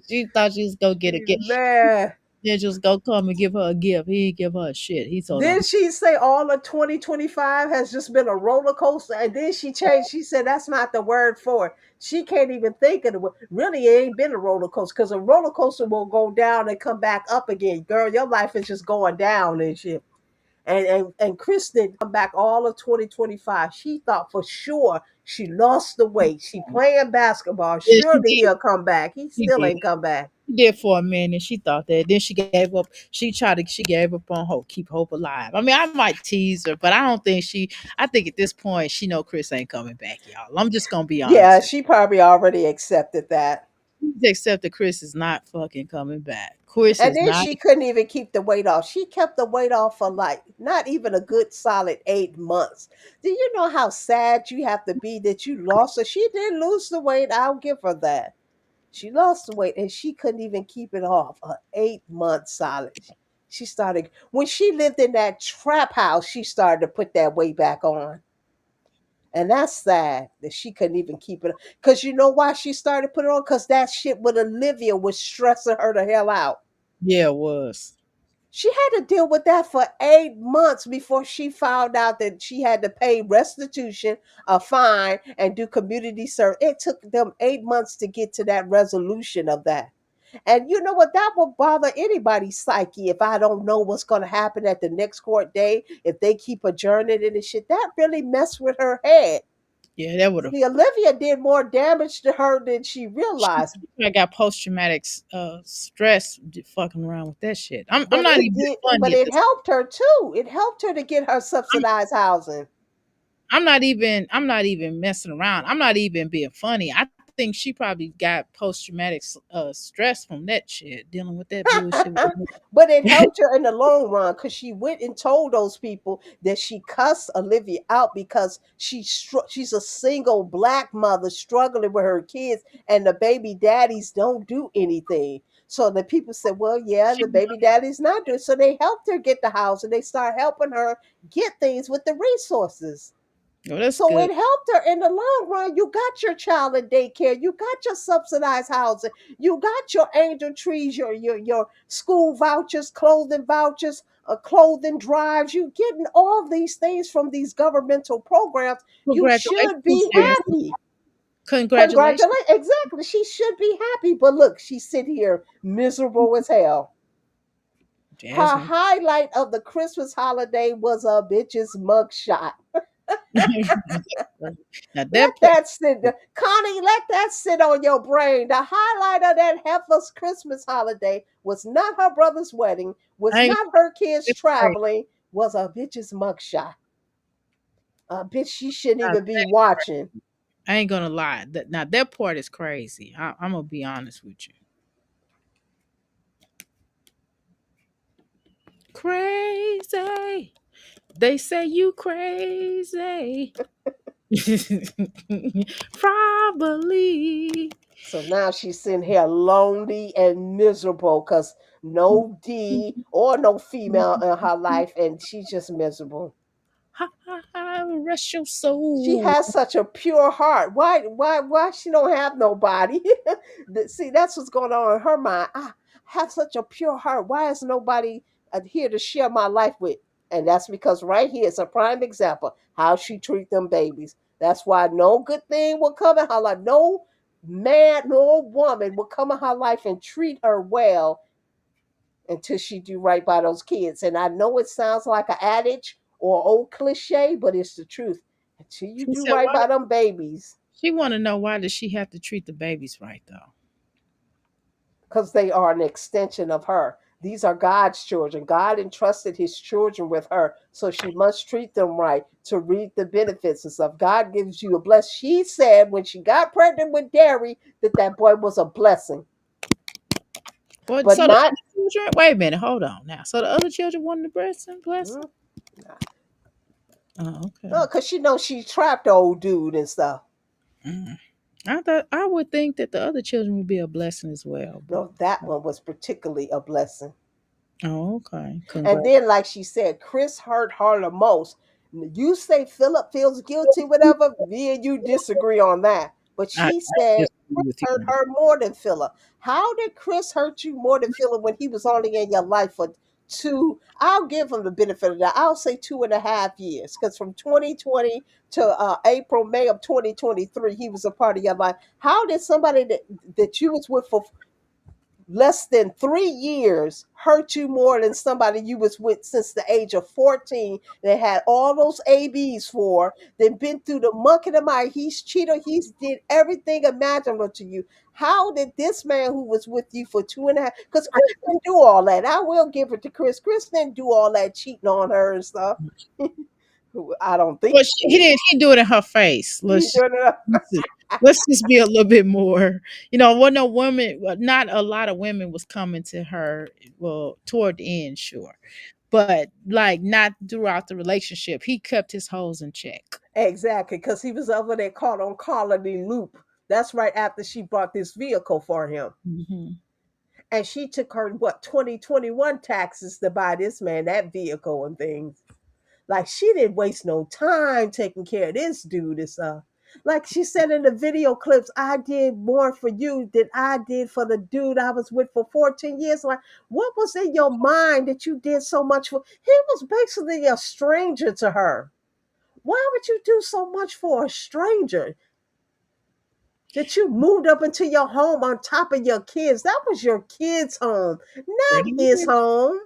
She thought she was gonna get a She's gift. mad. Then just go come and give her a gift. He ain't give her a shit. He told her, Then she say all of 2025 has just been a roller coaster? And then she changed. She said that's not the word for it. She can't even think of the word. Really, it ain't been a roller coaster because a roller coaster will go down and come back up again. Girl, your life is just going down and shit. And Kristen come back all of 2025. She thought for sure she lost the weight. She playing basketball. yeah, she Surely did. he'll come back. He She still did. ain't come back. She did for a minute. She thought that. Then she gave up. She gave up on hope. Keep hope alive. I mean, I might tease her, but I don't think she. I think at this point she know Chris ain't coming back, y'all. I'm just gonna be Yeah, honest with she probably already accepted that. you. Except that Chris is not fucking coming back. Chris And is then not. she couldn't even keep the weight off. She kept the weight off for like not even a good solid 8 months. Do you know how sad you have to be that you lost her? She didn't lose the weight. I'll give her that. She lost the weight and she couldn't even keep it off. 8 months solid. She started when she lived in that trap house, she started to put that weight back on. And that's sad that she couldn't even keep it. Because you know why she started putting it on? Because that shit with Olivia was stressing her the hell out. Yeah, it was. She had to deal with that for 8 months before she found out that she had to pay restitution, a fine, and do community service. It took them 8 months to get to that resolution of that. And you know what? That will bother anybody's psyche if I don't know what's going to happen at the next court day, if they keep adjourning it and shit. That really messed with her head. Yeah, that would have. See, Olivia did more damage to her than she realized. I got post traumatic stress fucking around with that shit. I'm But not it even did, funny but at it this. helped her too. It helped her to get her I'm, subsidized housing. I'm not even messing around. I'm not even being funny. I think she probably got post traumatic stress from that shit, dealing with that bullshit. But it helped her in the long run because she went and told those people that she cussed Olivia out because she's a single black mother struggling with her kids, and the baby daddies don't do anything. So the people said, "Well, yeah, She, the baby daddy's not doing." So they helped her get the house, and they start helping her get things with the resources. oh, that's So good. it helped her in the long run. You got your child in daycare. You got your subsidized housing. You got your angel trees, your school vouchers, clothing drives. You getting all these things from these governmental programs. You should Congratulations, be Jasmine. happy. Congratulations, Congratulations. Exactly. She should be happy. But look, she's sitting here miserable as hell. Her Jasmine. highlight of the Christmas holiday was a bitch's mugshot. Now Let that part, that sit, Connie. Let that sit on your brain. The highlight of that heifer's Christmas holiday was not her brother's wedding, was I ain't not her kids that's crazy. traveling, was a bitch's mugshot. A bitch she shouldn't Now, even be watching. I ain't gonna lie. That part is crazy. I'm gonna be honest with you. Crazy. They say you crazy. Probably. So now she's sitting here lonely and miserable because no D or no female in her life, and she's just miserable. Ha, ha, ha, rest your She soul. has such a pure heart. Why she don't have nobody? See, that's what's going on in her mind. I have such a pure heart. Why is nobody here to share my life with? And that's because right here is a prime example how she treat them babies. That's why no good thing will come in her life. No man, no woman will come in her life and treat her well until she do right by those kids. And I know it sounds like an adage or old cliche, but it's the truth. Until you She do said, right why? by them babies, She want to know why does she have to treat the babies right though? because they are an extension of her. These are God's children. God entrusted his children with her, so she must treat them right to reap the benefits and stuff. God gives you a blessing. She said when she got pregnant with Derry that that boy was a blessing, Well, but so the not other children. Wait a minute, hold on now. So the other children wanted the blessing. mm, Oh, okay. no, because she knows she trapped the old dude and stuff. Mm. I thought I would think that the other children would be a blessing as well, but No, that one was particularly a blessing. oh, okay. And Congrats. then, like she said, Chris hurt her the most. You say Philip feels guilty, whatever. Me and you disagree on that. But I she said disagree Chris with you hurt on that. her more than Philip. How did Chris hurt you more than Philip when he was only in your life for two? I'll give him the benefit of that. I'll say 2.5 years, because from 2020 to April, May of 2023, he was a part of your life. How did somebody that you was with for less than 3 years hurt you more than somebody you was with since the age of 14 that had all those ABs for, then been through the muck and the mire? He's cheated, he's did everything imaginable to you. How did this man who was with you for 2.5, because Chris didn't do all that. I will give it to Chris. Chris didn't do all that cheating on her and stuff. I don't think Well, he didn't. He do it in her face. he did it. Let's just be a little bit more. What no women. Not a lot of women was coming to her. Well, toward the end, sure, but like not throughout the relationship. He kept his hoes in check. Exactly, because he was over there caught on Colony Loop. That's right after she bought this vehicle for him. Hmm. And she took her, what, 2021 taxes to buy this man that vehicle and things. Like, she didn't waste no time taking care of this dude. It's like she said in the video clips, I did more for you than I did for the dude I was with for 14 years. Like, what was in your mind that you did so much for? He was basically a stranger to her. Why would you do so much for a stranger? That you moved up into your home on top of your kids. That was your kids' home, not Pretty his much. home.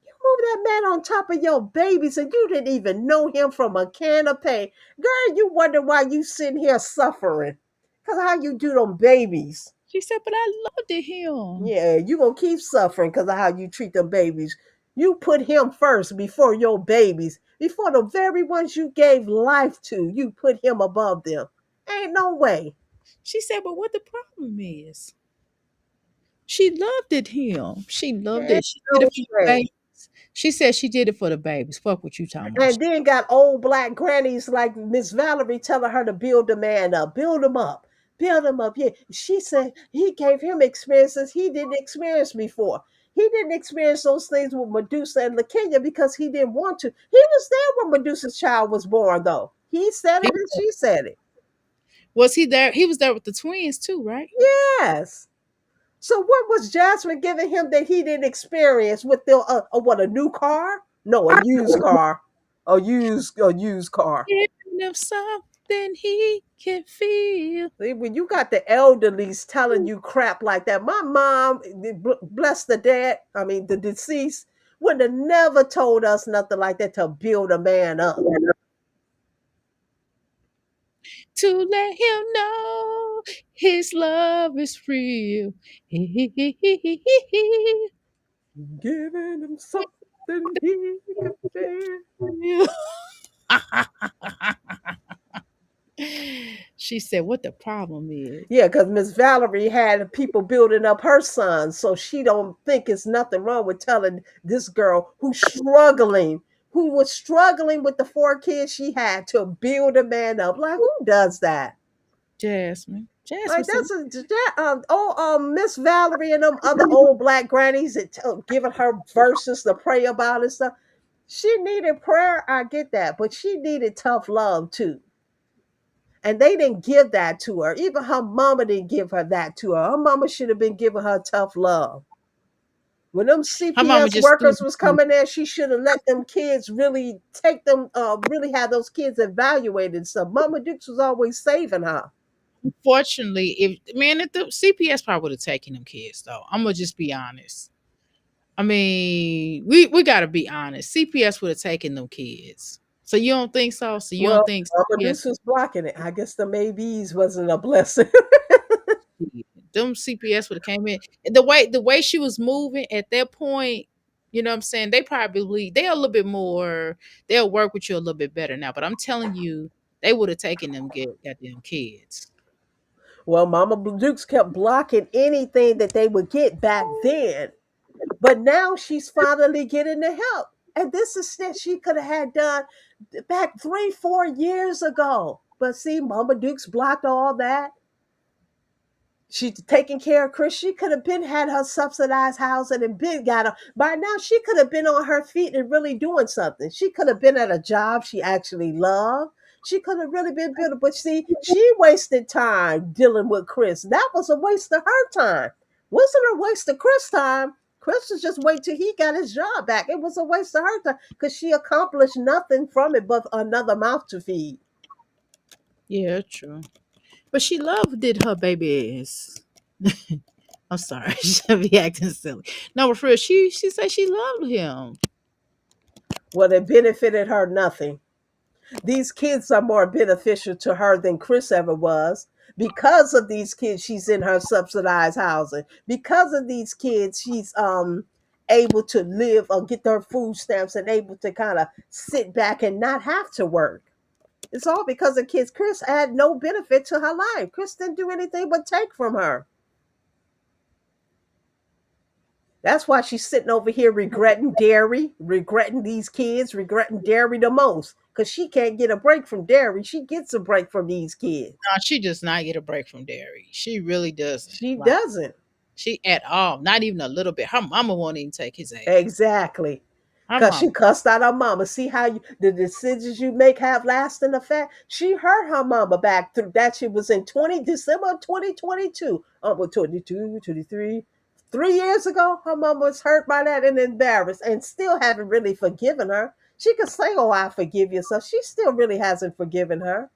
You moved that man on top of your babies and you didn't even know him from a can of paint. Girl, you wonder why you sitting here suffering. Because how you do them babies. She said, "But I loved him." Yeah, you going to keep suffering because of how you treat them babies. You put him first before your babies. Before the very ones you gave life to, you put him above them. Ain't no way. She said, "But what the problem is?" She loved it him. She loved Ain't it. She did no it for the way. babies. She said she did it for the babies. Fuck what you talking about. And then got old black grannies like Miss Valerie telling her to build the man up, build him up, build him up. Yeah, she said he gave him experiences he didn't experience before. He didn't experience those things with Medusa and Lakenya because he didn't want to. He was there when Medusa's child was born, though. He said it He- and she said it. Was he there? He was there with the twins too, right? Yes. So what was Jasmine giving him that he didn't experience with the what, a new car? No, a used car. A used car. Giving him something he can feel. See, when you got the elderlies telling you crap like that, my mom, bless the dead, I mean the deceased, would have never told us nothing like that to build a man up. To let him know his love is real. Giving him something he could feel. She said, "What the problem is?" Yeah, because Miss Valerie had people building up her son, so she don't think it's nothing wrong with telling this girl who was struggling with the four kids she had, to build a man up. Like, who does that? Jasmine. Jasmine Like, said, that's Miss Valerie and them other old black grannies that giving her verses to pray about and stuff. She needed prayer, I get that, but she needed tough love too. And they didn't give that to her. Even her mama didn't give her that to her. Her mama should have been giving her tough love. When them her mama CPS just threw workers the was food. coming there, she should have let them kids really take them, really have those kids evaluated. So Mama Dukes was always saving her. Fortunately, if the CPS probably would have taken them kids though. I'm gonna just be honest. I mean, we gotta be honest. CPS would have taken them kids. So you don't think so? So you don't Well, think Mama CPS Dukes was blocking it. I guess the maybes wasn't a blessing. them CPS would have came in. The way she was moving at that point, you know what I'm saying? They're a little bit more, they'll work with you a little bit better now. But I'm telling you, they would have taken them goddamn kids. Well, Mama Dukes kept blocking anything that they would get back then. But now she's finally getting the help. And this is that she could have had done back 3, 4 years ago. But see, Mama Dukes blocked all that. She's taking care of Chris. She could have been had her subsidized housing and been got her. By now, she could have been on her feet and really doing something. She could have been at a job she actually loved. She could have really been building. But see, she wasted time dealing with Chris. That was a waste of her time. Wasn't a waste of Chris' time. Chris was just wait till he got his job back. It was a waste of her time because she accomplished nothing from it but another mouth to feed. Yeah, true. But she loved did her babies. I'm sorry, she be acting silly. No, but for real, she said she loved him. Well, it benefited her nothing. These kids are more beneficial to her than Chris ever was. Because of these kids, she's in her subsidized housing. Because of these kids, she's able to live or get their food stamps and able to kind of sit back and not have to work. It's all because of kids. Chris had no benefit to her life. Chris didn't do anything but take from her. That's why she's sitting over here regretting dairy, regretting these kids, regretting dairy the most. Because she can't get a break from dairy. She gets a break from these kids. No, she does not get a break from dairy. She really doesn't. She Like doesn't. she at all, not even a little bit. Her mama won't even take his ass. Exactly. Her Because she mama. cussed out her mama. See how the decisions you make have lasting effect? She hurt her mama back through that. She was in December 2022. Well, 22, 23. 3 years ago, her mama was hurt by that and embarrassed and still haven't really forgiven her. She could say, oh, I forgive you. So she still really hasn't forgiven her.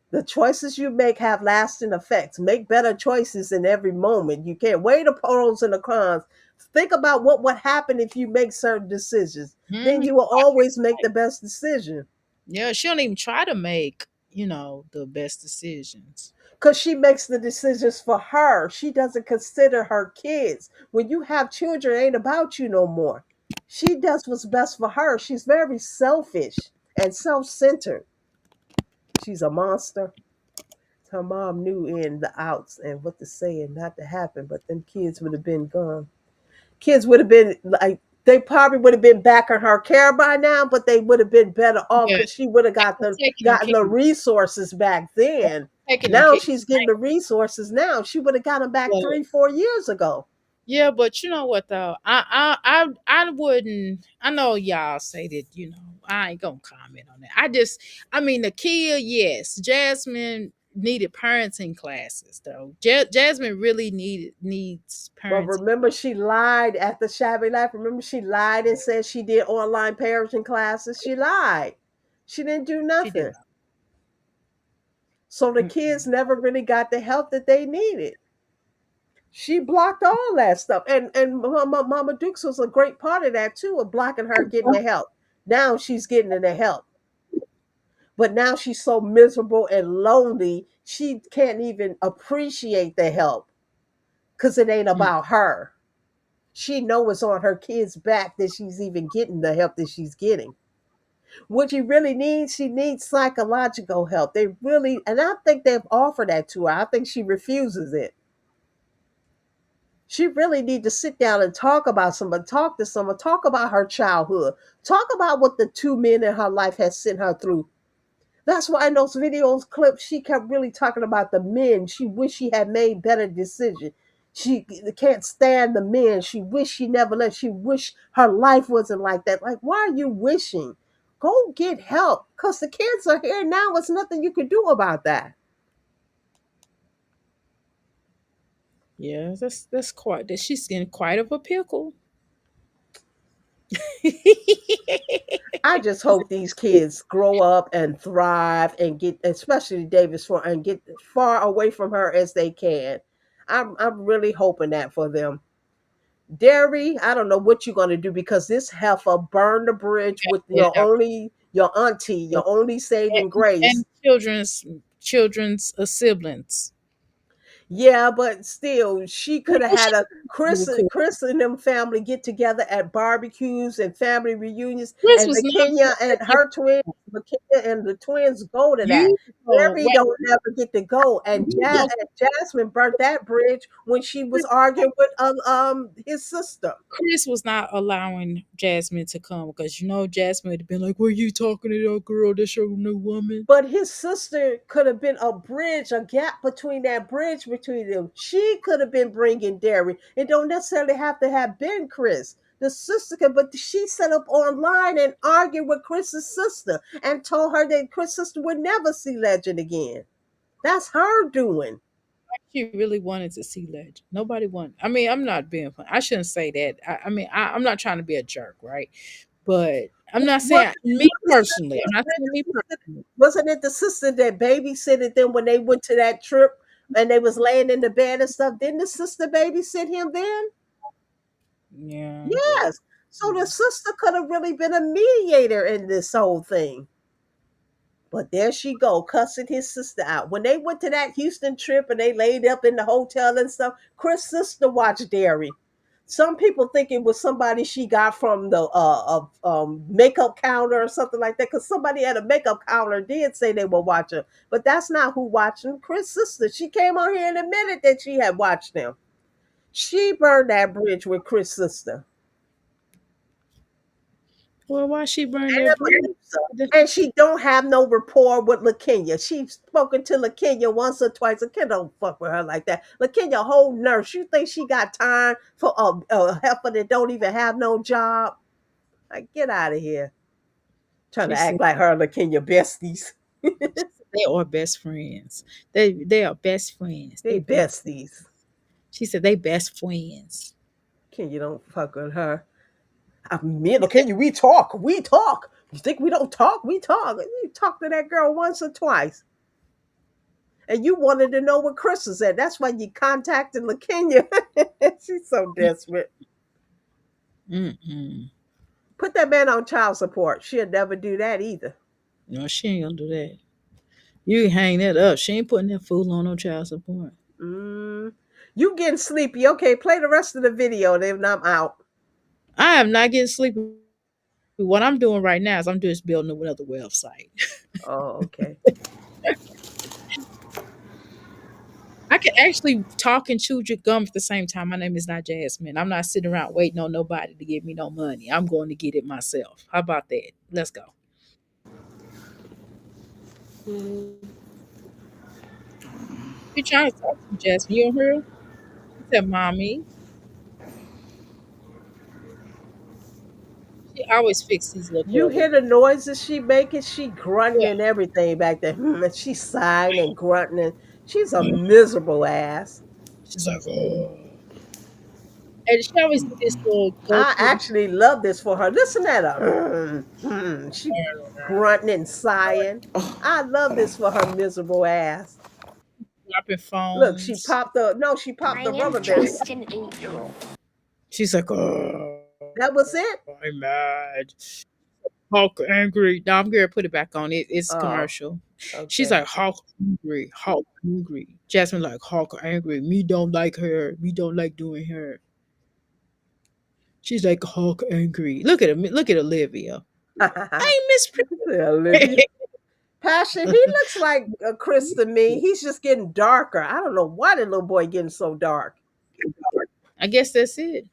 The choices you make have lasting effects. Make better choices in every moment. You can't weigh the pros and the cons. Think about what would happen if you make certain decisions. Then Mhm. you will always make the best decision. Yeah, she don't even try to make, the best decisions. Because she makes the decisions for her. She doesn't consider her kids. When you have children, it ain't about you no more. She does what's best for her. She's very selfish and self centered. She's a monster. Her mom knew in the outs and what to say and not to happen, but them kids would have been gone. Kids would have been like they probably would have been back on her care by now, but they would have been better off Yeah, because she would have taking them gotten the kids, resources back then. taking them Now kids. she's getting the resources now. She would have gotten them back But 3, 4 years ago. yeah, but you know what though? I wouldn't. I know y'all say that. I ain't gonna comment on that. I mean, the kid, yes, Jasmine needed parenting classes though. Jasmine really needs But parenting. remember, she lied at the Shabby Life. Remember, she lied and said she did online parenting classes. She lied. She didn't do She did nothing. not. So the kids Mm-mm. never really got the help that they needed. She blocked all that stuff, and Mama Dukes was a great part of that too, of blocking her getting the help. Now she's getting the help, but now she's so miserable and lonely she can't even appreciate the help because it ain't Mm. about her. She know it's on her kids' back that she's even getting the help that she's getting. What she really needs, she needs psychological help. They really, and I think they've offered that to her. I think she refuses it. She really need to sit down and talk about someone, talk to someone, talk about her childhood, talk about what the two men in her life has sent her through. That's why in those videos clips, she kept really talking about the men. She wished she had made better decisions. She can't stand the men. She wished she never left. She wished her life wasn't like that. Like, why are you wishing? Go get help. Because the kids are here now. There's nothing you can do about that. Yeah, that's quite that she's in quite of a pickle. I just hope these kids grow up and thrive and get, especially Davis, for and get far away from her as they can. I'm really hoping that for them. Dairy, I don't know what you're gonna do because this heifer burned the bridge with Yeah, your auntie, your only saving and grace. children's siblings. Yeah, but still, she could have Well, she had a was cool. Chris and them family get together at barbecues and family reunions, Chris and was not McKenya and her twins, McKenya and the twins go to that. you Larry wait, don't never get to go, and, you know And Jasmine burnt that bridge when she was arguing with his sister. Chris was not allowing Jasmine to come because Jasmine had been like, "Were you talking to that girl? That's your new woman." But his sister could have been a bridge, a gap between that bridge between them. She could have been bringing dairy. It don't necessarily have to have been Chris. The sister could, but she set up online and argued with Chris's sister and told her that Chris' sister would never see Legend again. That's her doing. She really wanted to see Legend. Nobody wanted. I mean, I'm not being funny. I shouldn't say that. I'm not trying to be a jerk, right? But I'm not What, saying me personally. I'm not saying me personally. wasn't it the sister that babysitted them when they went to that trip and they was laying in the bed and stuff? Didn't the sister babysit him then? Yeah, but Yes. So the sister could have really been a mediator in this whole thing. But there she go, cussing his sister out. When they went to that Houston trip and they laid up in the hotel and stuff, Chris' sister watched Derry. Some people think it was somebody she got from the makeup counter or something like that, because somebody at a makeup counter did say they were watching. But that's not who watched him. Chris' sister. She came on here and admitted that she had watched them. She burned that bridge with Chris' sister. well, why she burned that bridge? And she don't have no rapport with LaKenya. She's spoken to LaKenya once or twice. LaKenya don't fuck with her like that. LaKenya, whole nurse. You think she got time for a heifer that don't even have no job? Like, get out of here. Trying She to said act like her and LaKenya besties. they are best friends. They are best friends. They They best. besties. She said they best friends. Kenya don't fuck with her. Me and LaKenya, we talk. We talk. You think we don't talk? We talk. You talk to that girl once or twice. And you wanted to know what Chris was at. That's why you contacted LaKenya. She's so desperate. Mm-mm. Put that man on child support. She'll never do that either. No, she ain't gonna do that. You can hang that up. She ain't putting that fool on no child support. Mm. You getting sleepy. Okay, play the rest of the video, then I'm out. I am not getting sleepy. What I'm doing right now is I'm just building another website. Oh, okay. I can actually talk and chew your gum at the same time. My name is not Jasmine. I'm not sitting around waiting on nobody to give me no money. I'm going to get it myself. How about that? Let's go. You trying to talk to me, Jasmine? You don't hear her? She said, "Mommy." She always fix these little You girl. hear the noises she making? She grunting Yeah. and everything back there. And she's sighing and grunting. And she's a miserable ass. She's like, oh. And she always do this little go I to actually love this for her. Listen at her. She grunting and sighing. I love this for her miserable ass. dropping Look, she phones. popped the no, she popped I the am rubber band. just an 8-year-old. She's like, oh, That was it. I'm mad. Hulk angry. No, I'm gonna put it back on. It's Oh, commercial. She's okay. like Hulk angry. Hulk angry. Jasmine like Hulk angry. Me don't like her. Me don't like doing her. She's like Hulk angry. Look at him. Look at Olivia. I ain't Miss Yeah, Pretty. Olivia. Passion, he looks like Chris to me. He's just getting darker. I don't know why the little boy getting so dark. I guess that's it.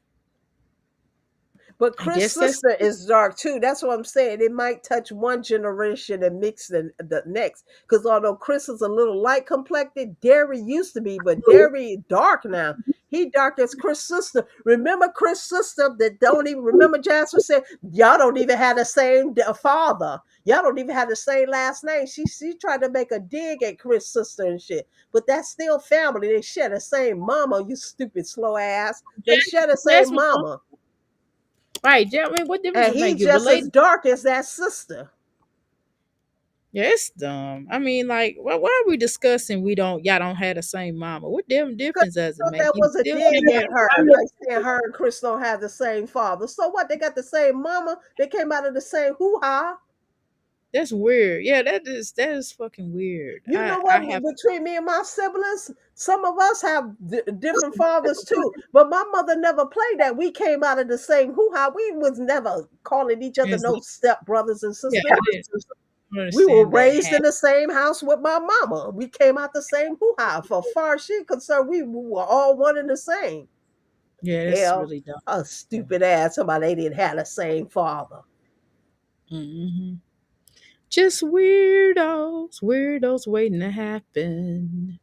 But I Chris' guess that's sister is dark too. That's what I'm saying. It might touch one generation and mix the next. Because although Chris is a little light complected, Derry used to be, but Derry dark now. He dark as Chris' sister. Remember Chris' sister that don't even remember Jasper said, y'all don't even have the same father. Y'all don't even have the same last name. She tried to make a dig at Chris' sister and shit. But that's still family. They share the same mama, you stupid slow ass. They share the same Jasmine. mama. Right. I mean, what difference And it he make? You just as related? dark as that sister. Yeah, it's dumb. I mean, like, why are we discussing y'all don't have the same mama? What damn Because difference does it thought make? that You was a still dig can't at her. Like saying her and Chris don't have the same father. So what? They got the same mama. They came out of the same hoo-ha. That's weird. Yeah, that is fucking weird. You know I what? have Between me and my siblings, some of us have different fathers too. But my mother never played that. We came out of the same hoo-ha. We was never calling each other it's, no step brothers and yeah, sisters. I didn't We were understand that raised half. in the same house with my mama. We came out the same hoo-ha. For far as she concerned, we were all one and the same. Yeah, that's Hell, really dumb. a stupid ass. Somebody they didn't have the same father. Hmm. Just weirdos waiting to happen.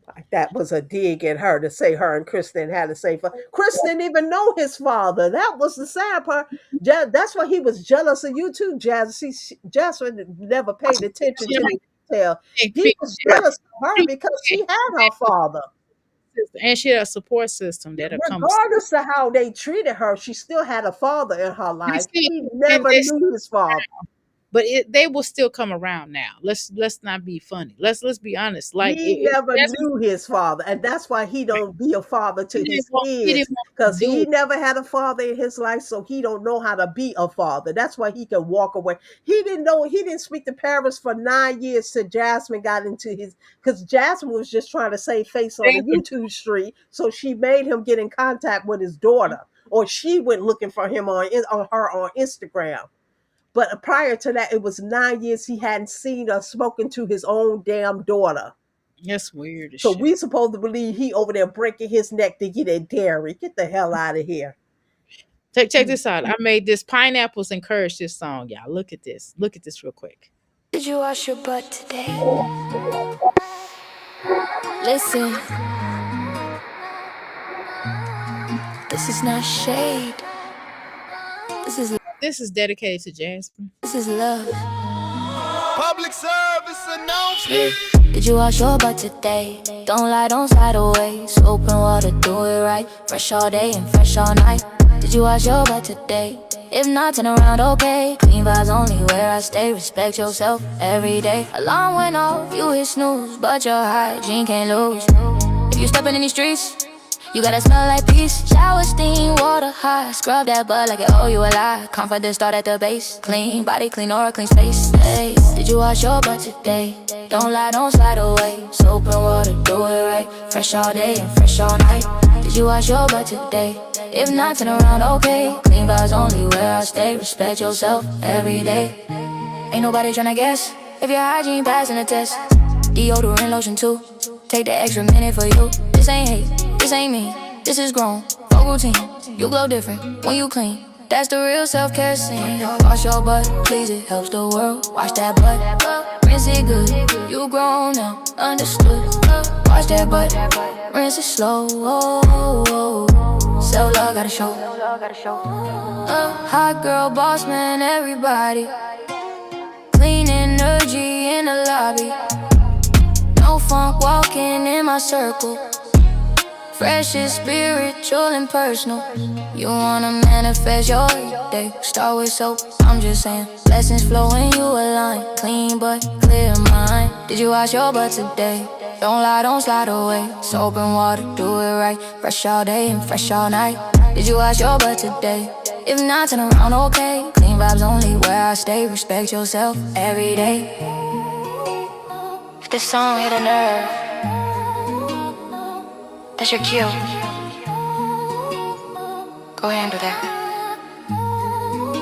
Like that was a dig at her to say her and Chris didn't have the same father. Chris didn't even know his father. That was the sad part. That's why he was jealous of you too, Jazz. Jasmine never paid attention She to the detail. ain't He fit- was jealous of her because she had her father. and she had a support system that'll come. Regardless of how they treated her, she still had a father in her They life. still, He and never they knew his father. but they will still come around now. Let's not be funny. Let's be honest. Like He it never that's knew his father, and that's why he don't be a father to his he kids didn't want to because do he it. never had a father in his life, so he don't know how to be a father. That's why he can walk away. He didn't know. He didn't speak to parents for 9 years till Jasmine got into his because Jasmine was just trying to save face on the YouTube street, so she made him get in contact with his daughter, or she went looking for him on her on Instagram. But prior to that, it was 9 years he hadn't seen or spoken to his own damn daughter. That's weird as So shit. we supposed to believe he over there breaking his neck to get at dairy. Get the hell out of here. Check this out. I made this pineapples encourage this song, y'all. Look at this. Look at this real quick. Did you wash your butt today? Listen, this is not shade. This is This is dedicated to Jasmine. this is love. Public service announcement. Did you wash your butt today? Don't lie, don't slide away. Soap and water, do it right. Fresh all day and fresh all night. Did you wash your butt today? If not, turn around, okay. Clean vibes only where I stay. Respect yourself every day. Alarm went off, you hit snooze, but your hygiene can't lose. If you steppin' in these streets, you gotta smell like peace. Shower, steam, water hot. Scrub that butt like it owe you a lot. Confidence start at the base. Clean body, clean aura, clean space. Hey, did you wash your butt today? Don't lie, don't slide away. Soap and water, do it right. Fresh all day and fresh all night. Did you wash your butt today? If not, turn around, okay. Clean vibes only where I stay. Respect yourself every day. Ain't nobody tryna guess if your hygiene passing the test. Deodorant, lotion too. Take the extra minute for you. This ain't hate, this ain't me. This is grown, fuck routine. You glow different when you clean. That's the real self-care scene. Wash your butt, please, it helps the world. Wash that butt, rinse it good. You grown now, understood. Wash that butt, rinse it slow. Self-love gotta show. Hot girl, boss man, everybody. Clean energy in the lobby. No funk walking in my circle. Fresh is spiritual and personal. You wanna manifest your day, start with soap. I'm just saying, blessings flow when you align. Clean but clear mind. Did you wash your butt today? Don't lie, don't slide away. Soap and water, do it right. Fresh all day and fresh all night. Did you wash your butt today? If not, turn around, okay. Clean vibes only where I stay. Respect yourself every day. If this song hit a nerve, that's your cue. Go handle that.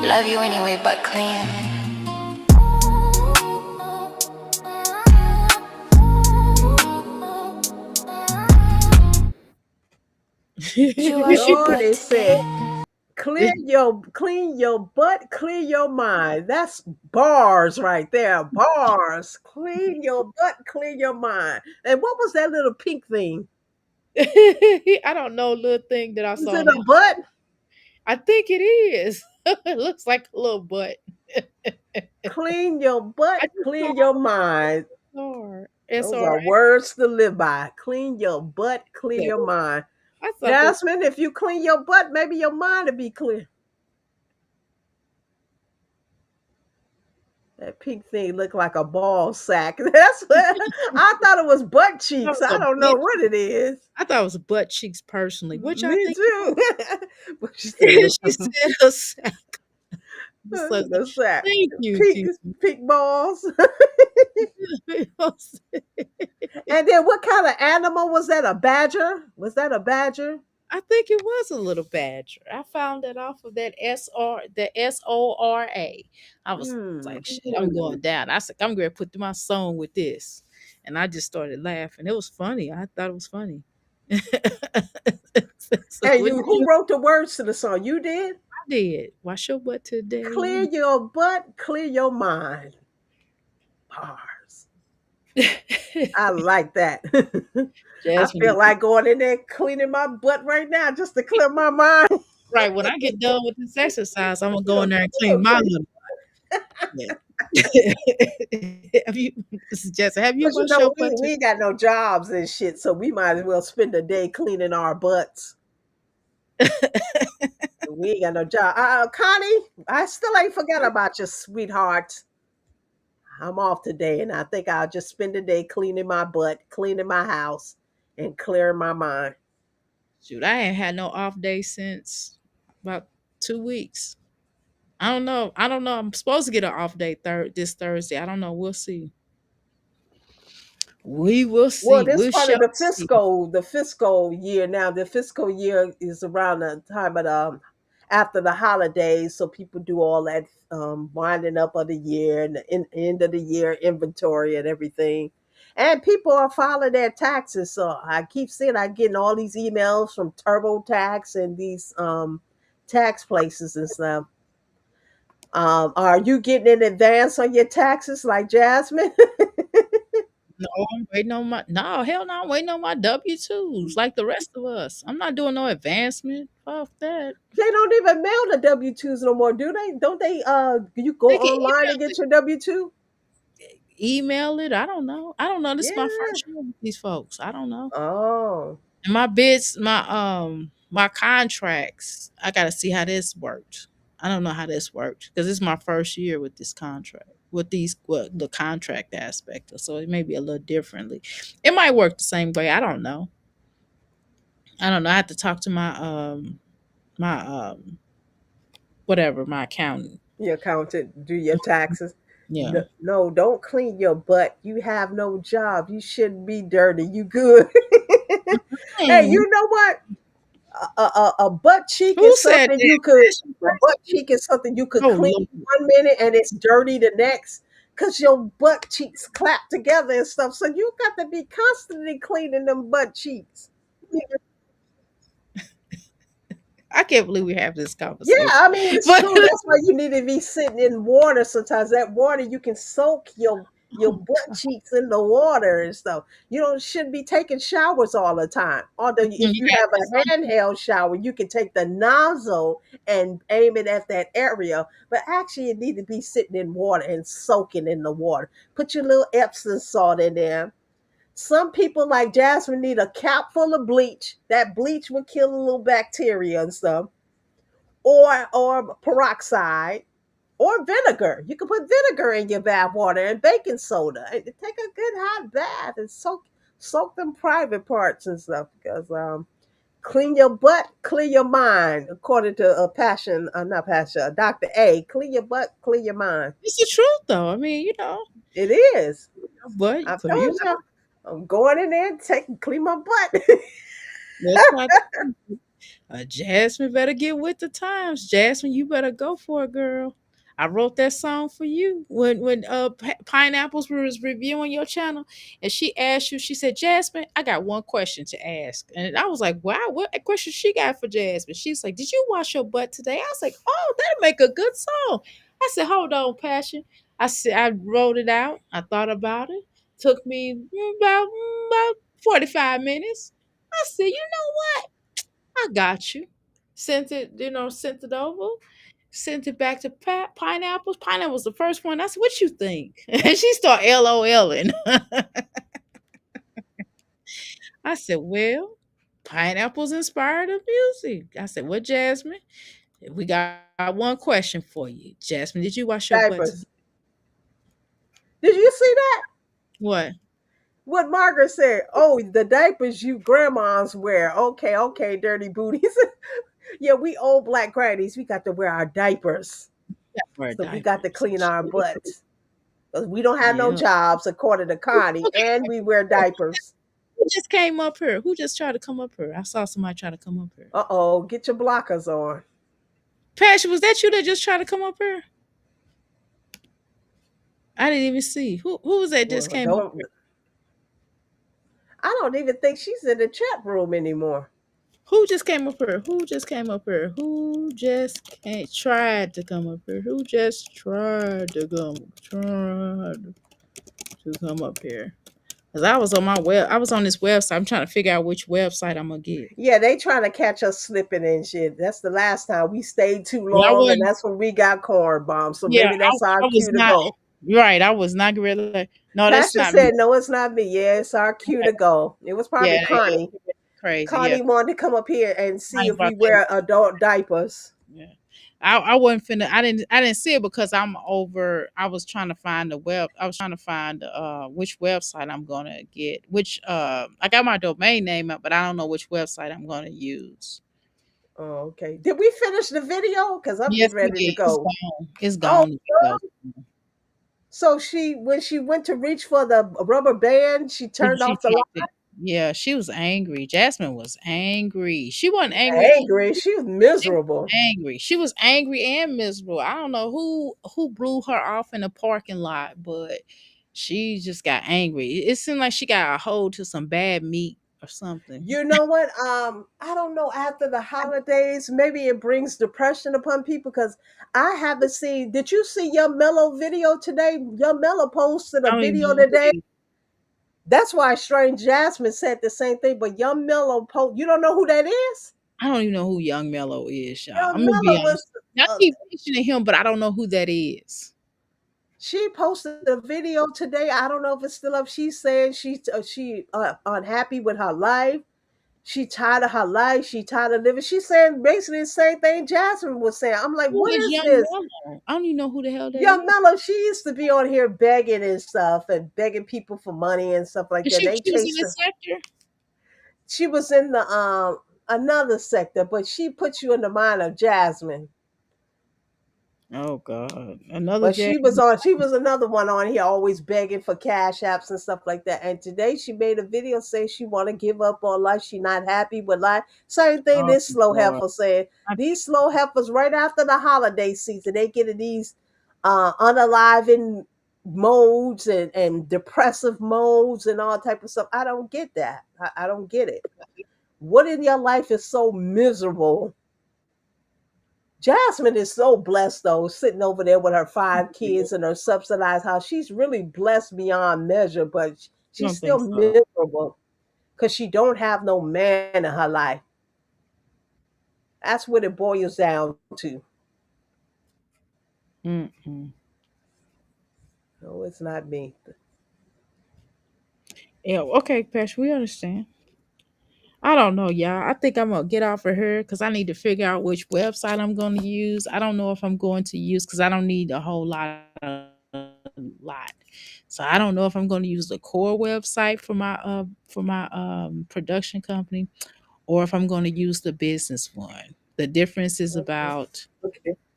Love you anyway, but clean. You wash your Lord, butt it said, today. clean your butt, clear your mind. That's bars right there. Bars. Clean your butt, clear your mind. And what was that little pink thing? I don't know, little thing that I Is saw it on a that. butt? I think it is. It looks like a little butt. Clean your I butt, just clear saw your mind. SR. Those are SR. words to live by. Clean your butt, clear That your was, mind. I thought that. Jasmine, if you clean your butt, maybe your mind will be clear. That pink thing looked like a ball sack. That's what I thought it was butt That cheeks. was I a don't know butt. what it is. I thought it was butt cheeks personally. Which I Me think it too. But she said, was. look, She said a sack. So, the sack. thank you, Pink, Kiki. pink balls. And then what kind of animal was that? A badger? Was that a badger? I think it was a little badger. I found that off of that SORA. I was Hmm. like, shit, I'm going down. I said, I'm going to put my song with this. And I just started laughing. It was funny. I thought it was funny. So And what you, did who you wrote the words to the song? You did? I did? Wash your butt Clear today. your butt, clear your mind. Bars. I like that. I Jasmine feel is like going in there cleaning my butt right now just to clear my mind. right. When I get done with this exercise, I'm gonna go in there and clean my little butt. Have you, this is Jessica, have you But you washed know, your butt we today? ain't got no jobs and shit, so we might as well spend the day cleaning our butts. We ain't got no job. Connie, I still ain't forgot about you, sweetheart. I'm off today, and I think I'll just spend the day cleaning my butt, cleaning my house, and clearing my mind. Shoot, I ain't had no off day since about 2 weeks. I don't know. I don't know. I'm supposed to get an off day this Thursday. I don't know. We'll see. We will Well, see. this We part of shall see. the fiscal year now. The fiscal year is around the time of after the holidays, so people do all that winding up of the year and the end of the year inventory and everything. And people are filing their taxes, so I keep seeing I getting all these emails from TurboTax and these tax places and stuff. Are you getting in advance on your taxes like Jasmine? No, I'm waiting on my no, hell no, I'm waiting on my W-2s like the rest of us. I'm not doing no advancement. Fuck that. They don't even mail the W-2s no more, do they? Don't they you go They can online and get your W-2? email it. I don't know. I don't know. This is my Yeah. first year with these folks. I don't know. Oh. And my bids, my contracts, I gotta see how this worked. I don't know how this worked because it's my first year with this contract, with these the contract aspect. So it may be a little differently. It might work the same way. I don't know. I don't know. I have to talk to my whatever, my accountant. Your accountant do your taxes. Yeah. No, don't clean your butt. You have no job. You shouldn't be dirty. You good. Hey, Hmm. you know what? A butt cheek Who is said something that? you could Fashion a butt person? cheek is something you could Oh clean Lord. 1 minute and it's dirty the next because your butt cheeks clap together and stuff. So you got to be constantly cleaning them butt cheeks. I can't believe we have this Yeah, conversation. I mean it's But true. That's why you need to be sitting in water sometimes. That water you can soak your oh butt cheeks in the water and stuff. You don't shouldn't be taking showers all the time. Although you if you got have this a handheld shower, you can take the nozzle and aim it at that area. But actually, you need to be sitting in water and soaking in the water. Put your little Epsom salt in there. Some people like Jasmine need a cap full of bleach. That bleach will kill a little bacteria and stuff or peroxide or vinegar. You can put vinegar in your bath water and baking soda. And take a good hot bath and soak them private parts and stuff because clean your butt, clear your mind. According to not passion, Dr. A, clean your butt, clear your mind. it's the truth though. I mean, It is. but I've clear told your you. I'm going in there and clean my butt. that's not the truth. Jasmine better get with the times. Jasmine, you better go for it, girl. I wrote that song for you when Pineapples was reviewing your channel, and she asked you. She said, "Jasmine, I got one question to ask," and I was like, "Wow, what question she got for Jasmine?" She's like, "Did you wash your butt today?" I was like, "Oh, that'll make a good song." I said, "Hold on, Passion." I said, I wrote it out. I thought about it. Took me about 45 minutes. I said, "You know what? I got you." Sent it, sent it over. Sent it back to Pineapples. Pineapple was the first one. I said, "What you think?" And she started LOLing. I said, "Well, Pineapples inspired the music." I said, "Well, Jasmine, we got one question for you. Jasmine, did you wash your butt today?" Diapers. Did you see that? What? What Margaret said? Oh, the diapers you grandmas wear. Okay, okay, dirty booties. Yeah, we old black grannies. We got to wear our diapers. Yeah, wear So we got to diapers. clean our butts. Because we don't have no Yeah. jobs, according to Connie, and we wear diapers. Who just came up here? Who just tried to come up here? I saw somebody try to come up here. Uh-oh, get your blockers on. Passion, was that you that just tried to come up here? I didn't even see. Who was that just Well, came up here? I don't even think she's in the chat room anymore. Who just came up here? Who just came up here? Who just tried to come up here? Who just tried to come up here? Cause I was on this website. I'm trying to figure out which website I'm gonna get. Yeah, they trying to catch us slipping and shit. That's the last time we stayed too Yeah, I long, and wasn't. that's when we got corn bombs. So Yeah, maybe that's our I was cue to not. go. Right, I was not really. No, that's Pastor not me. said, "No, it's not me. Yeah, it's our cue to go." It was probably Yeah, Connie. it's crazy. Yeah, Connie wanted to come up here and I see ain't if we about that. wear adult diapers. Yeah. I wasn't finna I didn't see it because I'm over I was trying to find the web I was trying to find which website I'm gonna get. Which I got my domain name up, but I don't know which website I'm gonna use. Oh, okay. Did we finish the video? Because I'm Yes, getting we ready to did. It's go. gone. It's Oh, gone. The video. so when she went to reach for the rubber band, she turned She off the dropped light. it. Yeah, she was angry. Jasmine was angry. She wasn't angry. Angry. She was She was miserable. angry. She was angry and miserable. I don't know who blew her off in the parking lot, but she just got angry. It seemed like she got a hold to some bad meat or something. You know what? I don't know. After the holidays, maybe it brings depression upon people because I haven't seen. Did you see Young Mellow video today? Young Mellow posted a I don't even video know who today. that is. That's why Strange Jasmine said the same thing. But Young Mellow post. You don't know who that is? I don't even know who Young Mellow is, y'all. I'm Young gonna be Mellow was. honest. I Uh, keep mentioning him, but I don't know who that is. she posted a video today. I don't know if it's still up. She's saying she unhappy with her life. She tired of her life. She tired of living. She's saying basically the same thing Jasmine was saying. I'm like, Who what is is Young this? Mellow? I don't even know who the hell that Young is. Mello, she used to be on here begging and stuff and begging people for money and stuff like And that. They she was in chased this her. sector. She was in the another sector, but she put you in the mind of Jasmine. Oh God, another But Jasmine. she was another one on here always begging for cash apps and stuff like that. And today she made a video saying she want to give up on life. She not happy with life. Same thing Oh this slow God. heifer said. I, These slow heifers right after the holiday season, they get in these unaliving modes and depressive modes and all type of stuff. I don't get that. I don't get it. What in your life is so miserable? Jasmine is so blessed though, sitting over there with her 5 kids in her subsidized house. She's really blessed beyond measure, but she's don't still think so. miserable because she don't have no man in her life. That's what it boils down to. Mm-mm. No, it's not me. Yeah, okay, Pesh, we understand. I don't know, y'all. I think I'm gonna get off of her because I need to figure out which website I'm gonna use. I don't know if I'm going to use because I don't need a whole lot. So I don't know if I'm gonna use the core website for my production company or if I'm gonna use the business one. The difference is Okay. about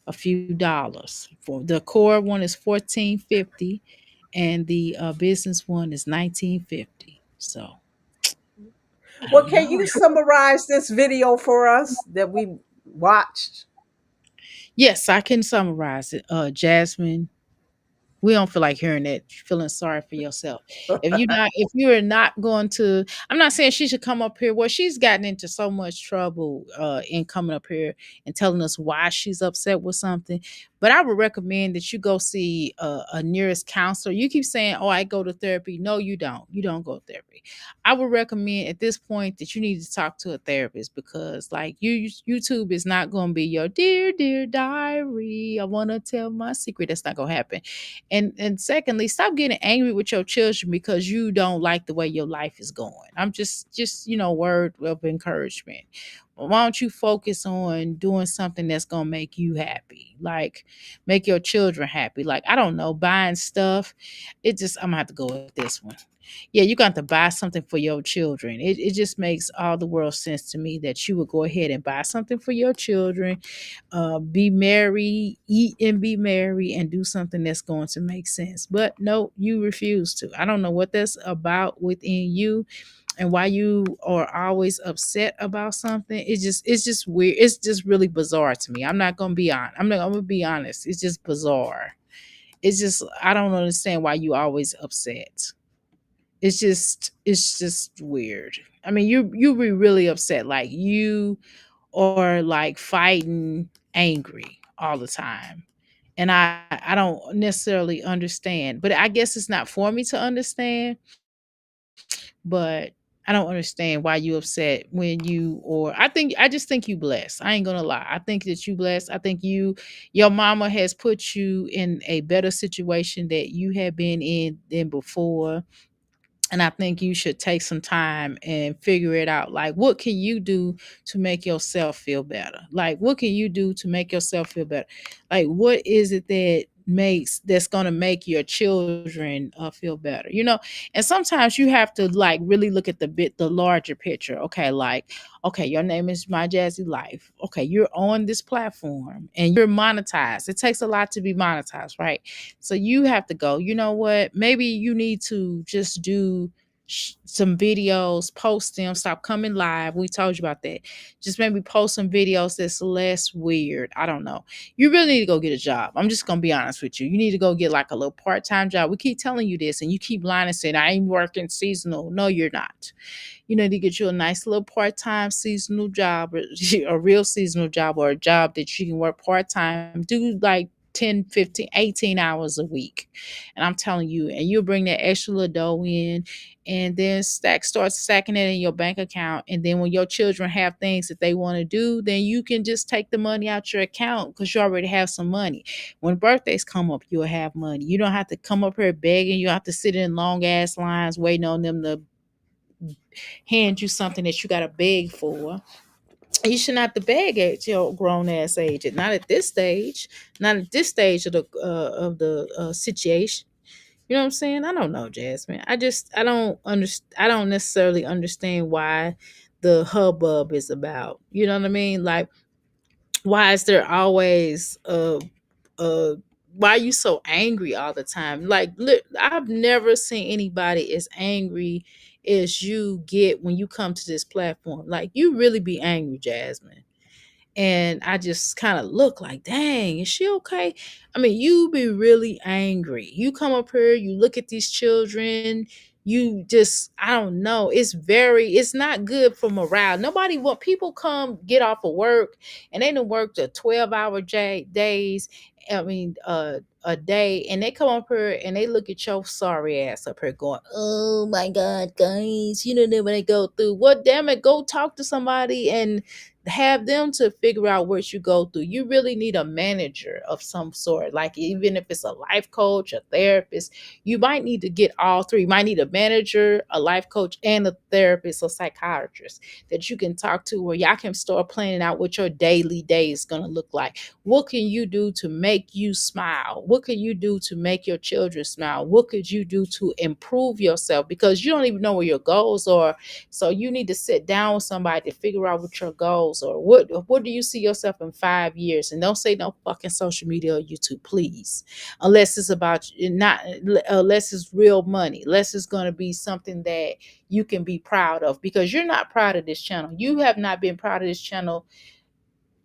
a few dollars. For the core one is 14.50 and the business one is 19.50. So I Well, don't can know. you summarize this video for us that we watched? Yes, I can summarize it. Jasmine, we don't feel like hearing that, feeling sorry for yourself. If you're not going to, I'm not saying she should come up here. Well, she's gotten into so much trouble in coming up here and telling us why she's upset with something. But I would recommend that you go see a nearest counselor. You keep saying, "Oh, I go to therapy." No, you don't. You don't go to therapy. I would recommend at this point that you need to talk to a therapist, because like YouTube is not going to be your dear dear diary. I want to tell my secret. That's not going to happen. And secondly, stop getting angry with your children because you don't like the way your life is going. I'm just word of encouragement. Why don't you focus on doing something that's gonna make you happy, like make your children happy? Like, I don't know, buying stuff. I'm gonna have to go with this one. Yeah, you got to buy something for your children. It just makes all the world sense to me that you would go ahead and buy something for your children, be merry, eat and be merry, and do something that's going to make sense. But no, you refuse to. I don't know what that's about within you and why you are always upset about something. It's just weird. It's just really bizarre to me. I'm gonna be honest. It's just bizarre. It's just I don't understand why you always upset. It's just weird. I mean, you be really upset. Like you or like fighting angry all the time. And I don't necessarily understand, but I guess it's not for me to understand. But I don't understand why you upset when you or I just think you blessed. I ain't gonna lie. I think that you blessed. I think your mama has put you in a better situation that you have been in than before. And I think you should take some time and figure it out. Like, what can you do to make yourself feel better? Like, what can you do to make yourself feel better? Like, what is it that's going to make your children feel better? And sometimes you have to like really look at the larger picture. Okay, like, okay, your name is My Jazzy Life. Okay, you're on this platform and you're monetized. It takes a lot to be monetized, right? So you have to go, you know what? Maybe you need to just do some videos, post them, stop coming live. We told you about that. Just maybe post some videos that's less weird. I don't know. You really need to go get a job. I'm just going to be honest with you. You need to go get like a little part time job. We keep telling you this and you keep lying and saying, I ain't working seasonal. No, you're not. You know, to get you a nice little part-time seasonal job, or a real seasonal job, or a job that you can work part-time, do like 10, 15, 18 hours a week. And I'm telling you, and you'll bring that extra little dough in and then start stacking it in your bank account. And then when your children have things that they want to do, then you can just take the money out your account because you already have some money. When birthdays come up, you'll have money. You don't have to come up here begging. You don't have to sit in long ass lines waiting on them to hand you something that you got to beg for. You shouldn't have to beg at your grown ass age. Not at this stage. Not at this stage of the situation. You know what I'm saying? I don't know, Jasmine. I don't understand. I don't necessarily understand why the hubbub is about. You know what I mean? Like, why is there always uh why are you so angry all the time? Like, I've never seen anybody as angry as you get when you come to this platform. Like, you really be angry, Jasmine. And I just kind of look like, dang, is she okay? I mean, you be really angry. You come up here, you look at these children, you just, I don't know. It's not good for morale. Nobody want people come get off of work and they done worked a 12-hour days. I mean, a day, and they come up here and they look at your sorry ass up here going, oh my God, guys, you don't know what I go through. What, damn it, go talk to somebody and have them to figure out what you go through. You really need a manager of some sort, like even if it's a life coach, a therapist. You might need to get all three. You might need a manager, a life coach, and a therapist or psychiatrist that you can talk to, where y'all can start planning out what your daily day is going to look like. What can you do to make you smile? What can you do to make your children smile? What could you do to improve yourself? Because you don't even know where your goals are. So you need to sit down with somebody to figure out what your goals goals, or what do you see yourself in 5 years? And don't say no fucking social media or YouTube, please, unless it's about not unless it's real money, unless it's going to be something that you can be proud of, because you're not proud of this channel. You have not been proud of this channel.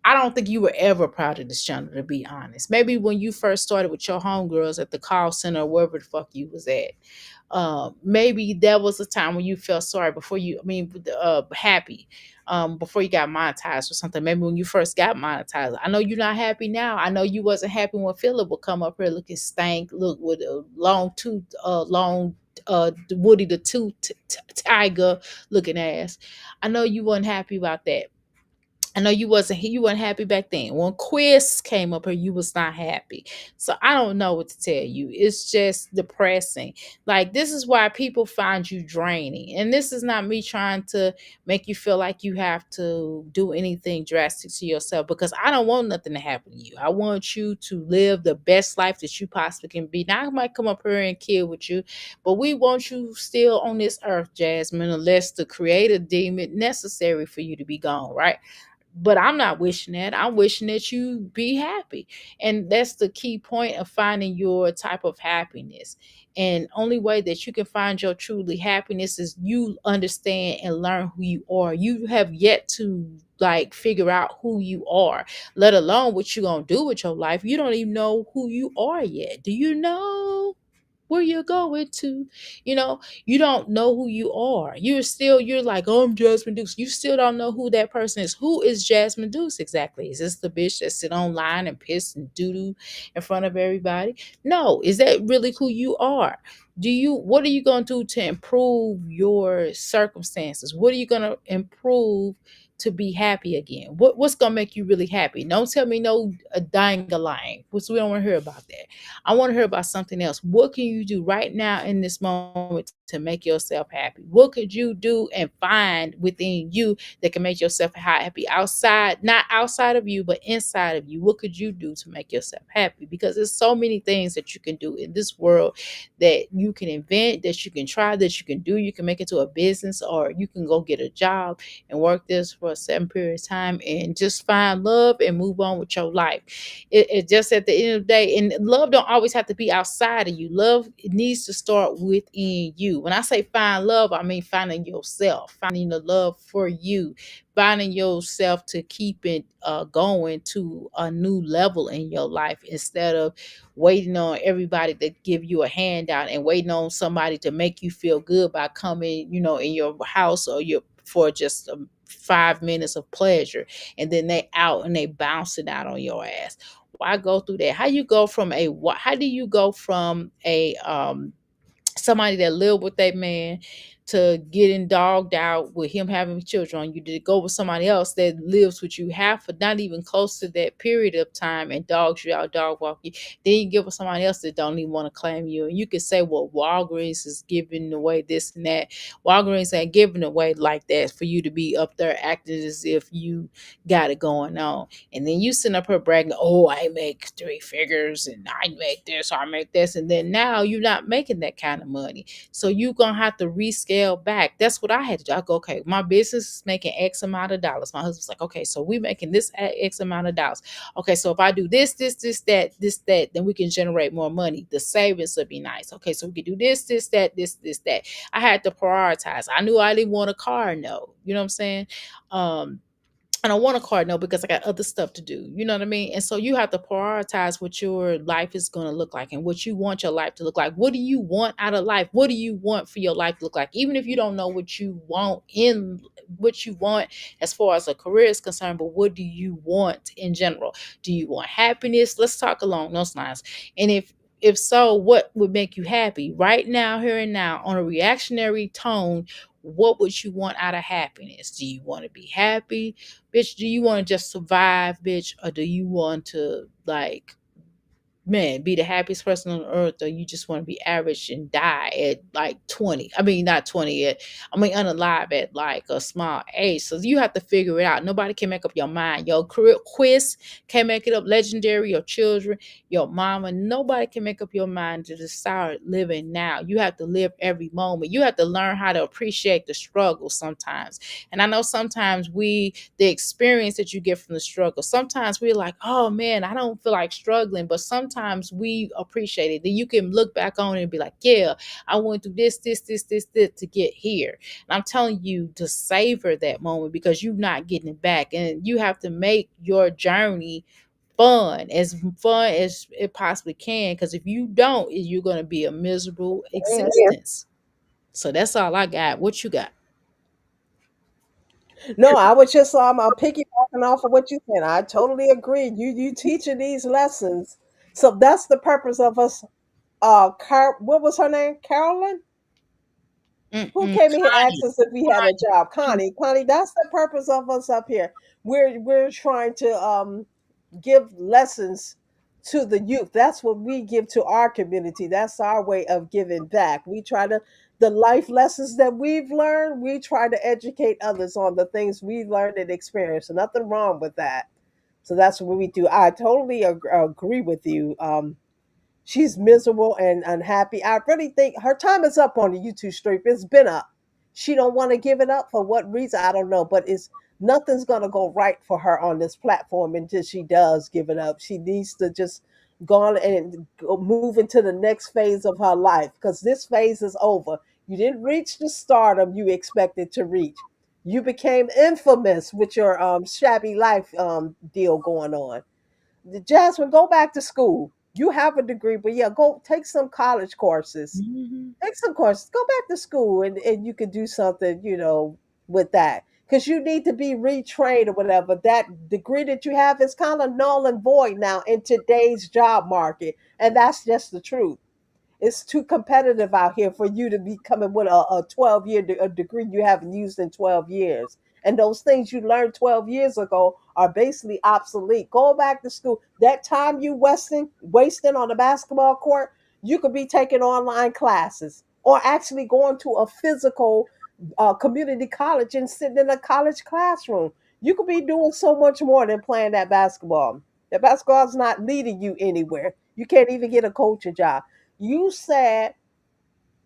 I don't think you were ever proud of this channel, to be honest. Maybe when you first started with your homegirls at the call center or wherever the fuck you was at. Maybe that was a time when you felt sorry before you, I mean, happy, before you got monetized or something. Maybe when you first got monetized. I know you're not happy now. I know you wasn't happy when Philip would come up here looking stank, look with a long tooth, Woody the Tiger looking ass. I know you wasn't happy about that. I know you weren't happy back then. When Cwis came up here, you was not happy. So I don't know what to tell you. It's just depressing. Like, this is why people find you draining. And this is not me trying to make you feel like you have to do anything drastic to yourself, because I don't want nothing to happen to you. I want you to live the best life that you possibly can be. Now I might come up here and kill with you, but we want you still on this earth, Jasmine, unless the creator deem it necessary for you to be gone, right? But I'm not wishing that. I'm wishing that you be happy. And that's the key point of finding your type of happiness. And only way that you can find your truly happiness is you understand and learn who you are. You have yet to like figure out who you are, let alone what you're gonna do with your life. You don't even know who you are yet. Do you know where you're going to? You know, you don't know who you are. You're like, oh, I'm Jasmine Dukes. You still don't know who that person is. Who is Jasmine Dukes exactly? Is this the bitch that sit online and piss and doo-doo in front of everybody? No. Is that really who you are? What are you going to do to improve your circumstances? What are you going to improve to be happy again? What's gonna make you really happy? Don't tell me no a dying a lying, because we don't want to hear about that. I want to hear about something else. What can you do right now in this moment to make yourself happy? What could you do and find within you that can make yourself happy, outside, not outside of you, but inside of you? What could you do to make yourself happy? Because there's so many things that you can do in this world that you can invent, that you can try, that you can do. You can make it to a business, or you can go get a job and work this for a certain period of time and just find love and move on with your life. It just at the end of the day, and love don't always have to be outside of you. Love, it needs to start within you. When I say find love, I mean finding yourself, finding the love for you, finding yourself to keep it going to a new level in your life, instead of waiting on everybody to give you a handout and waiting on somebody to make you feel good by coming, in your house or your for just 5 minutes of pleasure, and then they out and they bounce it out on your ass. Why go through that? How do you go from a somebody that lived with that man to getting dogged out with him having children on you, to go with somebody else that lives with you half, or not even close to that period of time, and dogs you out, dog walk you? Then you get with somebody else that don't even want to claim you. And you can say, well, Walgreens is giving away this and that. Walgreens ain't giving away like that for you to be up there acting as if you got it going on. And then you sitting up here bragging, oh, I make 3 figures and I make this, or I make this. And then now you're not making that kind of money. So you're going to have to rescale back. That's what I had to do. I go, okay, my business is making X amount of dollars. My husband's like, okay, so we making this X amount of dollars. Okay, so if I do this, that, then we can generate more money. The savings would be nice. Okay, so we can do this, that. I had to prioritize. I knew I didn't want a car, no. You know what I'm saying? I don't want a car, no, because I got other stuff to do. You know what I mean? And so you have to prioritize what your life is going to look like and what you want your life to look like. What do you want out of life? What do you want for your life to look like? Even if you don't know what you want as far as a career is concerned, but what do you want in general? Do you want happiness? Let's talk along those lines. And if so, what would make you happy right now, here and now, on a reactionary tone? What would you want out of happiness? Do you want to be happy? Bitch, do you want to just survive, bitch? Or do you want to, like, man, be the happiest person on earth, or you just want to be average and die at like 20. I mean, not 20 yet. I mean, unalive at like a small age. So you have to figure it out. Nobody can make up your mind. Your career quiz can't make it up. Legendary, your children, your mama, nobody can make up your mind to just start living now. You have to live every moment. You have to learn how to appreciate the struggle sometimes. And I know sometimes the experience that you get from the struggle, sometimes we're like, oh man, I don't feel like struggling, but sometimes we appreciate it. Then you can look back on it and be like, yeah, I went through this to get here. And I'm telling you to savor that moment, because you're not getting it back. And you have to make your journey fun as it possibly can, because if you don't, you're going to be a miserable Yeah. existence. So that's all I got. What you got? No, I was just piggybacking off of what you said. I totally agree. You teaching these lessons, so that's the purpose of us. What was her name? Carolyn, who Mm-mm. came in here and asked us if we had a job. Connie, that's the purpose of us up here. We're trying to give lessons to the youth. That's what we give to our community. That's our way of giving back. We try to the life lessons that we've learned, we try to educate others on the things we've learned and experienced. So nothing wrong with that. So that's what we do. I totally agree with you. She's miserable and unhappy. I really think her time is up on the YouTube stream. It's been up. She don't want to give it up for what reason, I don't know. But it's nothing's gonna go right for her on this platform until she does give it up. She needs to just go on and move into the next phase of her life, because this phase is over. You didn't reach the stardom you expected to reach. You became infamous with your shabby life deal going on. Jasmine, go back to school. You have a degree, but yeah, go take some college courses. Mhm. Take some courses. Go back to school, and you could do something, with that. Because you need to be retrained or whatever. That degree that you have is kind of null and void now in today's job market. And that's just the truth. It's too competitive out here for you to be coming with a 12-year a degree you haven't used in 12 years. And those things you learned 12 years ago are basically obsolete. Go back to school. That time you wasting on the basketball court, you could be taking online classes or actually going to a physical community college and sitting in a college classroom. You could be doing so much more than playing that basketball. That basketball is not leading you anywhere. You can't even get a coaching job. You said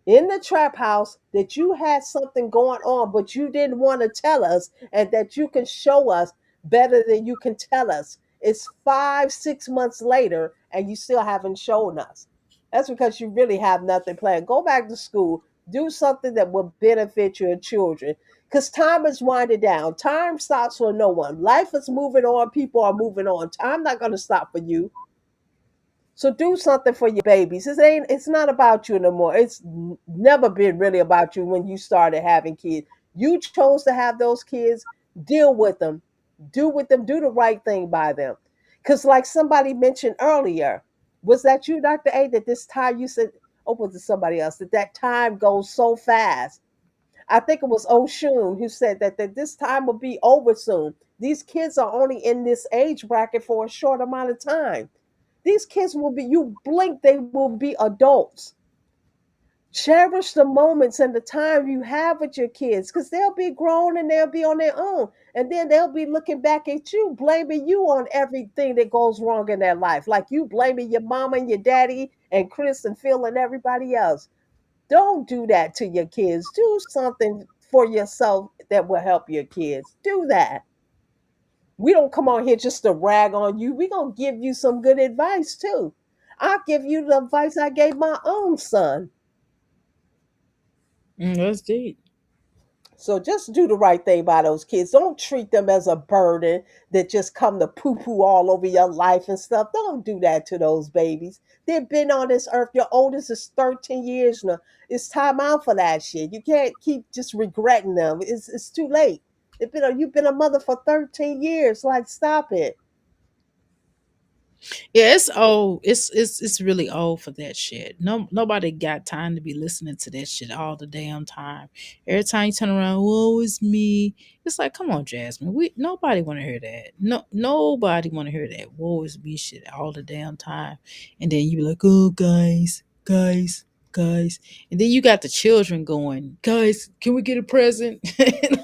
in the trap house that you had something going on, but you didn't want to tell us, and that you can show us better than you can tell us. It's 5, 6 months later, and you still haven't shown us. That's because you really have nothing planned. Go back to school, do something that will benefit your children. Because time is winding down. Time stops for no one. Life is moving on. People are moving on. Time not going to stop for you. So do something for your babies. It's not about you no more. It's never been really about you when you started having kids. You chose to have those kids, deal with them. Do with them, do the right thing by them. Cause like somebody mentioned earlier, was that you, Dr. A, that this time you said, oh, was it somebody else, that time goes so fast. I think it was Oshun who said that this time will be over soon. These kids are only in this age bracket for a short amount of time. These kids will be, you blink, they will be adults. Cherish the moments and the time you have with your kids, because they'll be grown and they'll be on their own. And then they'll be looking back at you, blaming you on everything that goes wrong in their life. Like you blaming your mama and your daddy and Chris and Phil and everybody else. Don't do that to your kids. Do something for yourself that will help your kids. Do that. We don't come on here just to rag on you. We're going to give you some good advice too. I'll give you the advice I gave my own son. That's deep. So just do the right thing by those kids. Don't treat them as a burden that just come to poo poo all over your life and stuff. Don't do that to those babies. They've been on this earth. Your oldest is 13 years now. It's time out for that shit. You can't keep just regretting them. It's too late. You've been a mother for 13 years. Like, stop it. Yeah, it's old. It's really old for that shit. Nobody got time to be listening to that shit all the damn time. Every time you turn around, woe is me. It's like, come on, Jasmine. We nobody want to hear that. No, nobody want to hear that woe is me shit all the damn time. And then you be like, oh, guys, and then you got the children going, guys, can we get a present?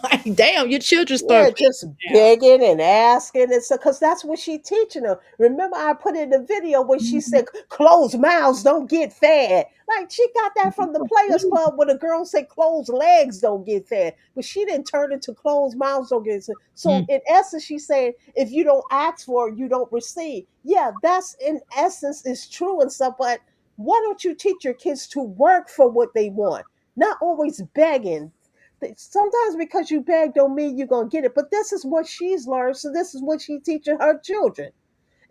Like, damn, your children Yeah, start just playing begging and asking, and so because that's what she teaching them. Remember, I put in the video where she now. said, "Closed mouths don't get fed." Like she got that from the Players Club, where the girls say, "Closed legs don't get fed," but she didn't turn it to "closed mouths don't get fed." So Mm. in essence, she's saying, if you don't ask for it, you don't receive. Yeah, that's in essence is true and stuff. But why don't you teach your kids to work for what they want, not always begging? Sometimes because you beg don't mean you're gonna get it. But this is what she's learned, so this is what she's teaching her children.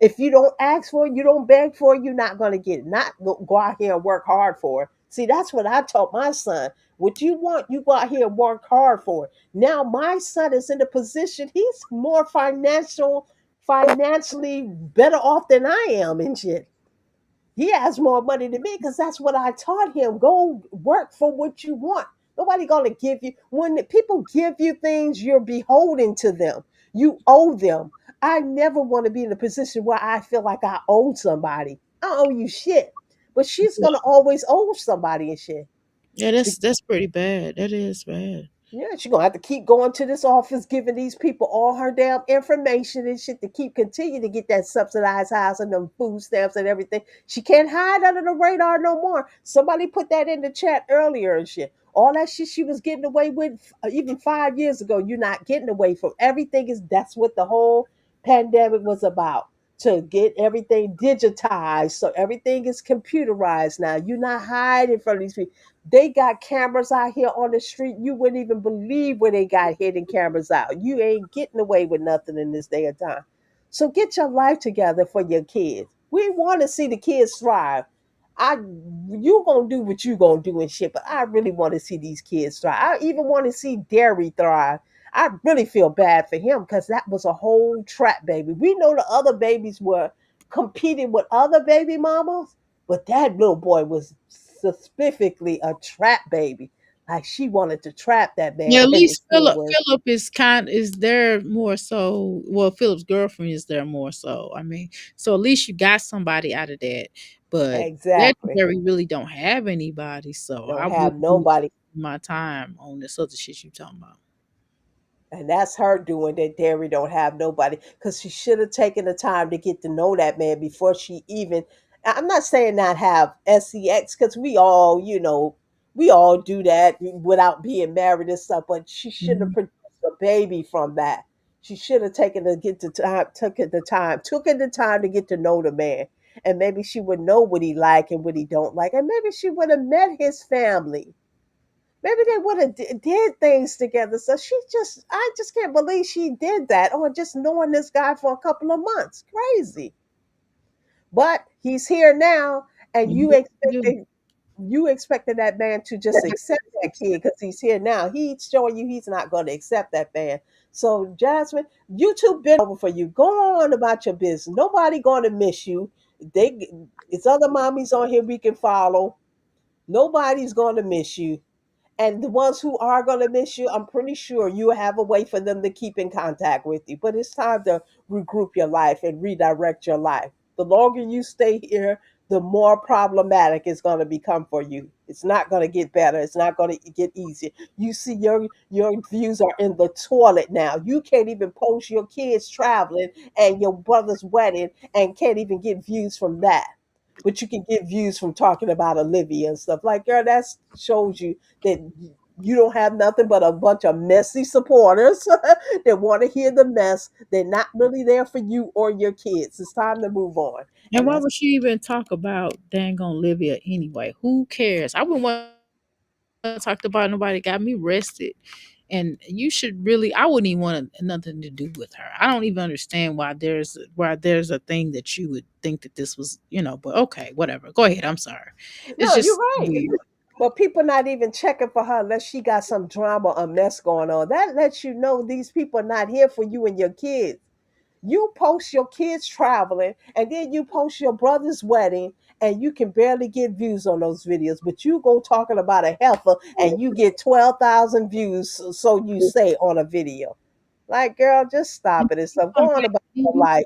If you don't ask for it, you don't beg for it, you're not gonna get it. Not go out here and work hard for it. See, that's what I taught my son. What you want, you go out here and work hard for it. Now my son is in a position, he's more financially better off than I am and shit. He has more money than me because that's what I taught him. Go work for what you want. Nobody gonna give you when people give you things, you're beholden to them. You owe them. I never want to be in a position where I feel like I owe somebody. I don't owe you shit. But she's gonna always owe somebody and shit. Yeah, that's pretty bad. That is bad. Yeah, she's gonna have to keep going to this office, giving these people all her damn information and shit to keep continue to get that subsidized house and them food stamps and everything. She can't hide under the radar no more. Somebody put that in the chat earlier and shit. All that shit she was getting away with even 5 years ago, you're not getting away from. Everything is that's what the whole pandemic was about. To get everything digitized, so everything is computerized now. You're not hiding from these people. They got cameras out here on the street. You wouldn't even believe where they got hidden cameras out. You ain't getting away with nothing in this day and time. So get your life together for your kids. We want to see the kids thrive. I you gonna do what you gonna do and shit, but I really want to see these kids thrive. I even want to see Derry thrive. I really feel bad for him because that was a whole trap baby. We know the other babies were competing with other baby mamas, but that little boy was specifically a trap baby. Like she wanted to trap that Yeah, man at in the least school word. Philip is there more so. Well, Philip's girlfriend is there more so. I mean, so at least you got somebody out of that. But Exactly. legendary really don't have anybody, so Don't I have wouldn't be nobody. my time on this other shit you talking about. And that's her doing that. Derry don't have nobody because she should have taken the time to get to know that man before she even. I'm not saying not have sex because we all, we all do that without being married and stuff. But she shouldn't have Mhm. produced a baby from that. She should have taken the get the time, took it the time to get to know the man, and maybe she would know what he like and what he don't like, and maybe she would have met his family. Maybe they would have did things together. So I just can't believe she did that. Or just knowing this guy for a couple of months, crazy. But he's here now, and You do what you do. you expected that man to just accept that kid because he's here now. He's showing you he's not going to accept that man. So Jasmine, YouTube been over for you. Go on about your business. Nobody going to miss you. They, it's other mommies on here we can follow. Nobody's going to miss you. And the ones who are going to miss you, I'm pretty sure you have a way for them to keep in contact with you. But it's time to regroup your life and redirect your life. The longer you stay here, the more problematic it's going to become for you. It's not going to get better. It's not going to get easier. You see, your views are in the toilet now. You can't even post your kids traveling and your brother's wedding and can't even get views from that. But you can get views from talking about Olivia and stuff. Like, girl, that shows you that you don't have nothing but a bunch of messy supporters that want to hear the mess. They're not really there for you or your kids. It's time to move on. And And why that's would she even talk about dang on Livia anyway? Who cares? I wouldn't want to talk about nobody got me rested. And you should really I wouldn't even want nothing to do with her. I don't even understand why there's a thing that you would think that this was, but okay, whatever. Go ahead. I'm sorry. It's no, you're just right. weird. But people not even checking for her unless she got some drama or mess going on. That lets you know these people are not here for you and your kids. You post your kids traveling, and then you post your brother's wedding, and you can barely get views on those videos. But you go talking about a heifer, and you get 12,000 views, so you say on a video. Like, girl, just stop it and stuff. Go Come on back, about your you- life.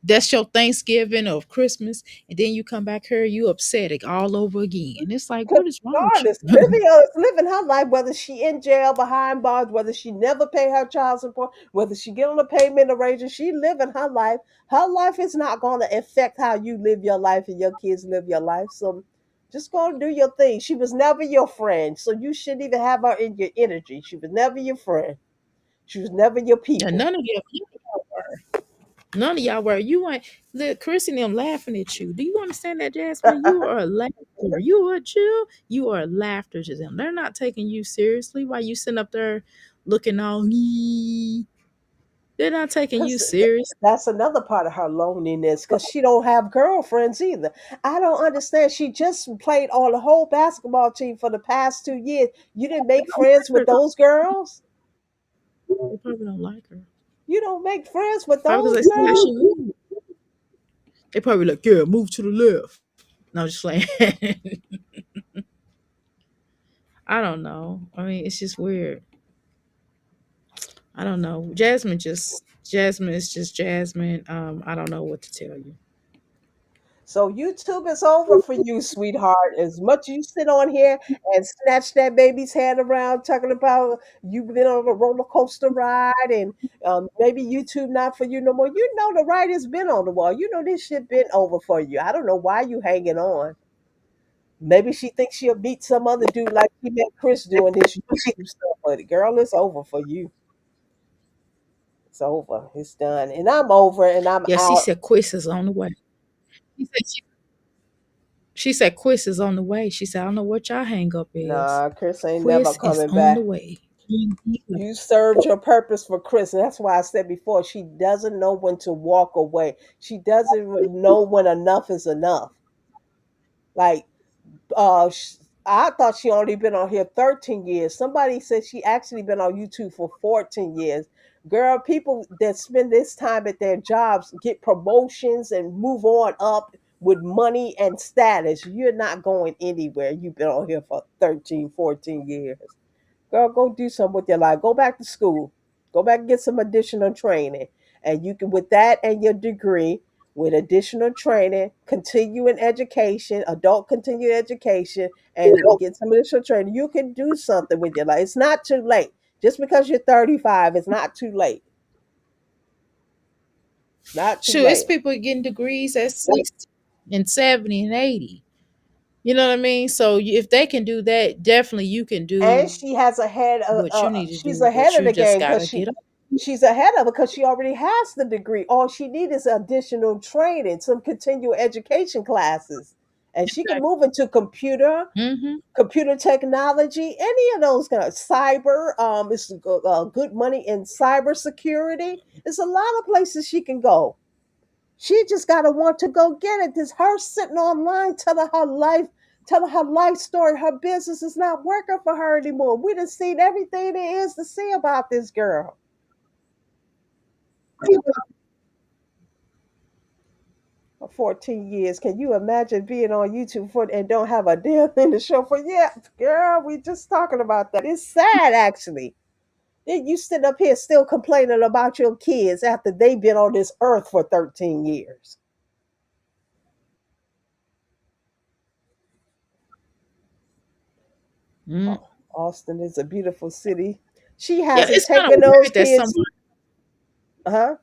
that's your Thanksgiving or Christmas, and then you come back here, you upset it all over again. It's like, Because what is wrong with you? regardless, Livia is living her life, whether she in jail behind bars, whether she never pay her child support, whether she get on a payment arrangement, she living her life. Her life is not going to affect how you live your life and your kids live your life. So just go and do your thing. She was never your friend, so you shouldn't even have her in your energy. She was never your friend. She was never your And people. none of y'all were. You ain't look, Chris and them laughing at you. Do you understand that, Jasmine? You are a laughter. You are chill. You are a laughter to them. They're not taking you seriously. Why you sitting up there looking all nee? They're not taking you Because serious. that's another part of her loneliness, because she don't have girlfriends either. I don't understand. She just played on the whole basketball team for the past 2 years. You didn't make friends with those girls. They probably don't like her. You don't make friends with Probably those because they see how girls. she move. They probably like, yeah, move to the left. No, just playing. I don't know. I mean, it's just weird. I don't know. Jasmine is just Jasmine. I don't know what to tell you. So YouTube is over for you, sweetheart. As much as you sit on here and snatch that baby's head around talking about you've been on a roller coaster ride and maybe YouTube not for you no more. You know the ride has been on the wall. You know this shit been over for you. I don't know why you hanging on. Maybe she thinks she'll meet some other dude like she met Chris doing this YouTube stuff. But girl, it's over for you. It's over. It's done. And I'm over and I'm Yeah, she out. said Cwis is on the way. She said Cwis is on the way. She said, I don't know what y'all hang up is. Nah, Chris ain't never Cwis is coming on the back. way. You served your purpose for Chris. And that's why I said before, she doesn't know when to walk away. She doesn't know when enough is enough. Like, I thought she only been on here 13 years. Somebody said she actually been on YouTube for 14 years. Girl, people that spend this time at their jobs get promotions and move on up with money and status. You're not going anywhere. You've been on here for 13, 14 years. Girl, go do something with your life. Go back to school. Go back and get some additional training. And you can, with that and your degree, with additional training, continuing education, adult continuing education, and get some additional training, you can do something with your life. It's not too late. Just because you're 35, it's not too late. Not too Sure, it's late. people getting degrees at 60 and 70 and 80. You know what I mean? So if they can do that, definitely you can And do she has ahead of what you need to she's do, ahead but of you the just game gotta because get up. she's ahead of it because she already has the degree. All she needs is additional training, some continual education classes, and she can move into Mm-hmm. computer technology, any of those kind of cyber. It's good money in cyber security. There's a lot of places she can go. She just gotta want to go get it. This her sitting online telling her life story. Her business is not working for her anymore. We done seen everything there is to see about this girl. For 14 years. Can you imagine being on YouTube for and don't have a damn thing to show for? Yeah, girl, we just talking about that. It's sad actually. Then you sitting up here still complaining about your kids after they've been on this earth for 13 years. Mm. Austin is a beautiful city. She Yeah, hasn't it's kind of taken those weird that someone kids. Huh?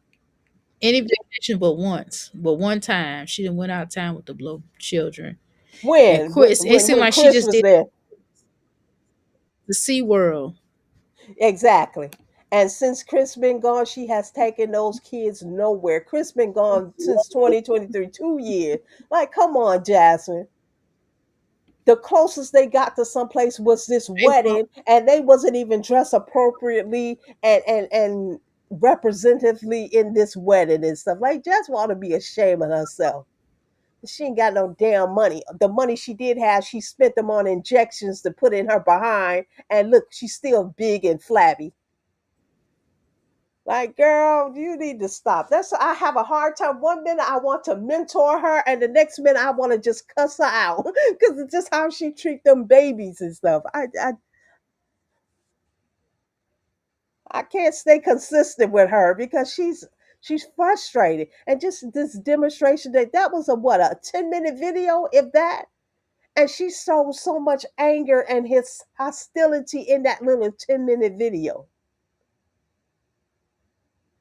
any vacation but once, but one time she didn't went out of town with the little children and When? quit. It seemed When like she Chris just was did there. the Sea World. Exactly. And since Chris been gone, she has taken those kids nowhere. Chris been gone since 2023, 2 years. Like, come on, Jasmine. The closest they got to someplace was this They won't. wedding, and they wasn't even dressed appropriately and representatively in this wedding and stuff. Like, Jasmine ought to be ashamed of herself. She ain't got no damn money. The money she did have, she spent them on injections to put in her behind. And look, she's still big and flabby. Like, girl, you need to stop. That's I have a hard time. One minute I want to mentor her, and the next minute I want to just cuss her out because it's just how she treat them babies and stuff. I can't stay consistent with her because she's frustrated. And just this demonstration that was a 10-minute video, if that. And she showed so much anger and his hostility in that little 10-minute video.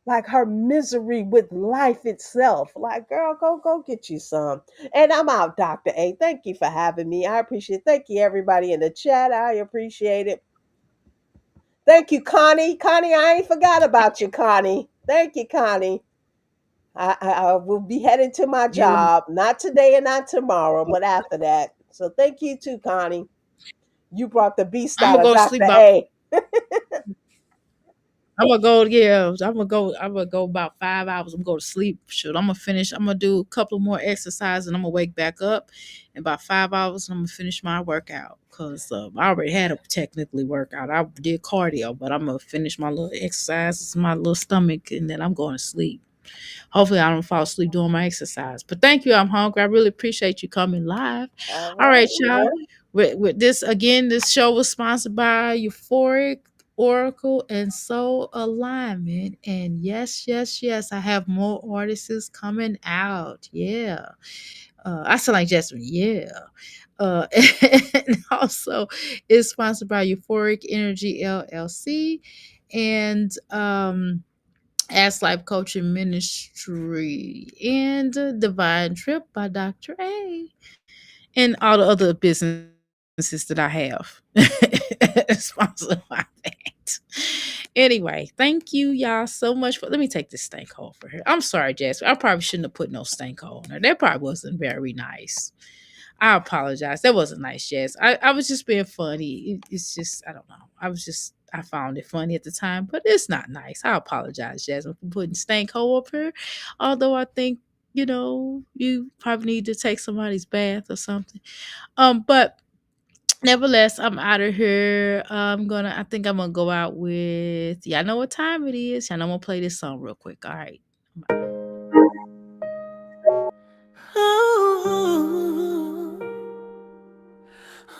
Like her misery with life itself. Like, girl, go get you some. And I'm out, Dr. A. Thank you for having me. I appreciate it. Thank you, everybody in the chat. I appreciate it. Thank you, Connie. Connie, I ain't forgot about you, Connie. Thank you, Connie. I will be heading to my You, job, not today and not tomorrow, but after that. So thank you too, Connie. You brought the beast I'm out gonna of go to sleep Dr. about. A. I'm gonna go. Yeah, I'm gonna go. I'm gonna go about 5 hours. I'm gonna go to sleep. Shoot, I'm gonna finish. I'm gonna do a couple more exercises, and I'm gonna wake back up in about 5 hours, and I'm gonna finish my workout. Cause I already had a technically workout. I did cardio, but I'm gonna finish my little exercises, my little stomach, and then I'm going to sleep. Hopefully, I don't fall asleep doing my exercise. But thank you. I'm hungry. I really appreciate you coming live. All All right, right. y'all. With this again, this show was sponsored by Euphoric, Oracle, and Soul Alignment. And yes, I have more artists coming out. Yeah. I sound like Jasmine. Yeah. Uh, and also, it's sponsored by Euphoric Energy LLC and Ask Life Coaching Ministry and Divine Trip by Dr. A and all the other businesses that I have sponsored by that. Anyway, thank you y'all so much for. Let me take this stank hole for her. I'm sorry, Jasper. I probably shouldn't have put no stank hole on her. That probably wasn't very nice. I apologize. That wasn't nice, Jazz. I was just being funny. It's just I don't know. I found it funny at the time, but it's not nice. I apologize, Jasmine, for putting stank hole up here. Although I think you probably need to take somebody's bath or something. But nevertheless, I'm out of here. I think I'm gonna go out with y'all know what time it is. Y'all know I'm gonna play this song real quick. All right. Ooh,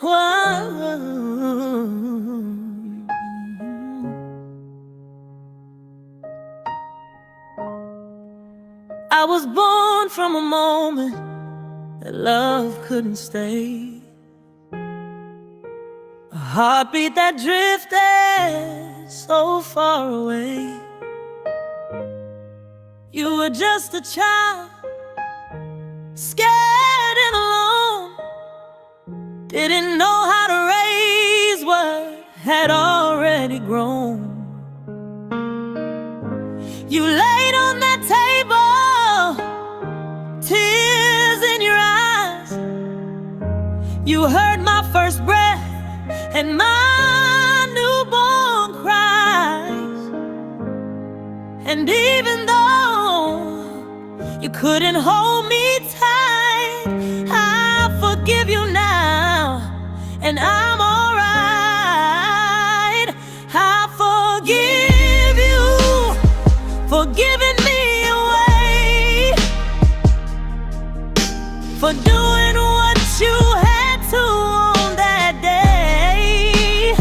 whoa. I was born from a moment that love couldn't stay. A heartbeat that drifted so far away. You were just a child, scared and alone. Didn't know how to raise what had already grown. You laid on that table, tears in your eyes. You heard my first breath and my newborn cries. And even though you couldn't hold me tight, I forgive you now, and I'm alright. I forgive you for giving me away, for doing what you had to on that day.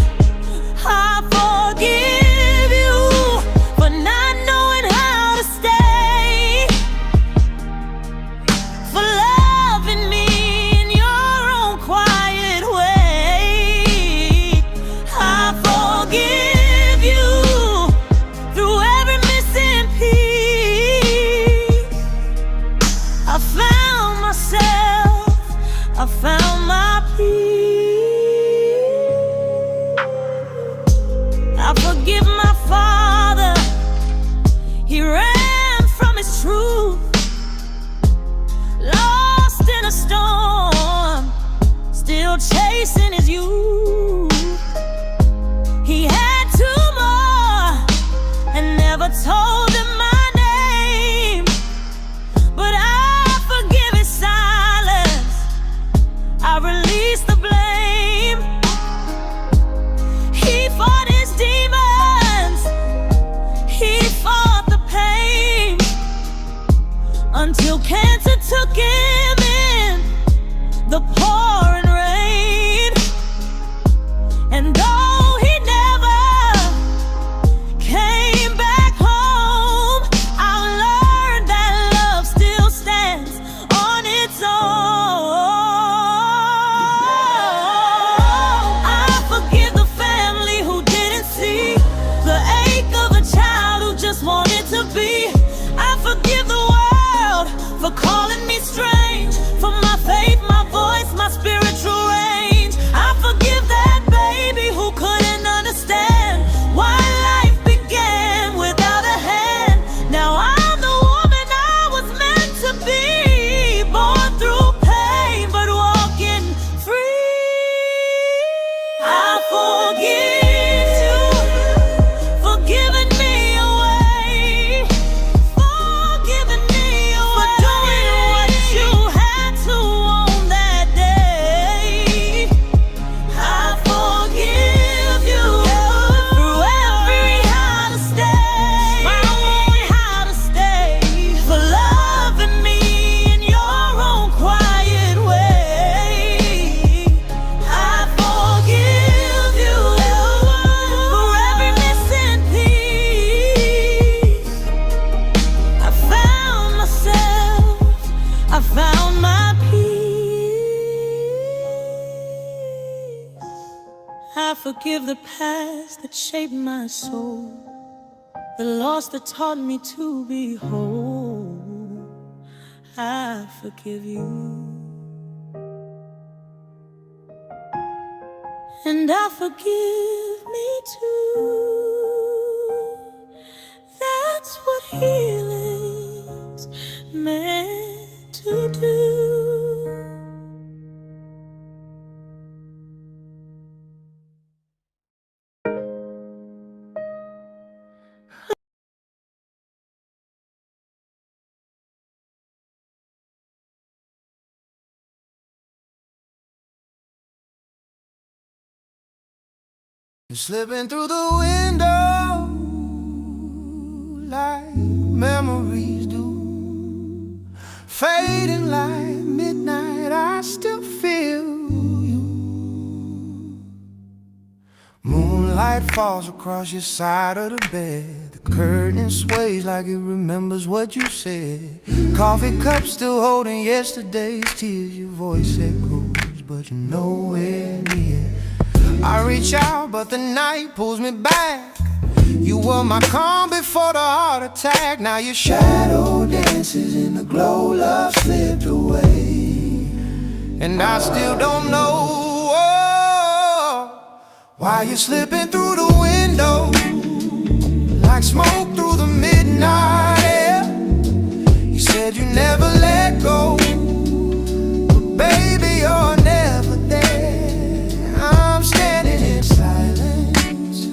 I forgive you for not knowing how to stay, for loving me in your own quiet way. I forgive you through every missing piece. I found myself, I found my peace. I forgive my father, he ran from his truth. Lost in a storm, still chasing his youth. He had two more and never told him my name, but I forgive his silence, I release the blame. He fought his demons, he fought for calling me strange, for my faith, my voice, my spiritual range. I forgive that baby who couldn't understand why life began without a hand. Now I'm the woman I was meant to be, born through pain but walking free. I forgive you for giving me away, for giving me away, for doing what you had to on that day. I forgive you through every how to stay, my own how to stay, for loving me in your own quiet way. I forgive you for every missing piece. I found myself, I found my peace. I forgive the past that shaped my soul, the loss that taught me to be whole. I forgive you, and I forgive me too. That's what healing's meant to do. You're slipping through the window like memories do, fading like midnight. I still feel you. Moonlight falls across your side of the bed. The curtain sways like it remembers what you said. Coffee cup still holding yesterday's tears. Your voice echoes, but you're nowhere near. I reach out, but the night pulls me back. You were my calm before the heart attack. Now your shadow dances in the glow. Love slipped away, and I still don't know why you're slipping through the window like smoke through the midnight air. You said you never let go, but baby, you're never there. I'm standing in silence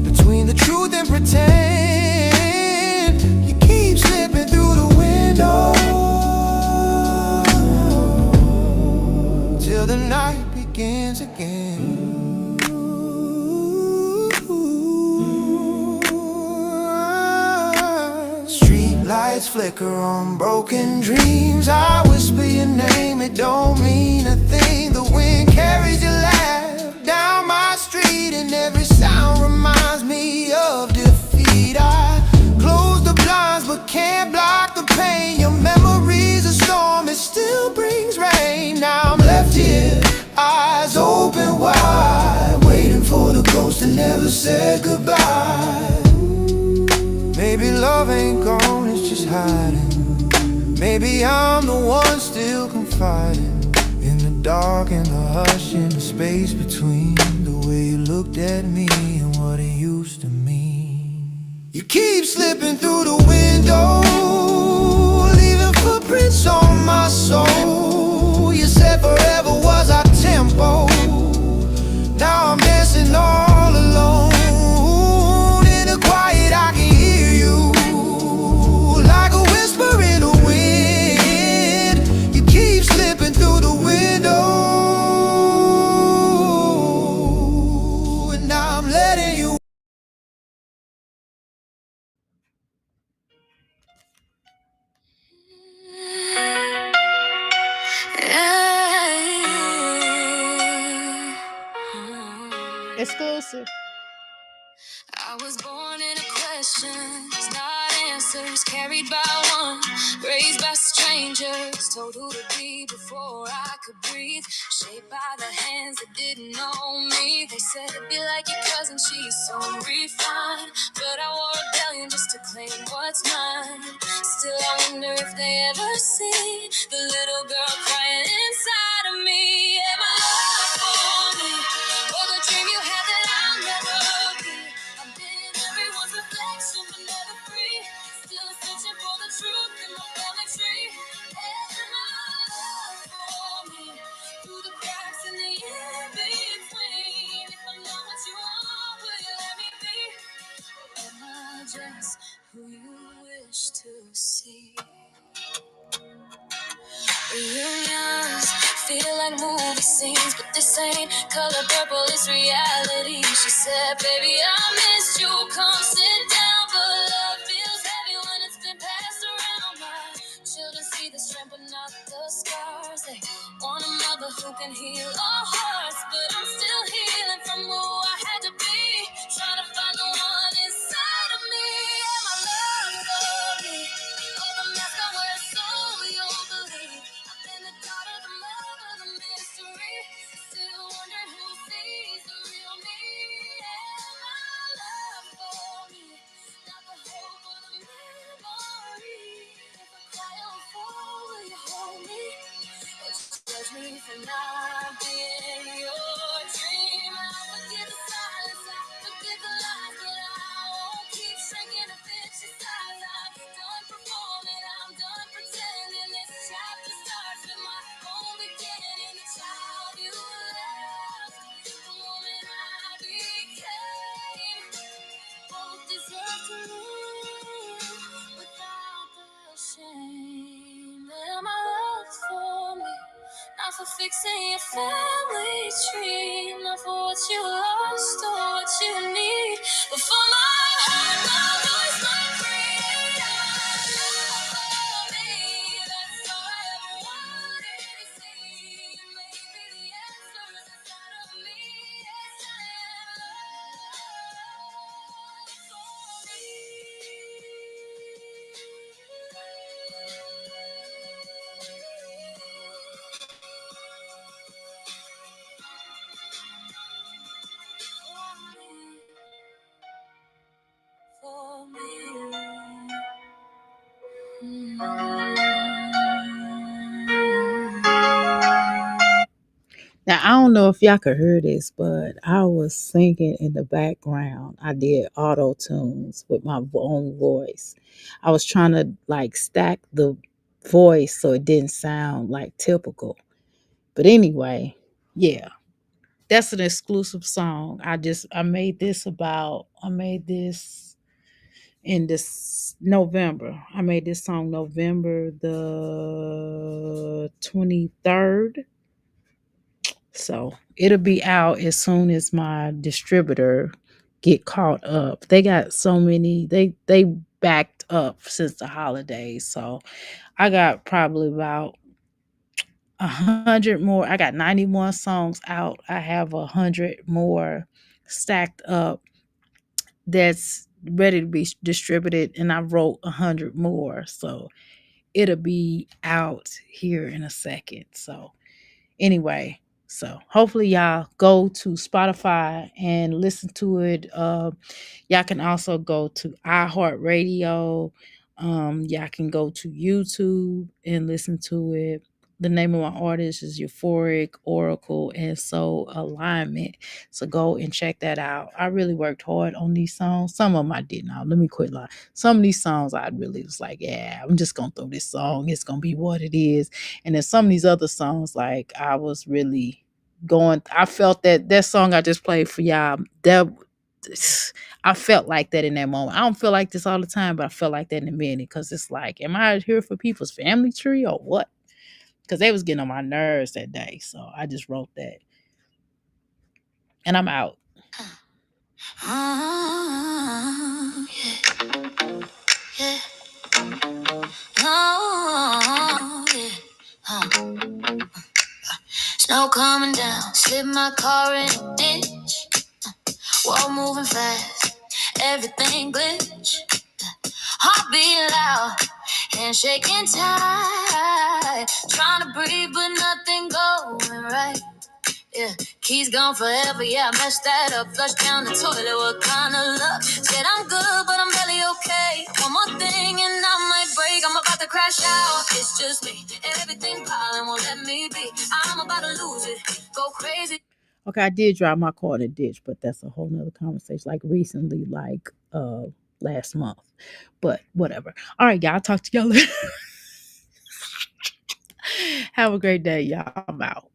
between the truth and pretend. You keep slipping through the window till the night begins again. Street lights flicker on broken dreams. I whisper your name, it don't mean a thing. The wind carries your laugh down my street, and every sound reminds me of defeat. I close the blinds but can't block the pain. Your memory's a storm, it still brings rain. Now I'm left here, eyes open wide, waiting for the ghost that never said goodbye. Maybe love ain't gone, it's just hiding. Maybe I'm the one still confiding in the dark and the hush and the space between the way you looked at me and what it used to mean. You keep slipping through the window, leaving footprints on my soul. You said forever was our tempo. Now I'm dancing all alone. In the quiet I can hear you, like a whisper in the wind. You keep slipping through the window, and now I'm letting you. Exclusive. I was born in a questions, not answers, carried by one, raised by strangers, told who to be before I could breathe, shaped by the hands that didn't know me. They said it'd be like your cousin, she's so refined, but I wore rebellion just to claim what's mine. Still I wonder if they ever see. The little girl crying inside of me. Yeah, my love for me. For the dream you had that I'll never be. I've been everyone's reflection, but never free. Still searching for the truth in my family tree. Yeah, my love for me. Through the cracks in the in-between. If I'm not what you want, will you let me be? Am I just who you wish to see? Reunions feel like movie scenes, but this ain't color purple, it's reality. She said, baby, I missed you, come sit down. But love feels heavy when it's been passed around. My children see the strength but not the scars. They want a mother who can heal our hearts, but I'm still healing from who I had to be. Trying to find the one inside of me. And my love for me. Oh, the mask I wear so you'll believe. I've been the daughter, the mother, the mystery. Still wonder who sees the real me. And my love for me. Not the hope or the memory. If I cry or fall, will you hold me? Or judge me for not being your dream? I forget the silence, I forget the lies, but I won't keep shrinking to fit your size. I'm done performing, I'm done pretending. This chapter starts with my own beginning. The child you left, the woman I became. Both deserve to live without the shame. And my love for me, not for fixing your family tree, not for what you lost or what you need, but for my heart, my voice, my creator. Love for me, that's all I ever wanted to see. Maybe the answer is inside of me. Yes, I am loved for me. For me. Now, I don't know if y'all could hear this, but I was singing in the background. I did auto tunes with my own voice. I was trying to like stack the voice so it didn't sound like typical. But anyway, yeah, that's an exclusive song. I made this in this November. I made this song November the 23rd. So it'll be out as soon as my distributor get caught up. They got so many, they backed up since the holidays. So I got probably about 100 more. I got 91 songs out. I have 100 more stacked up that's ready to be distributed, and I wrote 100 more. So it'll be out here in a second. So anyway, so hopefully y'all go to Spotify and listen to it. Y'all can also go to iHeartRadio. Y'all can go to YouTube and listen to it. The name of my artist is Euphoric Oracle and Soul Alignment. So go and check that out. I really worked hard on these songs. Some of them I did not. Let me quit lying. Some of these songs I really was like, yeah, I'm just gonna throw this song. It's gonna be what it is. And then some of these other songs, like I was really going. I felt that song I just played for y'all. That I felt like that in that moment. I don't feel like this all the time, but I felt like that in a minute because it's like, am I here for people's family tree or what? Because they was getting on my nerves that day, so I just wrote that, and I'm out. Oh, yeah, yeah. Oh, yeah. Snow coming down, slip my car in a ditch. Wall moving fast, everything glitch. Heart beat loud, handshaking tight. Trying to breathe, but nothing going right. Yeah, keys gone forever, yeah, I messed that up. Flushed down the toilet, what kind of luck? Said I'm good, but I'm barely okay. One more thing and I might break. I'm about to crash crash out. It's just me. Everything piling won't let me be. I'm about to lose it. Go crazy. Okay, I did drive my car in a ditch, but that's a whole nother conversation. Like recently, like last month. But whatever. All right, y'all. Talk to y'all later. Have a great day, y'all. I'm out.